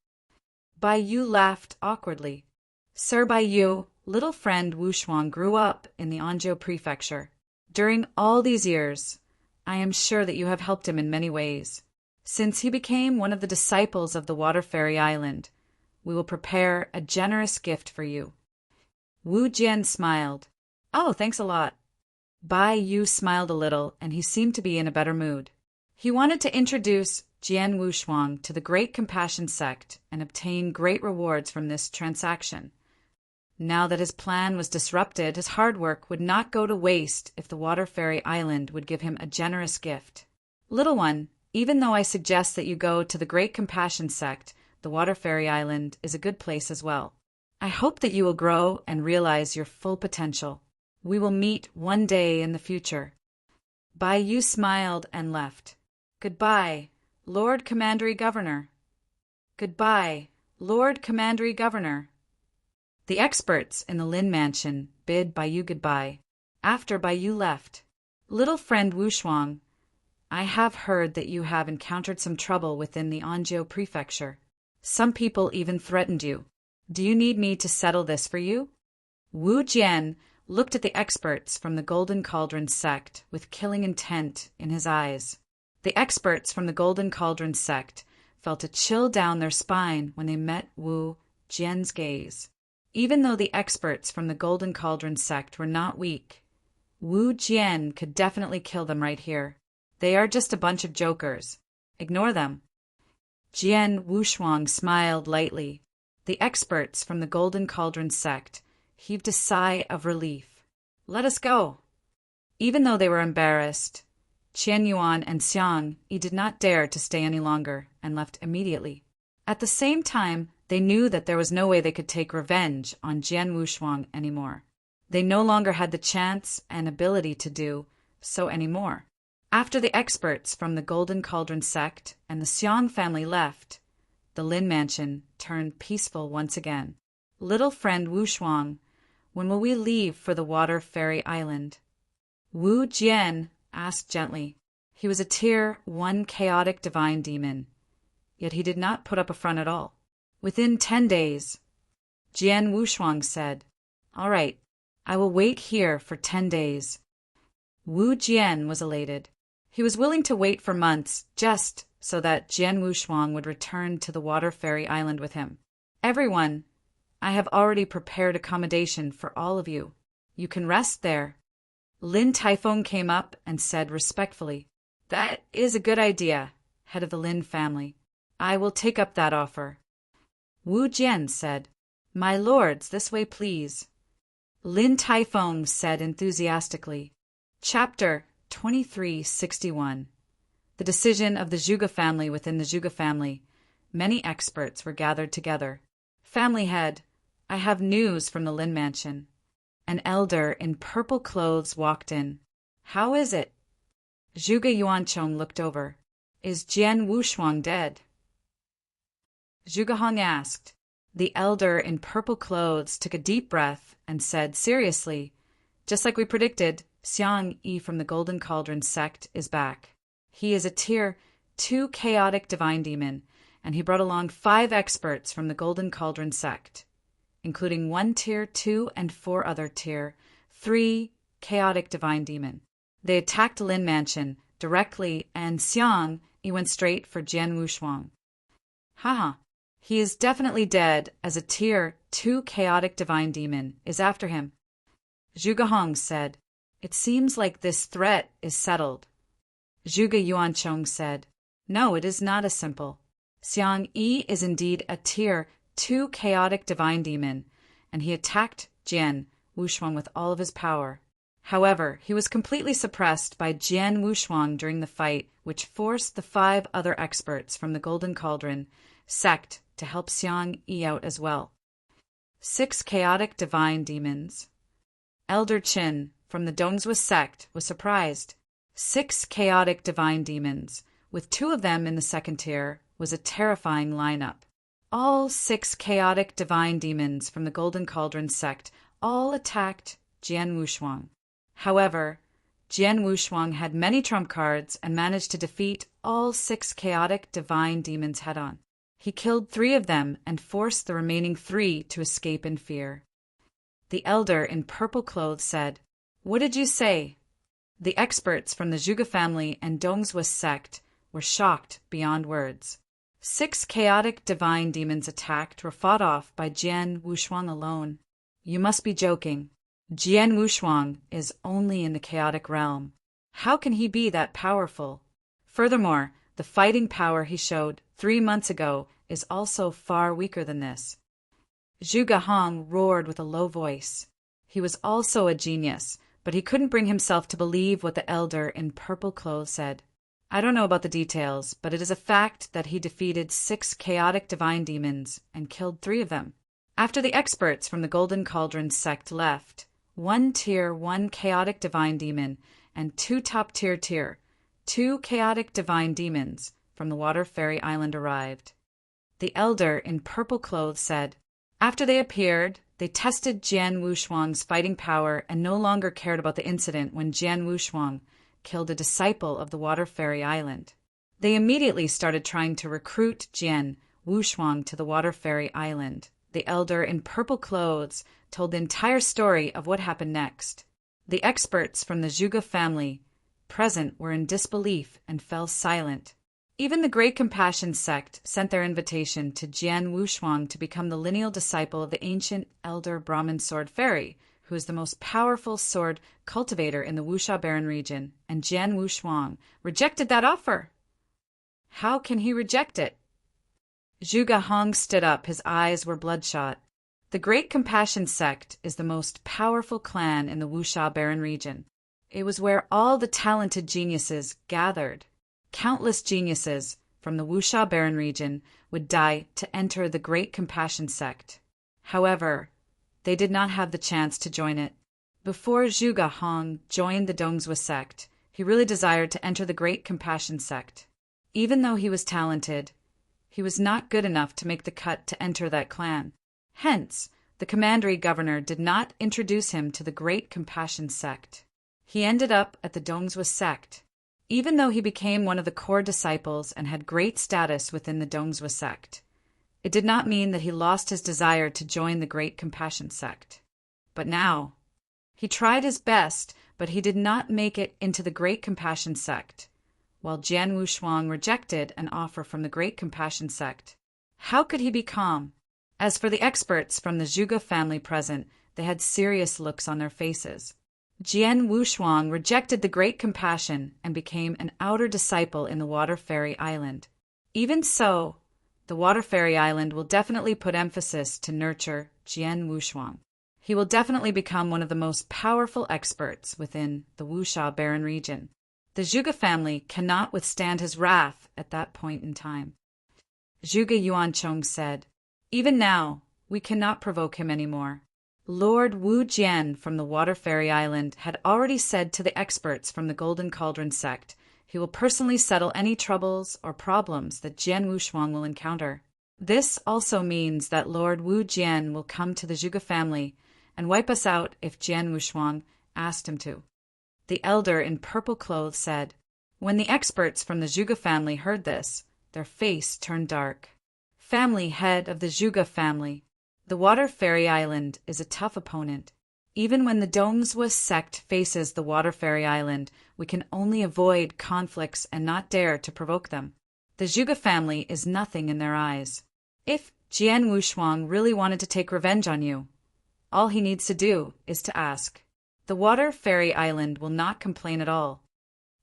Bai Yu laughed awkwardly. Sir Bai Yu, little friend Wushuang grew up in the Anzhou prefecture. During all these years, I am sure that you have helped him in many ways. Since he became one of the disciples of the Water Fairy Island, we will prepare a generous gift for you. Wu Jian smiled. Oh, thanks a lot. Bai Yu smiled a little, and he seemed to be in a better mood. He wanted to introduce Jian Wushuang to the Great Compassion sect and obtain great rewards from this transaction. Now that his plan was disrupted, his hard work would not go to waste if the Water Fairy Island would give him a generous gift. Little one, even though I suggest that you go to the Great Compassion sect, the Water Fairy Island is a good place as well. I hope that you will grow and realize your full potential. We will meet one day in the future. Bai Yu smiled and left. Goodbye, Lord Commandery Governor. Goodbye, Lord Commandery Governor. The experts in the Lin Mansion bid Bai Yu goodbye. after Bai Yu left. Little friend Wu Shuang, I have heard that you have encountered some trouble within the Anzhou prefecture. Some people even threatened you. Do you need me to settle this for you? Wu Jian looked at the experts from the Golden Cauldron sect with killing intent in his eyes. The experts from the Golden Cauldron sect felt a chill down their spine when they met Wu Jian's gaze. Even though the experts from the Golden Cauldron sect were not weak, Wu Jian could definitely kill them right here. They are just a bunch of jokers. Ignore them. Jian Wushuang smiled lightly. The experts from the Golden Cauldron sect heaved a sigh of relief. Let us go. Even though they were embarrassed, Qian Yuan and Xiang Yi did not dare to stay any longer and left immediately. At the same time, they knew that there was no way they could take revenge on Jian Wushuang anymore. They no longer had the chance and ability to do so anymore. After the experts from the Golden Cauldron sect and the Xiang family left, the Lin mansion turned peaceful once again. Little friend Wu Shuang, when will we leave for the Water Fairy Island? Wu Jian asked gently. He was a Tier 1 chaotic divine demon, yet he did not put up a front at all. Within 10 days, Jian Wushuang said, All right, I will wait here for 10 days. Wu Jian was elated. He was willing to wait for months just so that Jian Wushuang would return to the Water Fairy Island with him. Everyone, I have already prepared accommodation for all of you. You can rest there. Lin Taifeng came up and said respectfully, That is a good idea, head of the Lin family. I will take up that offer. Wu Jian said, My lords, this way please. Lin Taifeng said enthusiastically. Chapter 2361. The decision of the Zhuge family within the Zhuge family. Many experts were gathered together. Family head, I have news from the Lin mansion. An elder in purple clothes walked in. How is it? Zhuge Yuanchong looked over. Is Jian Wushuang dead? Zhuge Hong asked. The elder in purple clothes took a deep breath and said seriously, Just like we predicted, Xiang Yi from the Golden Cauldron sect is back. He is a Tier 2 chaotic divine demon, and he brought along 5 experts from the Golden Cauldron sect, including 1 Tier 2 and 4 other Tier 3 chaotic divine demon. They attacked Lin Mansion directly, and Xiang Yi went straight for Jian Wushuang. Haha, he is definitely dead, as a Tier 2 chaotic divine demon is after him. Zhuge Hong said, It seems like this threat is settled. Zhuge Yuanchong said, No, it is not as simple. Xiang Yi is indeed a Tier 2 chaotic divine demon, and he attacked Jian Wushuang with all of his power. However, he was completely suppressed by Jian Wushuang during the fight, which forced the 5 other experts from the Golden Cauldron sect to help Xiang Yi out as well. 6 chaotic divine demons. Elder Qin from the Dongzhou sect was surprised. 6 chaotic divine demons, with 2 of them in the second tier, was a terrifying lineup. All 6 chaotic divine demons from the Golden Cauldron sect all attacked Jian Wushuang. However, Jian Wushuang had many trump cards and managed to defeat all 6 chaotic divine demons head-on. He killed 3 of them and forced the remaining 3 to escape in fear. The elder in purple clothes said, What did you say? The experts from the Zhuge family and Dongzhou sect were shocked beyond words. 6 chaotic divine demons attacked were fought off by Jian Wushuang alone. You must be joking. Jian Wushuang is only in the chaotic realm. How can he be that powerful? Furthermore, the fighting power he showed 3 months ago is also far weaker than this. Zhuge Hong roared with a low voice. He was also a genius, but he couldn't bring himself to believe what the elder in purple clothes said. I don't know about the details, but it is a fact that he defeated 6 chaotic divine demons and killed 3 of them. After the experts from the Golden Cauldron sect left, 1 Tier 1 chaotic divine demon and 2 top-tier 2 chaotic divine demons from the Water Fairy Island arrived. The elder in purple clothes said, After they appeared, They tested Jian Wushuang's fighting power and no longer cared about the incident when Jian Wushuang killed a disciple of the Water Fairy Island. They immediately started trying to recruit Jian Wushuang to the Water Fairy Island. The elder in purple clothes told the entire story of what happened next. The experts from the Zhuge family present were in disbelief and fell silent. Even the Great Compassion sect sent their invitation to Jian Wushuang to become the lineal disciple of the ancient elder Brahmin sword fairy, who is the most powerful sword cultivator in the Wuxia Barren region, and Jian Wushuang rejected that offer. How can he reject it? Zhuge Hong stood up, his eyes were bloodshot. The Great Compassion sect is the most powerful clan in the Wuxia Barren region. It was where all the talented geniuses gathered. Countless geniuses from the Wuxia Barren region would die to enter the Great Compassion sect. However, they did not have the chance to join it. Before Zhuge Hong joined the Dongzhou sect, he really desired to enter the Great Compassion sect. Even though he was talented, he was not good enough to make the cut to enter that clan. Hence, the commandery governor did not introduce him to the Great Compassion sect. He ended up at the Dongzhou sect. Even though he became one of the core disciples and had great status within the Dongzhou sect, it did not mean that he lost his desire to join the Great Compassion sect. But now, he tried his best, but he did not make it into the Great Compassion sect, while Jian Wushuang rejected an offer from the Great Compassion sect. How could he be calm? As for the experts from the Zhuge family present, they had serious looks on their faces. Jian Wushuang rejected the Great Compassion and became an outer disciple in the Water Fairy Island. Even so, the Water Fairy Island will definitely put emphasis to nurture Jian Wushuang. He will definitely become one of the most powerful experts within the Wuxia Barren region. The Zhuge family cannot withstand his wrath at that point in time. Zhuge Yuanchong said, "Even now, we cannot provoke him anymore." Lord Wu Jian from the Water Fairy Island had already said to the experts from the Golden Cauldron sect he will personally settle any troubles or problems that Jian Wushuang will encounter. This also means that Lord Wu Jian will come to the Zhuge family and wipe us out if Jian Wushuang asked him to. The elder in purple clothes said. When the experts from the Zhuge family heard this, their face turned dark. Family head of the Zhuge family. The Water Fairy Island is a tough opponent. Even when the Dongzhou sect faces the Water Fairy Island, we can only avoid conflicts and not dare to provoke them. The Zhuge family is nothing in their eyes. If Jian Wushuang really wanted to take revenge on you, all he needs to do is to ask. The Water Fairy Island will not complain at all.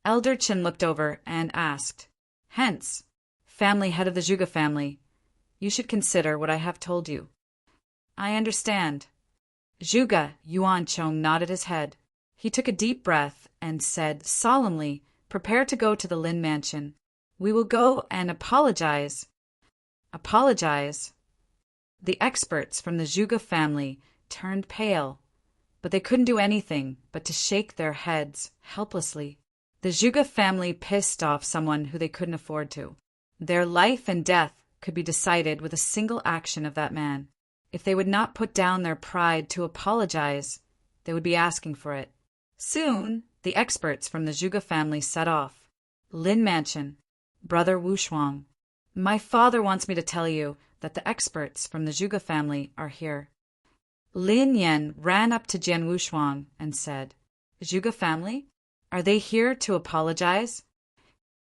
Elder Qin looked over and asked, "Hence, family head of the Zhuge family, you should consider what I have told you." "I understand." Zhuge Yuanchong nodded his head. He took a deep breath and said solemnly, "Prepare to go to the Lin Mansion. We will go and apologize." Apologize? The experts from the Zhuge family turned pale, but they couldn't do anything but to shake their heads helplessly. The Zhuge family pissed off someone who they couldn't afford to. Their life and death could be decided with a single action of that man. If they would not put down their pride to apologize, they would be asking for it. Soon, the experts from the Zhuge family set off. Lin Mansion. Brother Wushuang. My father wants me to tell you that the experts from the Zhuge family are here. Lin Yan ran up to Jian Wushuang and said, "Zhuge family? Are they here to apologize?"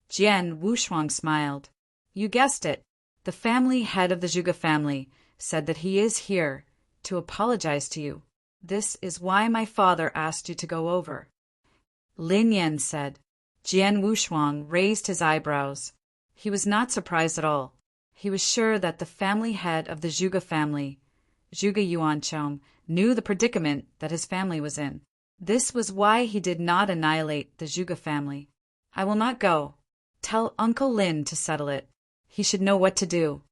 Jian Wushuang smiled. "You guessed it. The family head of the Zhuge family said that he is here to apologize to you. This is why my father asked you to go over." Lin Yan said. Jian Wushuang raised his eyebrows. He was not surprised at all. He was sure that the family head of the Zhuge family, Zhuge Yuanchong, knew the predicament that his family was in. This was why he did not annihilate the Zhuge family. "I will not go. Tell Uncle Lin to settle it. He should know what to do."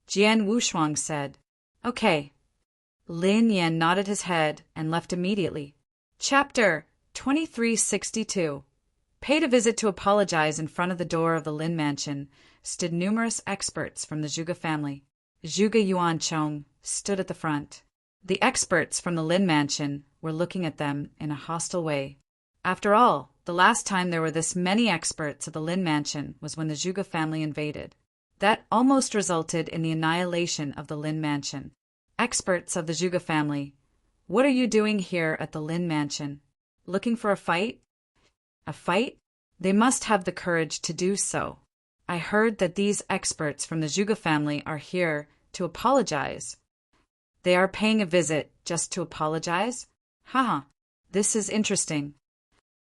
Jian Wushuang said, "Okay." Lin Yan nodded his head and left immediately. Chapter 2362. Paid a visit to apologize in front of the door of the Lin Mansion stood numerous experts from the Zhuge family. Zhuge Yuanchong stood at the front. The experts from the Lin mansion were looking at them in a hostile way. After all, the last time there were this many experts at the Lin mansion was when the Zhuge family invaded. That almost resulted in the annihilation of the Lin mansion. Experts of the Zhuge family, what are you doing here at the Lin mansion? Looking for a fight? A fight? They must have the courage to do so. I heard that these experts from the Zhuge family are here to apologize. They are paying a visit just to apologize? Haha, this is interesting.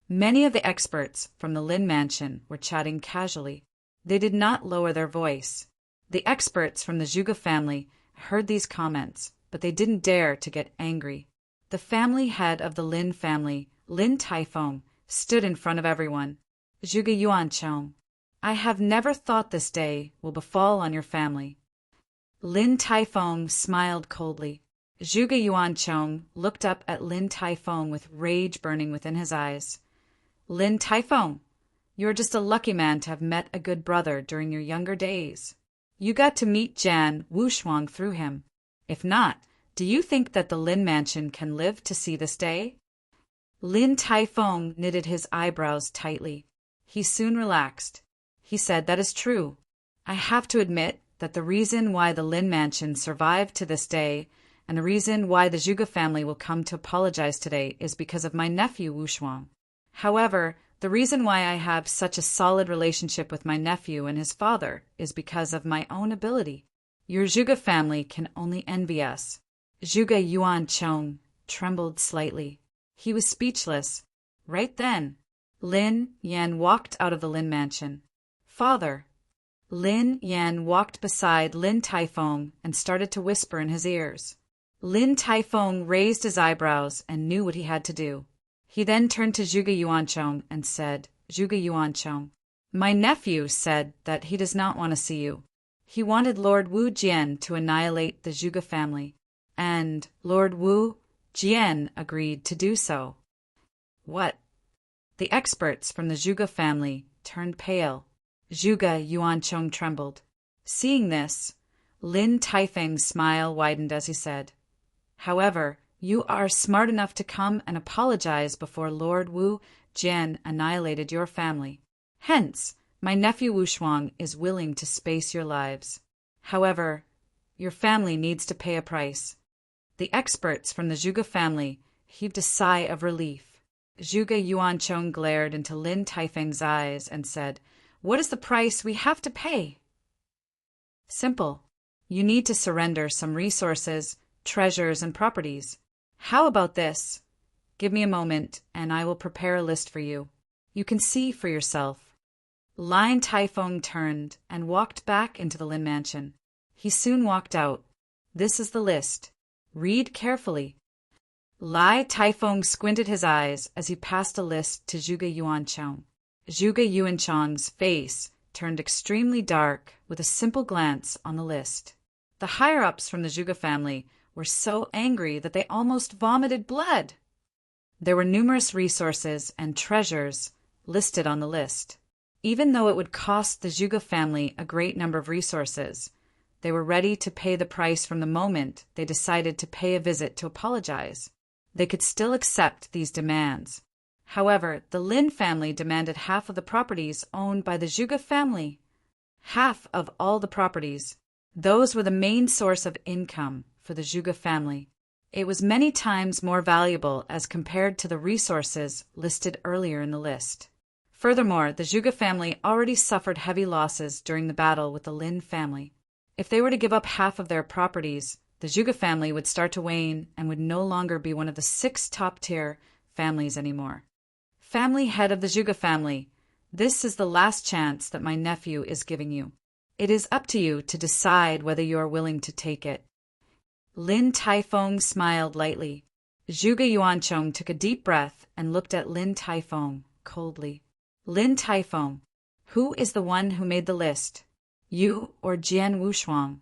Many of the experts from the Lin mansion were chatting casually. They did not lower their voice. The experts from the Zhuge family heard these comments, but they didn't dare to get angry. The family head of the Lin family, Lin Taifeng, stood in front of everyone. Zhuge Yuancheng, I have never thought this day will befall on your family. Lin Taifeng smiled coldly. Zhuge Yuancheng looked up at Lin Taifeng with rage burning within his eyes. Lin Taifeng, you are just a lucky man to have met a good brother during your younger days. You got to meet Jan Wushuang through him. If not, do you think that the Lin mansion can live to see this day? Lin Taifeng knitted his eyebrows tightly. He soon relaxed. He said, that is true. I have to admit that the reason why the Lin mansion survived to this day and the reason why the Zhuge family will come to apologize today is because of my nephew Wushuang. However, the reason why I have such a solid relationship with my nephew and his father is because of my own ability. Your Zhuge family can only envy us. Zhuge Yuancheng trembled slightly. He was speechless. Right then, Lin Yan walked out of the Lin mansion. Father. Lin Yan walked beside Lin Taifeng and started to whisper in his ears. Lin Taifeng raised his eyebrows and knew what he had to do. He then turned to Zhuge Yuancheng and said, Zhuge Yuancheng, my nephew said that he does not want to see you. He wanted Lord Wu Jian to annihilate the Zhuge family, and Lord Wu Jian agreed to do so. What? The experts from the Zhuge family turned pale. Zhuge Yuancheng trembled. Seeing this, Lin Taifeng's smile widened as he said, however, you are smart enough to come and apologize before Lord Wu Jian annihilated your family. Hence, my nephew Wushuang is willing to space your lives. However, your family needs to pay a price. The experts from the Zhuge family heaved a sigh of relief. Zhuge Yuancheng glared into Lin Taifeng's eyes and said, what is the price we have to pay? Simple. You need to surrender some resources, treasures, and properties. How about this? Give me a moment, and I will prepare a list for you. You can see for yourself. Lin Taifeng turned and walked back into the Lin mansion. He soon walked out. This is the list. Read carefully. Lin Taifeng squinted his eyes as he passed a list to Zhuge Yuancheng. Zhuge Yuancheng's face turned extremely dark with a simple glance on the list. The higher-ups from the Zhuge family were so angry that they almost vomited blood. There were numerous resources and treasures listed on the list. Even though it would cost the Zhuge family a great number of resources, they were ready to pay the price from the moment they decided to pay a visit to apologize. They could still accept these demands. However, the Lin family demanded half of the properties owned by the Zhuge family. Half of all the properties. Those were the main source of income for the Zhuge family. It was many times more valuable as compared to the resources listed earlier in the list. Furthermore, the Zhuge family already suffered heavy losses during the battle with the Lin family. If they were to give up half of their properties, the Zhuge family would start to wane and would no longer be one of the 6 top-tier families anymore. Family head of the Zhuge family, this is the last chance that my nephew is giving you. It is up to you to decide whether you are willing to take it. Lin Taifeng smiled lightly. Zhuge Yuancheng took a deep breath and looked at Lin Taifeng coldly. Lin Taifeng, who is the one who made the list? You or Jian Wushuang?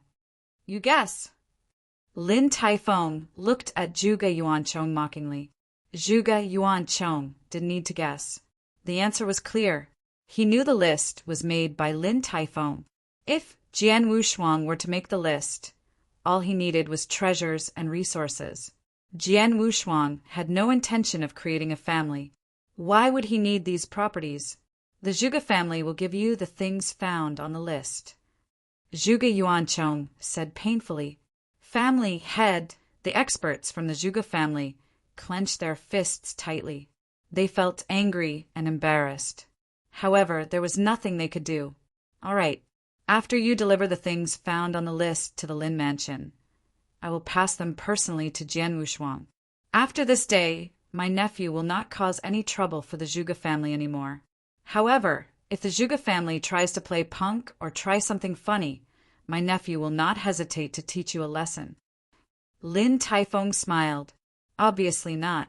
You guess. Lin Taifeng looked at Zhuge Yuancheng mockingly. Zhuge Yuancheng didn't need to guess. The answer was clear. He knew the list was made by Lin Taifeng. If Jian Wushuang were to make the list, all he needed was treasures and resources. Jian Wushuang had no intention of creating a family. Why would he need these properties? The Zhuge family will give you the things found on the list. Zhuge Yuancheng said painfully. Family head, the experts from the Zhuge family, clenched their fists tightly. They felt angry and embarrassed. However, there was nothing they could do. All right, after you deliver the things found on the list to the Lin Mansion, I will pass them personally to Jian Wushuang. After this day, my nephew will not cause any trouble for the Zhuge family anymore. However, if the Zhuge family tries to play punk or try something funny, my nephew will not hesitate to teach you a lesson. Lin Taifeng smiled. Obviously not.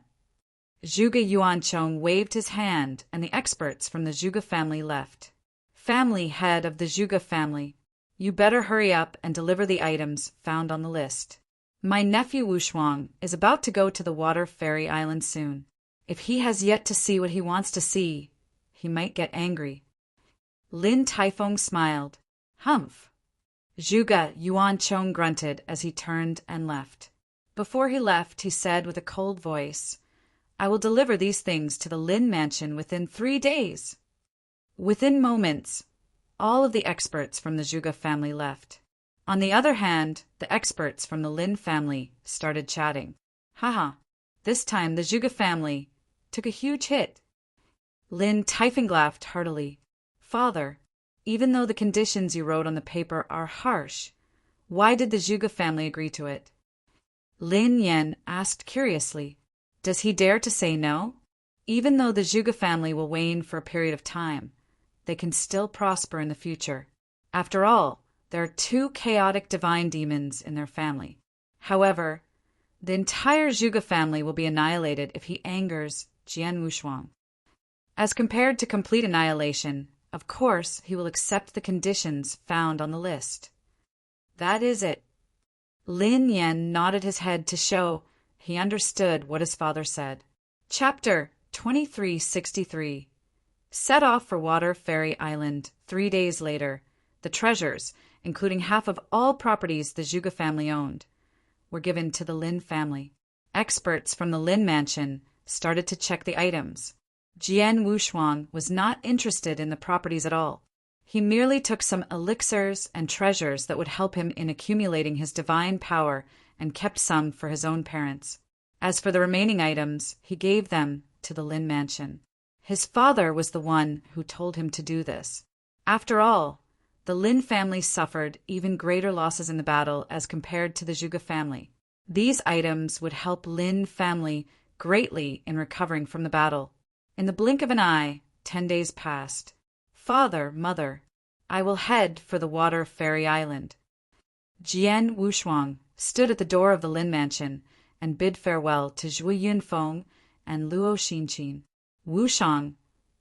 Zhuge Yuancheng waved his hand, and the experts from the Zhuge family left. Family head of the Zhuge family, you better hurry up and deliver the items found on the list. My nephew Wushuang is about to go to the Water Fairy Island soon. If he has yet to see what he wants to see, he might get angry. Lin Taifeng smiled. Humph. Zhuge Yuancheng grunted as he turned and left. Before he left, he said with a cold voice, I will deliver these things to the Lin Mansion within 3 days. Within moments, all of the experts from the Zhuge family left. On the other hand, the experts from the Lin family started chatting. Haha, this time the Zhuge family took a huge hit. Lin Taifeng laughed heartily. Father, even though the conditions you wrote on the paper are harsh, why did the Zhuge family agree to it? Lin Yan asked curiously. Does he dare to say no? Even though the Zhuge family will wane for a period of time, they can still prosper in the future. After all, there are 2 chaotic divine demons in their family. However, the entire Zhuge family will be annihilated if he angers Jian Wushuang. As compared to complete annihilation, of course, he will accept the conditions found on the list. That is it. Lin Yan nodded his head to show he understood what his father said. Chapter 2363. Set off for Water Fairy Island 3 days later, the treasures, including half of all properties the Zhuge family owned, were given to the Lin family. Experts from the Lin Mansion started to check the items. Jian Wushuang was not interested in the properties at all. He merely took some elixirs and treasures that would help him in accumulating his divine power and kept some for his own parents. As for the remaining items, he gave them to the Lin Mansion. His father was the one who told him to do this. After all, the Lin family suffered even greater losses in the battle as compared to the Zhuge family. These items would help Lin family greatly in recovering from the battle. In the blink of an eye, 10 days passed. Father, mother, I will head for the Water Fairy Island. Jian Wushuang stood at the door of the Lin Mansion and bid farewell to Zhui Yunfeng and Luo Xinqin. Wushang,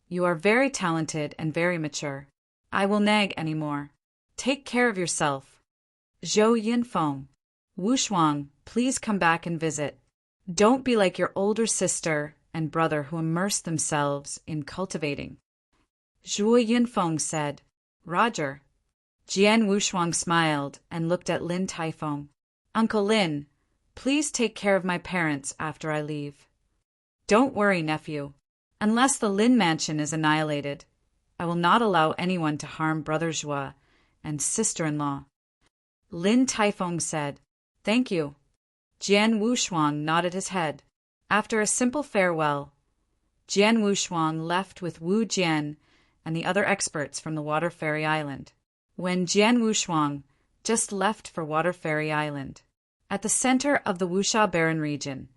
you are very talented and very mature. I will nag any more. Take care of yourself. Zhou Yunfeng. Wushuang, please come back and visit. Don't be like your older sister and brother who immersed themselves in cultivating. Zhui Yunfeng said, Roger. Jian Wushuang smiled and looked at Lin Taifeng. Uncle Lin, please take care of my parents after I leave. Don't worry, nephew. Unless the Lin Mansion is annihilated, I will not allow anyone to harm Brother Zhua and sister-in-law. Lin Taifeng said, Thank you. Jian Wushuang nodded his head. After a simple farewell, Jian Wushuang left with Wu Jian and the other experts from the Water Fairy Island. When Jian Wushuang just left for Water Fairy Island, at the center of the Wuxia Barren region,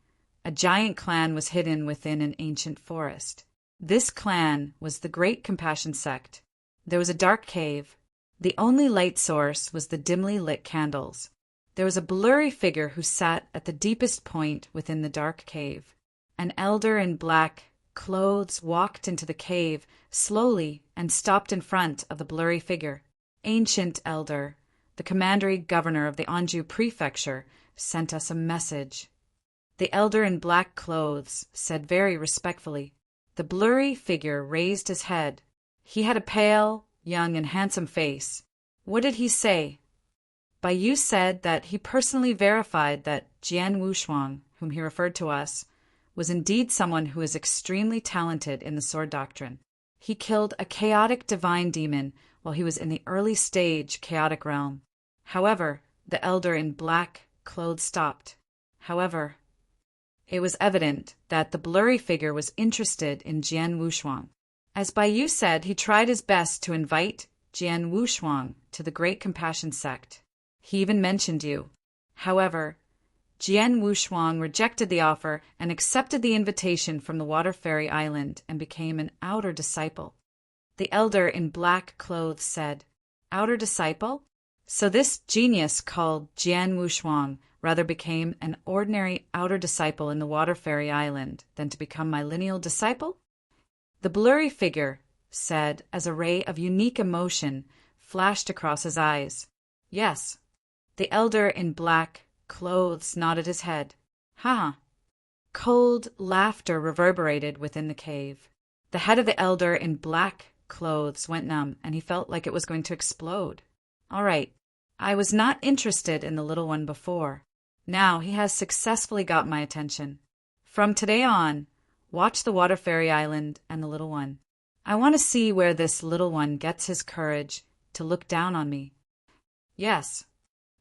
a giant clan was hidden within an ancient forest. This clan was the Great Compassion Sect. There was a dark cave. The only light source was the dimly lit candles. There was a blurry figure who sat at the deepest point within the dark cave. An elder in black clothes walked into the cave slowly and stopped in front of the blurry figure. Ancient elder, the commandery governor of the Anjou prefecture, sent us a message. The elder in black clothes said very respectfully. The blurry figure raised his head. He had a pale, young, and handsome face. What did he say? Bai Yu said that he personally verified that Jian Wushuang, whom he referred to us, was indeed someone who is extremely talented in the sword doctrine. He killed a chaotic divine demon while he was in the early stage chaotic realm. However, the elder in black clothes stopped. However, it was evident that the blurry figure was interested in Jian Wushuang. As Bai Yu said, he tried his best to invite Jian Wushuang to the Great Compassion sect. He even mentioned you. However, Jian Wushuang rejected the offer and accepted the invitation from the Water Fairy Island and became an outer disciple. The elder in black clothes said, "Outer disciple?" So this genius called Jian Wushuang rather became an ordinary outer disciple in the Water Fairy Island than to become my lineal disciple? The blurry figure said as a ray of unique emotion flashed across his eyes. Yes. The elder in black clothes nodded his head. Ha! Cold laughter reverberated within the cave. The head of the elder in black clothes went numb, and he felt like it was going to explode. All right, I was not interested in the little one before. Now he has successfully got my attention. From today on, watch the Water Fairy Island and the little one. I want to see where this little one gets his courage to look down on me. Yes.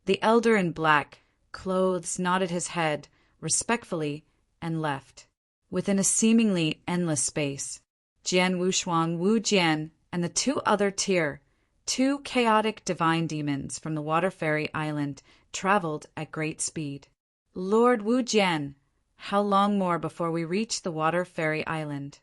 The elder in black clothes nodded his head respectfully and left. Within a seemingly endless space, Jian Wushuang, Wu Jian, and the two other two chaotic divine demons from the Water Fairy Island traveled at great speed. Lord Wu Jian, how long more before we reach the Water Fairy Island?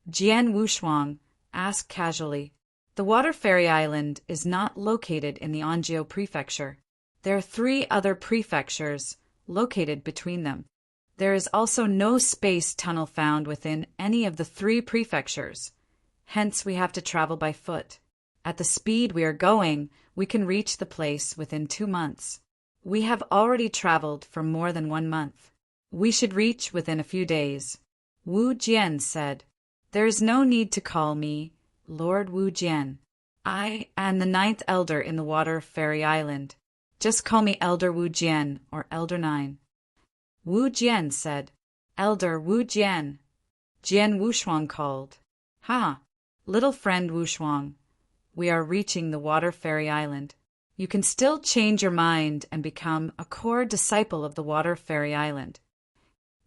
Jian Wushuang asked casually. The Water Fairy Island is not located in the Anjiu Prefecture. There are 3 other prefectures located between them. There is also no space tunnel found within any of the 3 prefectures. Hence, we have to travel by foot. At the speed we are going, we can reach the place within 2 months. We have already traveled for more than 1 month. We should reach within a few days. Wu Jian said, "There is no need to call me Lord Wu Jian. I am the 9th elder in the Water Fairy Island. Just call me Elder Wu Jian or Elder 9. Wu Jian said, "Elder Wu Jian." Jian Wushuang called, "Ha, little friend Wushuang, we are reaching the Water Fairy Island. You can still change your mind and become a core disciple of the Water Fairy Island."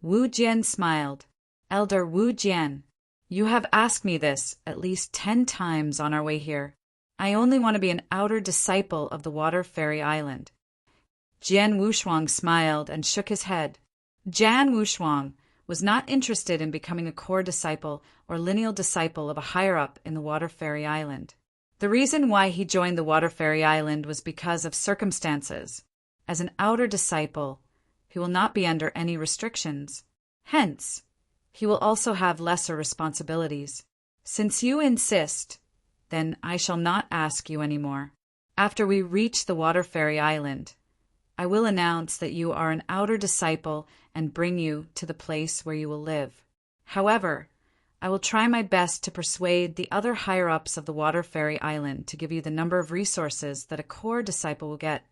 Wu Jian smiled. "Elder Wu Jian, you have asked me this at least 10 times on our way here. I only want to be an outer disciple of the Water Fairy Island." Jian Wushuang smiled and shook his head. Jian Wushuang was not interested in becoming a core disciple or lineal disciple of a higher-up in the Water Fairy Island. The reason why he joined the Water Fairy Island was because of circumstances. As an outer disciple, he will not be under any restrictions. Hence, he will also have lesser responsibilities. Since you insist, then I shall not ask you any more. After we reach the Water Fairy Island, I will announce that you are an outer disciple and bring you to the place where you will live. However, I will try my best to persuade the other higher-ups of the Water Fairy Island to give you the number of resources that a core disciple will get.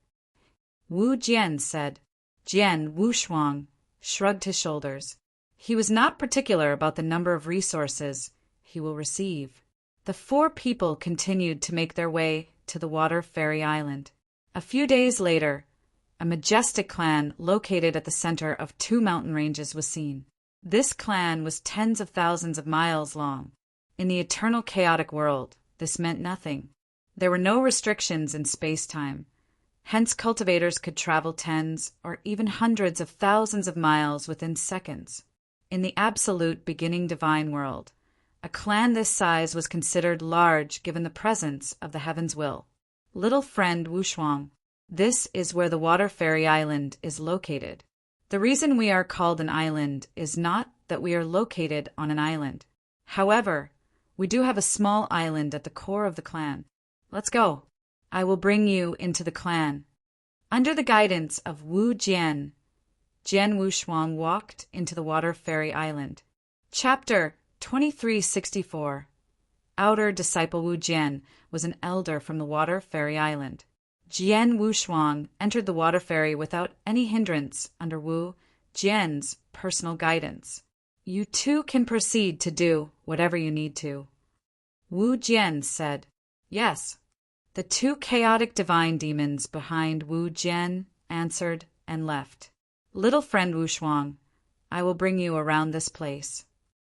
Wu Jian said. Jian Wushuang shrugged his shoulders. He was not particular about the number of resources he will receive. The 4 people continued to make their way to the Water Fairy Island. A few days later, a majestic clan located at the center of 2 mountain ranges was seen. This clan was tens of thousands of miles long. In the eternal chaotic world, this meant nothing. There were no restrictions in space-time. Hence, cultivators could travel tens or even hundreds of thousands of miles within seconds. In the absolute beginning divine world, a clan this size was considered large given the presence of the heaven's will. Little friend Wushuang, this is where the Water Fairy Island is located. The reason we are called an island is not that we are located on an island. However, we do have a small island at the core of the clan. Let's go. I will bring you into the clan. Under the guidance of Wu Jian, Jian Wushuang walked into the Water Fairy Island. Chapter 2364. Outer disciple Wu Jian was an elder from the Water Fairy Island. Jian Wushuang entered the water ferry without any hindrance under Wu Jian's personal guidance. You too can proceed to do whatever you need to. Wu Jian said. Yes. The two chaotic divine demons behind Wu Jian answered and left. Little friend Wushuang, I will bring you around this place.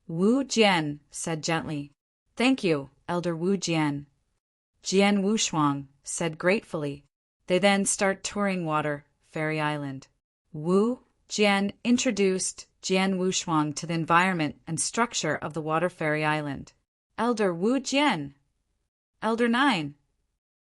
Wu Jian said gently. Thank you, Elder Wu Jian. Jian Wushuang said gratefully. They then start touring Water Fairy Island. Wu Jian introduced Jian Wushuang to the environment and structure of the Water Fairy Island. Elder Wu Jian. Elder 9.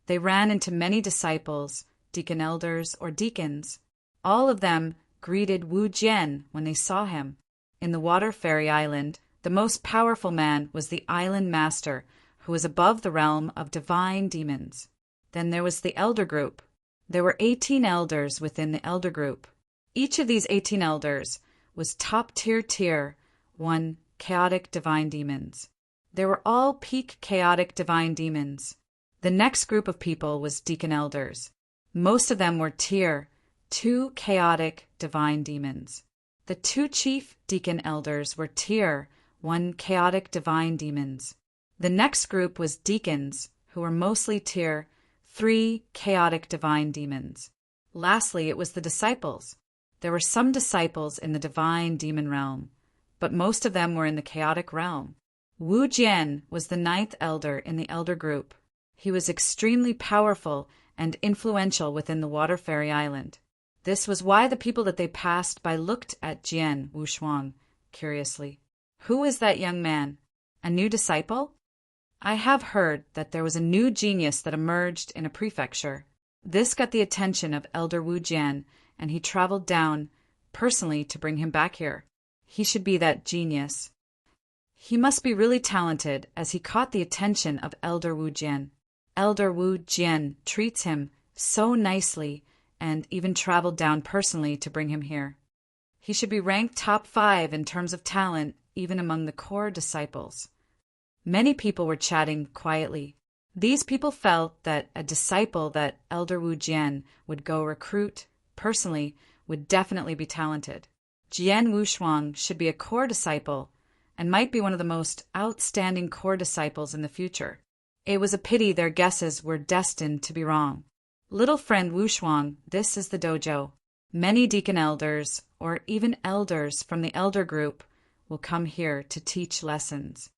They ran into many disciples, deacon elders or deacons. All of them greeted Wu Jian when they saw him. In the Water Fairy Island, the most powerful man was the island master, who was above the realm of divine demons. Then there was the elder group. There were 18 elders within the elder group. Each of these 18 elders was top tier 1 chaotic divine demons. They were all peak chaotic divine demons. The next group of people was deacon elders. Most of them were tier 2 chaotic divine demons. The 2 chief deacon elders were tier 1 chaotic divine demons. The next group was deacons, who were mostly tier 3 chaotic divine demons. Lastly, it was the disciples. There were some disciples in the divine demon realm, but most of them were in the chaotic realm. Wu Jian was the 9th elder in the elder group. He was extremely powerful and influential within the Water Fairy Island. This was why the people that they passed by looked at Jian Wushuang curiously. Who is that young man? A new disciple? I have heard that there was a new genius that emerged in a prefecture. This got the attention of Elder Wu Jian, and he traveled down personally to bring him back here. He should be that genius. He must be really talented, as he caught the attention of Elder Wu Jian. Elder Wu Jian treats him so nicely and even traveled down personally to bring him here. He should be ranked top 5 in terms of talent, even among the core disciples. Many people were chatting quietly. These people felt that a disciple that Elder Wu Jian would go recruit personally would definitely be talented. Jian Wushuang should be a core disciple and might be one of the most outstanding core disciples in the future. It was a pity their guesses were destined to be wrong. Little friend Wushuang, this is the dojo. Many deacon elders, or even elders from the elder group, will come here to teach lessons.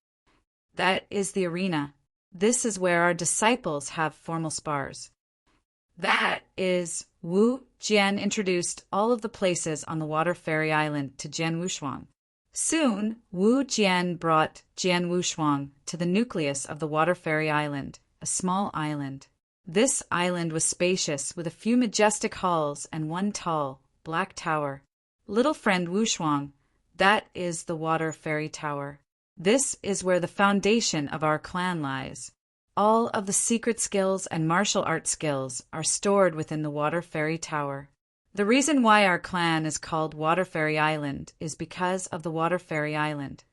That is the arena. This is where our disciples have formal spars. That is Wu Jian introduced all of the places on the Water Fairy Island to Jian Wushuang. Soon, Wu Jian brought Jian Wushuang to the nucleus of the Water Fairy Island, a small island. This island was spacious with a few majestic halls and one tall, black tower. Little friend Wushuang, that is the Water Fairy Tower. This is where the foundation of our clan lies. All of the secret skills and martial art skills are stored within the Water Fairy Tower. The reason why our clan is called Water Fairy Island is because of the Water Fairy Island.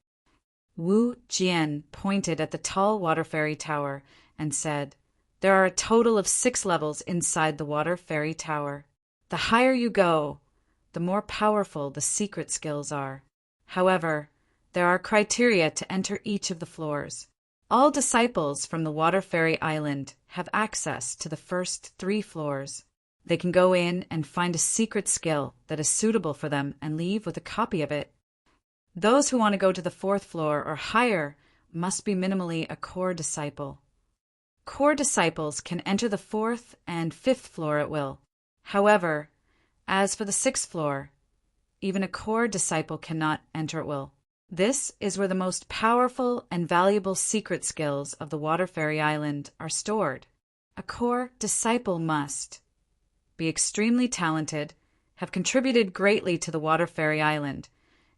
Wu Jian pointed at the tall Water Fairy Tower and said, There are a total of 6 levels inside the Water Fairy Tower. The higher you go, the more powerful the secret skills are. However, there are criteria to enter each of the floors. All disciples from the Water Fairy Island have access to the first 3 floors. They can go in and find a secret skill that is suitable for them and leave with a copy of it. Those who want to go to the 4th floor or higher must be minimally a core disciple. Core disciples can enter the 4th and 5th floor at will. However, as for the 6th floor, even a core disciple cannot enter at will. This is where the most powerful and valuable secret skills of the Water Fairy Island are stored. A core disciple must be extremely talented, have contributed greatly to the Water Fairy Island,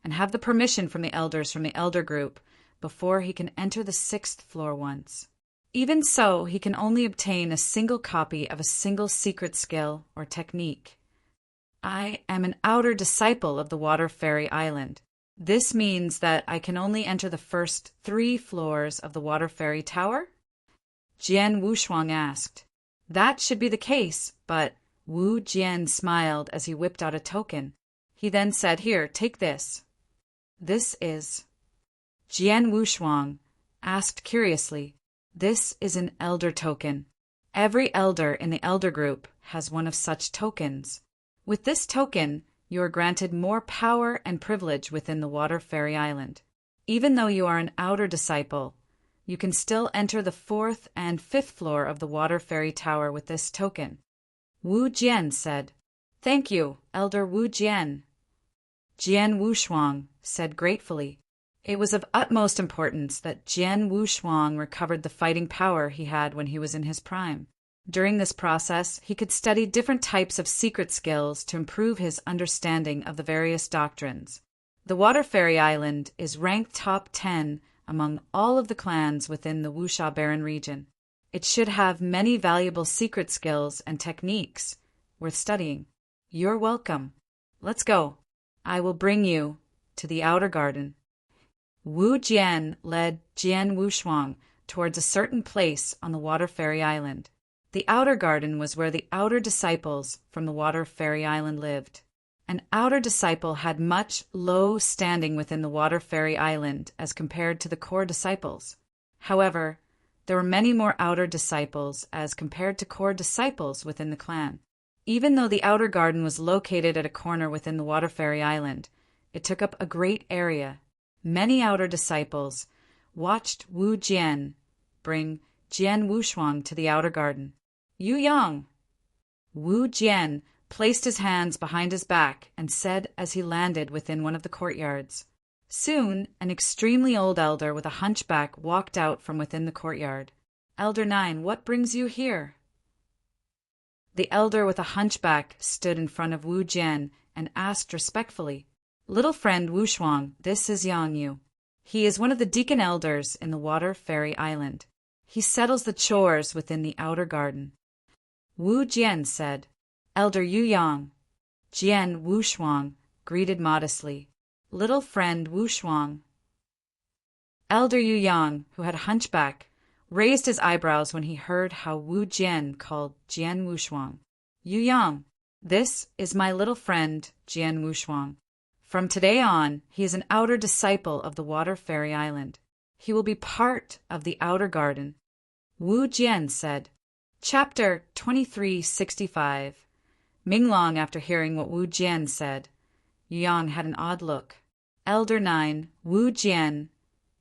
and have the permission from the elders from the elder group before he can enter the 6th floor once. Even so, he can only obtain a single copy of a single secret skill or technique. I am an outer disciple of the Water Fairy Island. This means that I can only enter the first 3 floors of the Water Fairy Tower? Jian Wushuang asked. That should be the case, but Wu Jian smiled as he whipped out a token. He then said, "Here, take this." "This is—" Jian Wushuang asked curiously. "This is an elder token. Every elder in the elder group has one of such tokens. With this token, you are granted more power and privilege within the Water Fairy Island. Even though you are an outer disciple, you can still enter the 4th and 5th floor of the Water Fairy Tower with this token." Wu Jian said, "Thank you, Elder Wu Jian." Jian Wushuang said gratefully. It was of utmost importance that Jian Wushuang recovered the fighting power he had when he was in his prime. During this process, he could study different types of secret skills to improve his understanding of the various doctrines. The Water Fairy Island is ranked top 10 among all of the clans within the Wuxia Baron region. It should have many valuable secret skills and techniques worth studying. You're welcome. Let's go. I will bring you to the outer garden. Wu Jian led Jian Wushuang towards a certain place on the Water Fairy Island. The outer garden was where the outer disciples from the Water Fairy Island lived. An outer disciple had much low standing within the Water Fairy Island as compared to the core disciples. However, there were many more outer disciples as compared to core disciples within the clan. Even though the outer garden was located at a corner within the Water Fairy Island, it took up a great area. Many outer disciples watched Wu Jian bring Jian Wushuang to the outer garden. "Yu Yang!" Wu Jian placed his hands behind his back and said as he landed within one of the courtyards. Soon, an extremely old elder with a hunchback walked out from within the courtyard. "Elder 9, what brings you here?" The elder with a hunchback stood in front of Wu Jian and asked respectfully, "Little friend Wushuang, this is Yang Yu. He is one of the deacon elders in the Water Fairy Island. He settles the chores within the outer garden." Wu Jian said, "Elder Yu Yang." Jian Wushuang greeted modestly, "Little friend Wushuang." Elder Yu Yang, who had a hunchback, raised his eyebrows when he heard how Wu Jian called Jian Wushuang. "Yu Yang, this is my little friend Jian Wushuang. From today on, he is an outer disciple of the Water Fairy Island. He will be part of the outer garden." Wu Jian said. Chapter 2365. Minglong, after hearing what Wu Jian said, Yu Yang had an odd look. Elder 9, Wu Jian,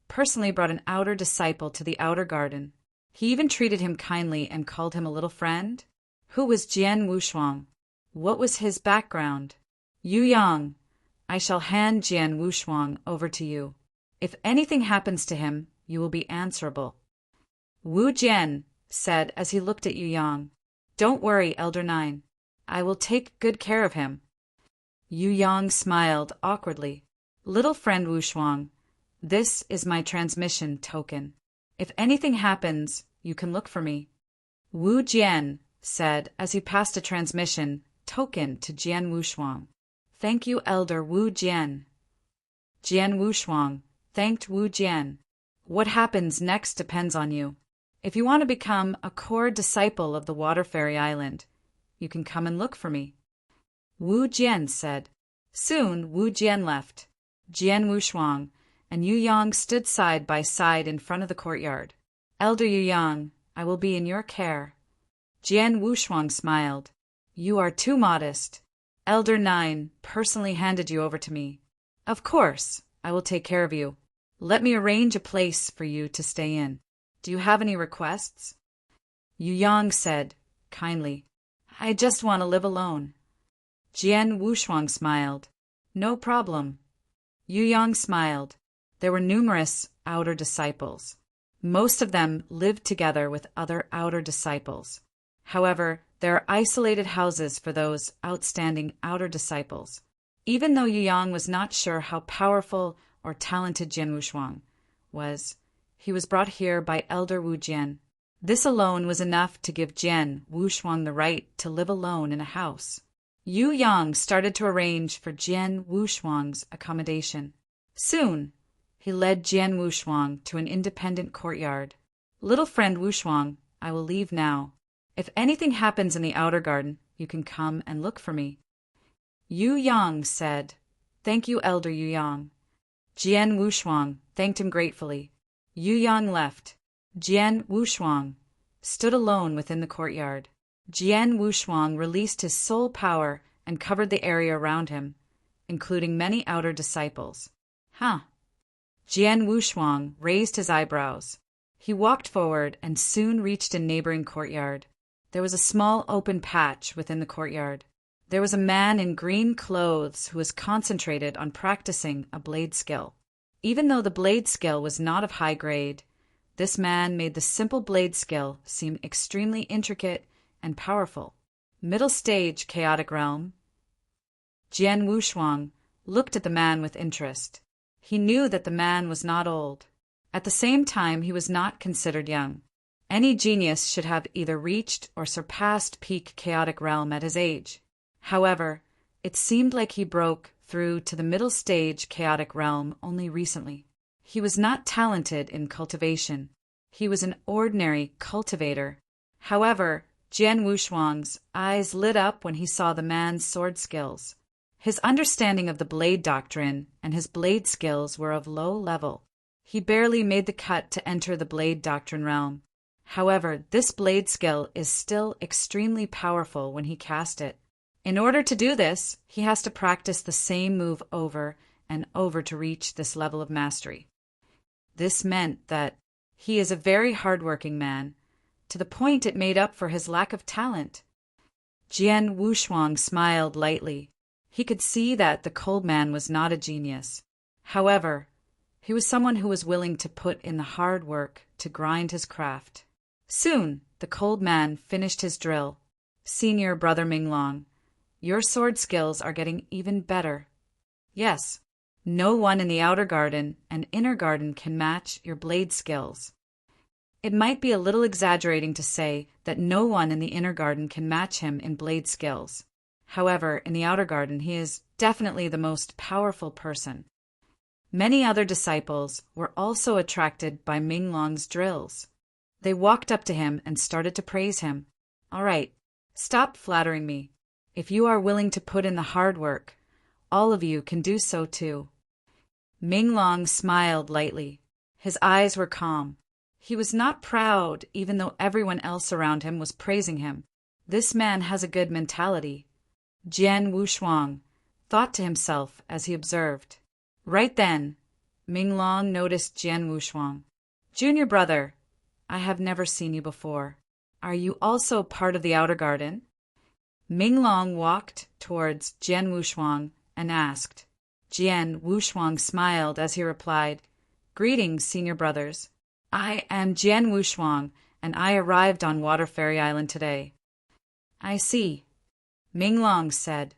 personally brought an outer disciple to the outer garden. He even treated him kindly and called him a little friend. Who was Jian Wushuang? What was his background? Yu Yang, I shall hand Jian Wushuang over to you. If anything happens to him, you will be answerable. Wu Jian said as he looked at Yu Yang. "Don't worry, Elder 9. I will take good care of him." Yu Yang smiled awkwardly. "Little friend Wushuang, this is my transmission token. If anything happens, you can look for me." Wu Jian said as he passed a transmission token to Jian Wushuang. "Thank you, Elder Wu Jian." Jian Wushuang thanked Wu Jian. "What happens next depends on you. If you want to become a core disciple of the Water Fairy Island, you can come and look for me." Wu Jian said. Soon Wu Jian left. Jian Wushuang and Yu Yang stood side by side in front of the courtyard. "Elder Yu Yang, I will be in your care." Jian Wushuang smiled. "You are too modest. Elder 9 personally handed you over to me. Of course, I will take care of you. Let me arrange a place for you to stay in. Do you have any requests?" Yu Yang said, kindly, "I just want to live alone." Jian Wushuang smiled. "No problem." Yu Yang smiled. There were numerous outer disciples. Most of them lived together with other outer disciples. However, there are isolated houses for those outstanding outer disciples. Even though Yu Yang was not sure how powerful or talented Jian Wushuang was, he was brought here by Elder Wu Jian. This alone was enough to give Jian Wushuang the right to live alone in a house. Yu Yang started to arrange for Jian Wushuang's accommodation. Soon, he led Jian Wushuang to an independent courtyard. "Little friend Wushuang, I will leave now. If anything happens in the outer garden, you can come and look for me. Yu Yang said, "Thank you, Elder Yu Yang." Jian Wushuang thanked him gratefully. Yu Yang left. Jian Wushuang stood alone within the courtyard. Jian Wushuang released his soul power and covered the area around him, including many outer disciples. Huh. Jian Wushuang raised his eyebrows. He walked forward and soon reached a neighboring courtyard. There was a small open patch within the courtyard. There was a man in green clothes who was concentrated on practicing a blade skill. Even though the blade skill was not of high grade, this man made the simple blade skill seem extremely intricate and powerful. Middle stage chaotic realm. Jian Wushuang looked at the man with interest. He knew that the man was not old. At the same time, he was not considered young. Any genius should have either reached or surpassed peak chaotic realm at his age. However, it seemed like he broke through to the middle stage chaotic realm only recently. He was not talented in cultivation. He was an ordinary cultivator. However, Jian Wushuang's eyes lit up when he saw the man's sword skills. His understanding of the blade doctrine and his blade skills were of low level. He barely made the cut to enter the blade doctrine realm. However, this blade skill is still extremely powerful when he cast it. In order to do this, he has to practice the same move over and over to reach this level of mastery. This meant that he is a very hardworking man, to the point it made up for his lack of talent. Jian Wushuang smiled lightly. He could see that the cold man was not a genius. However, he was someone who was willing to put in the hard work to grind his craft. Soon, the cold man finished his drill. Senior Brother Minglong, your sword skills are getting even better. Yes, no one in the outer garden and inner garden can match your blade skills. It might be a little exaggerating to say that no one in the inner garden can match him in blade skills. However, in the outer garden, he is definitely the most powerful person. Many other disciples were also attracted by Minglong's drills. They walked up to him and started to praise him. All right, stop flattering me. If you are willing to put in the hard work, all of you can do so too. Minglong smiled lightly. His eyes were calm. He was not proud, even though everyone else around him was praising him. This man has a good mentality. Jian Wushuang thought to himself as he observed. Right then, Minglong noticed Jian Wushuang. Junior brother, I have never seen you before. Are you also part of the outer garden? Minglong walked towards Jian Wushuang and asked. Jian Wushuang smiled as he replied, Greetings, senior brothers. I am Jian Wushuang, and I arrived on Water Fairy Island today. I see. Minglong said,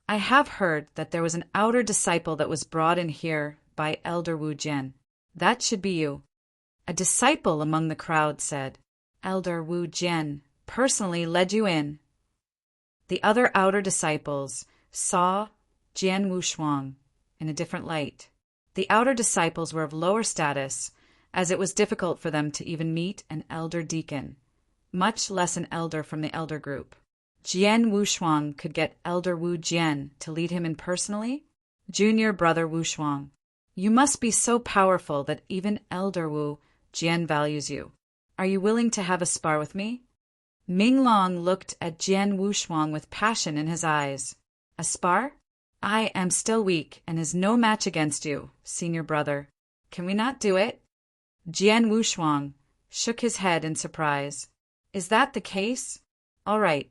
I have heard that there was an outer disciple that was brought in here by Elder Wu Jian. That should be you. A disciple among the crowd said, Elder Wu Jian personally led you in. The other outer disciples saw Jian Wushuang in a different light. The outer disciples were of lower status, as it was difficult for them to even meet an elder deacon, much less an elder from the elder group. Jian Wushuang could get Elder Wu Jian to lead him in personally? Junior Brother Wushuang, you must be so powerful that even Elder Wu Jian values you. Are you willing to have a spar with me? Minglong looked at Jian Wushuang with passion in his eyes. A spar? I am still weak and is no match against you, senior brother. Can we not do it? Jian Wushuang shook his head in surprise. Is that the case? All right,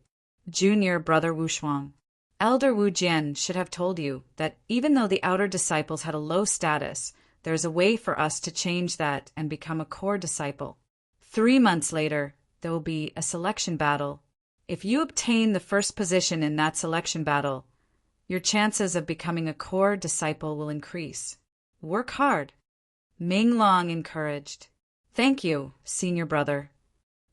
Junior Brother Wushuang. Elder Wu Jian should have told you that even though the outer disciples had a low status, there is a way for us to change that and become a core disciple. 3 months later, there will be a selection battle. If you obtain the first position in that selection battle, your chances of becoming a core disciple will increase. Work hard. Minglong encouraged. Thank you, senior brother.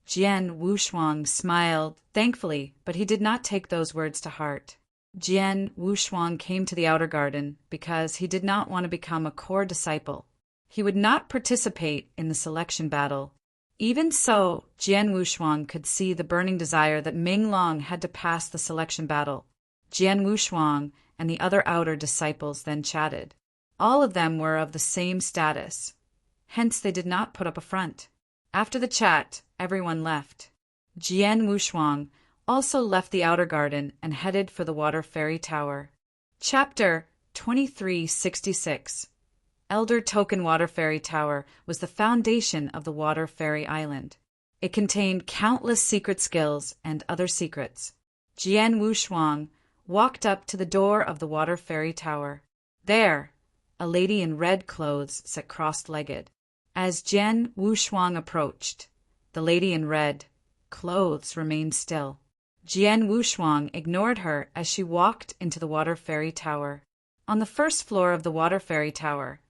Jian Wushuang smiled thankfully, but he did not take those words to heart. Jian Wushuang came to the outer garden because he did not want to become a core disciple. He would not participate in the selection battle. Even so, Jian Wushuang could see the burning desire that Ming Long had to pass the selection battle. Jian Wushuang and the other outer disciples then chatted. All of them were of the same status. Hence they did not put up a front. After the chat, everyone left. Jian Wushuang also left the outer garden and headed for the Water Fairy Tower. Chapter 2366. Elder Token Water Fairy Tower was the foundation of the Water Fairy Island. It contained countless secret skills and other secrets. Jian Wushuang walked up to the door of the Water Fairy Tower. There, a lady in red clothes sat cross-legged. As Jian Wushuang approached, the lady in red clothes remained still. Jian Wushuang ignored her as she walked into the Water Fairy Tower. On the first floor of the Water Fairy Tower,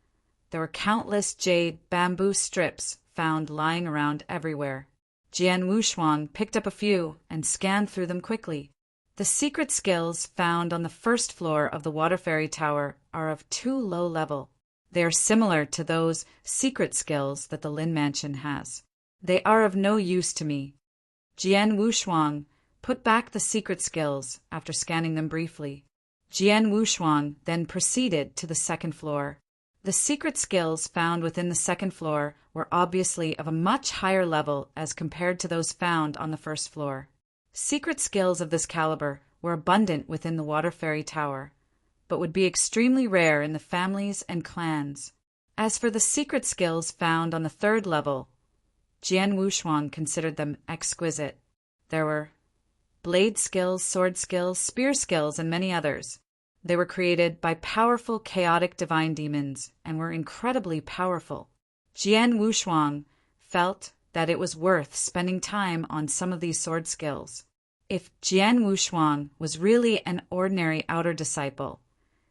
there were countless jade bamboo strips found lying around everywhere. Jian Wushuang picked up a few and scanned through them quickly. The secret skills found on the first floor of the Water Fairy Tower are of too low level. They are similar to those secret skills that the Lin Mansion has. They are of no use to me. Jian Wushuang put back the secret skills after scanning them briefly. Jian Wushuang then proceeded to the second floor. The secret skills found within the second floor were obviously of a much higher level as compared to those found on the first floor. Secret skills of this caliber were abundant within the Water Fairy Tower, but would be extremely rare in the families and clans. As for the secret skills found on the third level, Jian Wushuang considered them exquisite. There were blade skills, sword skills, spear skills, and many others. They were created by powerful chaotic divine demons and were incredibly powerful. Jian Wushuang felt that it was worth spending time on some of these sword skills. If Jian Wushuang was really an ordinary outer disciple,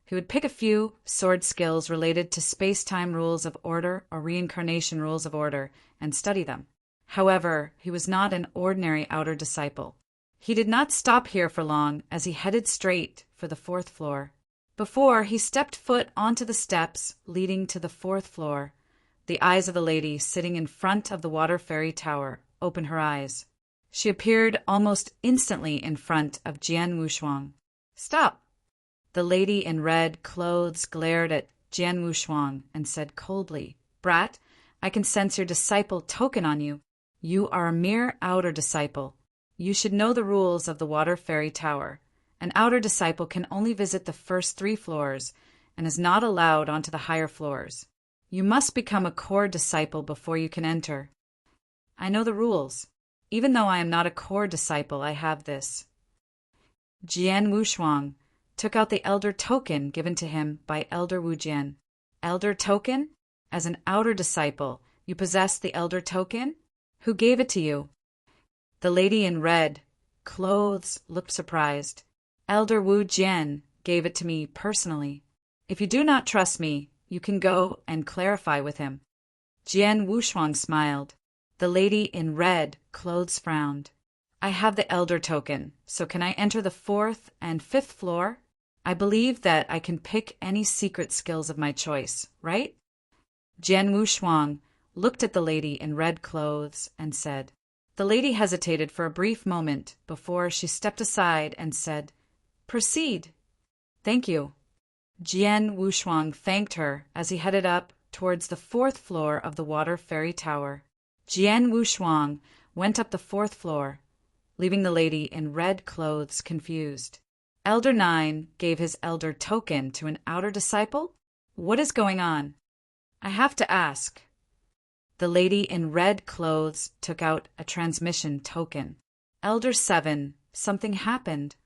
he would pick a few sword skills related to space-time rules of order or reincarnation rules of order and study them. However, he was not an ordinary outer disciple. He did not stop here for long as he headed straight for the fourth floor. Before he stepped foot onto the steps leading to the fourth floor, the eyes of the lady sitting in front of the Water Fairy Tower opened her eyes. She appeared almost instantly in front of Jian Wushuang. "Stop!" The lady in red clothes glared at Jian Wushuang and said coldly, "Brat, I can sense your disciple token on you. You are a mere outer disciple. You should know the rules of the Water Fairy Tower. An outer disciple can only visit the first 3 floors and is not allowed onto the higher floors. You must become a core disciple before you can enter." "I know the rules. Even though I am not a core disciple, I have this." Jian Wushuang took out the elder token given to him by Elder Wu Jian. "Elder token? As an outer disciple, you possess the elder token? Who gave it to you?" The lady in red clothes looked surprised. "Elder Wu Jian gave it to me personally. If you do not trust me, you can go and clarify with him." Jian Wushuang smiled. The lady in red clothes frowned. "I have the elder token, so can I enter the 4th and 5th floor? I believe that I can pick any secret skills of my choice, right?" Jian Wushuang looked at the lady in red clothes and said. The lady hesitated for a brief moment before she stepped aside and said, "Proceed." "Thank you." Jian Wushuang thanked her as he headed up towards the 4th floor of the Water Fairy Tower. Jian Wushuang went up the 4th floor, leaving the lady in red clothes confused. Elder 9 gave his elder token to an outer disciple? What is going on? I have to ask. The lady in red clothes took out a transmission token. Elder 7, something happened.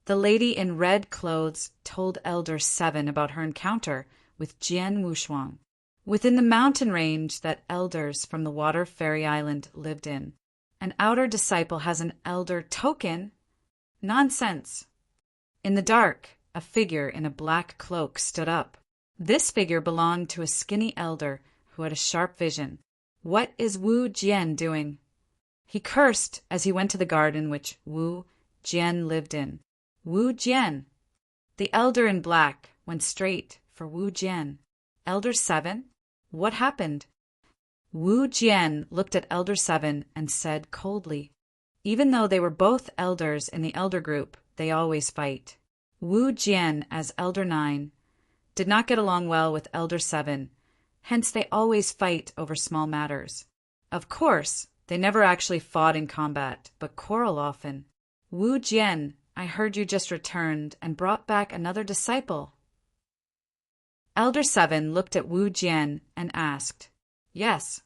The lady in red clothes told Elder 7 about her encounter with Jian Wushuang within the mountain range that elders from the Water Fairy Island lived in. An outer disciple has an elder token? Nonsense. In the dark, a figure in a black cloak stood up. This figure belonged to a skinny elder who had a sharp vision. What is Wu Jian doing? He cursed as he went to the garden which Wu Jian lived in. Wu Jian. The elder in black went straight for Wu Jian. Elder 7? What happened? Wu Jian looked at Elder 7 and said coldly, "Even though they were both elders in the elder group, they always fight." Wu Jian, as Elder 9, did not get along well with Elder 7, hence they always fight over small matters. Of course, they never actually fought in combat, but quarrel often. "Wu Jian, I heard you just returned and brought back another disciple." Elder 7 looked at Wu Jian and asked, "Yes."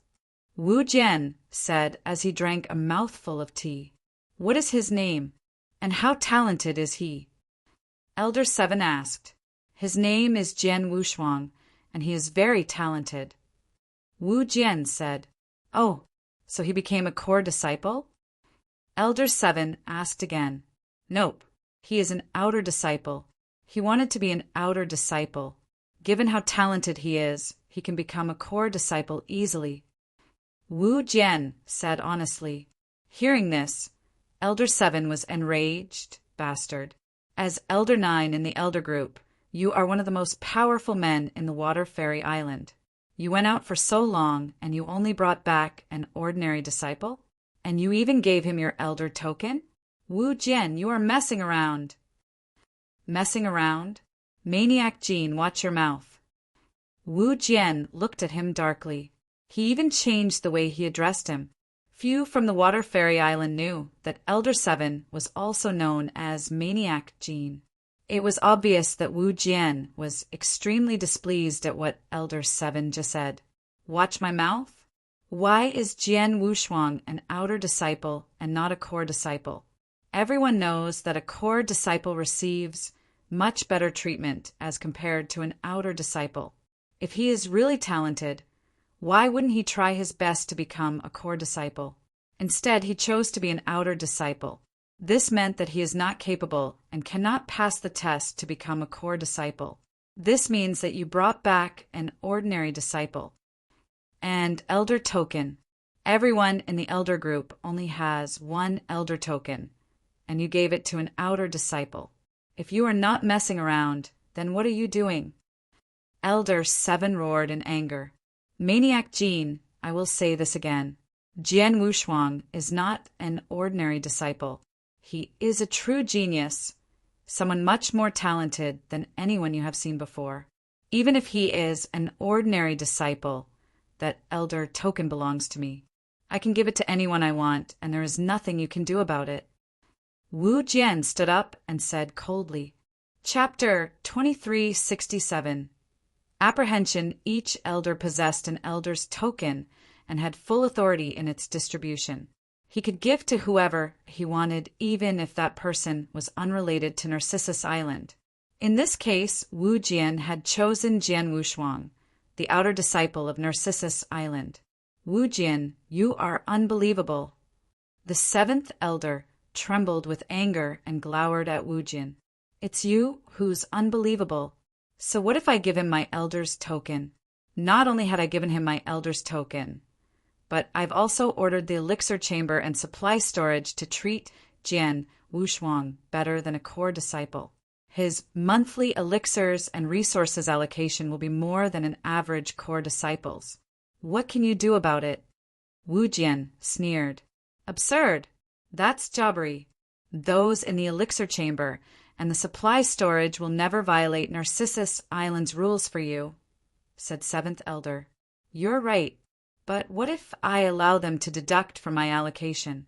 Wu Jian said as he drank a mouthful of tea, "What is his name, and how talented is he?" Elder 7 asked, "His name is Jian Wushuang, and he is very talented." Wu Jian said, "Oh, so he became a core disciple?" Elder 7 asked again, "Nope, he is an outer disciple. He wanted to be an outer disciple. Given how talented he is, he can become a core disciple easily." Wu Jian said honestly. Hearing this, Elder 7 was enraged. "Bastard. As Elder 9 in the Elder group, you are one of the most powerful men in the Water Fairy Island. You went out for so long and you only brought back an ordinary disciple? And you even gave him your Elder token? Wu Jian, you are messing around." "Messing around? Maniac Jean, watch your mouth." Wu Jian looked at him darkly. He even changed the way he addressed him. Few from the Water Fairy Island knew that Elder 7 was also known as Maniac Jean. It was obvious that Wu Jian was extremely displeased at what Elder 7 just said. "Watch my mouth? Why is Jian Wushuang an outer disciple and not a core disciple? Everyone knows that a core disciple receives much better treatment as compared to an outer disciple. If he is really talented, why wouldn't he try his best to become a core disciple? Instead, he chose to be an outer disciple. This meant that he is not capable and cannot pass the test to become a core disciple. This means that you brought back an ordinary disciple. And Elder token. Everyone in the Elder group only has one Elder token, and you gave it to an outer disciple. If you are not messing around, then what are you doing?" Elder 7 roared in anger. "Maniac Jean, I will say this again. Jian Wushuang is not an ordinary disciple. He is a true genius, someone much more talented than anyone you have seen before. Even if he is an ordinary disciple, that Elder token belongs to me. I can give it to anyone I want, and there is nothing you can do about it." Wu Jian stood up and said coldly, Chapter 2367. Apprehension. Each elder possessed an elder's token and had full authority in its distribution. He could give to whoever he wanted, even if that person was unrelated to Narcissus Island. In this case, Wu Jian had chosen Jian Wushuang, the outer disciple of Narcissus Island. "Wu Jian, you are unbelievable." The 7th elder trembled with anger and glowered at Wu Jian. "It's you who's unbelievable. So what if I give him my elder's token?" Not only had I given him my elder's token, but I've also ordered the elixir chamber and supply storage to treat Jian Wushuang better than a core disciple. His monthly elixirs and resources allocation will be more than an average core disciple's. What can you do about it?" Wu Jian sneered. "Absurd. That's jobbery. Those in the elixir chamber and the supply storage will never violate Narcissus Island's rules for you," said 7th Elder. "You're right, but what if I allow them to deduct from my allocation?"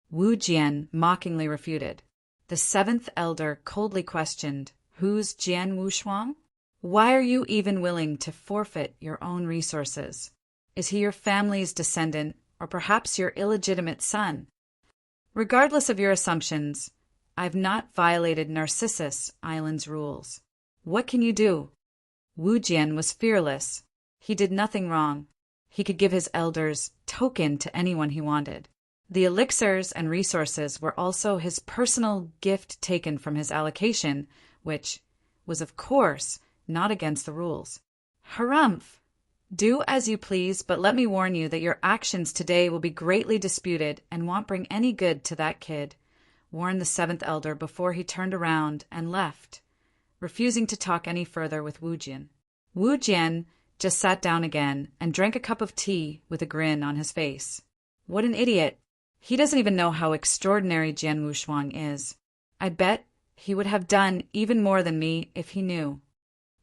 Wu Jian mockingly refuted. The 7th Elder coldly questioned, "Who's Jian Wushuang? Why are you even willing to forfeit your own resources? Is he your family's descendant, or perhaps your illegitimate son? Regardless of your assumptions, I've not violated Narcissus Island's rules. What can you do?" Wu Jian was fearless. He did nothing wrong. He could give his elder's token to anyone he wanted. The elixirs and resources were also his personal gift taken from his allocation, which was, of course, not against the rules. "Harumph! Do as you please, but let me warn you that your actions today will be greatly disputed and won't bring any good to that kid," warned the 7th Elder before he turned around and left, refusing to talk any further with Wu Jian. Wu Jian just sat down again and drank a cup of tea with a grin on his face. What an idiot. He doesn't even know how extraordinary Jian Wushuang is. I bet he would have done even more than me if he knew.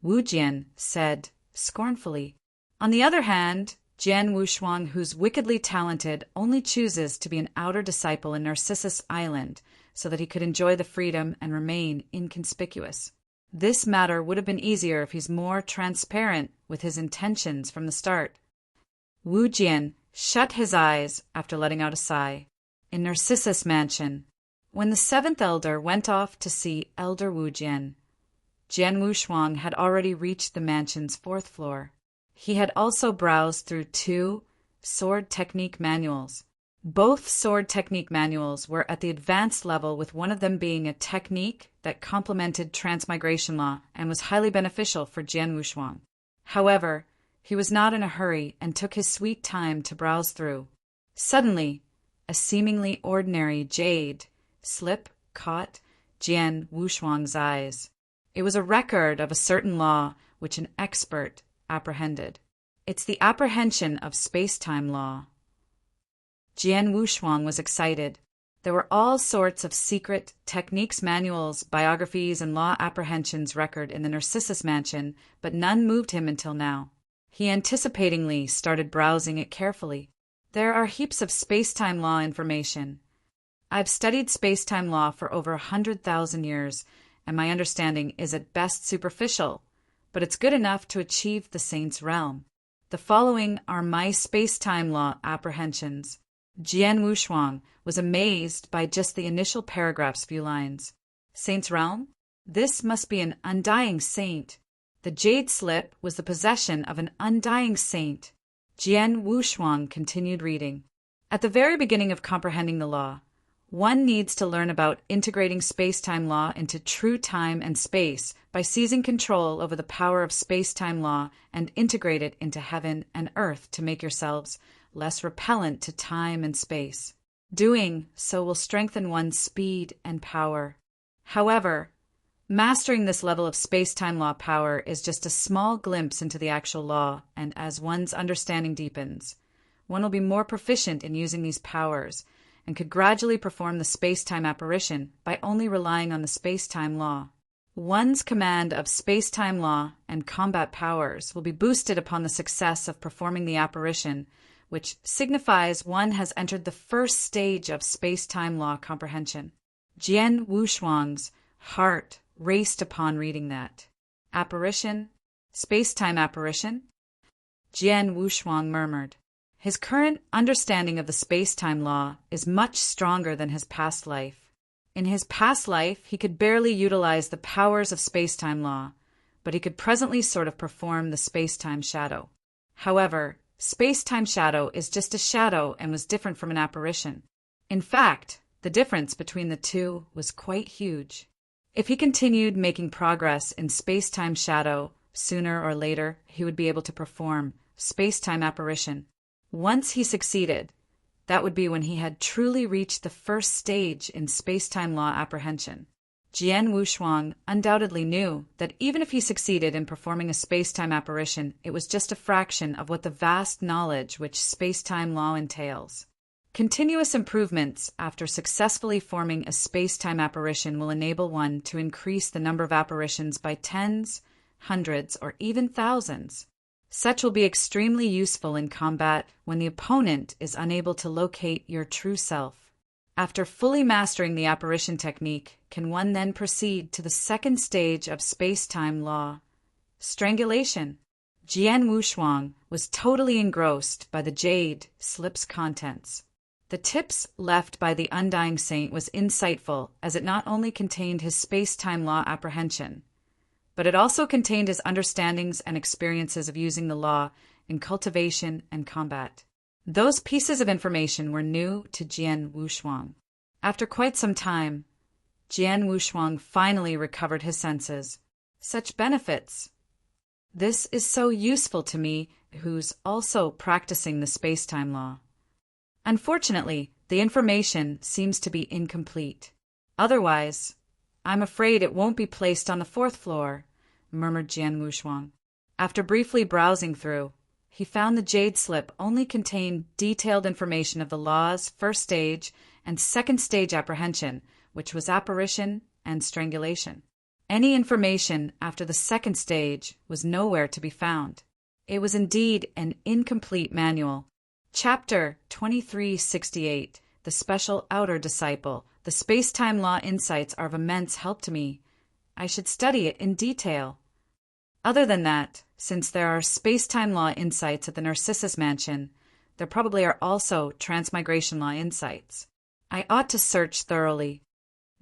Wu Jian said scornfully. On the other hand, Jian Wushuang, who's wickedly talented, only chooses to be an outer disciple in Narcissus Island so that he could enjoy the freedom and remain inconspicuous. This matter would have been easier if he's more transparent with his intentions from the start. Wu Jian shut his eyes after letting out a sigh. In Narcissus Mansion, when the seventh elder went off to see Elder Wu Jian, Jian Wushuang had already reached the mansion's fourth floor. He had also browsed through 2 sword technique manuals. Both sword technique manuals were at the advanced level, with one of them being a technique that complemented transmigration law and was highly beneficial for Jian Wushuang. However, he was not in a hurry and took his sweet time to browse through. Suddenly, a seemingly ordinary jade slip caught Jian Wushuang's eyes. It was a record of a certain law which an expert apprehended. It's the apprehension of space-time law. Jian Wushuang was excited. There were all sorts of secret techniques manuals, biographies, and law apprehensions record in the Narcissus Mansion, but none moved him until now. He anticipatingly started browsing it carefully. There are heaps of space-time law information. I've studied space-time law for over 100,000 years, and my understanding is at best superficial, but it's good enough to achieve the saint's realm. The following are my space-time law apprehensions. Jian Wushuang was amazed by just the initial paragraph's few lines. Saint's realm? This must be an undying saint. The jade slip was the possession of an undying saint. Jian Wushuang continued reading. At the very beginning of comprehending the law, one needs to learn about integrating space-time law into true time and space by seizing control over the power of space-time law and integrate it into heaven and earth to make yourselves less repellent to time and space. Doing so will strengthen one's speed and power. However, mastering this level of space-time law power is just a small glimpse into the actual law, and as one's understanding deepens, one will be more proficient in using these powers and could gradually perform the space-time apparition by only relying on the space-time law. One's command of space-time law and combat powers will be boosted upon the success of performing the apparition, which signifies one has entered the first stage of space-time law comprehension. Jian Wushuang's heart raced upon reading that. Apparition? Space-time apparition? Jian Wushuang murmured. His current understanding of the space-time law is much stronger than his past life. In his past life, he could barely utilize the powers of space-time law, but he could presently sort of perform the space-time shadow. However, space-time shadow is just a shadow and was different from an apparition. In fact, the difference between the two was quite huge. If he continued making progress in space-time shadow, sooner or later he would be able to perform space-time apparition. Once he succeeded, that would be when he had truly reached the first stage in space-time law apprehension. Jian Wushuang undoubtedly knew that even if he succeeded in performing a space-time apparition, it was just a fraction of what the vast knowledge which space-time law entails. Continuous improvements after successfully forming a space-time apparition will enable one to increase the number of apparitions by tens, hundreds, or even thousands. Such will be extremely useful in combat when the opponent is unable to locate your true self. After fully mastering the apparition technique, can one then proceed to the second stage of space-time law? Strangulation. Jian Wushuang was totally engrossed by the jade slip's contents. The tips left by the Undying Saint was insightful, as it not only contained his space-time law apprehension, but it also contained his understandings and experiences of using the law in cultivation and combat. Those pieces of information were new to Jian Wushuang. After quite some time, Jian Wushuang finally recovered his senses. Such benefits! This is so useful to me, who's also practicing the space-time law. Unfortunately, the information seems to be incomplete. Otherwise, I'm afraid it won't be placed on the fourth floor, murmured Jian Wushuang. After briefly browsing through, he found the jade slip only contained detailed information of the law's first stage and second stage apprehension, which was apparition and strangulation. Any information after the second stage was nowhere to be found. It was indeed an incomplete manual. Chapter 2368, The Special Outer Disciple. The space-time law insights are of immense help to me. I should study it in detail. Other than that, since there are space-time law insights at the Narcissus Mansion, there probably are also transmigration law insights. I ought to search thoroughly.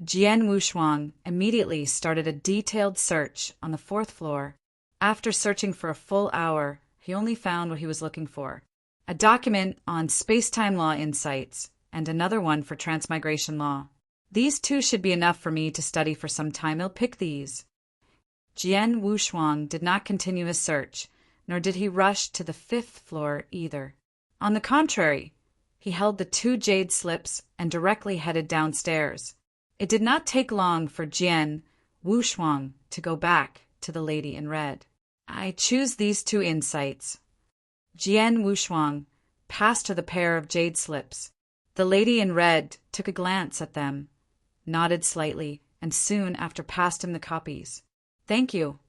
Jian Wushuang immediately started a detailed search on the 4th floor. After searching for a full hour, he only found what he was looking for: a document on space-time law insights and another one for transmigration law. These two should be enough for me to study for some time. I'll pick these. Jian Wushuang did not continue his search, nor did he rush to the 5th floor either. On the contrary, he held the 2 jade slips and directly headed downstairs. It did not take long for Jian Wushuang to go back to the lady in red. I choose these 2 insights. Jian Wushuang passed her the pair of jade slips. The lady in red took a glance at them, nodded slightly, and soon after passed him the copies. Thank you.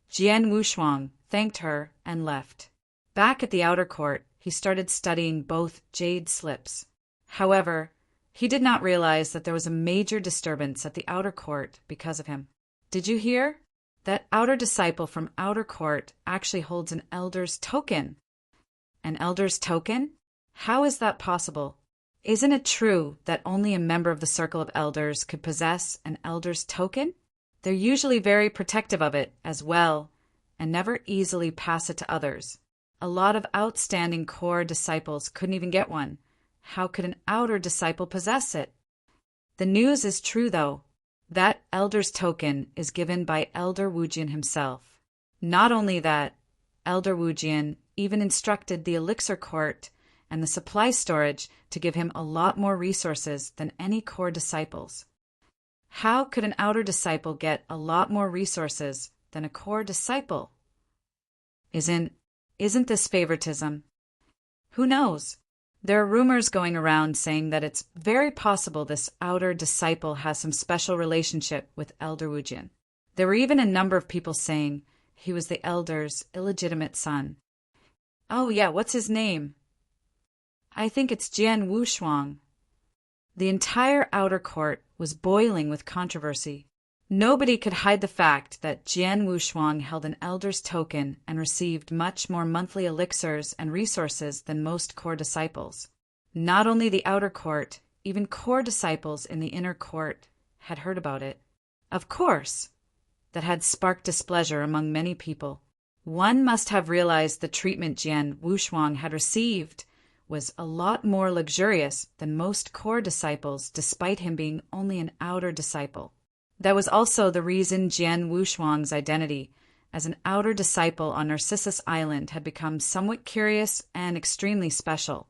Jian Wushuang thanked her and left. Back at the outer court, he started studying both jade slips. However, he did not realize that there was a major disturbance at the outer court because of him. Did you hear? That outer disciple from outer court actually holds an elder's token. An elder's token? How is that possible? Isn't it true that only a member of the circle of elders could possess an elder's token? They're usually very protective of it as well, and never easily pass it to others. A lot of outstanding core disciples couldn't even get one. How could an outer disciple possess it? The news is true, though. That elder's token is given by Elder Wujian himself. Not only that, Elder Wujian even instructed the elixir court and the supply storage to give him a lot more resources than any core disciples. How could an outer disciple get a lot more resources than a core disciple? Isn't this favoritism? Who knows? There are rumors going around saying that it's very possible this outer disciple has some special relationship with Elder Wujian. There were even a number of people saying he was the elder's illegitimate son. Oh yeah, what's his name? I think it's Jian Wushuang. The entire outer court was boiling with controversy. Nobody could hide the fact that Jian Wushuang held an elder's token and received much more monthly elixirs and resources than most core disciples. Not only the outer court, even core disciples in the inner court had heard about it. Of course, that had sparked displeasure among many people. One must have realized the treatment Jian Wushuang had received was a lot more luxurious than most core disciples, despite him being only an outer disciple. That was also the reason Jian Wushuang's identity as an outer disciple on Narcissus Island had become somewhat curious and extremely special.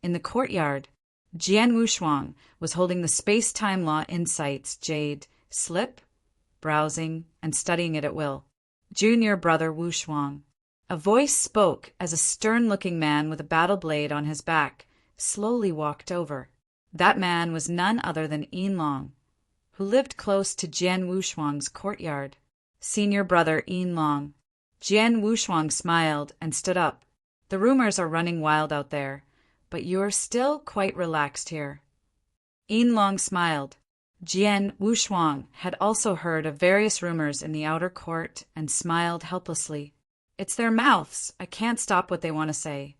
In the courtyard, Jian Wushuang was holding the Space-Time Law Insights jade slip, browsing, and studying it at will. Junior brother Wushuang. A voice spoke as a stern-looking man with a battle blade on his back slowly walked over. That man was none other than Yin Long, who lived close to Jian Wushuang's courtyard. Senior brother Yin Long. Jian Wushuang smiled and stood up. The rumors are running wild out there, but you're still quite relaxed here. Yin Long smiled. Jian Wushuang had also heard of various rumors in the outer court and smiled helplessly. It's their mouths. I can't stop what they want to say.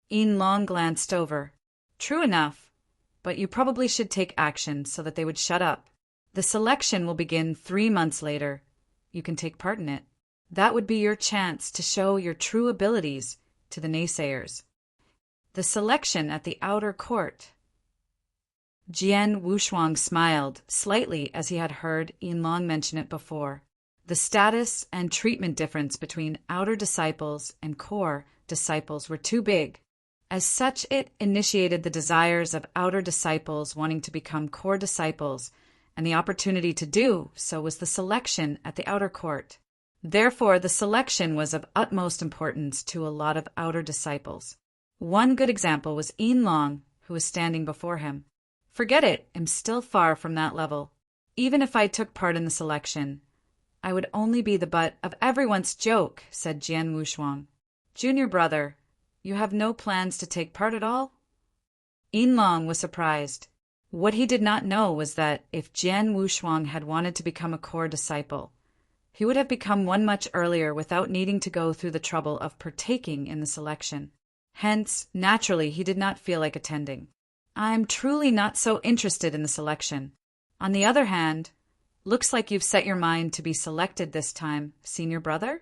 Yin Long glanced over. True enough, but you probably should take action so that they would shut up. The selection will begin 3 months later. You can take part in it. That would be your chance to show your true abilities to the naysayers. The selection at the outer court. Jian Wushuang smiled slightly as he had heard Yin Long mention it before. The status and treatment difference between outer disciples and core disciples were too big. As such, it initiated the desires of outer disciples wanting to become core disciples, and the opportunity to do so was the selection at the outer court. Therefore, the selection was of utmost importance to a lot of outer disciples. One good example was Yin Long, who was standing before him. Forget it, I'm still far from that level. Even if I took part in the selection, I would only be the butt of everyone's joke, said Jian Wushuang. Junior brother, you have no plans to take part at all? Yin Long was surprised. What he did not know was that if Jian Wushuang had wanted to become a core disciple, he would have become one much earlier without needing to go through the trouble of partaking in the selection. Hence, naturally, he did not feel like attending. I'm truly not so interested in the selection. On the other hand, looks like you've set your mind to be selected this time, senior brother?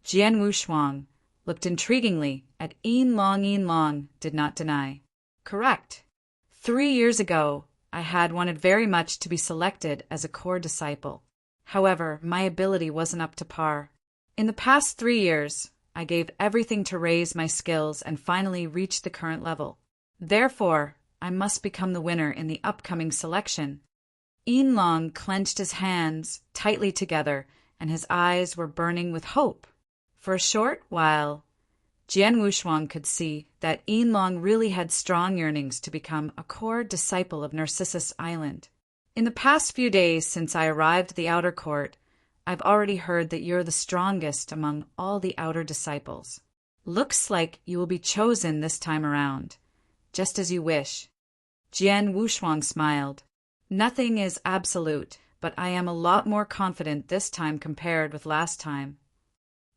Jian Wushuang looked intriguingly at Yin Long. Yin Long did not deny. Correct. 3 years ago, I had wanted very much to be selected as a core disciple. However, my ability wasn't up to par. In the past 3 years, I gave everything to raise my skills and finally reach the current level. Therefore, I must become the winner in the upcoming selection. Yin Long clenched his hands tightly together, and his eyes were burning with hope. For a short while, Jian Wushuang could see that Yin Long really had strong yearnings to become a core disciple of Narcissus Island. In the past few days since I arrived at the outer court, I've already heard that you're the strongest among all the outer disciples. Looks like you will be chosen this time around, just as you wish. Jian Wushuang smiled. Nothing is absolute, but I am a lot more confident this time compared with last time.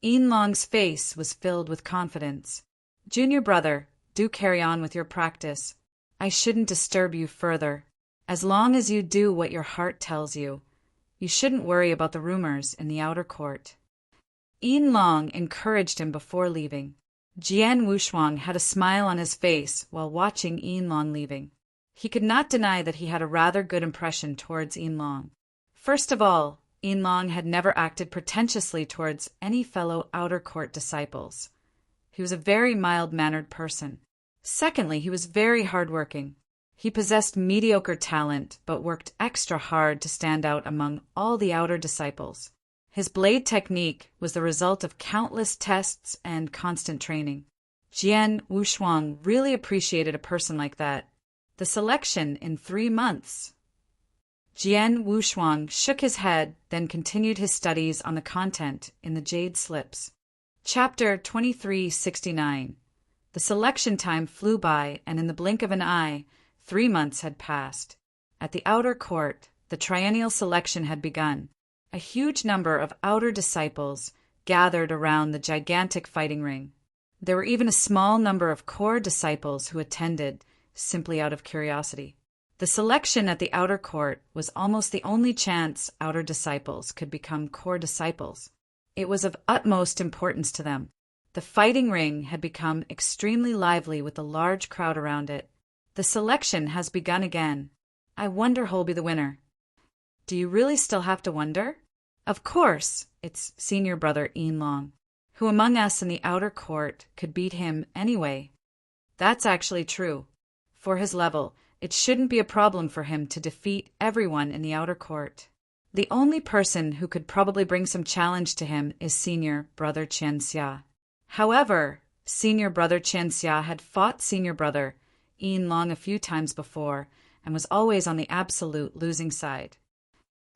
Yin Long's face was filled with confidence. Junior brother, do carry on with your practice. I shouldn't disturb you further. As long as you do what your heart tells you, you shouldn't worry about the rumors in the outer court. Yin Long encouraged him before leaving. Jian Wushuang had a smile on his face while watching Yin Long leaving. He could not deny that he had a rather good impression towards Yin Long. First of all, Yin Long had never acted pretentiously towards any fellow outer court disciples. He was a very mild-mannered person. Secondly, he was very hard-working. He possessed mediocre talent, but worked extra hard to stand out among all the outer disciples. His blade technique was the result of countless tests and constant training. Jian Wushuang really appreciated a person like that. The selection in 3 months. Jian Wushuang shook his head, then continued his studies on the content in the jade slips. Chapter 2369. The selection time flew by, and in the blink of an eye, 3 months had passed. At the outer court, the triennial selection had begun. A huge number of outer disciples gathered around the gigantic fighting ring. There were even a small number of core disciples who attended, simply out of curiosity. The selection at the outer court was almost the only chance outer disciples could become core disciples. It was of utmost importance to them. The fighting ring had become extremely lively with a large crowd around it. The selection has begun again. I wonder who'll be the winner. Do you really still have to wonder? Of course, it's senior brother Yin Long. Who among us in the outer court could beat him anyway? That's actually true. For his level, it shouldn't be a problem for him to defeat everyone in the outer court. The only person who could probably bring some challenge to him is senior brother Qian Xia. However, senior brother Qian Xia had fought senior brother Yin Long a few times before and was always on the absolute losing side.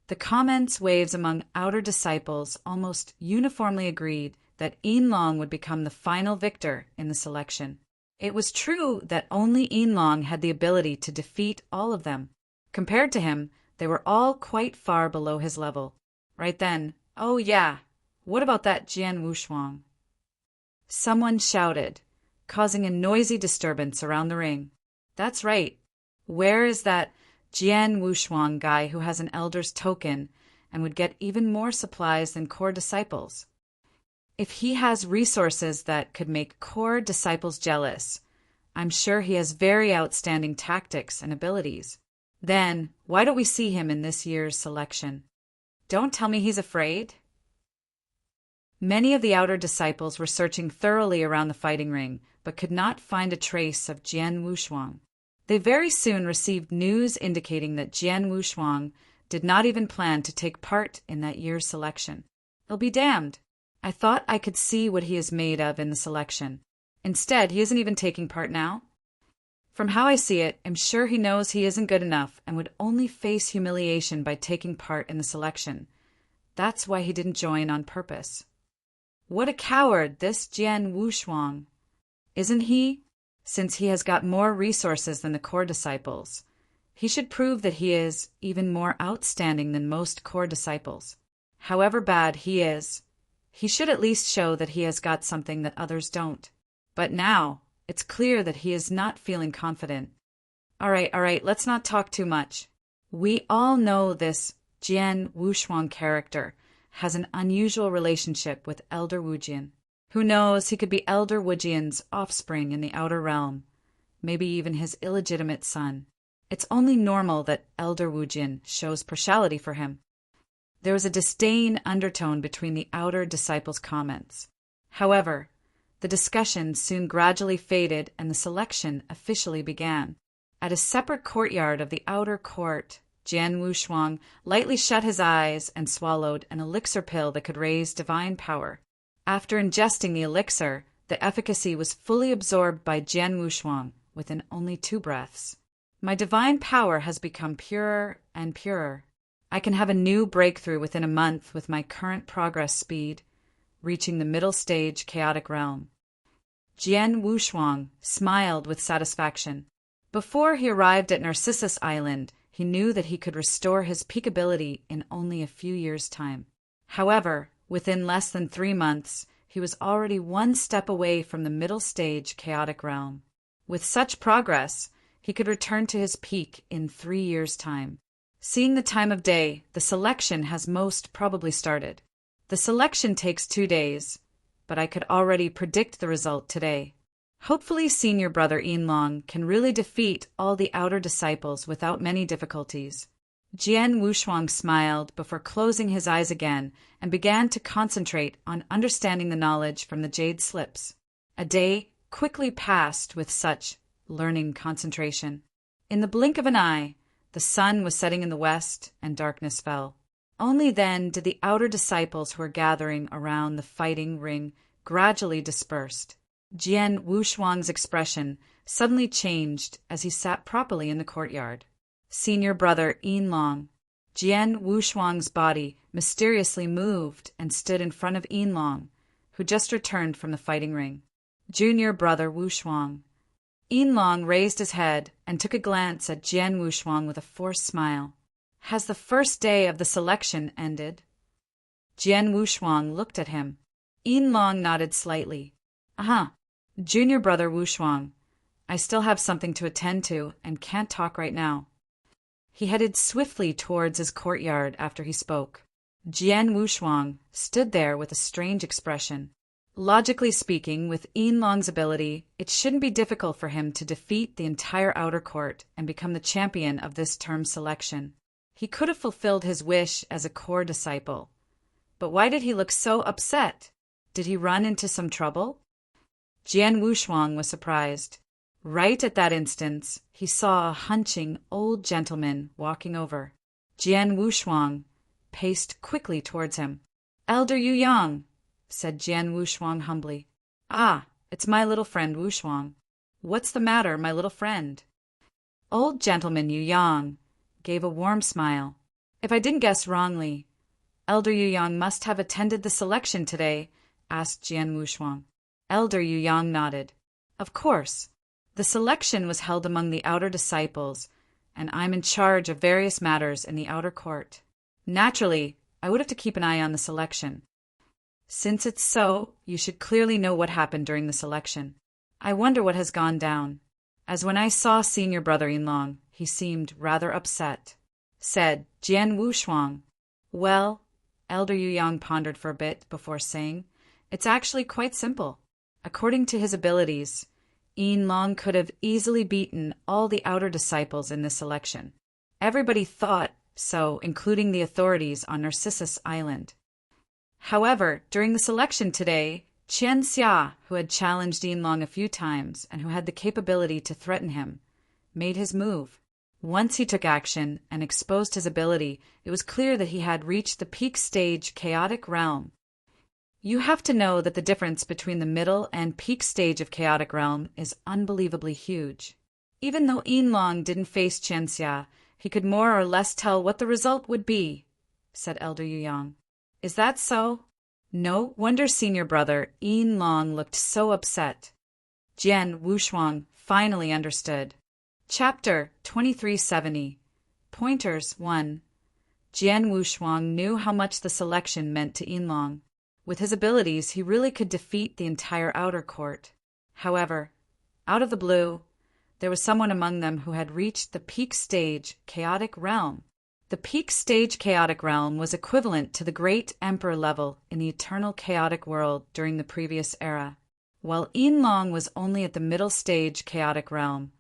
The comments waves among outer disciples almost uniformly agreed that Yin Long would become the final victor in the selection. It was true that only Yin Long had the ability to defeat all of them. Compared to him, they were all quite far below his level. Right then, oh yeah, what about that Jian Wushuang? Someone shouted, causing a noisy disturbance around the ring. That's right. Where is that Jian Wushuang guy who has an elder's token and would get even more supplies than core disciples? If he has resources that could make core disciples jealous, I'm sure he has very outstanding tactics and abilities. Then, why don't we see him in this year's selection? Don't tell me he's afraid. Many of the outer disciples were searching thoroughly around the fighting ring, but could not find a trace of Jian Wushuang. They very soon received news indicating that Jian Wushuang did not even plan to take part in that year's selection. I'll be damned. I thought I could see what he is made of in the selection. Instead, he isn't even taking part now. From how I see it, I'm sure he knows he isn't good enough and would only face humiliation by taking part in the selection. That's why he didn't join on purpose. What a coward, this Jian Wushuang. Isn't he? Since he has got more resources than the core disciples, he should prove that he is even more outstanding than most core disciples. However bad he is, he should at least show that he has got something that others don't. But now, it's clear that he is not feeling confident. All right, let's not talk too much. We all know this Jian Wushuang character has an unusual relationship with Elder Wujian. Who knows, he could be Elder Wujian's offspring in the outer realm, maybe even his illegitimate son. It's only normal that Elder Wujian shows partiality for him. There was a disdain undertone between the outer disciples' comments. However, the discussion soon gradually faded and the selection officially began. At a separate courtyard of the outer court, Jian Wushuang lightly shut his eyes and swallowed an elixir pill that could raise divine power. After ingesting the elixir, the efficacy was fully absorbed by Jian Wushuang within only 2 breaths. My divine power has become purer and purer. I can have a new breakthrough within a month with my current progress speed, reaching the middle stage chaotic realm. Jian Wushuang smiled with satisfaction. Before he arrived at Narcissus Island, he knew that he could restore his peak ability in only a few years' time. However, within less than 3 months, he was already 1 step away from the middle stage chaotic realm. With such progress, he could return to his peak in 3 years' time. Seeing the time of day, the selection has most probably started. The selection takes 2 days, but I could already predict the result today. Hopefully senior brother Yinlong can really defeat all the outer disciples without many difficulties. Jian Wushuang smiled before closing his eyes again and began to concentrate on understanding the knowledge from the jade slips. A day quickly passed with such learning concentration. In the blink of an eye, the sun was setting in the west and darkness fell. Only then did the outer disciples who were gathering around the fighting ring gradually dispersed. Jian Wushuang's expression suddenly changed as he sat properly in the courtyard. Senior brother Yinlong. Jian Wushuang's body mysteriously moved and stood in front of Yinlong, who just returned from the fighting ring. Junior brother Wushuang. Yinlong raised his head and took a glance at Jian Wushuang with a forced smile. Has the first day of the selection ended? Jian Wushuang looked at him. Yinlong nodded slightly. Junior brother Wushuang. I still have something to attend to and can't talk right now. He headed swiftly towards his courtyard after he spoke. Jian Wushuang stood there with a strange expression. Logically speaking, with Yinlong's ability, it shouldn't be difficult for him to defeat the entire outer court and become the champion of this term's selection. He could have fulfilled his wish as a core disciple. But why did he look so upset? Did he run into some trouble? Jian Wushuang was surprised. Right at that instant, he saw a hunching old gentleman walking over. Jian Wushuang paced quickly towards him. Elder Yuyang, said Jian Wushuang humbly. Ah, it's my little friend Wushuang. What's the matter, my little friend? Old gentleman Yuyang gave a warm smile. If I didn't guess wrongly, Elder Yuyang must have attended the selection today, asked Jian Wushuang. Elder Yuyang nodded. Of course. The selection was held among the outer disciples, and I'm in charge of various matters in the outer court. Naturally, I would have to keep an eye on the selection. Since it's so, you should clearly know what happened during the selection. I wonder what has gone down. As when I saw senior brother Yinlong, he seemed rather upset. Said Jian Wushuang. Well, Elder Yuyang pondered for a bit before saying, it's actually quite simple. According to his abilities, Yinlong could have easily beaten all the outer disciples in this selection. Everybody thought so, including the authorities on Narcissus Island. However, during the selection today, Qian Xia, who had challenged Yinlong a few times and who had the capability to threaten him, made his move. Once he took action and exposed his ability, it was clear that he had reached the peak stage chaotic realm. You have to know that the difference between the middle and peak stage of chaotic realm is unbelievably huge. Even though Yinlong didn't face Qianxia, he could more or less tell what the result would be, said Elder Yuyang. Is that so? No wonder senior brother Yinlong looked so upset. Jian Wushuang finally understood. Chapter 2370. Pointers 1. Jian Wushuang knew how much the selection meant to Yinlong. With his abilities, he really could defeat the entire outer court. However, out of the blue, there was someone among them who had reached the peak stage chaotic realm. The peak stage chaotic realm was equivalent to the great emperor level in the eternal chaotic world during the previous era. While Yinlong was only at the middle stage chaotic realm,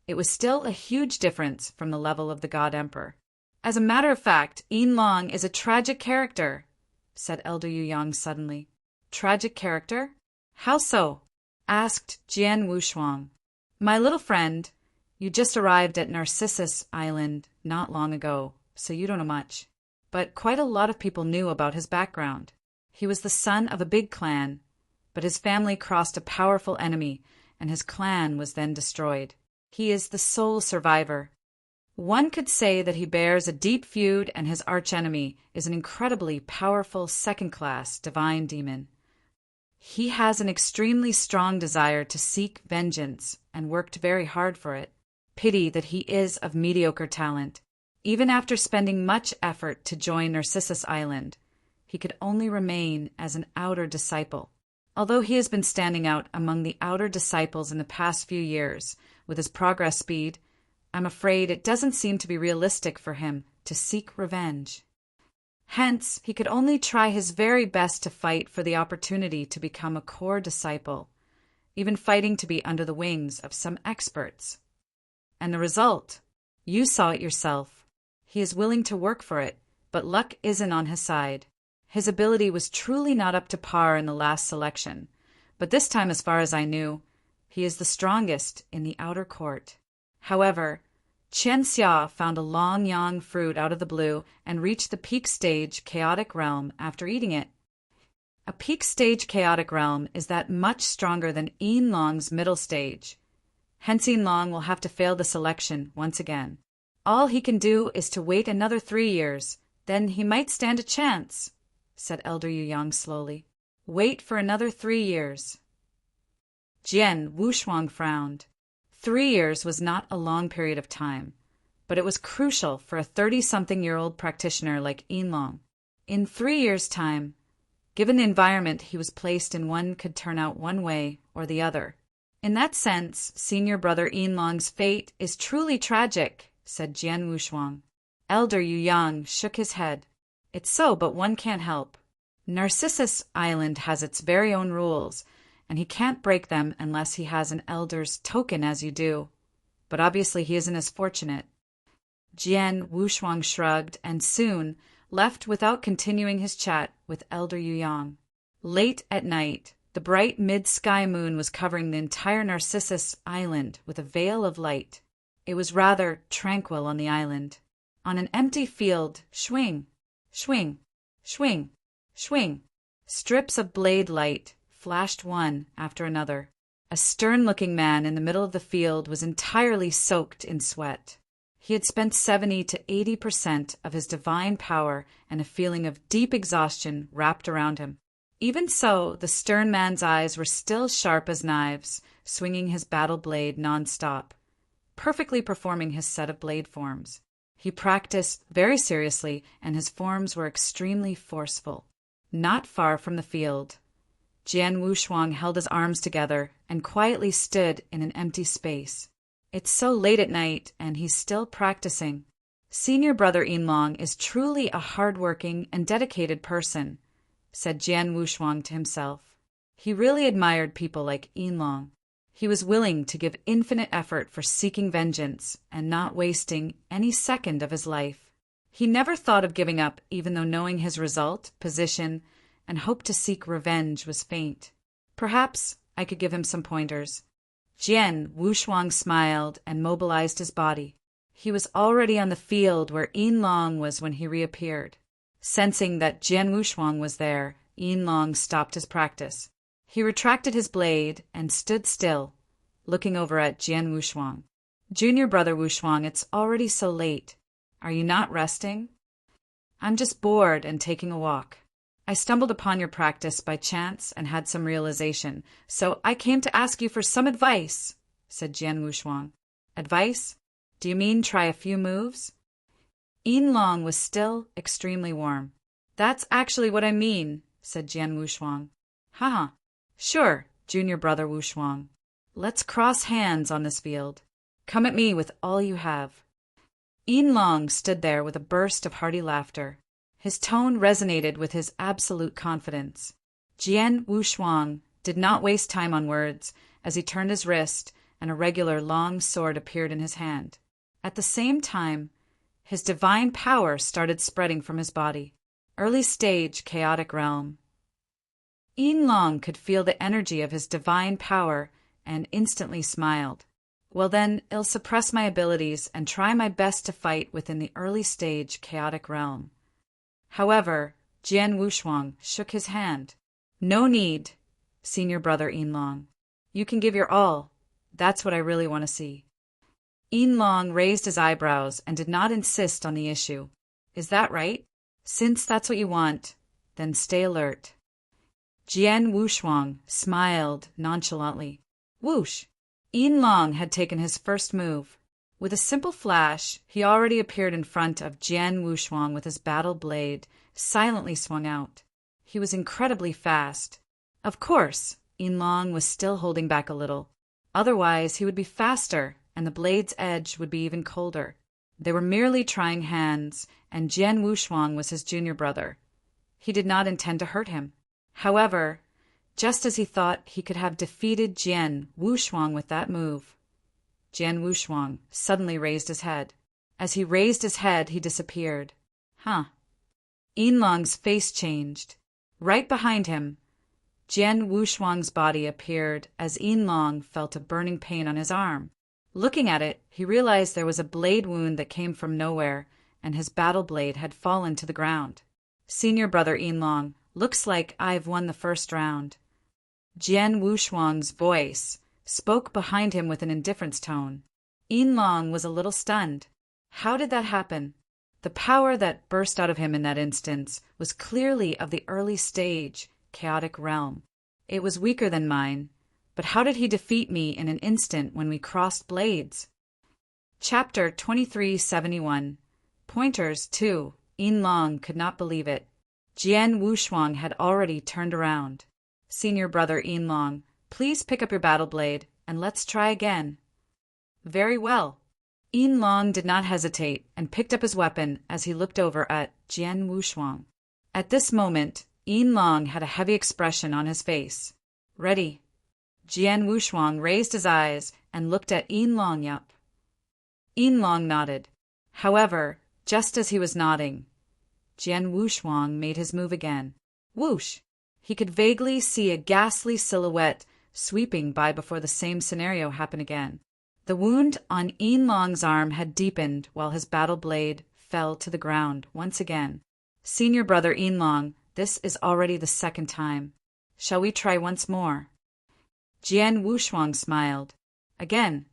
it was still a huge difference from the level of the God Emperor. As a matter of fact, Yinlong is a tragic character, said Elder Yuyang suddenly. Tragic character? How so? Asked Jian Wushuang. My little friend, you just arrived at Narcissus Island not long ago, so you don't know much. But quite a lot of people knew about his background. He was the son of a big clan, but his family crossed a powerful enemy, and his clan was then destroyed. He is the sole survivor. One could say that he bears a deep feud, and his archenemy is an incredibly powerful second-class divine demon. He has an extremely strong desire to seek vengeance and worked very hard for it. Pity that he is of mediocre talent. Even after spending much effort to join Narcissus Island, he could only remain as an outer disciple. Although he has been standing out among the outer disciples in the past few years, with his progress speed, I'm afraid it doesn't seem to be realistic for him to seek revenge. Hence, he could only try his very best to fight for the opportunity to become a core disciple, even fighting to be under the wings of some experts. And the result? You saw it yourself. He is willing to work for it, but luck isn't on his side. His ability was truly not up to par in the last selection, but this time, as far as I knew, he is the strongest in the outer court. However, Qianxia found a long yang fruit out of the blue and reached the peak stage chaotic realm after eating it. A peak stage chaotic realm is that much stronger than Yinlong's middle stage. Hence Yinlong will have to fail the selection once again. All he can do is to wait another 3 years, then he might stand a chance, said Elder Yuyang slowly. Wait for another 3 years. Jian Wushuang frowned. 3 years was not a long period of time, but it was crucial for a 30-something-year-old practitioner like Yinlong. In 3 years' time, given the environment he was placed in, one could turn out one way or the other. In that sense, senior brother Yinlong's fate is truly tragic, said Jian Wushuang. Elder Yuyang shook his head. It's so, but one can't help. Narcissus Island has its very own rules, and he can't break them unless he has an elder's token as you do. But obviously he isn't as fortunate. Jian Wushuang shrugged and soon left without continuing his chat with Elder Yuyang. Late at night, the bright mid-sky moon was covering the entire Narcissus Island with a veil of light. It was rather tranquil on the island. On an empty field, swing, swing, swing, swing. Strips of blade light flashed one after another. A stern-looking man in the middle of the field was entirely soaked in sweat. He had spent 70 to 80% of his divine power, and a feeling of deep exhaustion wrapped around him. Even so, the stern man's eyes were still sharp as knives, swinging his battle blade non-stop, perfectly performing his set of blade forms. He practiced very seriously, and his forms were extremely forceful. Not far from the field, Jian Wushuang held his arms together and quietly stood in an empty space. It's so late at night, and he's still practicing. Senior brother Yinlong is truly a hard-working and dedicated person, said Jian Wushuang to himself. He really admired people like Yinlong. He was willing to give infinite effort for seeking vengeance and not wasting any second of his life. He never thought of giving up, even though knowing his result, position, and hope to seek revenge was faint. Perhaps I could give him some pointers. Jian Wushuang smiled and mobilized his body. He was already on the field where Yin Long was when he reappeared. Sensing that Jian Wuxuang was there, Yin Long stopped his practice. He retracted his blade and stood still, looking over at Jian Wuxuang. Junior brother Wuxuang, it's already so late. Are you not resting? I'm just bored and taking a walk. I stumbled upon your practice by chance and had some realization, so I came to ask you for some advice, said Jian Wuxuang. Advice? Do you mean try a few moves? Yin Long was still extremely warm. That's actually what I mean, said Jian Wuxuang. Haha. Sure, junior brother Wuxuang. Let's cross hands on this field. Come at me with all you have. Yin Long stood there with a burst of hearty laughter. His tone resonated with his absolute confidence. Jian Wuxuang did not waste time on words as he turned his wrist and a regular long sword appeared in his hand. At the same time, his divine power started spreading from his body. Early stage chaotic realm. Yin Long could feel the energy of his divine power and instantly smiled. Well then, I'll suppress my abilities and try my best to fight within the early stage chaotic realm. However, Jian Wuxuang shook his hand. No need, senior brother Yin Long. You can give your all. That's what I really want to see. Yin Long raised his eyebrows and did not insist on the issue. Is that right? Since that's what you want, then stay alert. Jian Wuxuang smiled nonchalantly. Whoosh! Yin Long had taken his first move. With a simple flash, he already appeared in front of Jian Wuxuang with his battle blade silently swung out. He was incredibly fast. Of course, Yin Long was still holding back a little. Otherwise, he would be faster, and the blade's edge would be even colder. They were merely trying hands, and Jian Wuxuang was his junior brother. He did not intend to hurt him. However, just as he thought he could have defeated Jian Wuxuang with that move, Jian Wuxuang suddenly raised his head. As he raised his head, he disappeared. Huh. Yin Long's face changed. Right behind him, Jian Wuxuang's body appeared as Yin Long felt a burning pain on his arm. Looking at it, he realized there was a blade wound that came from nowhere, and his battle blade had fallen to the ground. Senior brother Yin Long, looks like I've won the first round. Jian Wuxuang's voice spoke behind him with an indifference tone. Yin Long was a little stunned. How did that happen? The power that burst out of him in that instance was clearly of the early stage, chaotic realm. It was weaker than mine, but how did he defeat me in an instant when we crossed blades? Chapter 2371. Pointers 2. Yin Long could not believe it. Jian Wuxuang had already turned around. Senior brother Yin Long, please pick up your battle blade, and let's try again. Very well. Yin Long did not hesitate and picked up his weapon as he looked over at Jian Wuxuang. At this moment, Yin Long had a heavy expression on his face. Ready. Jian Wuxuang raised his eyes and looked at Yin Long. Yup. Yin Long nodded. However, just as he was nodding, Jian Wuxuang made his move again. Whoosh! He could vaguely see a ghastly silhouette sweeping by before the same scenario happened again. The wound on Yin Long's arm had deepened while his battle blade fell to the ground once again. Senior brother Yin Long, this is already the second time. Shall we try once more? Jian Wuxuang smiled. Again.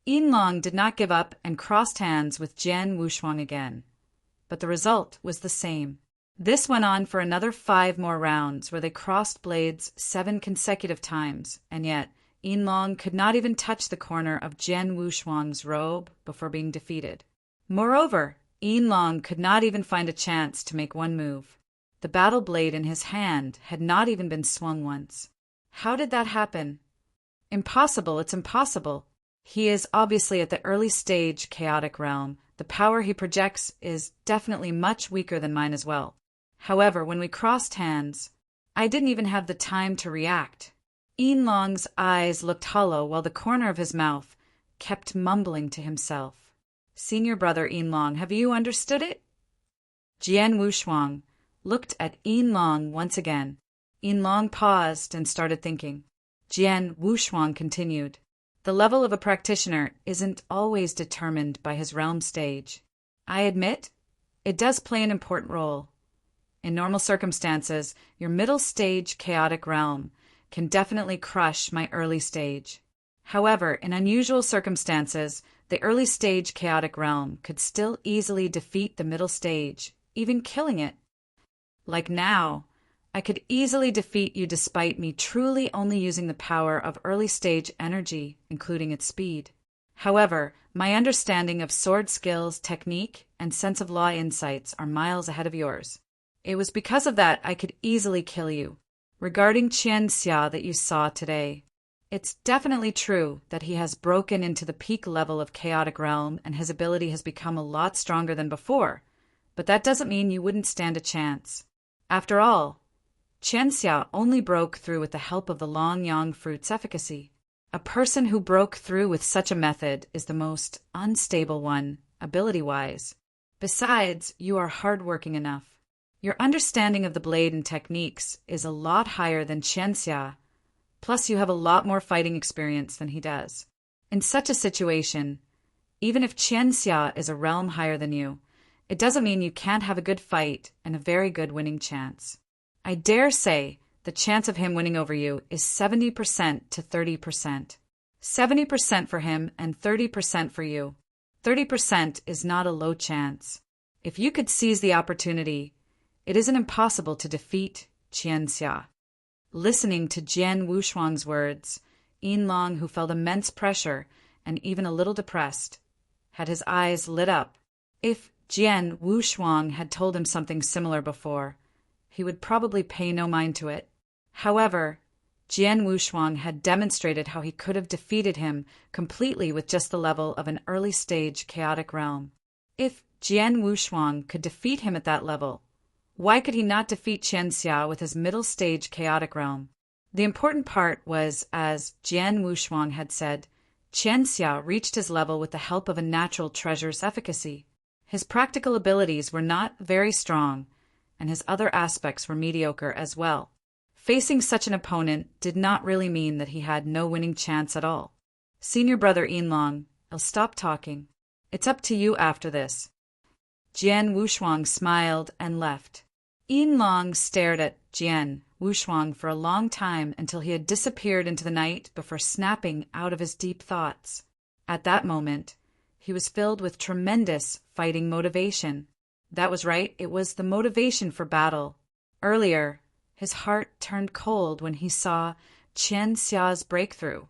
Yin Long did not give up and crossed hands with Jian Wuxuang again. But the result was the same. This went on for another 5 more rounds where they crossed blades 7 consecutive times, and yet Yin Long could not even touch the corner of Jian Wuxuang's robe before being defeated. Moreover, Yin Long could not even find a chance to make one move. The battle blade in his hand had not even been swung once. How did that happen? Impossible, it's impossible. He is obviously at the early stage chaotic realm. The power he projects is definitely much weaker than mine as well. However, when we crossed hands, I didn't even have the time to react. Yin Long's eyes looked hollow while the corner of his mouth kept mumbling to himself. Senior brother Yin Long, have you understood it? Jian Wuxuang looked at Yin Long once again. Yin Long paused and started thinking. Jian Wuxuang continued. The level of a practitioner isn't always determined by his realm stage. I admit, it does play an important role. In normal circumstances, your middle stage chaotic realm can definitely crush my early stage. However, in unusual circumstances, the early stage chaotic realm could still easily defeat the middle stage, even killing it. Like now, I could easily defeat you despite me truly only using the power of early stage energy, including its speed. However, my understanding of sword skills, technique, and sense of law insights are miles ahead of yours. It was because of that I could easily kill you. Regarding Qian Xia that you saw today, it's definitely true that he has broken into the peak level of chaotic realm and his ability has become a lot stronger than before, but that doesn't mean you wouldn't stand a chance. After all, Qian Xia only broke through with the help of the Long Yang fruit's efficacy. A person who broke through with such a method is the most unstable one, ability-wise. Besides, you are hardworking enough. Your understanding of the blade and techniques is a lot higher than Qian Xia, plus you have a lot more fighting experience than he does. In such a situation, even if Qian Xia is a realm higher than you, it doesn't mean you can't have a good fight and a very good winning chance. I dare say the chance of him winning over you is 70% to 30%. 70% for him and 30% for you. 30% is not a low chance. If you could seize the opportunity, it isn't impossible to defeat Qian Xia. Listening to Jian Wushuang's words, Yin Long, who felt immense pressure and even a little depressed, had his eyes lit up. If Jian Wushuang had told him something similar before, he would probably pay no mind to it. However, Jian Wushuang had demonstrated how he could have defeated him completely with just the level of an early-stage chaotic realm. If Jian Wushuang could defeat him at that level, why could he not defeat Qian Xia with his middle-stage chaotic realm? The important part was, as Jian Wushuang had said, Qian Xia reached his level with the help of a natural treasure's efficacy. His practical abilities were not very strong, and his other aspects were mediocre as well. Facing such an opponent did not really mean that he had no winning chance at all. Senior brother Yin Long, I'll stop talking. It's up to you after this. Jian Wushuang smiled and left. Yin Long stared at Jian Wushuang for a long time until he had disappeared into the night before snapping out of his deep thoughts. At that moment, he was filled with tremendous fighting motivation. That was right, it was the motivation for battle. Earlier, his heart turned cold when he saw Qian Xia's breakthrough,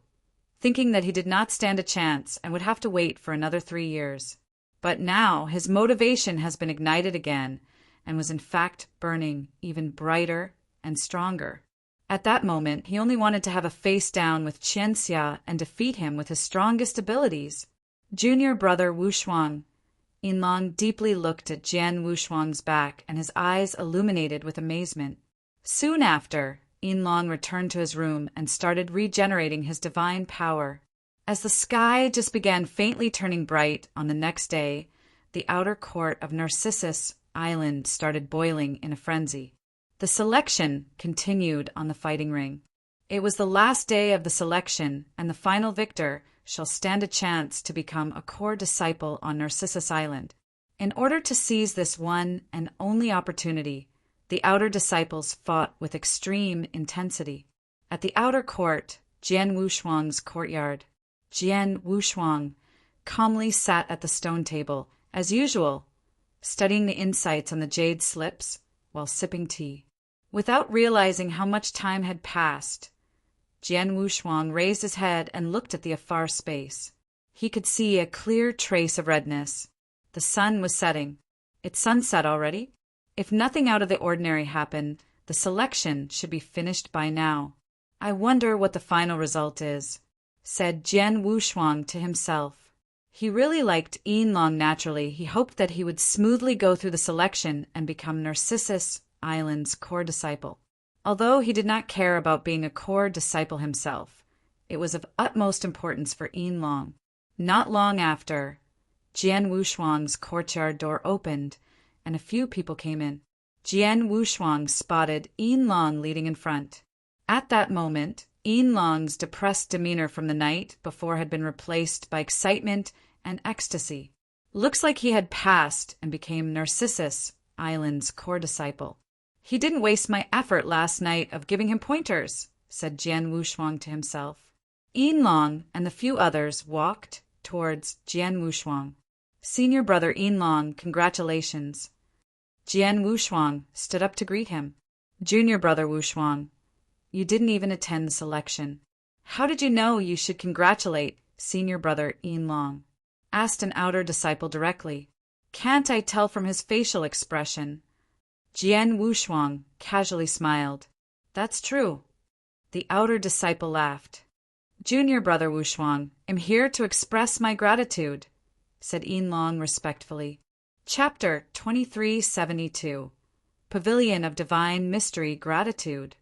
thinking that he did not stand a chance and would have to wait for another 3 years. But now his motivation has been ignited again and was in fact burning even brighter and stronger. At that moment, he only wanted to have a face down with Qian Xia and defeat him with his strongest abilities. Junior brother Wushuang. Yin Long deeply looked at Jian Wushuang's back and his eyes illuminated with amazement. Soon after, Yin Long returned to his room and started regenerating his divine power. As the sky just began faintly turning bright on the next day, the outer court of Narcissus Island started boiling in a frenzy. The selection continued on the fighting ring. It was the last day of the selection, and the final victor shall stand a chance to become a core disciple on Narcissus Island. In order to seize this one and only opportunity, the outer disciples fought with extreme intensity. At the outer court, Jian Wushuang's courtyard, Jian Wushuang calmly sat at the stone table, as usual, studying the insights on the jade slips while sipping tea. Without realizing how much time had passed, Jian Wushuang raised his head and looked at the afar space. He could see a clear trace of redness. The sun was setting. It's sunset already? If nothing out of the ordinary happened, the selection should be finished by now. I wonder what the final result is, said Jian Wushuang to himself. He really liked Yin Long naturally. He hoped that he would smoothly go through the selection and become Narcissus Island's core disciple. Although he did not care about being a core disciple himself, it was of utmost importance for Yin Long. Not long after, Jian Wushuang's courtyard door opened, and a few people came in. Jian Wushuang spotted Yin Long leading in front. At that moment, Yinlong's depressed demeanor from the night before had been replaced by excitement and ecstasy. Looks like he had passed and became Narcissus Island's core disciple. He didn't waste my effort last night of giving him pointers, said Jian Wushuang to himself. Yinlong and the few others walked towards Jian Wushuang. Senior brother Yinlong, congratulations. Jian Wushuang stood up to greet him. Junior brother Wushuang, you didn't even attend the selection. How did you know you should congratulate senior brother Yinlong? Asked an outer disciple directly. Can't I tell from his facial expression? Jian Wushuang casually smiled. That's true. The outer disciple laughed. Junior brother Wushuang, am here to express my gratitude, said Yinlong respectfully. Chapter 2372. Pavilion of Divine Mystery Gratitude.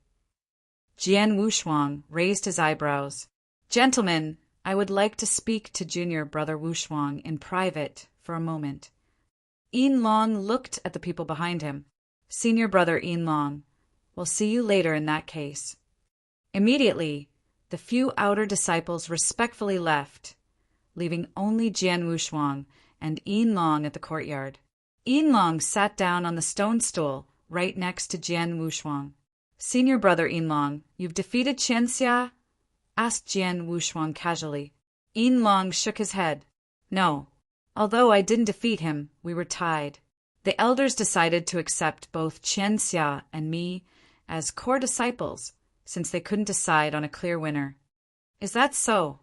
Jian Wushuang raised his eyebrows. Gentlemen, I would like to speak to junior brother Wushuang in private for a moment. Yinlong looked at the people behind him. Senior brother Yinlong, we'll see you later in that case. Immediately, the few outer disciples respectfully left, leaving only Jian Wushuang and Yinlong at the courtyard. Yinlong sat down on the stone stool right next to Jian Wushuang. Senior brother Yinlong, you've defeated Qianxia? Asked Jian Wushuang casually. Yinlong shook his head. No. Although I didn't defeat him, we were tied. The elders decided to accept both Qianxia and me as core disciples, since they couldn't decide on a clear winner. Is that so?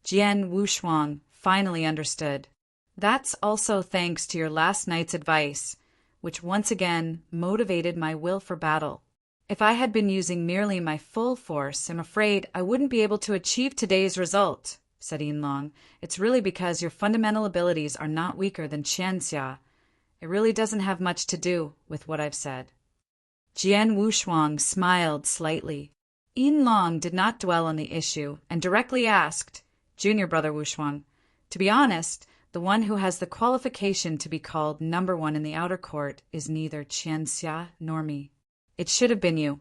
Jian Wushuang finally understood. That's also thanks to your last night's advice, which once again motivated my will for battle. If I had been using merely my full force, I'm afraid I wouldn't be able to achieve today's result, said Yinlong. It's really because your fundamental abilities are not weaker than Qianxia. It really doesn't have much to do with what I've said. Jian Wushuang smiled slightly. Yinlong did not dwell on the issue and directly asked, Junior brother Wushuang, to be honest, the one who has the qualification to be called number one in the outer court is neither Qianxia nor me. It should have been you.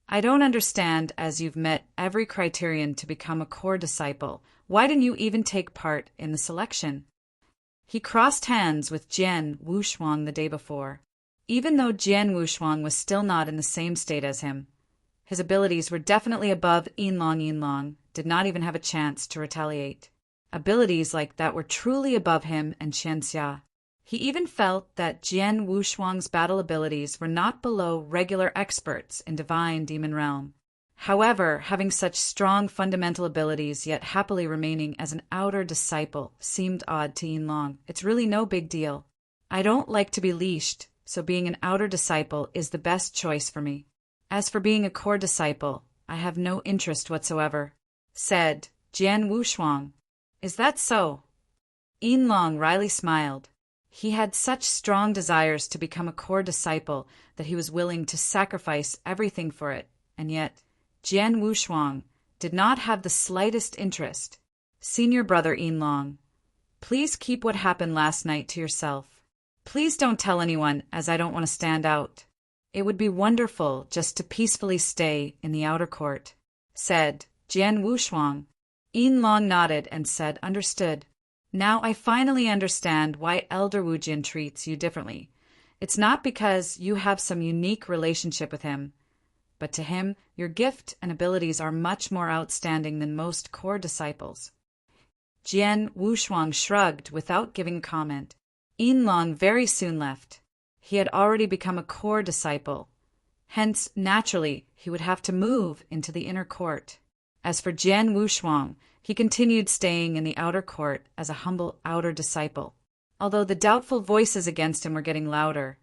I don't understand, as you've met every criterion to become a core disciple. Why didn't you even take part in the selection? He crossed hands with Jian Wushuang the day before. Even though Jian Wushuang was still not in the same state as him, his abilities were definitely above Yinlong. Yinlong did not even have a chance to retaliate. Abilities like that were truly above him and Qianxia. He even felt that Jian Wushuang's battle abilities were not below regular experts in divine demon realm. However, having such strong fundamental abilities yet happily remaining as an outer disciple seemed odd to Yinlong. It's really no big deal. I don't like to be leashed, so being an outer disciple is the best choice for me. As for being a core disciple, I have no interest whatsoever, said Jian Wushuang. Is that so? Yinlong wryly smiled. He had such strong desires to become a core disciple that he was willing to sacrifice everything for it, and yet Jian Wushuang did not have the slightest interest. Senior brother Yinlong, please keep what happened last night to yourself. Please don't tell anyone, as I don't want to stand out. It would be wonderful just to peacefully stay in the outer court, said Jian Wushuang. Yinlong nodded and said, understood. Now I finally understand why Elder Wujin treats you differently. It's not because you have some unique relationship with him, but to him, your gift and abilities are much more outstanding than most core disciples. Jian Wushuang shrugged without giving a comment. Yinlong very soon left. He had already become a core disciple. Hence, naturally, he would have to move into the inner court. As for Jian Wushuang, he continued staying in the outer court as a humble outer disciple. Although the doubtful voices against him were getting louder,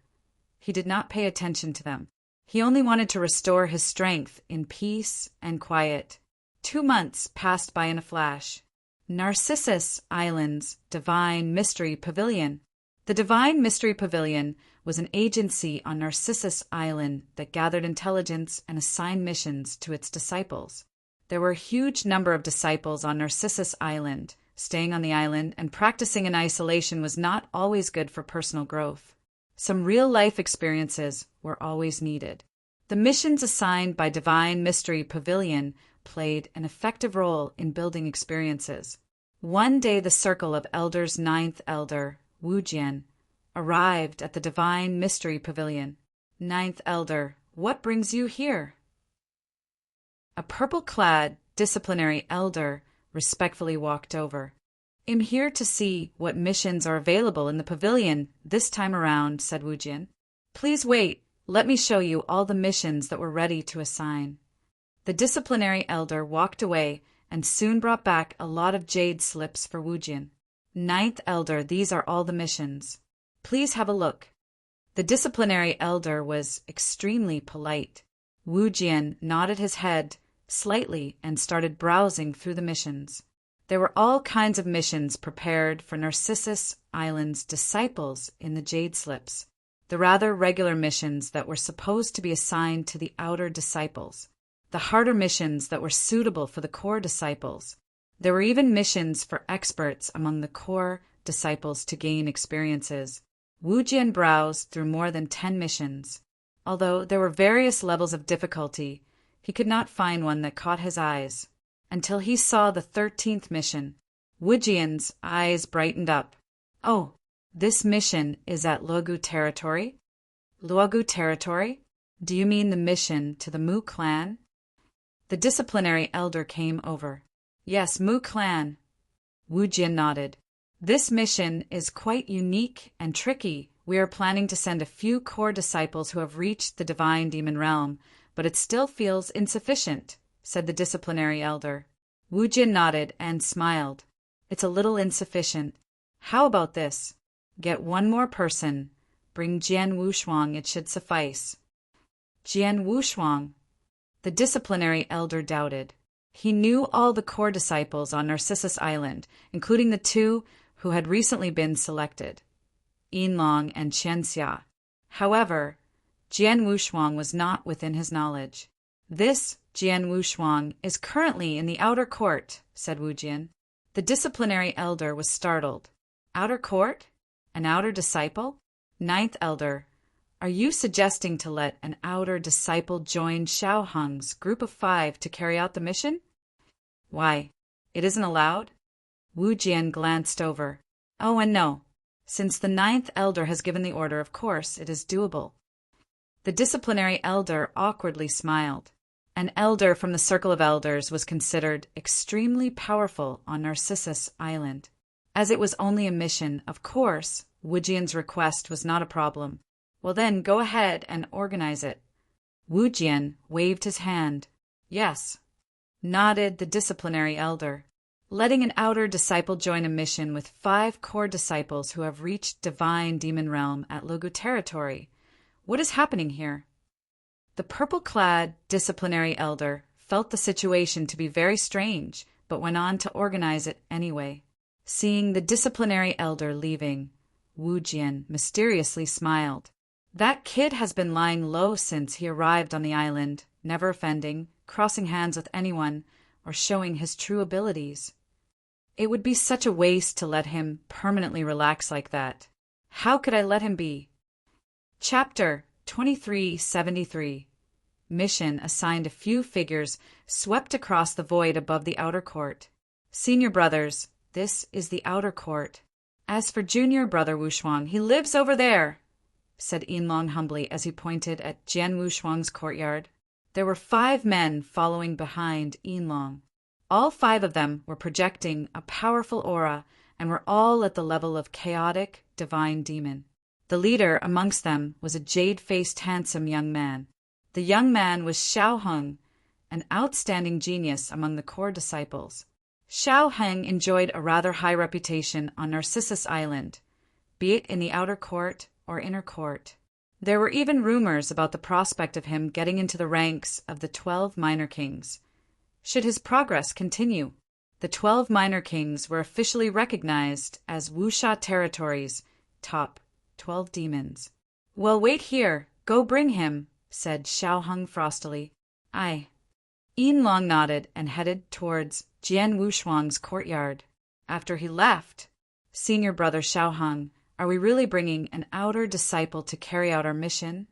he did not pay attention to them. He only wanted to restore his strength in peace and quiet. 2 months passed by in a flash. Narcissus Island's Divine Mystery Pavilion. The Divine Mystery Pavilion was an agency on Narcissus Island that gathered intelligence and assigned missions to its disciples. There were a huge number of disciples on Narcissus Island. Staying on the island and practicing in isolation was not always good for personal growth. Some real-life experiences were always needed. The missions assigned by Divine Mystery Pavilion played an effective role in building experiences. One day the Circle of Elders' ninth elder, Wu Jian, arrived at the Divine Mystery Pavilion. Ninth elder, what brings you here? A purple-clad disciplinary elder respectfully walked over. I'm here to see what missions are available in the pavilion this time around, said Wu Jian. Please wait, let me show you all the missions that we're ready to assign. The disciplinary elder walked away and soon brought back a lot of jade slips for Wu Jian. Ninth elder, these are all the missions. Please have a look. The disciplinary elder was extremely polite. Wu Jian nodded his head slightly and started browsing through the missions. There were all kinds of missions prepared for Narcissus Island's disciples in the jade slips, the rather regular missions that were supposed to be assigned to the outer disciples, the harder missions that were suitable for the core disciples. There were even missions for experts among the core disciples to gain experiences. Wu Jian browsed through more than 10 missions. Although there were various levels of difficulty, he could not find one that caught his eyes. Until he saw the 13th mission. Wu Jian's eyes brightened up. Oh, this mission is at Luogu territory? Luogu territory? Do you mean the mission to the Mu clan? The disciplinary elder came over. Yes, Mu clan. Wu Jian nodded. This mission is quite unique and tricky. We are planning to send a few core disciples who have reached the divine demon realm, but it still feels insufficient, said the disciplinary elder. Wu Jian nodded and smiled. It's a little insufficient. How about this? Get one more person. Bring Jian Wushuang, it should suffice. Jian Wushuang? The disciplinary elder doubted. He knew all the core disciples on Narcissus Island, including the 2 who had recently been selected, Yinlong and Qianxia. However, Jian Wushuang was not within his knowledge. This Jian Wushuang is currently in the outer court, said Wu Jian. The disciplinary elder was startled. Outer court? An outer disciple? Ninth elder, are you suggesting to let an outer disciple join Xiao Heng's group of 5 to carry out the mission? Why, it isn't allowed? Wu Jian glanced over. Oh, and no. Since the 9th elder has given the order, of course, it is doable. The disciplinary elder awkwardly smiled. An elder from the Circle of Elders was considered extremely powerful on Narcissus Island. As it was only a mission, of course, Wu Jian's request was not a problem. Well then, go ahead and organize it. Wu Jian waved his hand. Yes, nodded the disciplinary elder. Letting an outer disciple join a mission with 5 core disciples who have reached divine demon realm at Luogu territory. What is happening here? The purple-clad disciplinary elder felt the situation to be very strange, but went on to organize it anyway. Seeing the disciplinary elder leaving, Wu Jian mysteriously smiled. That kid has been lying low since he arrived on the island, never offending, crossing hands with anyone, or showing his true abilities. It would be such a waste to let him permanently relax like that. How could I let him be? Chapter 2373. Mission assigned a few figures swept across the void above the outer court. Senior brothers, this is the outer court. As for junior brother Wushuang, he lives over there, said Yinlong humbly as he pointed at Jian Wushuang's courtyard. There were 5 men following behind Yinlong. All 5 of them were projecting a powerful aura and were all at the level of chaotic divine demon. The leader amongst them was a jade-faced handsome young man. The young man was Xiao Heng, an outstanding genius among the core disciples. Xiao Heng enjoyed a rather high reputation on Narcissus Island, be it in the outer court or inner court. There were even rumors about the prospect of him getting into the ranks of the 12 minor kings. Should his progress continue, the 12 minor kings were officially recognized as Wuxia territory's top 12 demons. Well, wait here. Go bring him, said Xiao Heng frostily. Aye. Yinlong nodded and headed towards Jian Wushuang's courtyard. After he left, Senior brother Xiao Heng, are we really bringing an outer disciple to carry out our mission?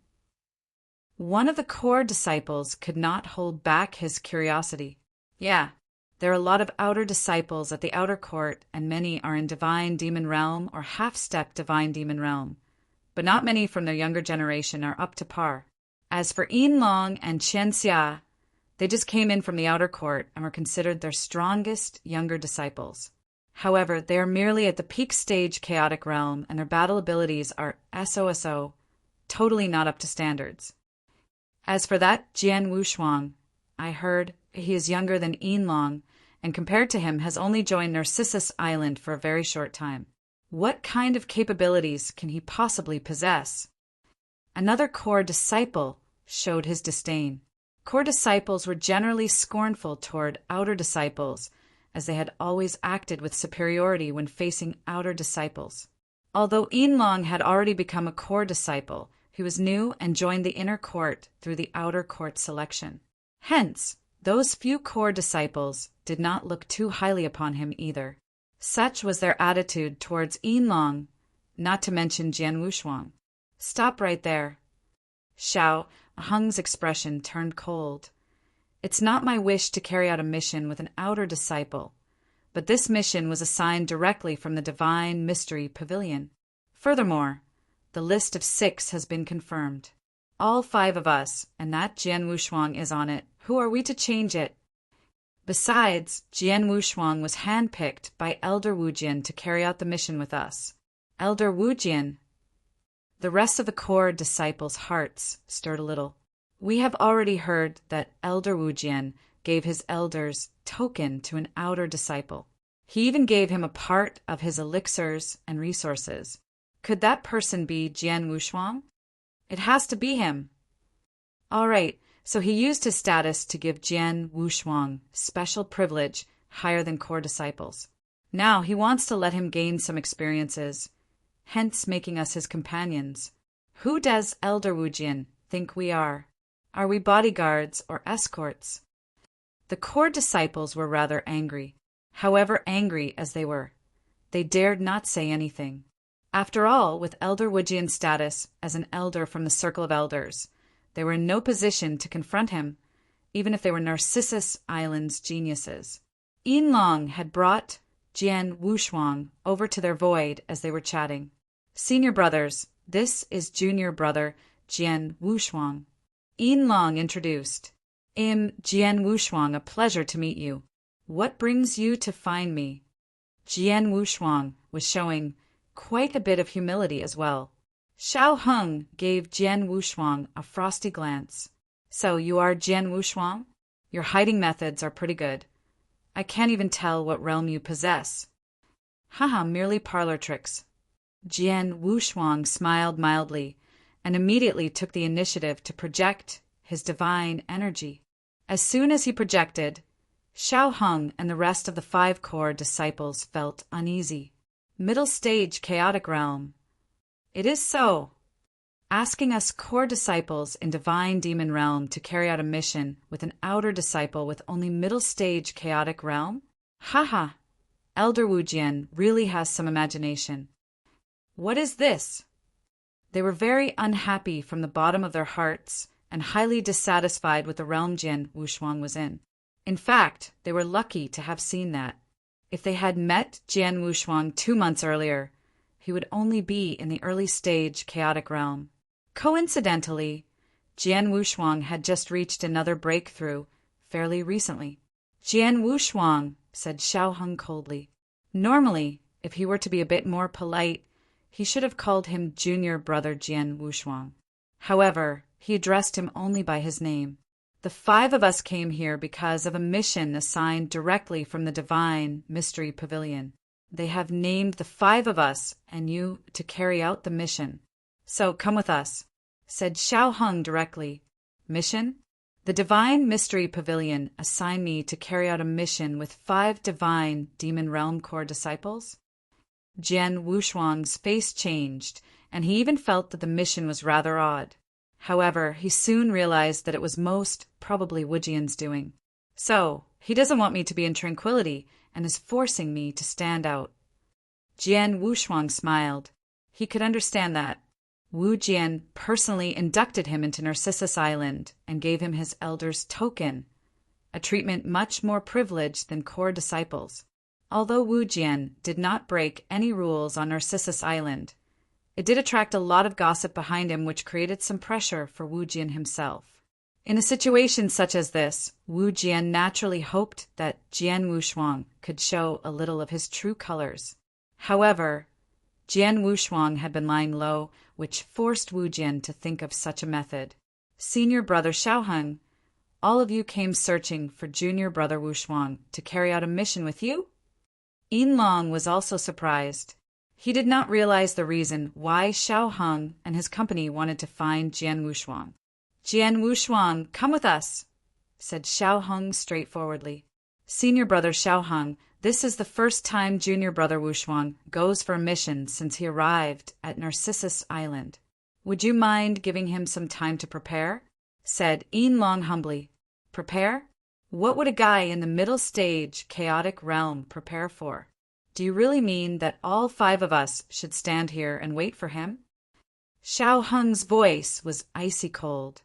One of the core disciples could not hold back his curiosity. Yeah, there are a lot of outer disciples at the outer court, and many are in divine demon realm or half-step divine demon realm, but not many from their younger generation are up to par. As for Yin Long and Qian Xia, they just came in from the outer court and were considered their strongest younger disciples. However, they are merely at the peak stage chaotic realm, and their battle abilities are SOSO, totally not up to standards. As for that Jian Wushuang, I heard he is younger than Yin Long, and compared to him has only joined Narcissus Island for a very short time. What kind of capabilities can he possibly possess? Another core disciple showed his disdain. Core disciples were generally scornful toward outer disciples, as they had always acted with superiority when facing outer disciples. Although Yin Long had already become a core disciple, he was new and joined the inner court through the outer court selection. Hence, those few core disciples did not look too highly upon him either. Such was their attitude towards Yin Long, not to mention Jian Wushuang. Stop right there. Xiao Heng's expression turned cold. It's not my wish to carry out a mission with an outer disciple, but this mission was assigned directly from the Divine Mystery Pavilion. Furthermore, the list of 6 has been confirmed. All 5 of us, and that Jian Wushuang is on it. Who are we to change it? Besides, Jian Wushuang was handpicked by Elder Wujian to carry out the mission with us. Elder Wujian. The rest of the core disciples' hearts stirred a little. We have already heard that Elder Wujian gave his elders token to an outer disciple. He even gave him a part of his elixirs and resources. Could that person be Jian Wushuang? It has to be him. All right, so he used his status to give Jian Wushuang special privilege higher than core disciples. Now he wants to let him gain some experiences, hence making us his companions. Who does Elder Wujian think we are? Are we bodyguards or escorts? The core disciples were rather angry. However angry as they were, they dared not say anything. After all, with Elder Wujian's status as an elder from the Circle of Elders, they were in no position to confront him, even if they were Narcissus Island's geniuses. Yin Long had brought Jian Wushuang over to their void as they were chatting. Senior brothers, this is junior brother Jian Wushuang. Yin Long introduced. Jian Wushuang, a pleasure to meet you. What brings you to find me? Jian Wushuang was showing quite a bit of humility as well. Xiao Heng gave Jian Wushuang a frosty glance. So you are Jian Wushuang? Your hiding methods are pretty good. I can't even tell what realm you possess. Haha, merely parlor tricks. Jian Wushuang smiled mildly and immediately took the initiative to project his divine energy. As soon as he projected, Xiao Heng and the rest of the 5 core disciples felt uneasy. Middle stage chaotic realm. It is so. Asking us core disciples in divine demon realm to carry out a mission with an outer disciple with only middle stage chaotic realm? Haha, Elder Wujian really has some imagination. What is this? They were very unhappy from the bottom of their hearts and highly dissatisfied with the realm Jian Wushuang was in. In fact, they were lucky to have seen that. If they had met Jian Wushuang 2 months earlier, he would only be in the early stage chaotic realm. Coincidentally, Jian Wushuang had just reached another breakthrough fairly recently. Jian Wushuang, said Xiao Heng coldly. Normally, if he were to be a bit more polite, he should have called him Junior Brother Jian Wushuang. However, he addressed him only by his name. The 5 of us came here because of a mission assigned directly from the Divine Mystery Pavilion. They have named the 5 of us and you to carry out the mission. So come with us, said Xiao Heng directly. Mission? The Divine Mystery Pavilion assigned me to carry out a mission with 5 divine Demon Realm Core disciples? Jian Wushuang's face changed, and he even felt that the mission was rather odd. However, he soon realized that it was most probably Wujian's doing. So, he doesn't want me to be in tranquility and is forcing me to stand out. Jian Wushuang smiled. He could understand that. Wu Jian personally inducted him into Narcissus Island and gave him his elder's token, a treatment much more privileged than core disciples. Although Wu Jian did not break any rules on Narcissus Island, it did attract a lot of gossip behind him, which created some pressure for Wu Jian himself. In a situation such as this, Wu Jian naturally hoped that Jian Wushuang could show a little of his true colors. However, Jian Wushuang had been lying low, which forced Wu Jian to think of such a method. Senior brother Xiaoheng, all of you came searching for junior brother Wushuang to carry out a mission with you? Yin Long was also surprised. He did not realize the reason why Xiaoheng and his company wanted to find Jian Wushuang. Jian Wushuang, come with us, said Xiaoheng straightforwardly. Senior brother Xiaoheng, this is the first time junior brother Wushuang goes for a mission since he arrived at Narcissus Island. Would you mind giving him some time to prepare? Said Yin Long humbly. Prepare? What would a guy in the middle stage chaotic realm prepare for? Do you really mean that all 5 of us should stand here and wait for him? Xiaoheng's voice was icy cold.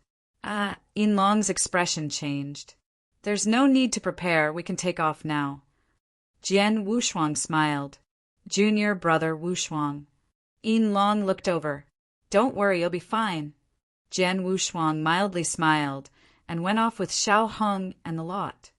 Yin Long's expression changed. There's no need to prepare, we can take off now. Jian Wushuang smiled. Junior brother Wushuang. Yin Long looked over. Don't worry, you'll be fine. Jian Wushuang mildly smiled and went off with Xiaoheng and the lot.